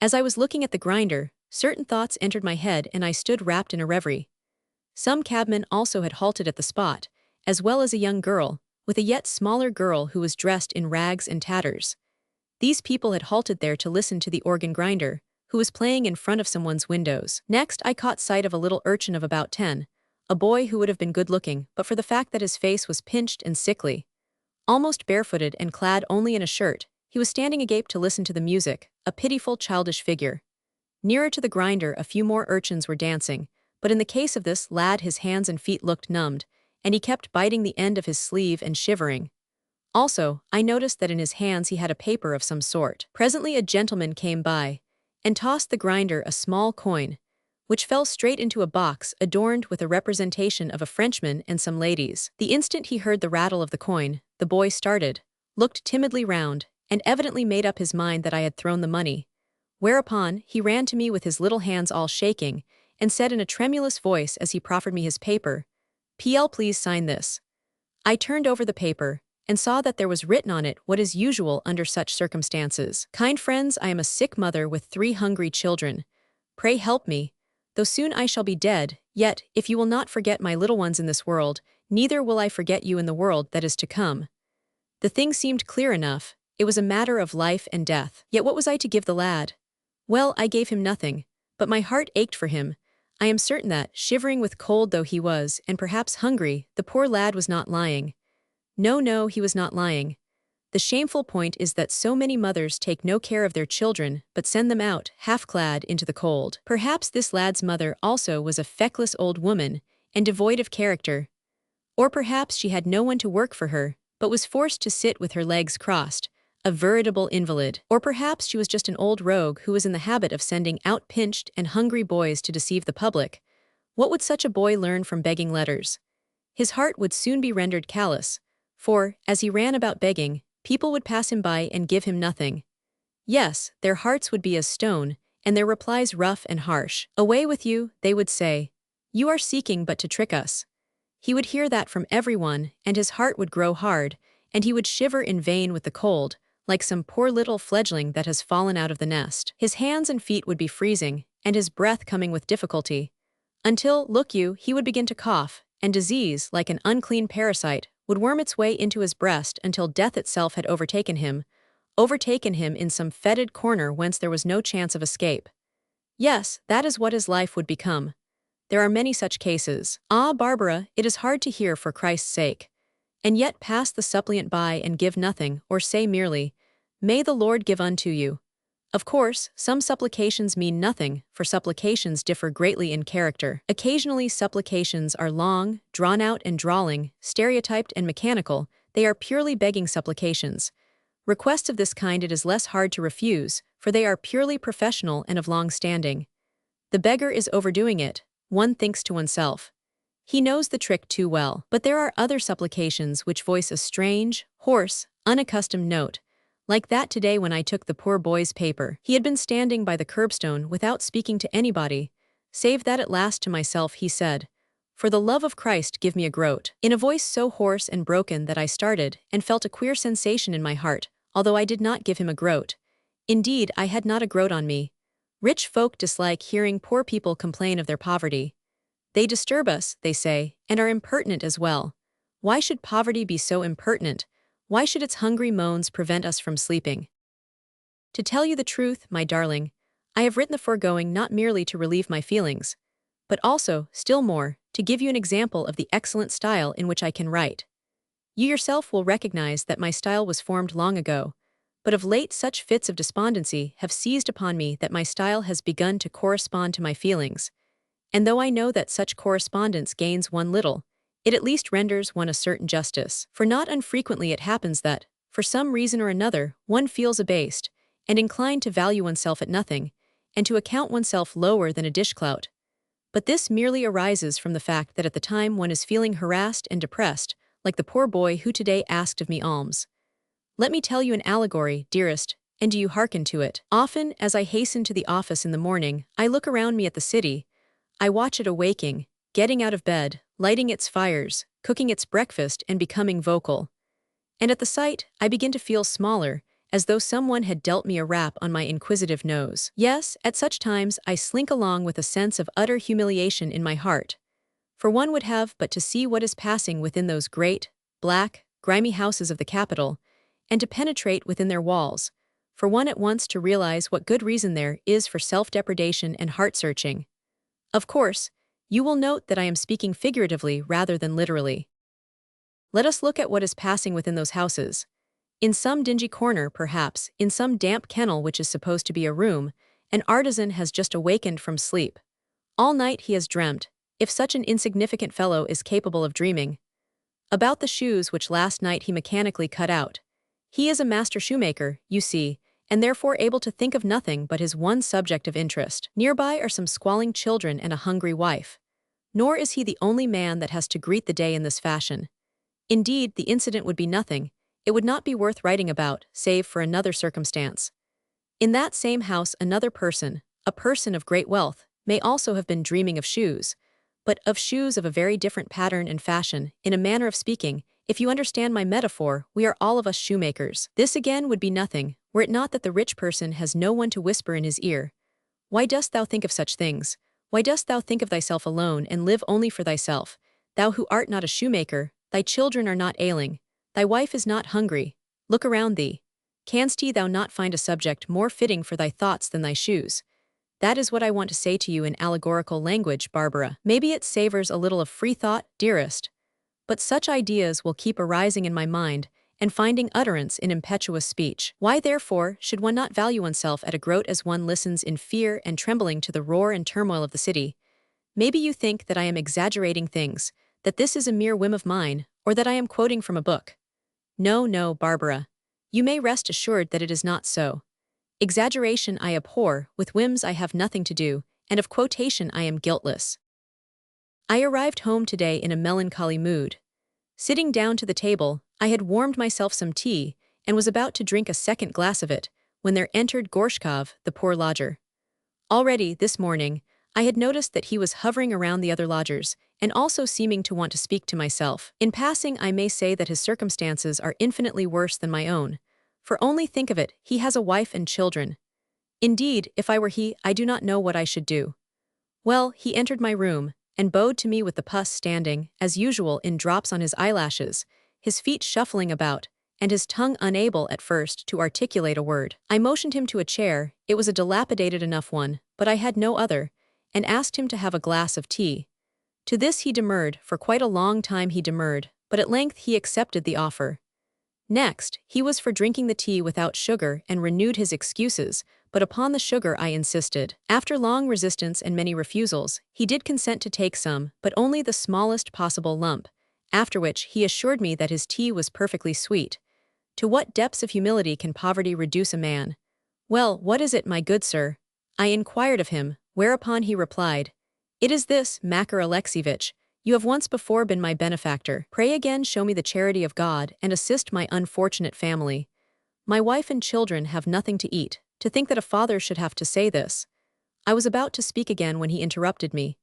As I was looking at the grinder, certain thoughts entered my head and I stood wrapped in a reverie. Some cabmen also had halted at the spot, as well as a young girl, with a yet smaller girl who was dressed in rags and tatters. These people had halted there to listen to the organ grinder, who was playing in front of someone's windows. Next, I caught sight of a little urchin of about 10, a boy who would have been good-looking but for the fact that his face was pinched and sickly. Almost barefooted and clad only in a shirt, he was standing agape to listen to the music, a pitiful childish figure. Nearer to the grinder a few more urchins were dancing, but in the case of this lad his hands and feet looked numbed, and he kept biting the end of his sleeve and shivering. Also, I noticed that in his hands he had a paper of some sort. Presently a gentleman came by, and tossed the grinder a small coin, which fell straight into a box adorned with a representation of a Frenchman and some ladies. The instant he heard the rattle of the coin, the boy started, looked timidly round, and evidently made up his mind that I had thrown the money. Whereupon, he ran to me with his little hands all shaking, and said in a tremulous voice as he proffered me his paper, "PL, please sign this." I turned over the paper, and saw that there was written on it what is usual under such circumstances. "Kind friends, I am a sick mother with 3 hungry children. Pray help me. Though soon I shall be dead, yet, if you will not forget my little ones in this world, neither will I forget you in the world that is to come." The thing seemed clear enough. It was a matter of life and death. Yet what was I to give the lad? Well, I gave him nothing, but my heart ached for him. I am certain that, shivering with cold though he was, and perhaps hungry, the poor lad was not lying. No, he was not lying. The shameful point is that so many mothers take no care of their children, but send them out, half-clad, into the cold. Perhaps this lad's mother also was a feckless old woman, and devoid of character. Or perhaps she had no one to work for her, but was forced to sit with her legs crossed, a veritable invalid. Or perhaps she was just an old rogue who was in the habit of sending out pinched and hungry boys to deceive the public. What would such a boy learn from begging letters? His heart would soon be rendered callous, for, as he ran about begging, people would pass him by and give him nothing. Yes, their hearts would be as stone, and their replies rough and harsh. "Away with you," they would say. "You are seeking but to trick us." He would hear that from everyone, and his heart would grow hard, and he would shiver in vain with the cold, like some poor little fledgling that has fallen out of the nest. His hands and feet would be freezing, and his breath coming with difficulty. Until, look you, he would begin to cough, and disease, like an unclean parasite, would worm its way into his breast until death itself had overtaken him in some fetid corner whence there was no chance of escape. Yes, that is what his life would become. There are many such cases. Ah, Barbara, it is hard to hear for Christ's sake. And yet pass the suppliant by and give nothing, or say merely, "May the Lord give unto you." Of course, some supplications mean nothing, for supplications differ greatly in character. Occasionally supplications are long, drawn out and drawling, stereotyped and mechanical. They are purely begging supplications. Requests of this kind it is less hard to refuse, for they are purely professional and of long standing. The beggar is overdoing it, one thinks to oneself. He knows the trick too well. But there are other supplications which voice a strange, hoarse, unaccustomed note, like that today when I took the poor boy's paper. He had been standing by the curbstone without speaking to anybody, save that at last to myself he said, "For the love of Christ give me a groat," in a voice so hoarse and broken that I started and felt a queer sensation in my heart, although I did not give him a groat. Indeed, I had not a groat on me. Rich folk dislike hearing poor people complain of their poverty. They disturb us, they say, and are impertinent as well. Why should poverty be so impertinent? Why should its hungry moans prevent us from sleeping? To tell you the truth, my darling, I have written the foregoing not merely to relieve my feelings, but also, still more, to give you an example of the excellent style in which I can write. You yourself will recognize that my style was formed long ago, but of late such fits of despondency have seized upon me that my style has begun to correspond to my feelings. And though I know that such correspondence gains one little, it at least renders one a certain justice. For not unfrequently it happens that, for some reason or another, one feels abased, and inclined to value oneself at nothing, and to account oneself lower than a dishclout. But this merely arises from the fact that at the time one is feeling harassed and depressed, like the poor boy who today asked of me alms. Let me tell you an allegory, dearest, and do you hearken to it. Often, as I hasten to the office in the morning, I look around me at the city. I watch it awaking, getting out of bed, lighting its fires, cooking its breakfast, and becoming vocal. And at the sight, I begin to feel smaller, as though someone had dealt me a rap on my inquisitive nose. Yes, at such times I slink along with a sense of utter humiliation in my heart. For one would have but to see what is passing within those great, black, grimy houses of the capital, and to penetrate within their walls, for one at once to realize what good reason there is for self-depredation and heart-searching. Of course, you will note that I am speaking figuratively rather than literally. Let us look at what is passing within those houses. In some dingy corner, perhaps, in some damp kennel which is supposed to be a room, an artisan has just awakened from sleep. All night he has dreamt, if such an insignificant fellow is capable of dreaming, about the shoes which last night he mechanically cut out. He is a master shoemaker, you see, and therefore able to think of nothing but his one subject of interest. Nearby are some squalling children and a hungry wife. Nor is he the only man that has to greet the day in this fashion. Indeed, the incident would be nothing. It would not be worth writing about, save for another circumstance. In that same house another person, a person of great wealth, may also have been dreaming of shoes, but of shoes of a very different pattern and fashion. In a manner of speaking, if you understand my metaphor, we are all of us shoemakers. This again would be nothing, were it not that the rich person has no one to whisper in his ear. Why dost thou think of such things? Why dost thou think of thyself alone and live only for thyself? Thou who art not a shoemaker, thy children are not ailing, thy wife is not hungry. Look around thee. Canst thou not find a subject more fitting for thy thoughts than thy shoes? That is what I want to say to you in allegorical language, Barbara. Maybe it savors a little of free thought, dearest. But such ideas will keep arising in my mind, and finding utterance in impetuous speech. Why, therefore, should one not value oneself at a groat as one listens in fear and trembling to the roar and turmoil of the city? Maybe you think that I am exaggerating things, that this is a mere whim of mine, or that I am quoting from a book. No, no, Barbara. You may rest assured that it is not so. Exaggeration I abhor, with whims I have nothing to do, and of quotation I am guiltless. I arrived home today in a melancholy mood. Sitting down to the table, I had warmed myself some tea, and was about to drink a second glass of it, when there entered Gorshkov, the poor lodger. Already, this morning, I had noticed that he was hovering around the other lodgers, and also seeming to want to speak to myself. In passing, I may say that his circumstances are infinitely worse than my own, for only think of it, he has a wife and children. Indeed, if I were he, I do not know what I should do. Well, he entered my room, and bowed to me with the pus standing, as usual, in drops on his eyelashes, his feet shuffling about, and his tongue unable, at first, to articulate a word. I motioned him to a chair, it was a dilapidated enough one, but I had no other, and asked him to have a glass of tea. To this he demurred, for quite a long time he demurred, but at length he accepted the offer. Next, he was for drinking the tea without sugar and renewed his excuses, but upon the sugar I insisted. After long resistance and many refusals, he did consent to take some, but only the smallest possible lump, after which he assured me that his tea was perfectly sweet. To what depths of humility can poverty reduce a man? Well, what is it, my good sir? I inquired of him, whereupon he replied, "It is this, Makar Alexievich. You have once before been my benefactor. Pray again show me the charity of God and assist my unfortunate family. My wife and children have nothing to eat. To think that a father should have to say this." I was about to speak again when he interrupted me.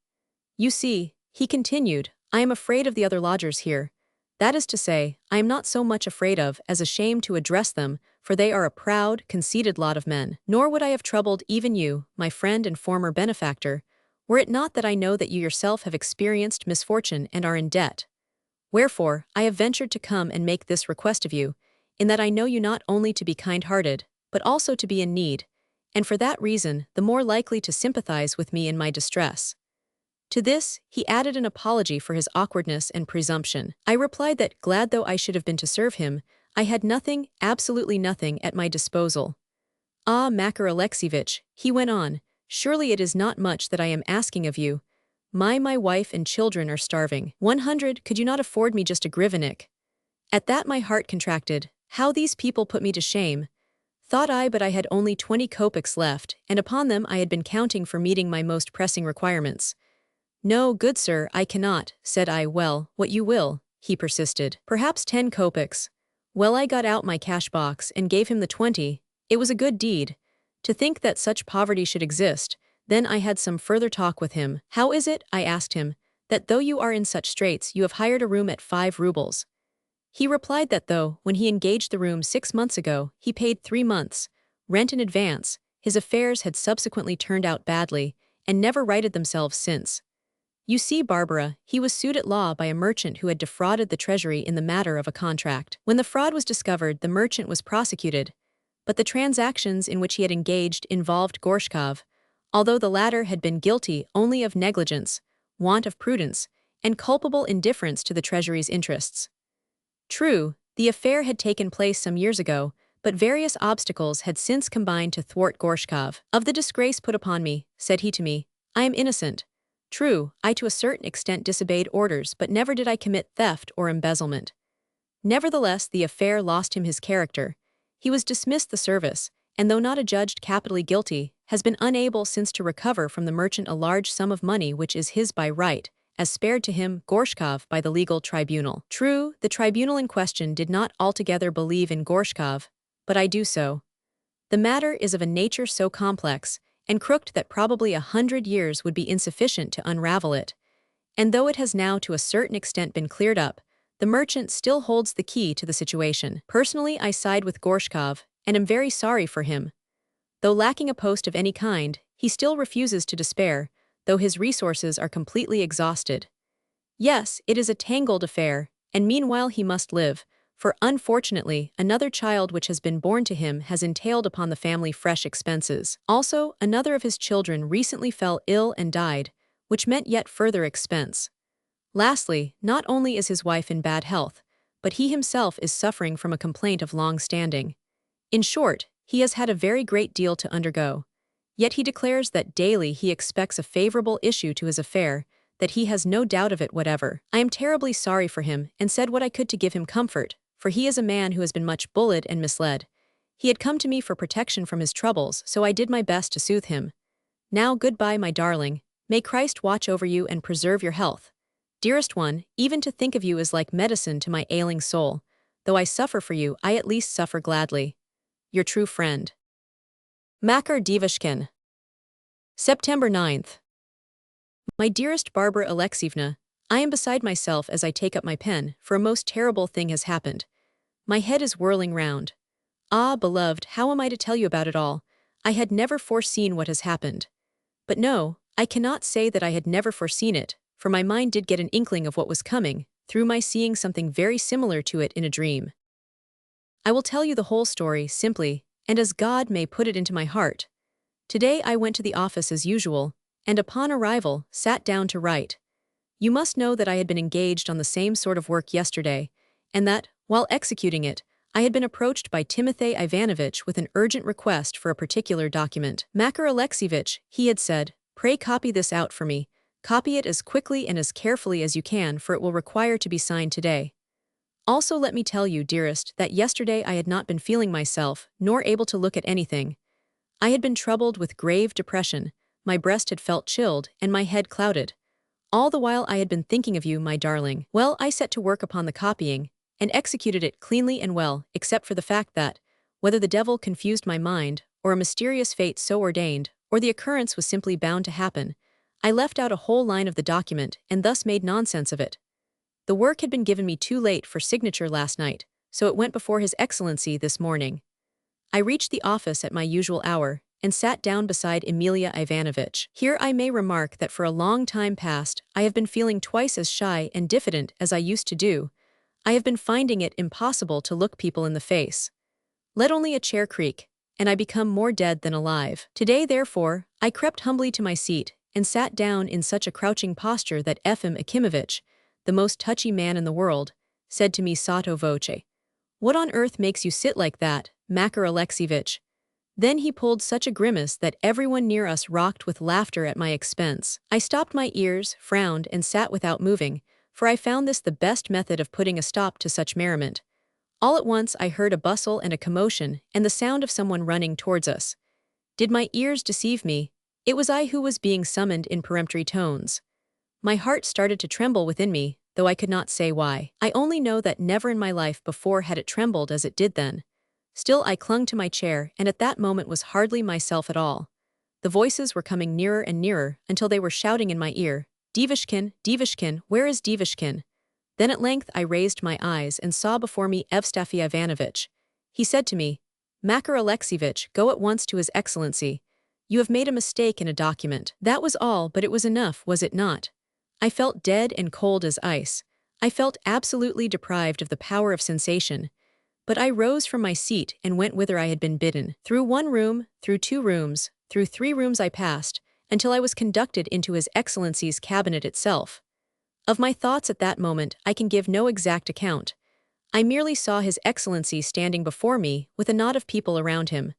"You see," he continued, "I am afraid of the other lodgers here. That is to say, I am not so much afraid of as ashamed to address them, for they are a proud, conceited lot of men. Nor would I have troubled even you, my friend and former benefactor, were it not that I know that you yourself have experienced misfortune and are in debt. Wherefore, I have ventured to come and make this request of you, in that I know you not only to be kind-hearted, but also to be in need, and for that reason the more likely to sympathize with me in my distress. To this, he added an apology for his awkwardness and presumption. I replied that, glad though I should have been to serve him, I had nothing, absolutely nothing, at my disposal. Ah, Makar Alexievich, he went on, surely it is not much that I am asking of you. My wife and children are starving. 100, could you not afford me just a grivenik? At that my heart contracted. How these people put me to shame. Thought I, but I had only 20 kopecks left, and upon them I had been counting for meeting my most pressing requirements. No, good sir, I cannot, said I. Well, what you will, he persisted. Perhaps 10 kopecks. Well, I got out my cash box and gave him the 20. It was a good deed. To think that such poverty should exist. Then I had some further talk with him. How is it, I asked him, that though you are in such straits you have hired a room at 5 rubles? He replied that though, when he engaged the room 6 months ago, he paid 3 months' rent in advance, his affairs had subsequently turned out badly, and never righted themselves since. You see, Varvara, he was sued at law by a merchant who had defrauded the treasury in the matter of a contract. When the fraud was discovered, the merchant was prosecuted, but the transactions in which he had engaged involved Gorshkov, although the latter had been guilty only of negligence, want of prudence, and culpable indifference to the treasury's interests. True, the affair had taken place some years ago, but various obstacles had since combined to thwart Gorshkov. Of the disgrace put upon me, said he to me, I am innocent. True, I to a certain extent disobeyed orders, but never did I commit theft or embezzlement. Nevertheless, the affair lost him his character. He was dismissed the service, and though not adjudged capitally guilty, has been unable since to recover from the merchant a large sum of money which is his by right, as spared to him, Gorshkov, by the legal tribunal. True, the tribunal in question did not altogether believe in Gorshkov, but I do so. The matter is of a nature so complex and crooked that probably 100 years would be insufficient to unravel it, and though it has now to a certain extent been cleared up, the merchant still holds the key to the situation. Personally, I side with Gorshkov, and am very sorry for him. Though lacking a post of any kind, he still refuses to despair, though his resources are completely exhausted. Yes, it is a tangled affair, and meanwhile he must live, for unfortunately, another child which has been born to him has entailed upon the family fresh expenses. Also, another of his children recently fell ill and died, which meant yet further expense. Lastly, not only is his wife in bad health, but he himself is suffering from a complaint of long standing. In short, he has had a very great deal to undergo. Yet he declares that daily he expects a favorable issue to his affair, that he has no doubt of it whatever. I am terribly sorry for him, and said what I could to give him comfort, for he is a man who has been much bullied and misled. He had come to me for protection from his troubles, so I did my best to soothe him. Now goodbye, my darling. May Christ watch over you and preserve your health. Dearest one, even to think of you is like medicine to my ailing soul. Though I suffer for you, I at least suffer gladly. Your true friend, Makar Devushkin. September 9th. My dearest Varvara Alexievna, I am beside myself as I take up my pen, for a most terrible thing has happened. My head is whirling round. Ah, beloved, how am I to tell you about it all? I had never foreseen what has happened. But no, I cannot say that I had never foreseen it, for my mind did get an inkling of what was coming, through my seeing something very similar to it in a dream. I will tell you the whole story, simply, and as God may put it into my heart. Today I went to the office as usual, and upon arrival, sat down to write. You must know that I had been engaged on the same sort of work yesterday, and that, while executing it, I had been approached by Timothy Ivanovitch with an urgent request for a particular document. Makar Alexievich, he had said, pray copy this out for me. Copy it as quickly and as carefully as you can, for it will require to be signed today. Also let me tell you, dearest, that yesterday I had not been feeling myself, nor able to look at anything. I had been troubled with grave depression, my breast had felt chilled, and my head clouded. All the while I had been thinking of you, my darling. Well, I set to work upon the copying, and executed it cleanly and well, except for the fact that, whether the devil confused my mind, or a mysterious fate so ordained, or the occurrence was simply bound to happen, I left out a whole line of the document, and thus made nonsense of it. The work had been given me too late for signature last night, so it went before His Excellency this morning. I reached the office at my usual hour, and sat down beside Emilia Ivanovich. Here I may remark that for a long time past, I have been feeling twice as shy and diffident as I used to do. I have been finding it impossible to look people in the face. Let only a chair creak, and I become more dead than alive. Today, therefore, I crept humbly to my seat and sat down in such a crouching posture that Efim Akimovich, the most touchy man in the world, said to me sotto voce, "What on earth makes you sit like that, Makar Alexievich?" Then he pulled such a grimace that everyone near us rocked with laughter at my expense. I stopped my ears, frowned, and sat without moving, for I found this the best method of putting a stop to such merriment. All at once I heard a bustle and a commotion, and the sound of someone running towards us. Did my ears deceive me? It was I who was being summoned in peremptory tones. My heart started to tremble within me, though I could not say why. I only know that never in my life before had it trembled as it did then. Still I clung to my chair, and at that moment was hardly myself at all. The voices were coming nearer and nearer, until they were shouting in my ear, "Devushkin, Devushkin, where is Devushkin?" Then at length I raised my eyes and saw before me Evstafi Ivanovich. He said to me, "Makar Alexievich, go at once to His Excellency. You have made a mistake in a document." That was all, but it was enough, was it not? I felt dead and cold as ice. I felt absolutely deprived of the power of sensation. But I rose from my seat and went whither I had been bidden. Through one room, through 2 rooms, through 3 rooms I passed, until I was conducted into His Excellency's cabinet itself. Of my thoughts at that moment I can give no exact account. I merely saw His Excellency standing before me with a knot of people around him.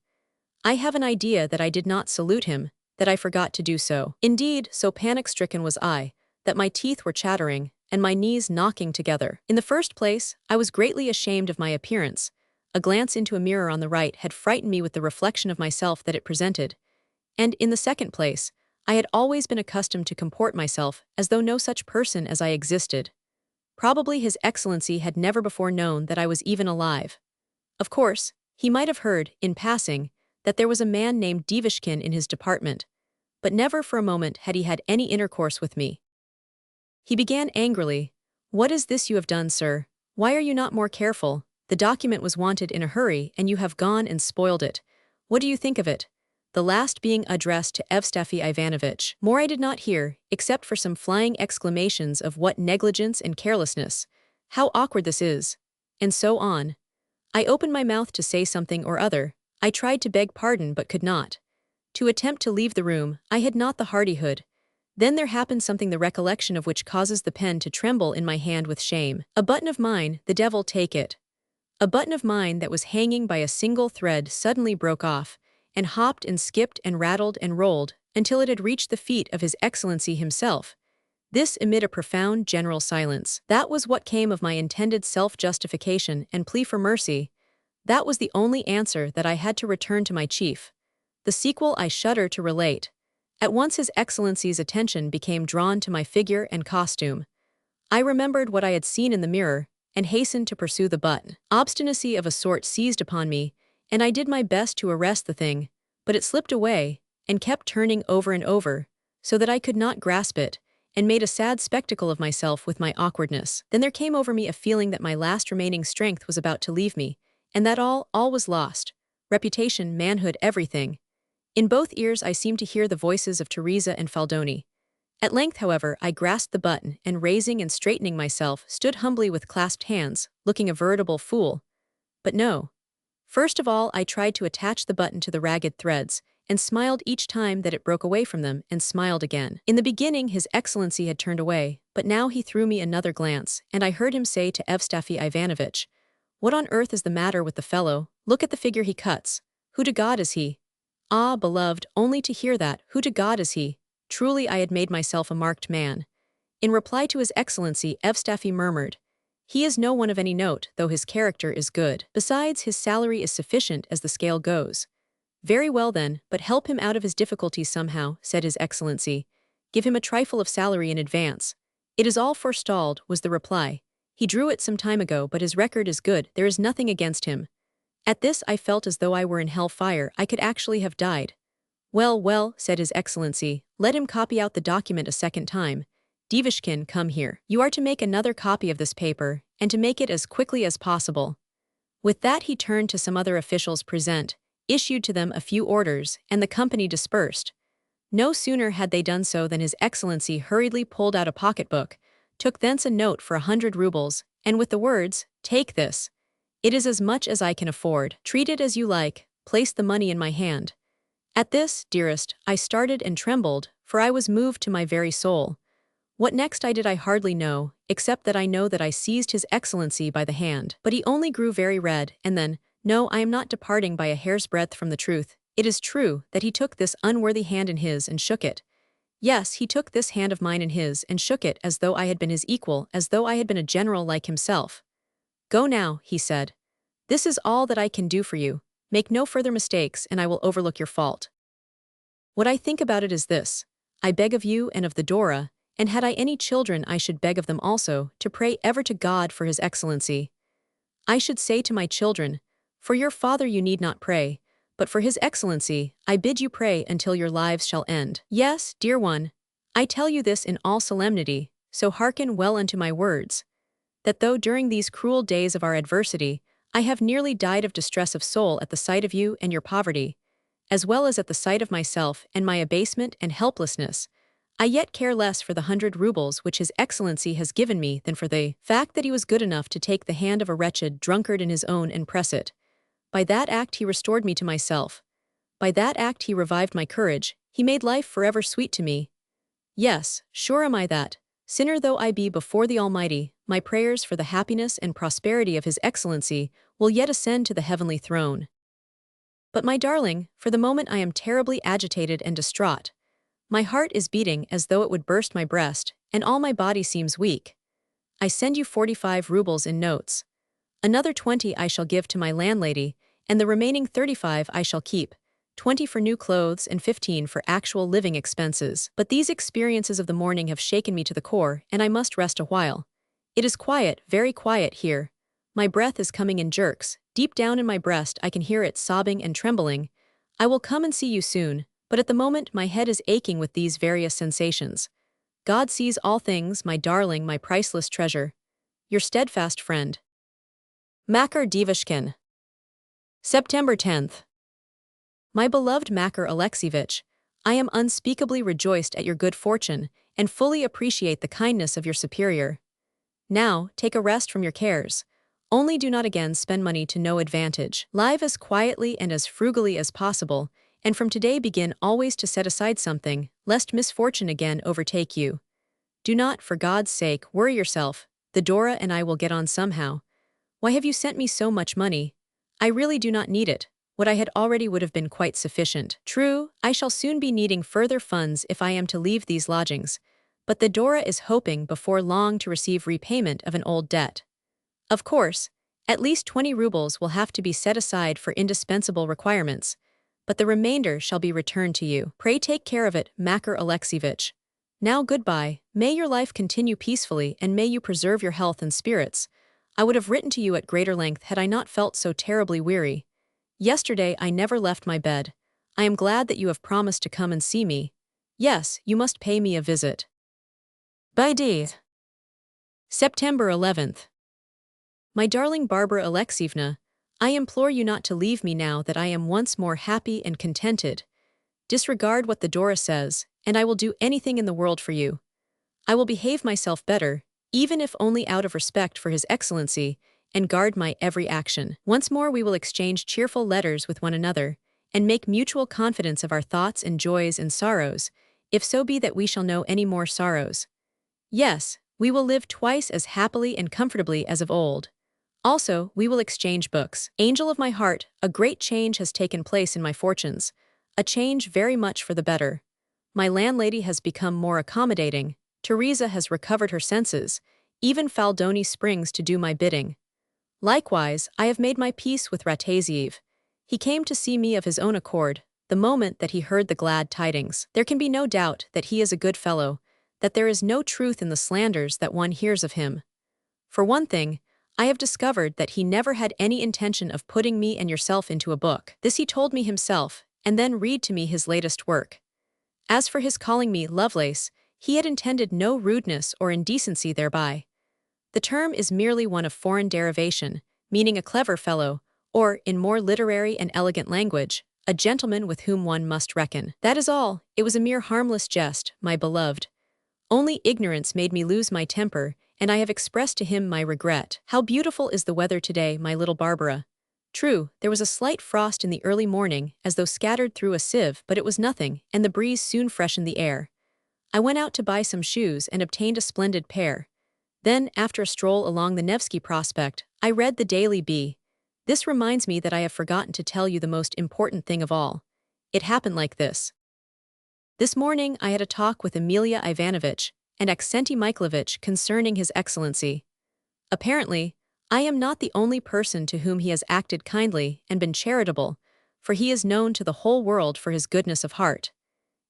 I have an idea that I did not salute him, that I forgot to do so. Indeed, so panic-stricken was I, that my teeth were chattering, and my knees knocking together. In the first place, I was greatly ashamed of my appearance. A glance into a mirror on the right had frightened me with the reflection of myself that it presented. And in the second place, I had always been accustomed to comport myself as though no such person as I existed. Probably His Excellency had never before known that I was even alive. Of course, he might have heard, in passing, that there was a man named Devushkin in his department, but never for a moment had he had any intercourse with me. He began angrily, "What is this you have done, sir? Why are you not more careful? The document was wanted in a hurry, and you have gone and spoiled it. What do you think of it?" The last being addressed to Evstafi Ivanovich. More I did not hear, except for some flying exclamations of "What negligence and carelessness! How awkward this is!" and so on. I opened my mouth to say something or other. I tried to beg pardon but could not. To attempt to leave the room, I had not the hardihood. Then there happened something the recollection of which causes the pen to tremble in my hand with shame. A button of mine, the devil take it. A button of mine that was hanging by a single thread suddenly broke off, and hopped and skipped and rattled and rolled, until it had reached the feet of His Excellency himself. This amid a profound general silence. That was what came of my intended self-justification and plea for mercy. That was the only answer that I had to return to my chief. The sequel I shudder to relate. At once His Excellency's attention became drawn to my figure and costume. I remembered what I had seen in the mirror, and hastened to pursue the button. Obstinacy of a sort seized upon me, and I did my best to arrest the thing, but it slipped away, and kept turning over and over, so that I could not grasp it, and made a sad spectacle of myself with my awkwardness. Then there came over me a feeling that my last remaining strength was about to leave me, and that all was lost. Reputation, manhood, everything. In both ears I seemed to hear the voices of Teresa and Faldoni. At length, however, I grasped the button, and raising and straightening myself, stood humbly with clasped hands, looking a veritable fool. But no. First of all I tried to attach the button to the ragged threads, and smiled each time that it broke away from them, and smiled again. In the beginning His Excellency had turned away, but now he threw me another glance, and I heard him say to Evstafi Ivanovich, "What on earth is the matter with the fellow? Look at the figure he cuts. Who to God is he?" Ah, beloved, only to hear that, "Who to God is he?" Truly I had made myself a marked man. In reply to His Excellency, Evstafi murmured, "He is no one of any note, though his character is good. Besides, his salary is sufficient as the scale goes." "Very well then, but help him out of his difficulties somehow," said His Excellency. "Give him a trifle of salary in advance." "It is all forestalled," was the reply. "He drew it some time ago, but his record is good, there is nothing against him." At this I felt as though I were in hell fire. I could actually have died. "Well, well," said His Excellency, "let him copy out the document a second time. Devushkin, come here. You are to make another copy of this paper, and to make it as quickly as possible." With that he turned to some other officials present, issued to them a few orders, and the company dispersed. No sooner had they done so than His Excellency hurriedly pulled out a pocketbook, took thence a note for 100 rubles, and with the words, "Take this. It is as much as I can afford. Treat it as you like," placed the money in my hand. At this, dearest, I started and trembled, for I was moved to my very soul. What next I did I hardly know, except that I know that I seized His Excellency by the hand. But he only grew very red, and then, "No, I am not departing by a hair's breadth from the truth. It is true that he took this unworthy hand in his and shook it. Yes, he took this hand of mine in his and shook it as though I had been his equal, as though I had been a general like himself. 'Go now,' he said. 'This is all that I can do for you. Make no further mistakes, and I will overlook your fault. What I think about it is this: I beg of you and of the Dora, and had I any children I should beg of them also, to pray ever to God for His Excellency. I should say to my children, for your father you need not pray, but for His Excellency, I bid you pray until your lives shall end. Yes, dear one, I tell you this in all solemnity, so hearken well unto my words, that though during these cruel days of our adversity, I have nearly died of distress of soul at the sight of you and your poverty, as well as at the sight of myself and my abasement and helplessness, I yet care less for the 100 rubles which His Excellency has given me than for the fact that he was good enough to take the hand of a wretched drunkard in his own and press it. By that act he restored me to myself. By that act he revived my courage, he made life forever sweet to me. Yes, sure am I that, sinner though I be before the Almighty, my prayers for the happiness and prosperity of His Excellency will yet ascend to the heavenly throne. But my darling, for the moment I am terribly agitated and distraught. My heart is beating as though it would burst my breast, and all my body seems weak. I send you 45 rubles in notes. Another 20 I shall give to my landlady, and the remaining 35 I shall keep, 20 for new clothes and 15 for actual living expenses. But these experiences of the morning have shaken me to the core, and I must rest a while. It is quiet, very quiet here. My breath is coming in jerks. Deep down in my breast I can hear it sobbing and trembling. I will come and see you soon, but at the moment my head is aching with these various sensations. God sees all things, my darling, my priceless treasure. Your steadfast friend, Makar Devushkin. September 10th. My beloved Makar Alexievich, I am unspeakably rejoiced at your good fortune, and fully appreciate the kindness of your superior. Now, take a rest from your cares. Only do not again spend money to no advantage. Live as quietly and as frugally as possible, and from today begin always to set aside something, lest misfortune again overtake you. Do not, for God's sake, worry yourself. The Dora and I will get on somehow. Why have you sent me so much money? I really do not need it. What I had already would have been quite sufficient. True, I shall soon be needing further funds if I am to leave these lodgings, but the Dora is hoping before long to receive repayment of an old debt. Of course, at least 20 rubles will have to be set aside for indispensable requirements, but the remainder shall be returned to you. Pray take care of it, Makar Alexievich. Now goodbye, may your life continue peacefully and may you preserve your health and spirits. I would have written to you at greater length had I not felt so terribly weary. Yesterday I never left my bed. I am glad that you have promised to come and see me. Yes, you must pay me a visit. By date. September 11th. My darling Varvara Alexievna, I implore you not to leave me now that I am once more happy and contented. Disregard what the Dora says, and I will do anything in the world for you. I will behave myself better, even if only out of respect for His Excellency, and guard my every action. Once more we will exchange cheerful letters with one another, and make mutual confidence of our thoughts and joys and sorrows, if so be that we shall know any more sorrows. Yes, we will live twice as happily and comfortably as of old. Also, we will exchange books. Angel of my heart, a great change has taken place in my fortunes, a change very much for the better. My landlady has become more accommodating, Teresa has recovered her senses, even Faldoni springs to do my bidding. Likewise, I have made my peace with Rataziev. He came to see me of his own accord, the moment that he heard the glad tidings. There can be no doubt that he is a good fellow, that there is no truth in the slanders that one hears of him. For one thing, I have discovered that he never had any intention of putting me and yourself into a book. This he told me himself, and then read to me his latest work. As for his calling me Lovelace, he had intended no rudeness or indecency thereby. The term is merely one of foreign derivation, meaning a clever fellow, or, in more literary and elegant language, a gentleman with whom one must reckon. That is all. It was a mere harmless jest, my beloved. Only ignorance made me lose my temper, and I have expressed to him my regret. How beautiful is the weather today, my little Barbara. True, there was a slight frost in the early morning, as though scattered through a sieve, but it was nothing, and the breeze soon freshened the air. I went out to buy some shoes and obtained a splendid pair. Then, after a stroll along the Nevsky Prospect, I read the Daily Bee. This reminds me that I have forgotten to tell you the most important thing of all. It happened like this. This morning I had a talk with Emilia Ivanovich and Aksenti Mikhailovich concerning His Excellency. Apparently, I am not the only person to whom he has acted kindly and been charitable, for he is known to the whole world for his goodness of heart.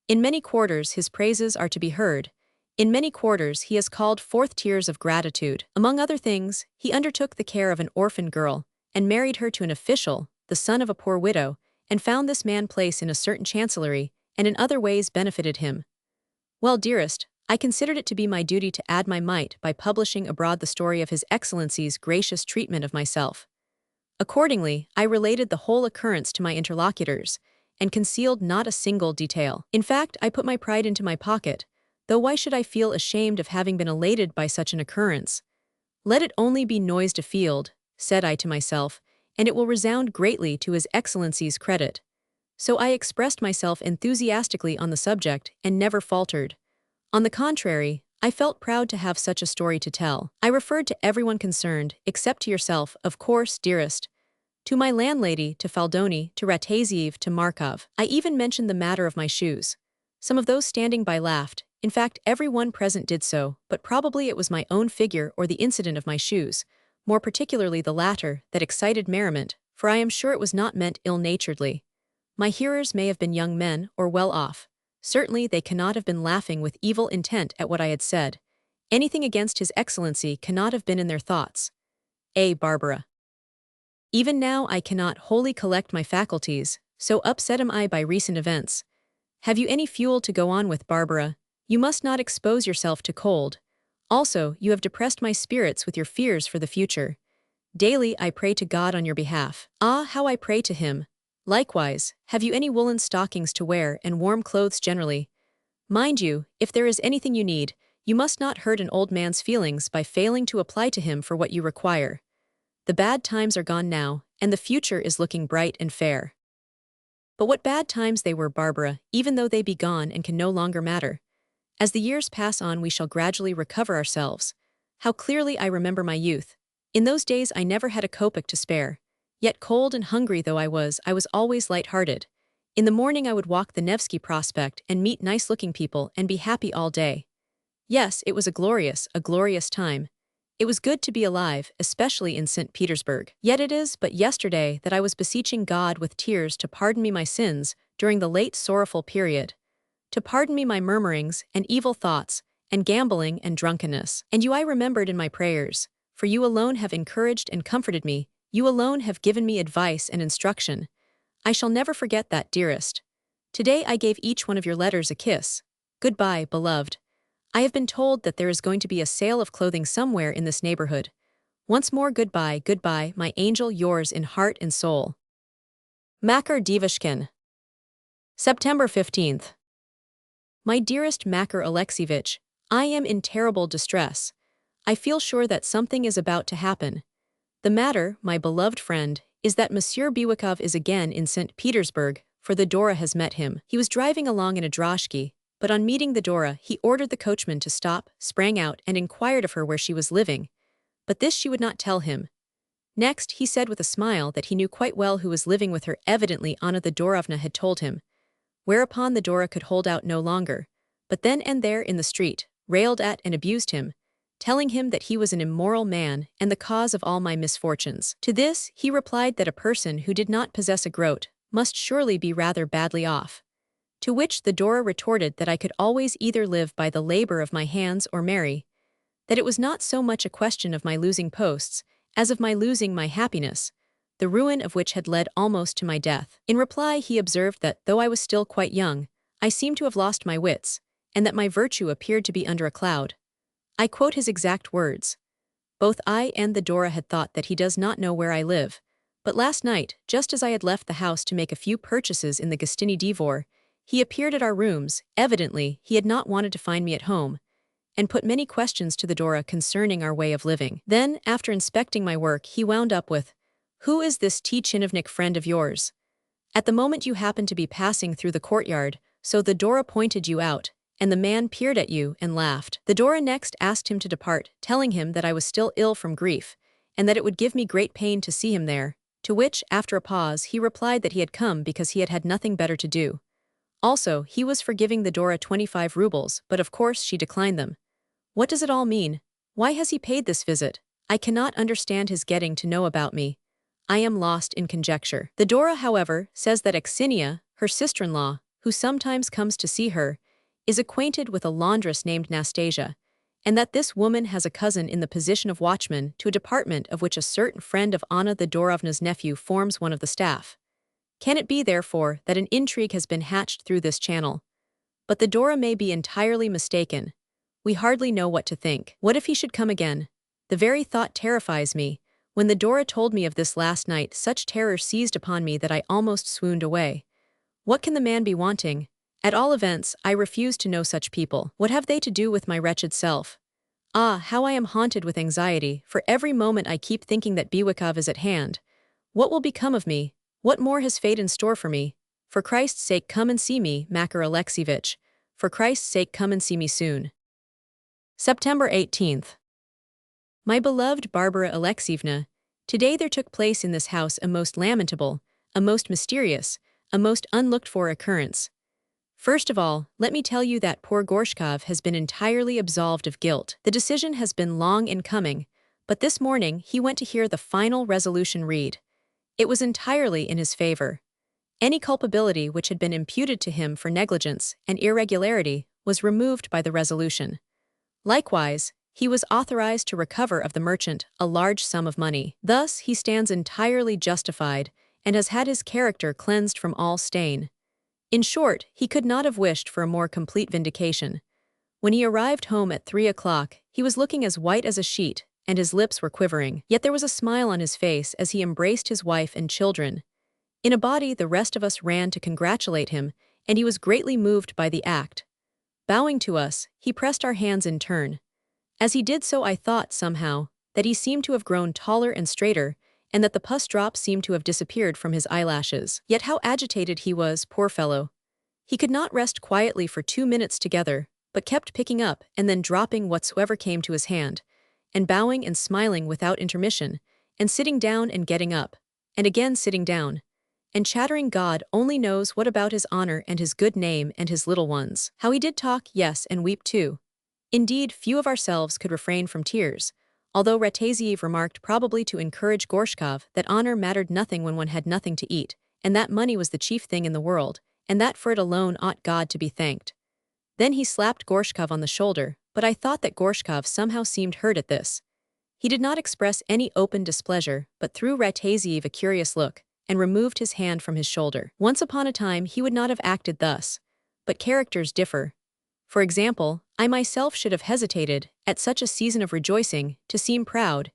In many quarters his praises are to be heard. In many quarters he has called forth tears of gratitude. Among other things, he undertook the care of an orphan girl, and married her to an official, the son of a poor widow, and found this man place in a certain chancellery, and in other ways benefited him. Well, dearest, I considered it to be my duty to add my mite by publishing abroad the story of His Excellency's gracious treatment of myself. Accordingly, I related the whole occurrence to my interlocutors, and concealed not a single detail. In fact, I put my pride into my pocket, though why should I feel ashamed of having been elated by such an occurrence? Let it only be noised afield, said I to myself, and it will resound greatly to His Excellency's credit. So I expressed myself enthusiastically on the subject and never faltered. On the contrary, I felt proud to have such a story to tell. I referred to everyone concerned, except to yourself, of course, dearest. To my landlady, to Faldoni, to Rataziev, to Markov. I even mentioned the matter of my shoes. Some of those standing by laughed. In fact, every one present did so, but probably it was my own figure or the incident of my shoes, more particularly the latter, that excited merriment, for I am sure it was not meant ill-naturedly. My hearers may have been young men or well off. Certainly they cannot have been laughing with evil intent at what I had said. Anything against His Excellency cannot have been in their thoughts. Barbara. Even now I cannot wholly collect my faculties, so upset am I by recent events. Have you any fuel to go on with, Barbara? You must not expose yourself to cold. Also, you have depressed my spirits with your fears for the future. Daily I pray to God on your behalf. Ah, how I pray to Him! Likewise, have you any woolen stockings to wear and warm clothes generally? Mind you, if there is anything you need, you must not hurt an old man's feelings by failing to apply to him for what you require. The bad times are gone now, and the future is looking bright and fair. But what bad times they were, Barbara, even though they be gone and can no longer matter. As the years pass on we shall gradually recover ourselves. How clearly I remember my youth. In those days I never had a kopeck to spare. Yet cold and hungry though I was always light-hearted. In the morning I would walk the Nevsky Prospect and meet nice-looking people and be happy all day. Yes, it was a glorious time. It was good to be alive, especially in St. Petersburg. Yet it is but yesterday that I was beseeching God with tears to pardon me my sins during the late sorrowful period, to pardon me my murmurings and evil thoughts and gambling and drunkenness. And you I remembered in my prayers, for you alone have encouraged and comforted me. You alone have given me advice and instruction. I shall never forget that, dearest. Today I gave each one of your letters a kiss. Goodbye, beloved. I have been told that there is going to be a sale of clothing somewhere in this neighborhood. Once more goodbye, my angel, yours in heart and soul. Makar Devushkin. September 15th. My dearest Makar Alexievich, I am in terrible distress. I feel sure that something is about to happen. The matter, my beloved friend, is that Monsieur Biwikov is again in St. Petersburg, for the Dora has met him. He was driving along in a droshky, but on meeting the Dora, he ordered the coachman to stop, sprang out, and inquired of her where she was living. But this she would not tell him. Next, he said with a smile that he knew quite well who was living with her, evidently Anna Thedorovna had told him. Whereupon the Dora could hold out no longer, but then and there in the street, railed at and abused him, telling him that he was an immoral man and the cause of all my misfortunes. To this, he replied that a person who did not possess a groat must surely be rather badly off. To which the Dora retorted that I could always either live by the labor of my hands or marry, that it was not so much a question of my losing posts as of my losing my happiness, the ruin of which had led almost to my death. In reply he observed that, though I was still quite young, I seemed to have lost my wits, and that my virtue appeared to be under a cloud. I quote his exact words. Both I and the Dora had thought that he does not know where I live, But last night, just as I had left the house to make a few purchases in the Gostiny Dvor, he appeared at our rooms. Evidently, he had not wanted to find me at home, and put many questions to the Dora concerning our way of living. Then, after inspecting my work, he wound up with, "Who is this chinovnik friend of yours? At the moment you happened to be passing through the courtyard, so the Dora pointed you out, and the man peered at you and laughed." The Dora next asked him to depart, telling him that I was still ill from grief, and that it would give me great pain to see him there, to which, after a pause, he replied that he had come because he had had nothing better to do. Also, he was for giving the Dora 25 rubles, but of course she declined them. What does it all mean? Why has he paid this visit? I cannot understand his getting to know about me. I am lost in conjecture. The Dora, however, says that Axinia, her sister-in-law, who sometimes comes to see her, is acquainted with a laundress named Nastasia, and that this woman has a cousin in the position of watchman to a department of which a certain friend of Anna the Dorovna's nephew forms one of the staff. Can it be, therefore, that an intrigue has been hatched through this channel? But the Dora may be entirely mistaken. We hardly know what to think. What if he should come again? The very thought terrifies me. When the Dora told me of this last night, such terror seized upon me that I almost swooned away. What can the man be wanting? At all events, I refuse to know such people. What have they to do with my wretched self? Ah, how I am haunted with anxiety, for every moment I keep thinking that Biwikov is at hand. What will become of me? What more has fate in store for me? For Christ's sake, come and see me, Makar Alexievich. For Christ's sake, come and see me soon. September 18th. My beloved Varvara Alexievna, today there took place in this house a most lamentable, a most mysterious, a most unlooked-for occurrence. First of all, let me tell you that poor Gorshkov has been entirely absolved of guilt. The decision has been long in coming, but this morning he went to hear the final resolution read. It was entirely in his favor. Any culpability which had been imputed to him for negligence and irregularity was removed by the resolution. Likewise, he was authorized to recover of the merchant a large sum of money. Thus, he stands entirely justified and has had his character cleansed from all stain. In short, he could not have wished for a more complete vindication. When he arrived home at 3 o'clock, he was looking as white as a sheet, and his lips were quivering. Yet there was a smile on his face as he embraced his wife and children. In a body, the rest of us ran to congratulate him, and he was greatly moved by the act. Bowing to us, he pressed our hands in turn. As he did so, I thought, somehow, that he seemed to have grown taller and straighter, and that the pus drops seemed to have disappeared from his eyelashes. Yet how agitated he was, poor fellow. He could not rest quietly for 2 minutes together, but kept picking up and then dropping whatsoever came to his hand, and bowing and smiling without intermission, and sitting down and getting up, and again sitting down, and chattering God only knows what about his honor and his good name and his little ones. How he did talk, yes, and weep too. Indeed, few of ourselves could refrain from tears, although Rataziev remarked, probably to encourage Gorshkov, that honor mattered nothing when one had nothing to eat, and that money was the chief thing in the world, and that for it alone ought God to be thanked. Then he slapped Gorshkov on the shoulder, but I thought that Gorshkov somehow seemed hurt at this. He did not express any open displeasure, but threw Rataziev a curious look, and removed his hand from his shoulder. Once upon a time he would not have acted thus, but characters differ. For example, I myself should have hesitated, at such a season of rejoicing, to seem proud,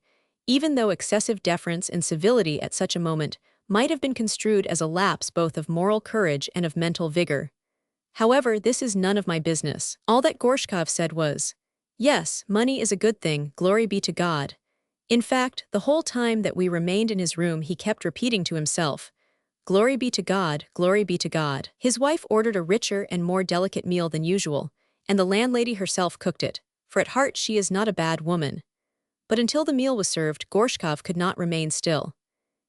even though excessive deference and civility at such a moment might have been construed as a lapse both of moral courage and of mental vigor. However, this is none of my business. All that Gorshkov said was, "Yes, money is a good thing, glory be to God." In fact, the whole time that we remained in his room he kept repeating to himself, "Glory be to God, glory be to God." His wife ordered a richer and more delicate meal than usual, and the landlady herself cooked it, for at heart she is not a bad woman. But until the meal was served, Gorshkov could not remain still.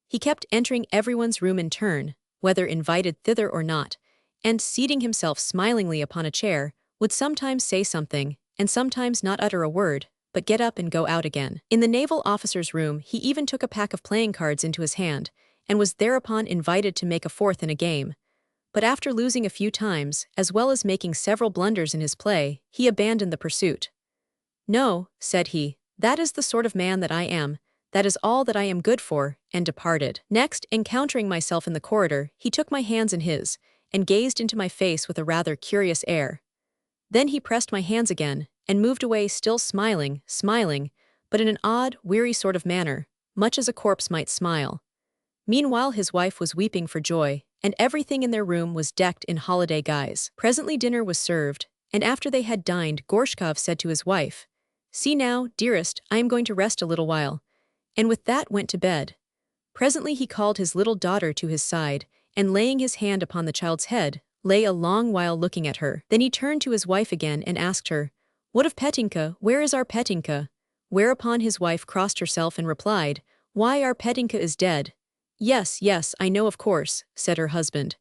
He kept entering everyone's room in turn, whether invited thither or not, and, seating himself smilingly upon a chair, would sometimes say something, and sometimes not utter a word, but get up and go out again. In the naval officer's room he even took a pack of playing cards into his hand, and was thereupon invited to make a fourth in a game. But after losing a few times, as well as making several blunders in his play, he abandoned the pursuit. "No," said he, "that is the sort of man that I am, that is all that I am good for," and departed. Next, encountering myself in the corridor, he took my hands in his, and gazed into my face with a rather curious air. Then he pressed my hands again, and moved away, still smiling, but in an odd, weary sort of manner, much as a corpse might smile. Meanwhile his wife was weeping for joy, and everything in their room was decked in holiday guise. Presently dinner was served, and after they had dined, Gorshkov said to his wife, "See now, dearest, I am going to rest a little while," and with that went to bed. Presently he called his little daughter to his side, and laying his hand upon the child's head, lay a long while looking at her. Then he turned to his wife again and asked her, "What of Petinka? Where is our Petinka?" Whereupon his wife crossed herself and replied, "Why, our Petinka is dead." "Yes, yes, I know of course," said her husband.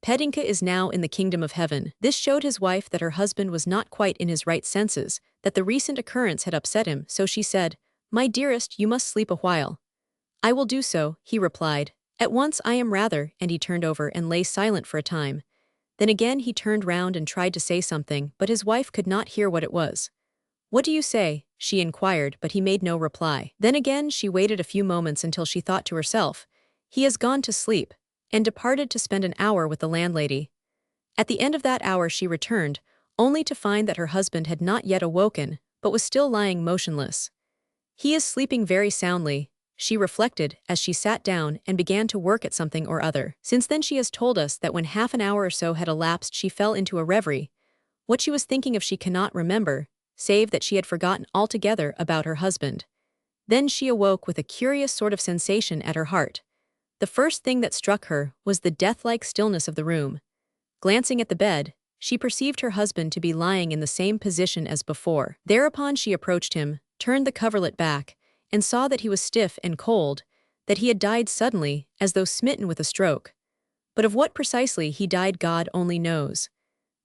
"Petinka is now in the kingdom of heaven." This showed his wife that her husband was not quite in his right senses, that the recent occurrence had upset him, so she said, "My dearest, you must sleep a while." "I will do so," he replied. "At once I am rather," and he turned over and lay silent for a time. Then again he turned round and tried to say something, but his wife could not hear what it was. "What do you say?" she inquired, but he made no reply. Then again she waited a few moments until she thought to herself, "He has gone to sleep," and departed to spend an hour with the landlady. At the end of that hour she returned, only to find that her husband had not yet awoken, but was still lying motionless. "He is sleeping very soundly," she reflected as she sat down and began to work at something or other. Since then she has told us that when half an hour or so had elapsed she fell into a reverie. What she was thinking of she cannot remember, save that she had forgotten altogether about her husband. Then she awoke with a curious sort of sensation at her heart. The first thing that struck her was the death-like stillness of the room. Glancing at the bed, she perceived her husband to be lying in the same position as before. Thereupon she approached him, turned the coverlet back, and saw that he was stiff and cold, that he had died suddenly, as though smitten with a stroke. But of what precisely he died God only knows.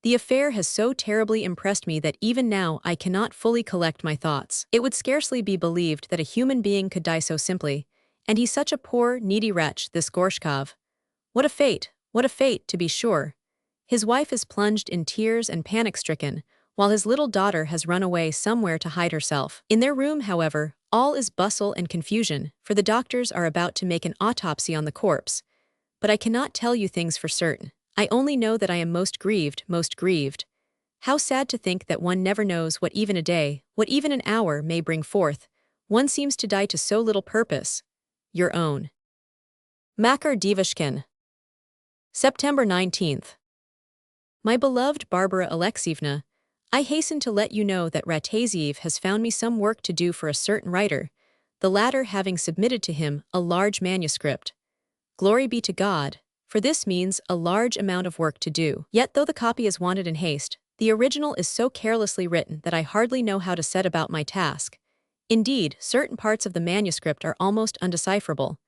The affair has so terribly impressed me that even now I cannot fully collect my thoughts. It would scarcely be believed that a human being could die so simply, and he's such a poor, needy wretch, this Gorshkov. What a fate, to be sure. His wife is plunged in tears and panic-stricken, while his little daughter has run away somewhere to hide herself. In their room, however, all is bustle and confusion, for the doctors are about to make an autopsy on the corpse. But I cannot tell you things for certain. I only know that I am most grieved, most grieved. How sad to think that one never knows what even a day, what even an hour may bring forth. One seems to die to so little purpose. Your own. Makar Devushkin. September 19th. My beloved Varvara Alexeyevna, I hasten to let you know that Rataziev has found me some work to do for a certain writer, the latter having submitted to him a large manuscript. Glory be to God, for this means a large amount of work to do. Yet though the copy is wanted in haste, the original is so carelessly written that I hardly know how to set about my task. Indeed, certain parts of the manuscript are almost undecipherable.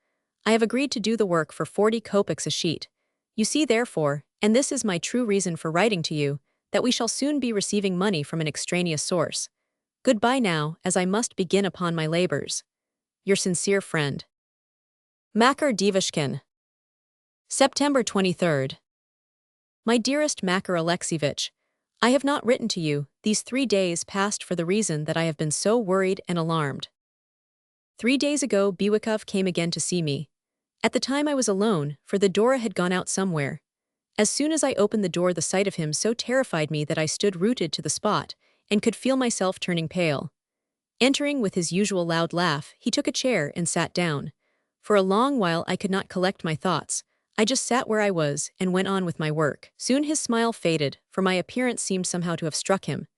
I have agreed to do the work for 40 kopecks a sheet. You see therefore, and this is my true reason for writing to you, that we shall soon be receiving money from an extraneous source. Goodbye now, as I must begin upon my labors. Your sincere friend, Makar Devushkin. September 23rd. My dearest Makar Alexievich, I have not written to you these 3 days past for the reason that I have been so worried and alarmed. 3 days ago Biwikov came again to see me. At the time I was alone, for the Dora had gone out somewhere. As soon as I opened the door the sight of him so terrified me that I stood rooted to the spot, and could feel myself turning pale. Entering with his usual loud laugh, he took a chair and sat down. For a long while I could not collect my thoughts. I just sat where I was, and went on with my work. Soon his smile faded, for my appearance seemed somehow to have struck him.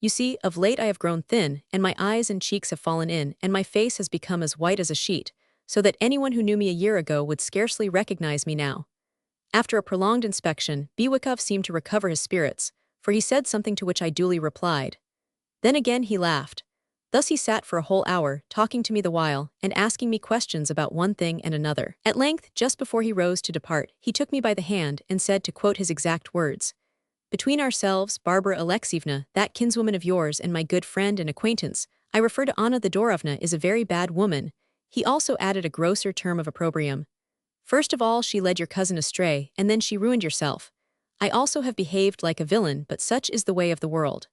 You see, of late I have grown thin, and my eyes and cheeks have fallen in, and my face has become as white as a sheet, so that anyone who knew me a year ago would scarcely recognize me now. After a prolonged inspection, Biwikov seemed to recover his spirits, for he said something to which I duly replied. Then again he laughed. Thus he sat for a whole hour, talking to me the while, and asking me questions about one thing and another. At length, just before he rose to depart, he took me by the hand and said, to quote his exact words, "Between ourselves, Varvara Alexeyevna, that kinswoman of yours and my good friend and acquaintance, I refer to Anna Thedorovna, is a very bad woman." He also added a grosser term of opprobrium. "First of all she led your cousin astray, and then she ruined yourself. I also have behaved like a villain, but such is the way of the world."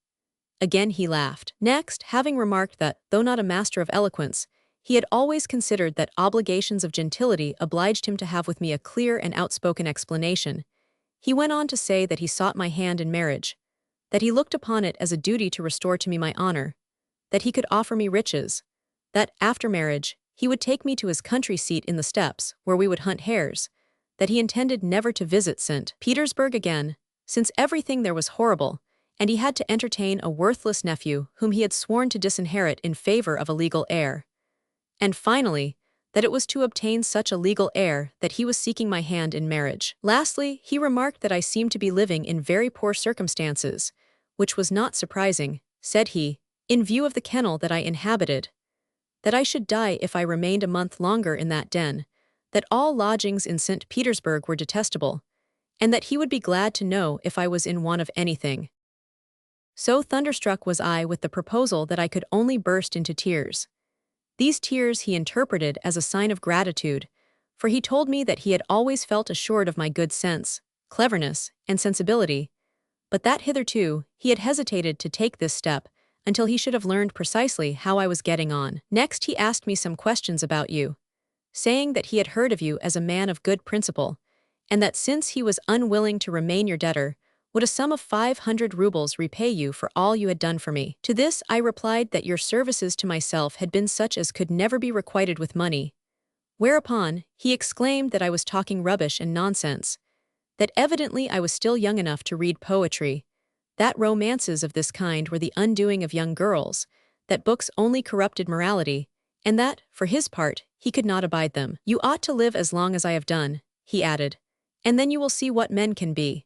Again he laughed. Next, having remarked that, though not a master of eloquence, he had always considered that obligations of gentility obliged him to have with me a clear and outspoken explanation, he went on to say that he sought my hand in marriage, that he looked upon it as a duty to restore to me my honor, that he could offer me riches, that, after marriage, he would take me to his country seat in the steppes, where we would hunt hares, that he intended never to visit St. Petersburg again, since everything there was horrible, and he had to entertain a worthless nephew whom he had sworn to disinherit in favor of a legal heir. And finally, that it was to obtain such a legal heir that he was seeking my hand in marriage. Lastly, he remarked that I seemed to be living in very poor circumstances, which was not surprising, said he, in view of the kennel that I inhabited, that I should die if I remained a month longer in that den, that all lodgings in St. Petersburg were detestable, and that he would be glad to know if I was in want of anything. So thunderstruck was I with the proposal that I could only burst into tears. These tears he interpreted as a sign of gratitude, for he told me that he had always felt assured of my good sense, cleverness, and sensibility, but that hitherto he had hesitated to take this step until he should have learned precisely how I was getting on. Next he asked me some questions about you, saying that he had heard of you as a man of good principle, and that since he was unwilling to remain your debtor, would a sum of 500 rubles repay you for all you had done for me. To this I replied that your services to myself had been such as could never be requited with money, whereupon he exclaimed that I was talking rubbish and nonsense, that evidently I was still young enough to read poetry, that romances of this kind were the undoing of young girls, that books only corrupted morality, and that, for his part, he could not abide them. You ought to live as long as I have done, he added, and then you will see what men can be.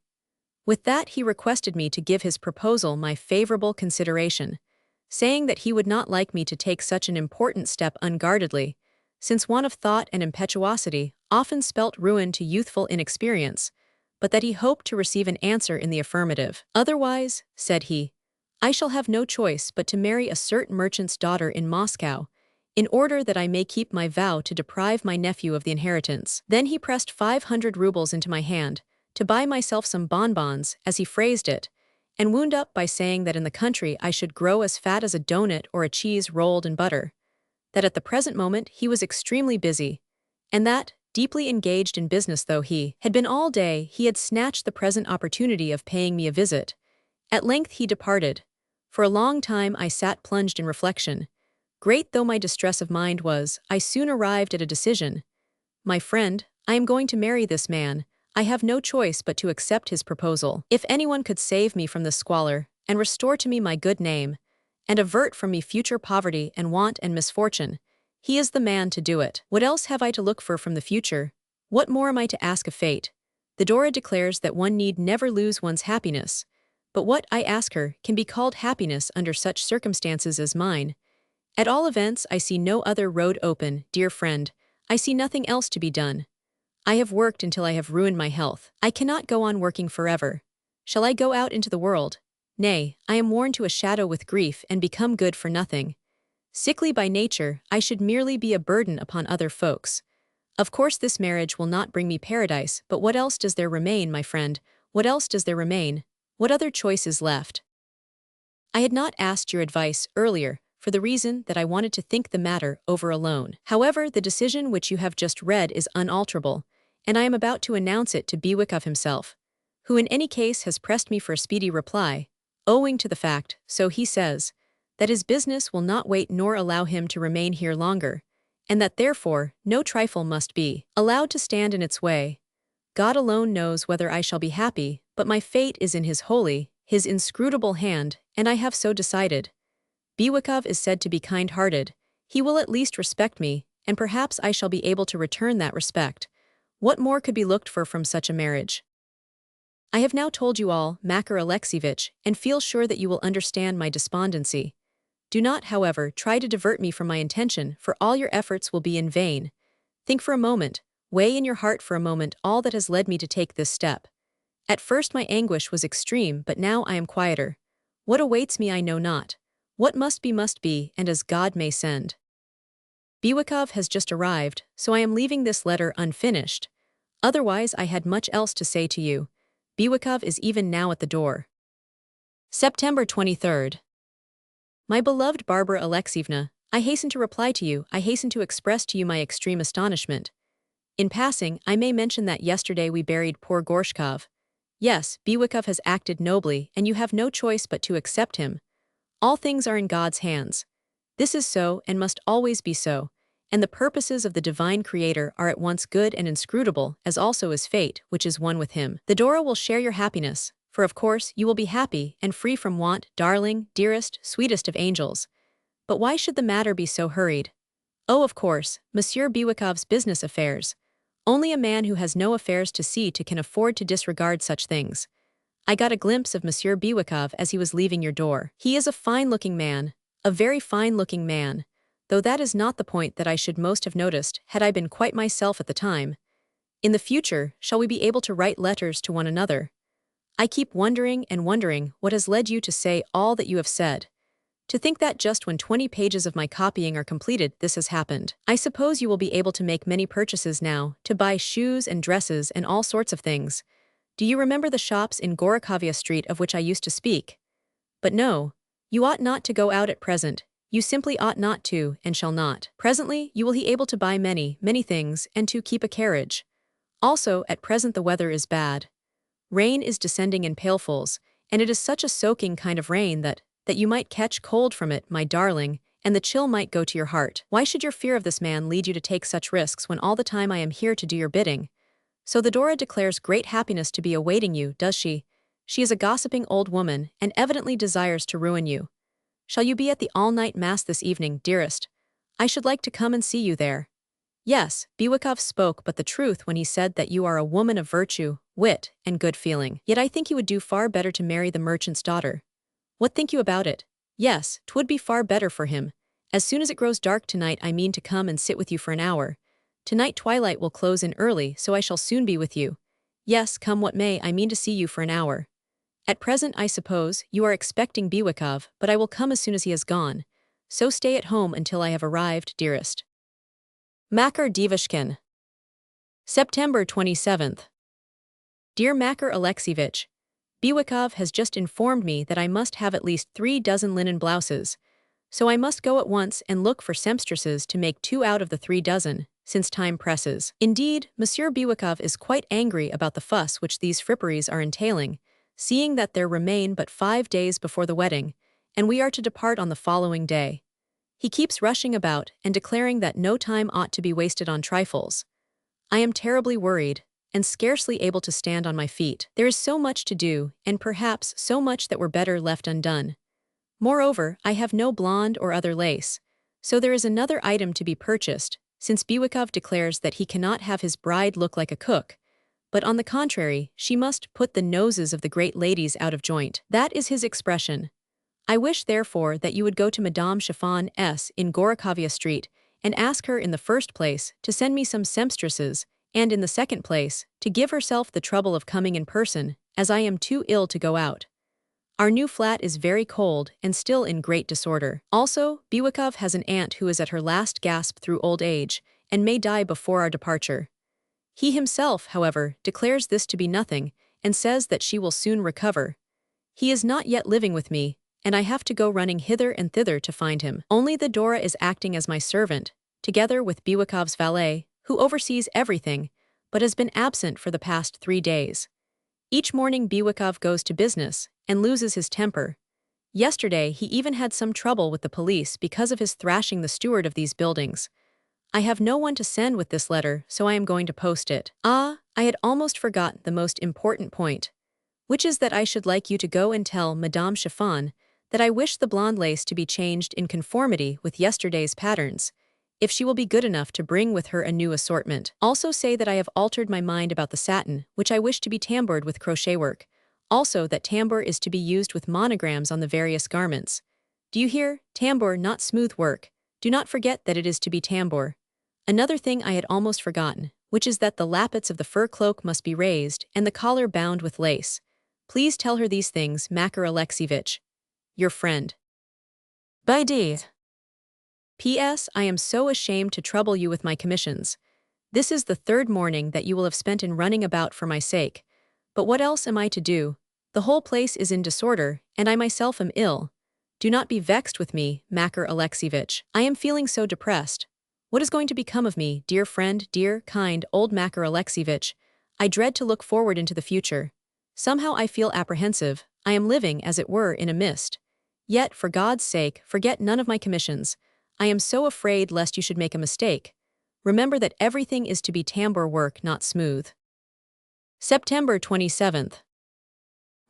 With that he requested me to give his proposal my favorable consideration, saying that he would not like me to take such an important step unguardedly, since want of thought and impetuosity often spelt ruin to youthful inexperience, but that he hoped to receive an answer in the affirmative. Otherwise, said he, I shall have no choice but to marry a certain merchant's daughter in Moscow, in order that I may keep my vow to deprive my nephew of the inheritance. Then he pressed 500 rubles into my hand, to buy myself some bonbons, as he phrased it, and wound up by saying that in the country I should grow as fat as a donut or a cheese rolled in butter, that at the present moment he was extremely busy, and that, deeply engaged in business though he had been all day, he had snatched the present opportunity of paying me a visit. At length he departed. For a long time I sat plunged in reflection. Great though my distress of mind was, I soon arrived at a decision. My friend, I am going to marry this man. I have no choice but to accept his proposal. If anyone could save me from this squalor, and restore to me my good name, and avert from me future poverty and want and misfortune, he is the man to do it. What else have I to look for from the future? What more am I to ask of fate? The Dora declares that one need never lose one's happiness, but what, I ask her, can be called happiness under such circumstances as mine? At all events, I see no other road open, dear friend. I see nothing else to be done. I have worked until I have ruined my health. I cannot go on working forever. Shall I go out into the world? Nay, I am worn to a shadow with grief and become good for nothing. Sickly by nature, I should merely be a burden upon other folks. Of course this marriage will not bring me paradise, but what else does there remain, my friend? What else does there remain? What other choice is left? I had not asked your advice earlier, for the reason that I wanted to think the matter over alone. However, the decision which you have just read is unalterable, and I am about to announce it to Bewikov himself, who in any case has pressed me for a speedy reply, owing to the fact, so he says, that his business will not wait nor allow him to remain here longer, and that therefore no trifle must be allowed to stand in its way. God alone knows whether I shall be happy, but my fate is in his holy, his inscrutable hand, and I have so decided. Bewikov is said to be kind-hearted. He will at least respect me, and perhaps I shall be able to return that respect. What more could be looked for from such a marriage? I have now told you all, Makar Alexievich, and feel sure that you will understand my despondency. Do not, however, try to divert me from my intention, for all your efforts will be in vain. Think for a moment, weigh in your heart for a moment all that has led me to take this step. At first my anguish was extreme, but now I am quieter. What awaits me I know not. What must be, and as God may send. Bewikov has just arrived, so I am leaving this letter unfinished. Otherwise I had much else to say to you. Bewikov is even now at the door. September 23rd. My beloved Varvara Alexievna, I hasten to reply to you, I hasten to express to you my extreme astonishment. In passing, I may mention that yesterday we buried poor Gorshkov. Yes, Bewikov has acted nobly, and you have no choice but to accept him. All things are in God's hands. This is so, and must always be so, and the purposes of the divine creator are at once good and inscrutable, as also is fate, which is one with him. The Dora will share your happiness, for of course you will be happy and free from want, darling, dearest, sweetest of angels. But why should the matter be so hurried? Oh, of course, Monsieur Biwikov's business affairs. Only a man who has no affairs to see to can afford to disregard such things. I got a glimpse of Monsieur Biwikov as he was leaving your door. He is a fine-looking man, a very fine-looking man, though that is not the point that I should most have noticed had I been quite myself at the time. In the future, shall we be able to write letters to one another? I keep wondering and wondering what has led you to say all that you have said. To think that just when 20 pages of my copying are completed, this has happened. I suppose you will be able to make many purchases now, to buy shoes and dresses and all sorts of things. Do you remember the shops in Gorokovia Street of which I used to speak? But no, you ought not to go out at present. You simply ought not to, and shall not. Presently, you will be able to buy many, many things, and to keep a carriage. Also, at present the weather is bad. Rain is descending in pailfuls, and it is such a soaking kind of rain that you might catch cold from it, my darling, and the chill might go to your heart. Why should your fear of this man lead you to take such risks when all the time I am here to do your bidding? So the Dora declares great happiness to be awaiting you, does she? She is a gossiping old woman, and evidently desires to ruin you. Shall you be at the all-night mass this evening, dearest? I should like to come and see you there. Yes, Biwikov spoke but the truth when he said that you are a woman of virtue, wit, and good feeling. Yet I think you would do far better to marry the merchant's daughter. What think you about it? Yes, 'twould be far better for him. As soon as it grows dark tonight I mean to come and sit with you for an hour. Tonight twilight will close in early, so I shall soon be with you. Yes, come what may, I mean to see you for an hour. At present, I suppose, you are expecting Biwikov, but I will come as soon as he has gone. So stay at home until I have arrived, dearest. Makar Devushkin. September 27th. Dear Makar Alexievich, Biwikov has just informed me that I must have at least 3 dozen linen blouses, so I must go at once and look for seamstresses to make 2 out of the 3 dozen, since time presses. Indeed, Monsieur Biwikov is quite angry about the fuss which these fripperies are entailing, seeing that there remain but 5 days before the wedding, and we are to depart on the following day. He keeps rushing about and declaring that no time ought to be wasted on trifles. I am terribly worried, and scarcely able to stand on my feet. There is so much to do, and perhaps so much that were better left undone. Moreover, I have no blonde or other lace, so there is another item to be purchased, since Biwikov declares that he cannot have his bride look like a cook, but on the contrary, she must put the noses of the great ladies out of joint. That is his expression. I wish, therefore, that you would go to Madame Chiffon S. in Gorokovia Street and ask her in the first place to send me some seamstresses, and in the second place, to give herself the trouble of coming in person, as I am too ill to go out. Our new flat is very cold and still in great disorder. Also, Biwikov has an aunt who is at her last gasp through old age, and may die before our departure. He himself, however, declares this to be nothing, and says that she will soon recover. He is not yet living with me, and I have to go running hither and thither to find him. Only the Dora is acting as my servant, together with Biwikov's valet, who oversees everything, but has been absent for the past 3 days. Each morning Biwikov goes to business, and loses his temper. Yesterday he even had some trouble with the police because of his thrashing the steward of these buildings. I have no one to send with this letter, so I am going to post it. Ah, I had almost forgotten the most important point, which is that I should like you to go and tell Madame Chiffon that I wish the blonde lace to be changed in conformity with yesterday's patterns, if she will be good enough to bring with her a new assortment. Also say that I have altered my mind about the satin, which I wish to be tamboured with crochet work. Also that tambour is to be used with monograms on the various garments. Do you hear? Tambour, not smooth work. Do not forget that it is to be tambour. Another thing I had almost forgotten, which is that the lappets of the fur cloak must be raised and the collar bound with lace. Please tell her these things, Makar Alexievich. Your friend. By D. P.S. I am so ashamed to trouble you with my commissions. This is the 3rd morning that you will have spent in running about for my sake. But what else am I to do? The whole place is in disorder, and I myself am ill. Do not be vexed with me, Makar Alexievich. I am feeling so depressed. What is going to become of me, dear friend, dear, kind, old Makar Alexievich? I dread to look forward into the future. Somehow I feel apprehensive. I am living, as it were, in a mist. Yet, for God's sake, forget none of my commissions. I am so afraid lest you should make a mistake. Remember that everything is to be tambour work, not smooth. September 27th.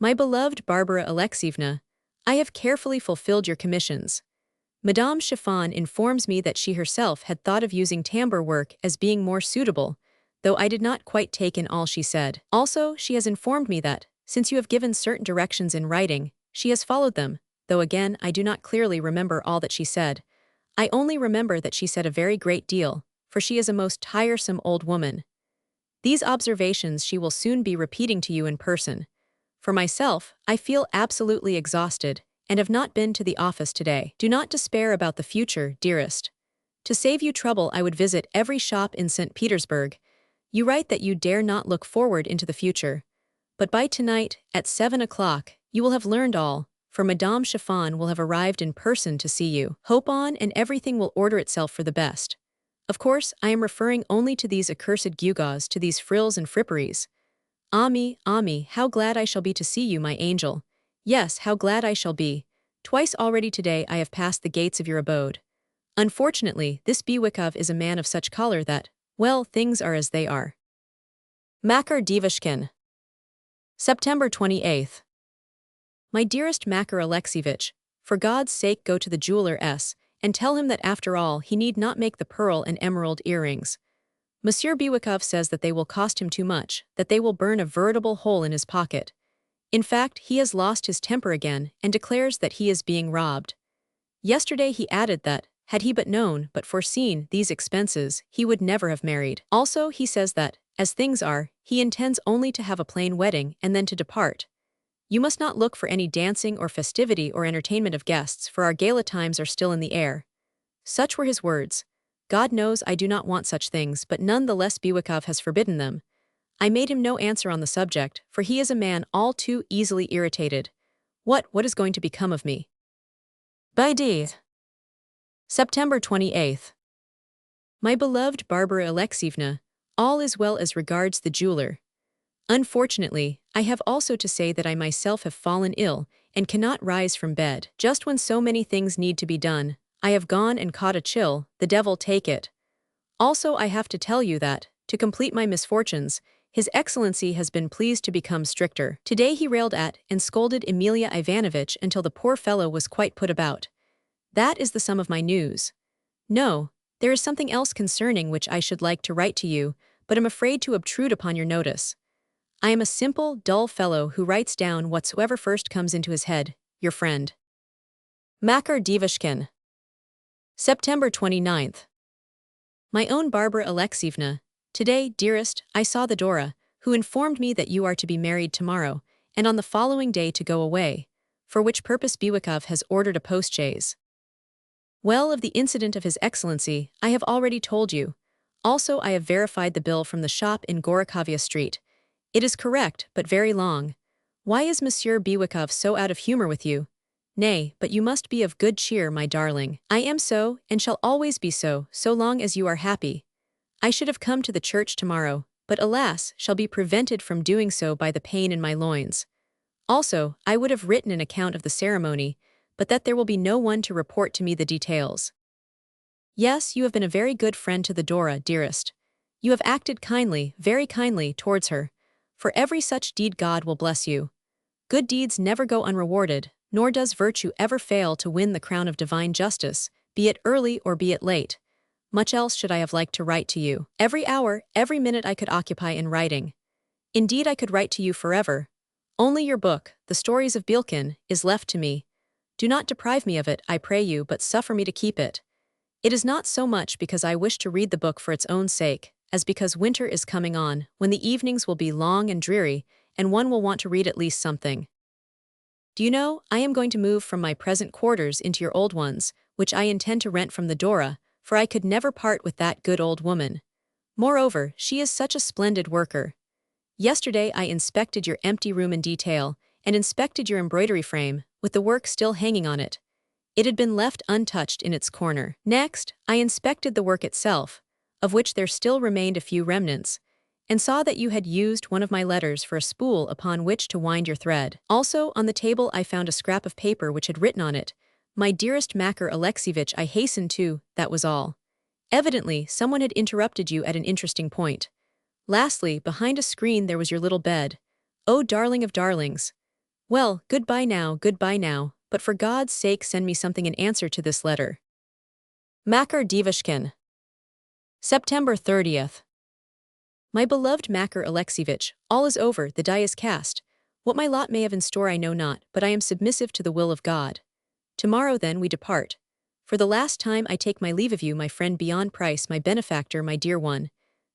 My beloved Varvara Alexievna, I have carefully fulfilled your commissions. Madame Chiffon informs me that she herself had thought of using tambour work as being more suitable, though I did not quite take in all she said. Also, she has informed me that, since you have given certain directions in writing, she has followed them, though again I do not clearly remember all that she said. I only remember that she said a very great deal, for she is a most tiresome old woman. These observations she will soon be repeating to you in person. For myself, I feel absolutely exhausted, and have not been to the office today. Do not despair about the future, dearest. To save you trouble, I would visit every shop in St. Petersburg. You write that you dare not look forward into the future. But by tonight, at 7 o'clock, you will have learned all, for Madame Chiffon will have arrived in person to see you. Hope on, and everything will order itself for the best. Of course, I am referring only to these accursed gewgaws, to these frills and fripperies. Ah me, how glad I shall be to see you, my angel. Yes, how glad I shall be. Twice already today I have passed the gates of your abode. Unfortunately, this Bewikov is a man of such choler that, well, things are as they are. Makar Devushkin. September 28th. My dearest Makar Alexievich, for God's sake go to the jeweler S, and tell him that after all he need not make the pearl and emerald earrings. Monsieur Bewikov says that they will cost him too much, that they will burn a veritable hole in his pocket. In fact, he has lost his temper again and declares that he is being robbed. Yesterday he added that, had he but known, but foreseen, these expenses, he would never have married. Also, he says that, as things are, he intends only to have a plain wedding and then to depart. You must not look for any dancing or festivity or entertainment of guests, for our gala times are still in the air. Such were his words. God knows I do not want such things, but none the less Bewikov has forbidden them. I made him no answer on the subject, for he is a man all too easily irritated. What is going to become of me? By D. September 28th. My beloved Varvara Alexievna, all is well as regards the jeweler. Unfortunately, I have also to say that I myself have fallen ill and cannot rise from bed. Just when so many things need to be done, I have gone and caught a chill, the devil take it. Also, I have to tell you that, to complete my misfortunes, His Excellency has been pleased to become stricter. Today he railed at and scolded Emilia Ivanovich until the poor fellow was quite put about. That is the sum of my news. No, there is something else concerning which I should like to write to you, but am afraid to obtrude upon your notice. I am a simple, dull fellow who writes down whatsoever first comes into his head, your friend. Makar Devushkin. September 29th. My own Varvara Alexievna, today, dearest, I saw the Dora, who informed me that you are to be married tomorrow, and on the following day to go away, for which purpose Bewikov has ordered a postchaise. Well, of the incident of His Excellency, I have already told you. Also, I have verified the bill from the shop in Gorokovia Street. It is correct, but very long. Why is Monsieur Bewikov so out of humor with you? Nay, but you must be of good cheer, my darling. I am so, and shall always be so long as you are happy. I should have come to the church tomorrow, but alas, shall be prevented from doing so by the pain in my loins. Also, I would have written an account of the ceremony, but that there will be no one to report to me the details. Yes, you have been a very good friend to the Dora, dearest. You have acted kindly, very kindly, towards her. For every such deed God will bless you. Good deeds never go unrewarded, nor does virtue ever fail to win the crown of divine justice, be it early or be it late. Much else should I have liked to write to you. Every hour, every minute I could occupy in writing. Indeed, I could write to you forever. Only your book, The Stories of Bielkin, is left to me. Do not deprive me of it, I pray you, but suffer me to keep it. It is not so much because I wish to read the book for its own sake, as because winter is coming on, when the evenings will be long and dreary, and one will want to read at least something. Do you know, I am going to move from my present quarters into your old ones, which I intend to rent from the Dora, for I could never part with that good old woman. Moreover, she is such a splendid worker. Yesterday I inspected your empty room in detail, and inspected your embroidery frame, with the work still hanging on it. It had been left untouched in its corner. Next, I inspected the work itself, of which there still remained a few remnants, and saw that you had used one of my letters for a spool upon which to wind your thread. Also, on the table I found a scrap of paper which had written on it, My dearest Makar Alexievich, I hastened to, that was all. Evidently, someone had interrupted you at an interesting point. Lastly, behind a screen there was your little bed. Oh, darling of darlings. Well, goodbye now, but for God's sake send me something in answer to this letter. Makar Devushkin. September 30th. My beloved Makar Alexievich, all is over, the die is cast. What my lot may have in store I know not, but I am submissive to the will of God. Tomorrow then we depart. For the last time I take my leave of you, my friend beyond price, my benefactor, my dear one.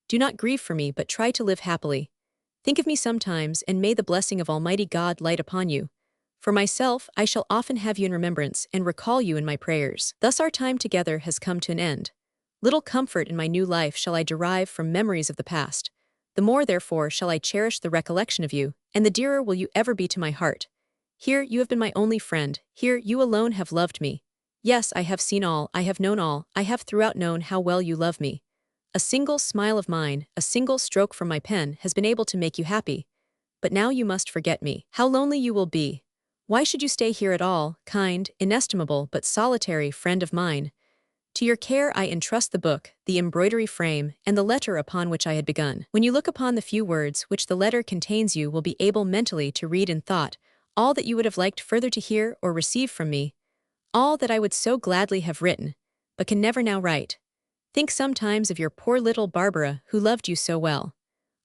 Do not grieve for me, but try to live happily. Think of me sometimes, and may the blessing of Almighty God light upon you. For myself, I shall often have you in remembrance and recall you in my prayers. Thus our time together has come to an end. Little comfort in my new life shall I derive from memories of the past. The more, therefore, shall I cherish the recollection of you, and the dearer will you ever be to my heart. Here you have been my only friend, here you alone have loved me. Yes, I have seen all, I have known all, I have throughout known how well you love me. A single smile of mine, a single stroke from my pen has been able to make you happy. But now you must forget me. How lonely you will be. Why should you stay here at all, kind, inestimable, but solitary friend of mine? To your care I entrust the book, the embroidery frame, and the letter upon which I had begun. When you look upon the few words which the letter contains, you will be able mentally to read in thought all that you would have liked further to hear or receive from me, all that I would so gladly have written, but can never now write. Think sometimes of your poor little Varvara, who loved you so well.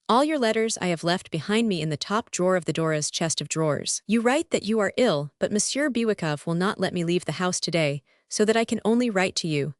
All your letters I have left behind me in the top drawer of the Dora's chest of drawers. You write that you are ill, but Monsieur Biwikov will not let me leave the house today, so that I can only write to you.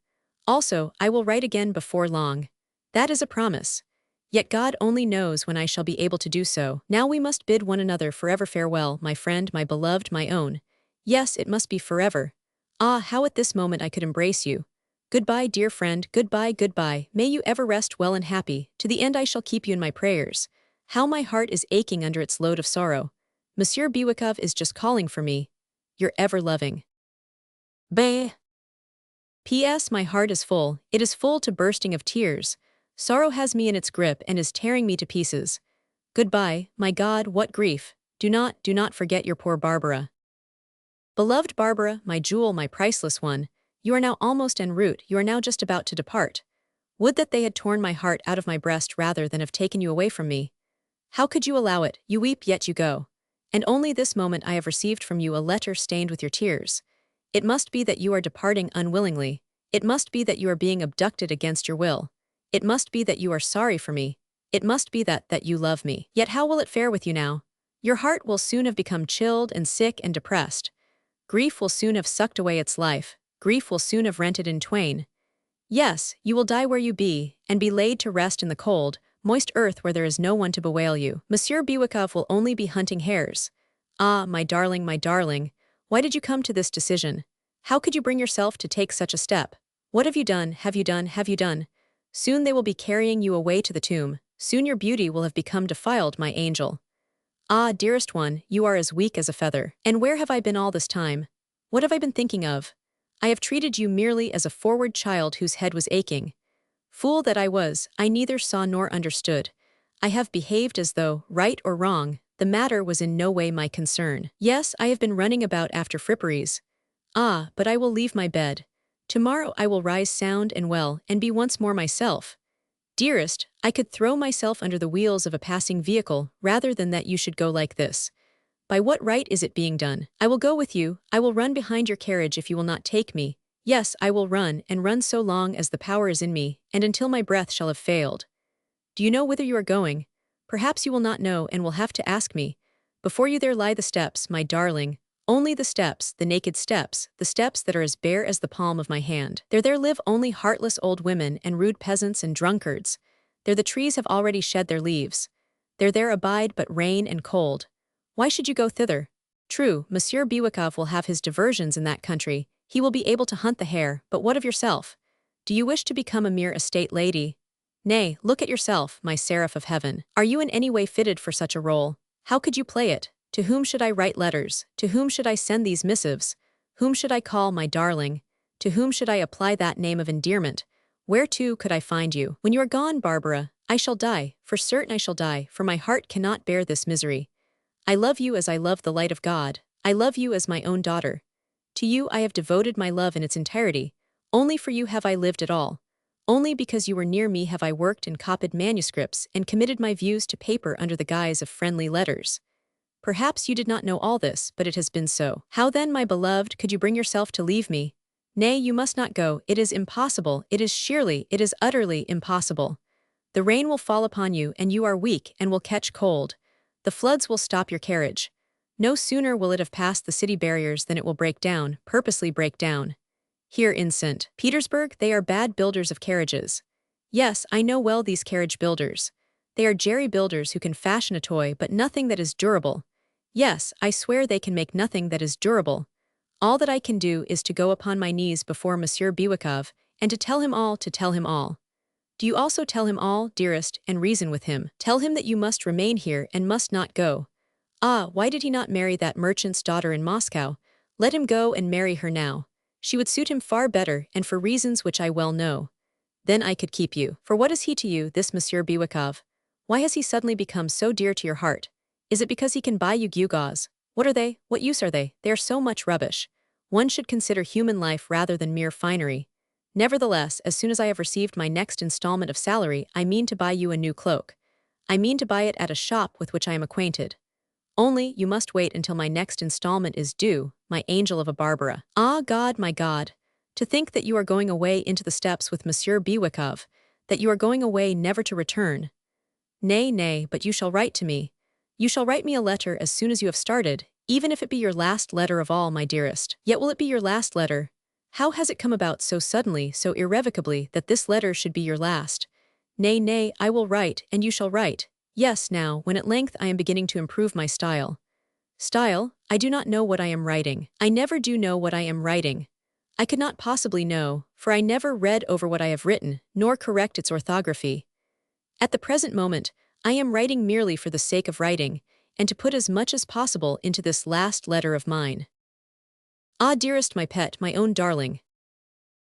Also, I will write again before long. That is a promise. Yet God only knows when I shall be able to do so. Now we must bid one another forever farewell, my friend, my beloved, my own. Yes, it must be forever. Ah, how at this moment I could embrace you. Goodbye, dear friend, goodbye, goodbye. May you ever rest well and happy. To the end I shall keep you in my prayers. How my heart is aching under its load of sorrow. Monsieur Biwikov is just calling for me. Your ever-loving. Bay. P.S. My heart is full. It is full to bursting of tears. Sorrow has me in its grip and is tearing me to pieces. Goodbye, my God, what grief. Do not forget your poor Varvara. Beloved Varvara, my jewel, my priceless one. You are now almost en route, you are now just about to depart. Would that they had torn my heart out of my breast rather than have taken you away from me. How could you allow it? You weep yet you go. And only this moment I have received from you a letter stained with your tears. It must be that you are departing unwillingly. It must be that you are being abducted against your will. It must be that you are sorry for me. It must be that you love me. Yet how will it fare with you now? Your heart will soon have become chilled and sick and depressed. Grief will soon have sucked away its life. Grief will soon have rent it in twain. Yes, you will die where you be, and be laid to rest in the cold, moist earth where there is no one to bewail you. Monsieur Biwikov will only be hunting hares. Ah, my darling, why did you come to this decision? How could you bring yourself to take such a step? What have you done, have you done? Soon they will be carrying you away to the tomb. Soon your beauty will have become defiled, my angel. Ah, dearest one, you are as weak as a feather. And where have I been all this time? What have I been thinking of? I have treated you merely as a forward child whose head was aching. Fool that I was, I neither saw nor understood. I have behaved as though, right or wrong, the matter was in no way my concern. Yes, I have been running about after fripperies. Ah, but I will leave my bed. Tomorrow I will rise sound and well and be once more myself. Dearest, I could throw myself under the wheels of a passing vehicle rather than that you should go like this. By what right is it being done? I will go with you, I will run behind your carriage if you will not take me. Yes, I will run, and run so long as the power is in me, and until my breath shall have failed. Do you know whither you are going? Perhaps you will not know and will have to ask me. Before you there lie the steps, my darling. Only the steps, the naked steps, the steps that are as bare as the palm of my hand. There live only heartless old women and rude peasants and drunkards. There the trees have already shed their leaves. There abide but rain and cold. Why should you go thither? True, Monsieur Biwikov will have his diversions in that country. He will be able to hunt the hare, but what of yourself? Do you wish to become a mere estate lady? Nay, look at yourself, my seraph of heaven. Are you in any way fitted for such a role? How could you play it? To whom should I write letters? To whom should I send these missives? Whom should I call my darling? To whom should I apply that name of endearment? Where to could I find you? When you are gone, Varvara, I shall die, for certain I shall die, for my heart cannot bear this misery. I love you as I love the light of God. I love you as my own daughter. To you I have devoted my love in its entirety. Only for you have I lived at all. Only because you were near me have I worked and copied manuscripts and committed my views to paper under the guise of friendly letters. Perhaps you did not know all this, but it has been so. How then, my beloved, could you bring yourself to leave me? Nay, you must not go. It is impossible. It is utterly impossible. The rain will fall upon you, and you are weak and will catch cold. The floods will stop your carriage. No sooner will it have passed the city barriers than it will break down, purposely break down. Here in St. Petersburg, they are bad builders of carriages. Yes, I know well these carriage builders. They are jerry builders who can fashion a toy but nothing that is durable. Yes, I swear they can make nothing that is durable. All that I can do is to go upon my knees before Monsieur Biwikov and to tell him all, to tell him all. Do you also tell him all, dearest, and reason with him. Tell him that you must remain here and must not go. Ah, why did he not marry that merchant's daughter in Moscow? Let him go and marry her now. She would suit him far better, and for reasons which I well know. Then I could keep you. For what is he to you, this Monsieur Biwikov? Why has he suddenly become so dear to your heart? Is it because he can buy you gewgaws? What are they? What use are they? They are so much rubbish. One should consider human life rather than mere finery. Nevertheless, as soon as I have received my next installment of salary, I mean to buy you a new cloak. I mean to buy it at a shop with which I am acquainted. Only, you must wait until my next installment is due, my angel of a Barbara. Ah, God, my God! To think that you are going away into the steppes with Monsieur Biwikov, that you are going away never to return. Nay, nay, but you shall write to me. You shall write me a letter as soon as you have started, even if it be your last letter of all, my dearest. Yet will it be your last letter? How has it come about so suddenly, so irrevocably, that this letter should be your last? Nay, nay, I will write, and you shall write. Yes, now, when at length I am beginning to improve my style. Style? I do not know what I am writing. I never do know what I am writing. I could not possibly know, for I never read over what I have written, nor correct its orthography. At the present moment, I am writing merely for the sake of writing, and to put as much as possible into this last letter of mine. Ah, dearest, my pet, my own darling,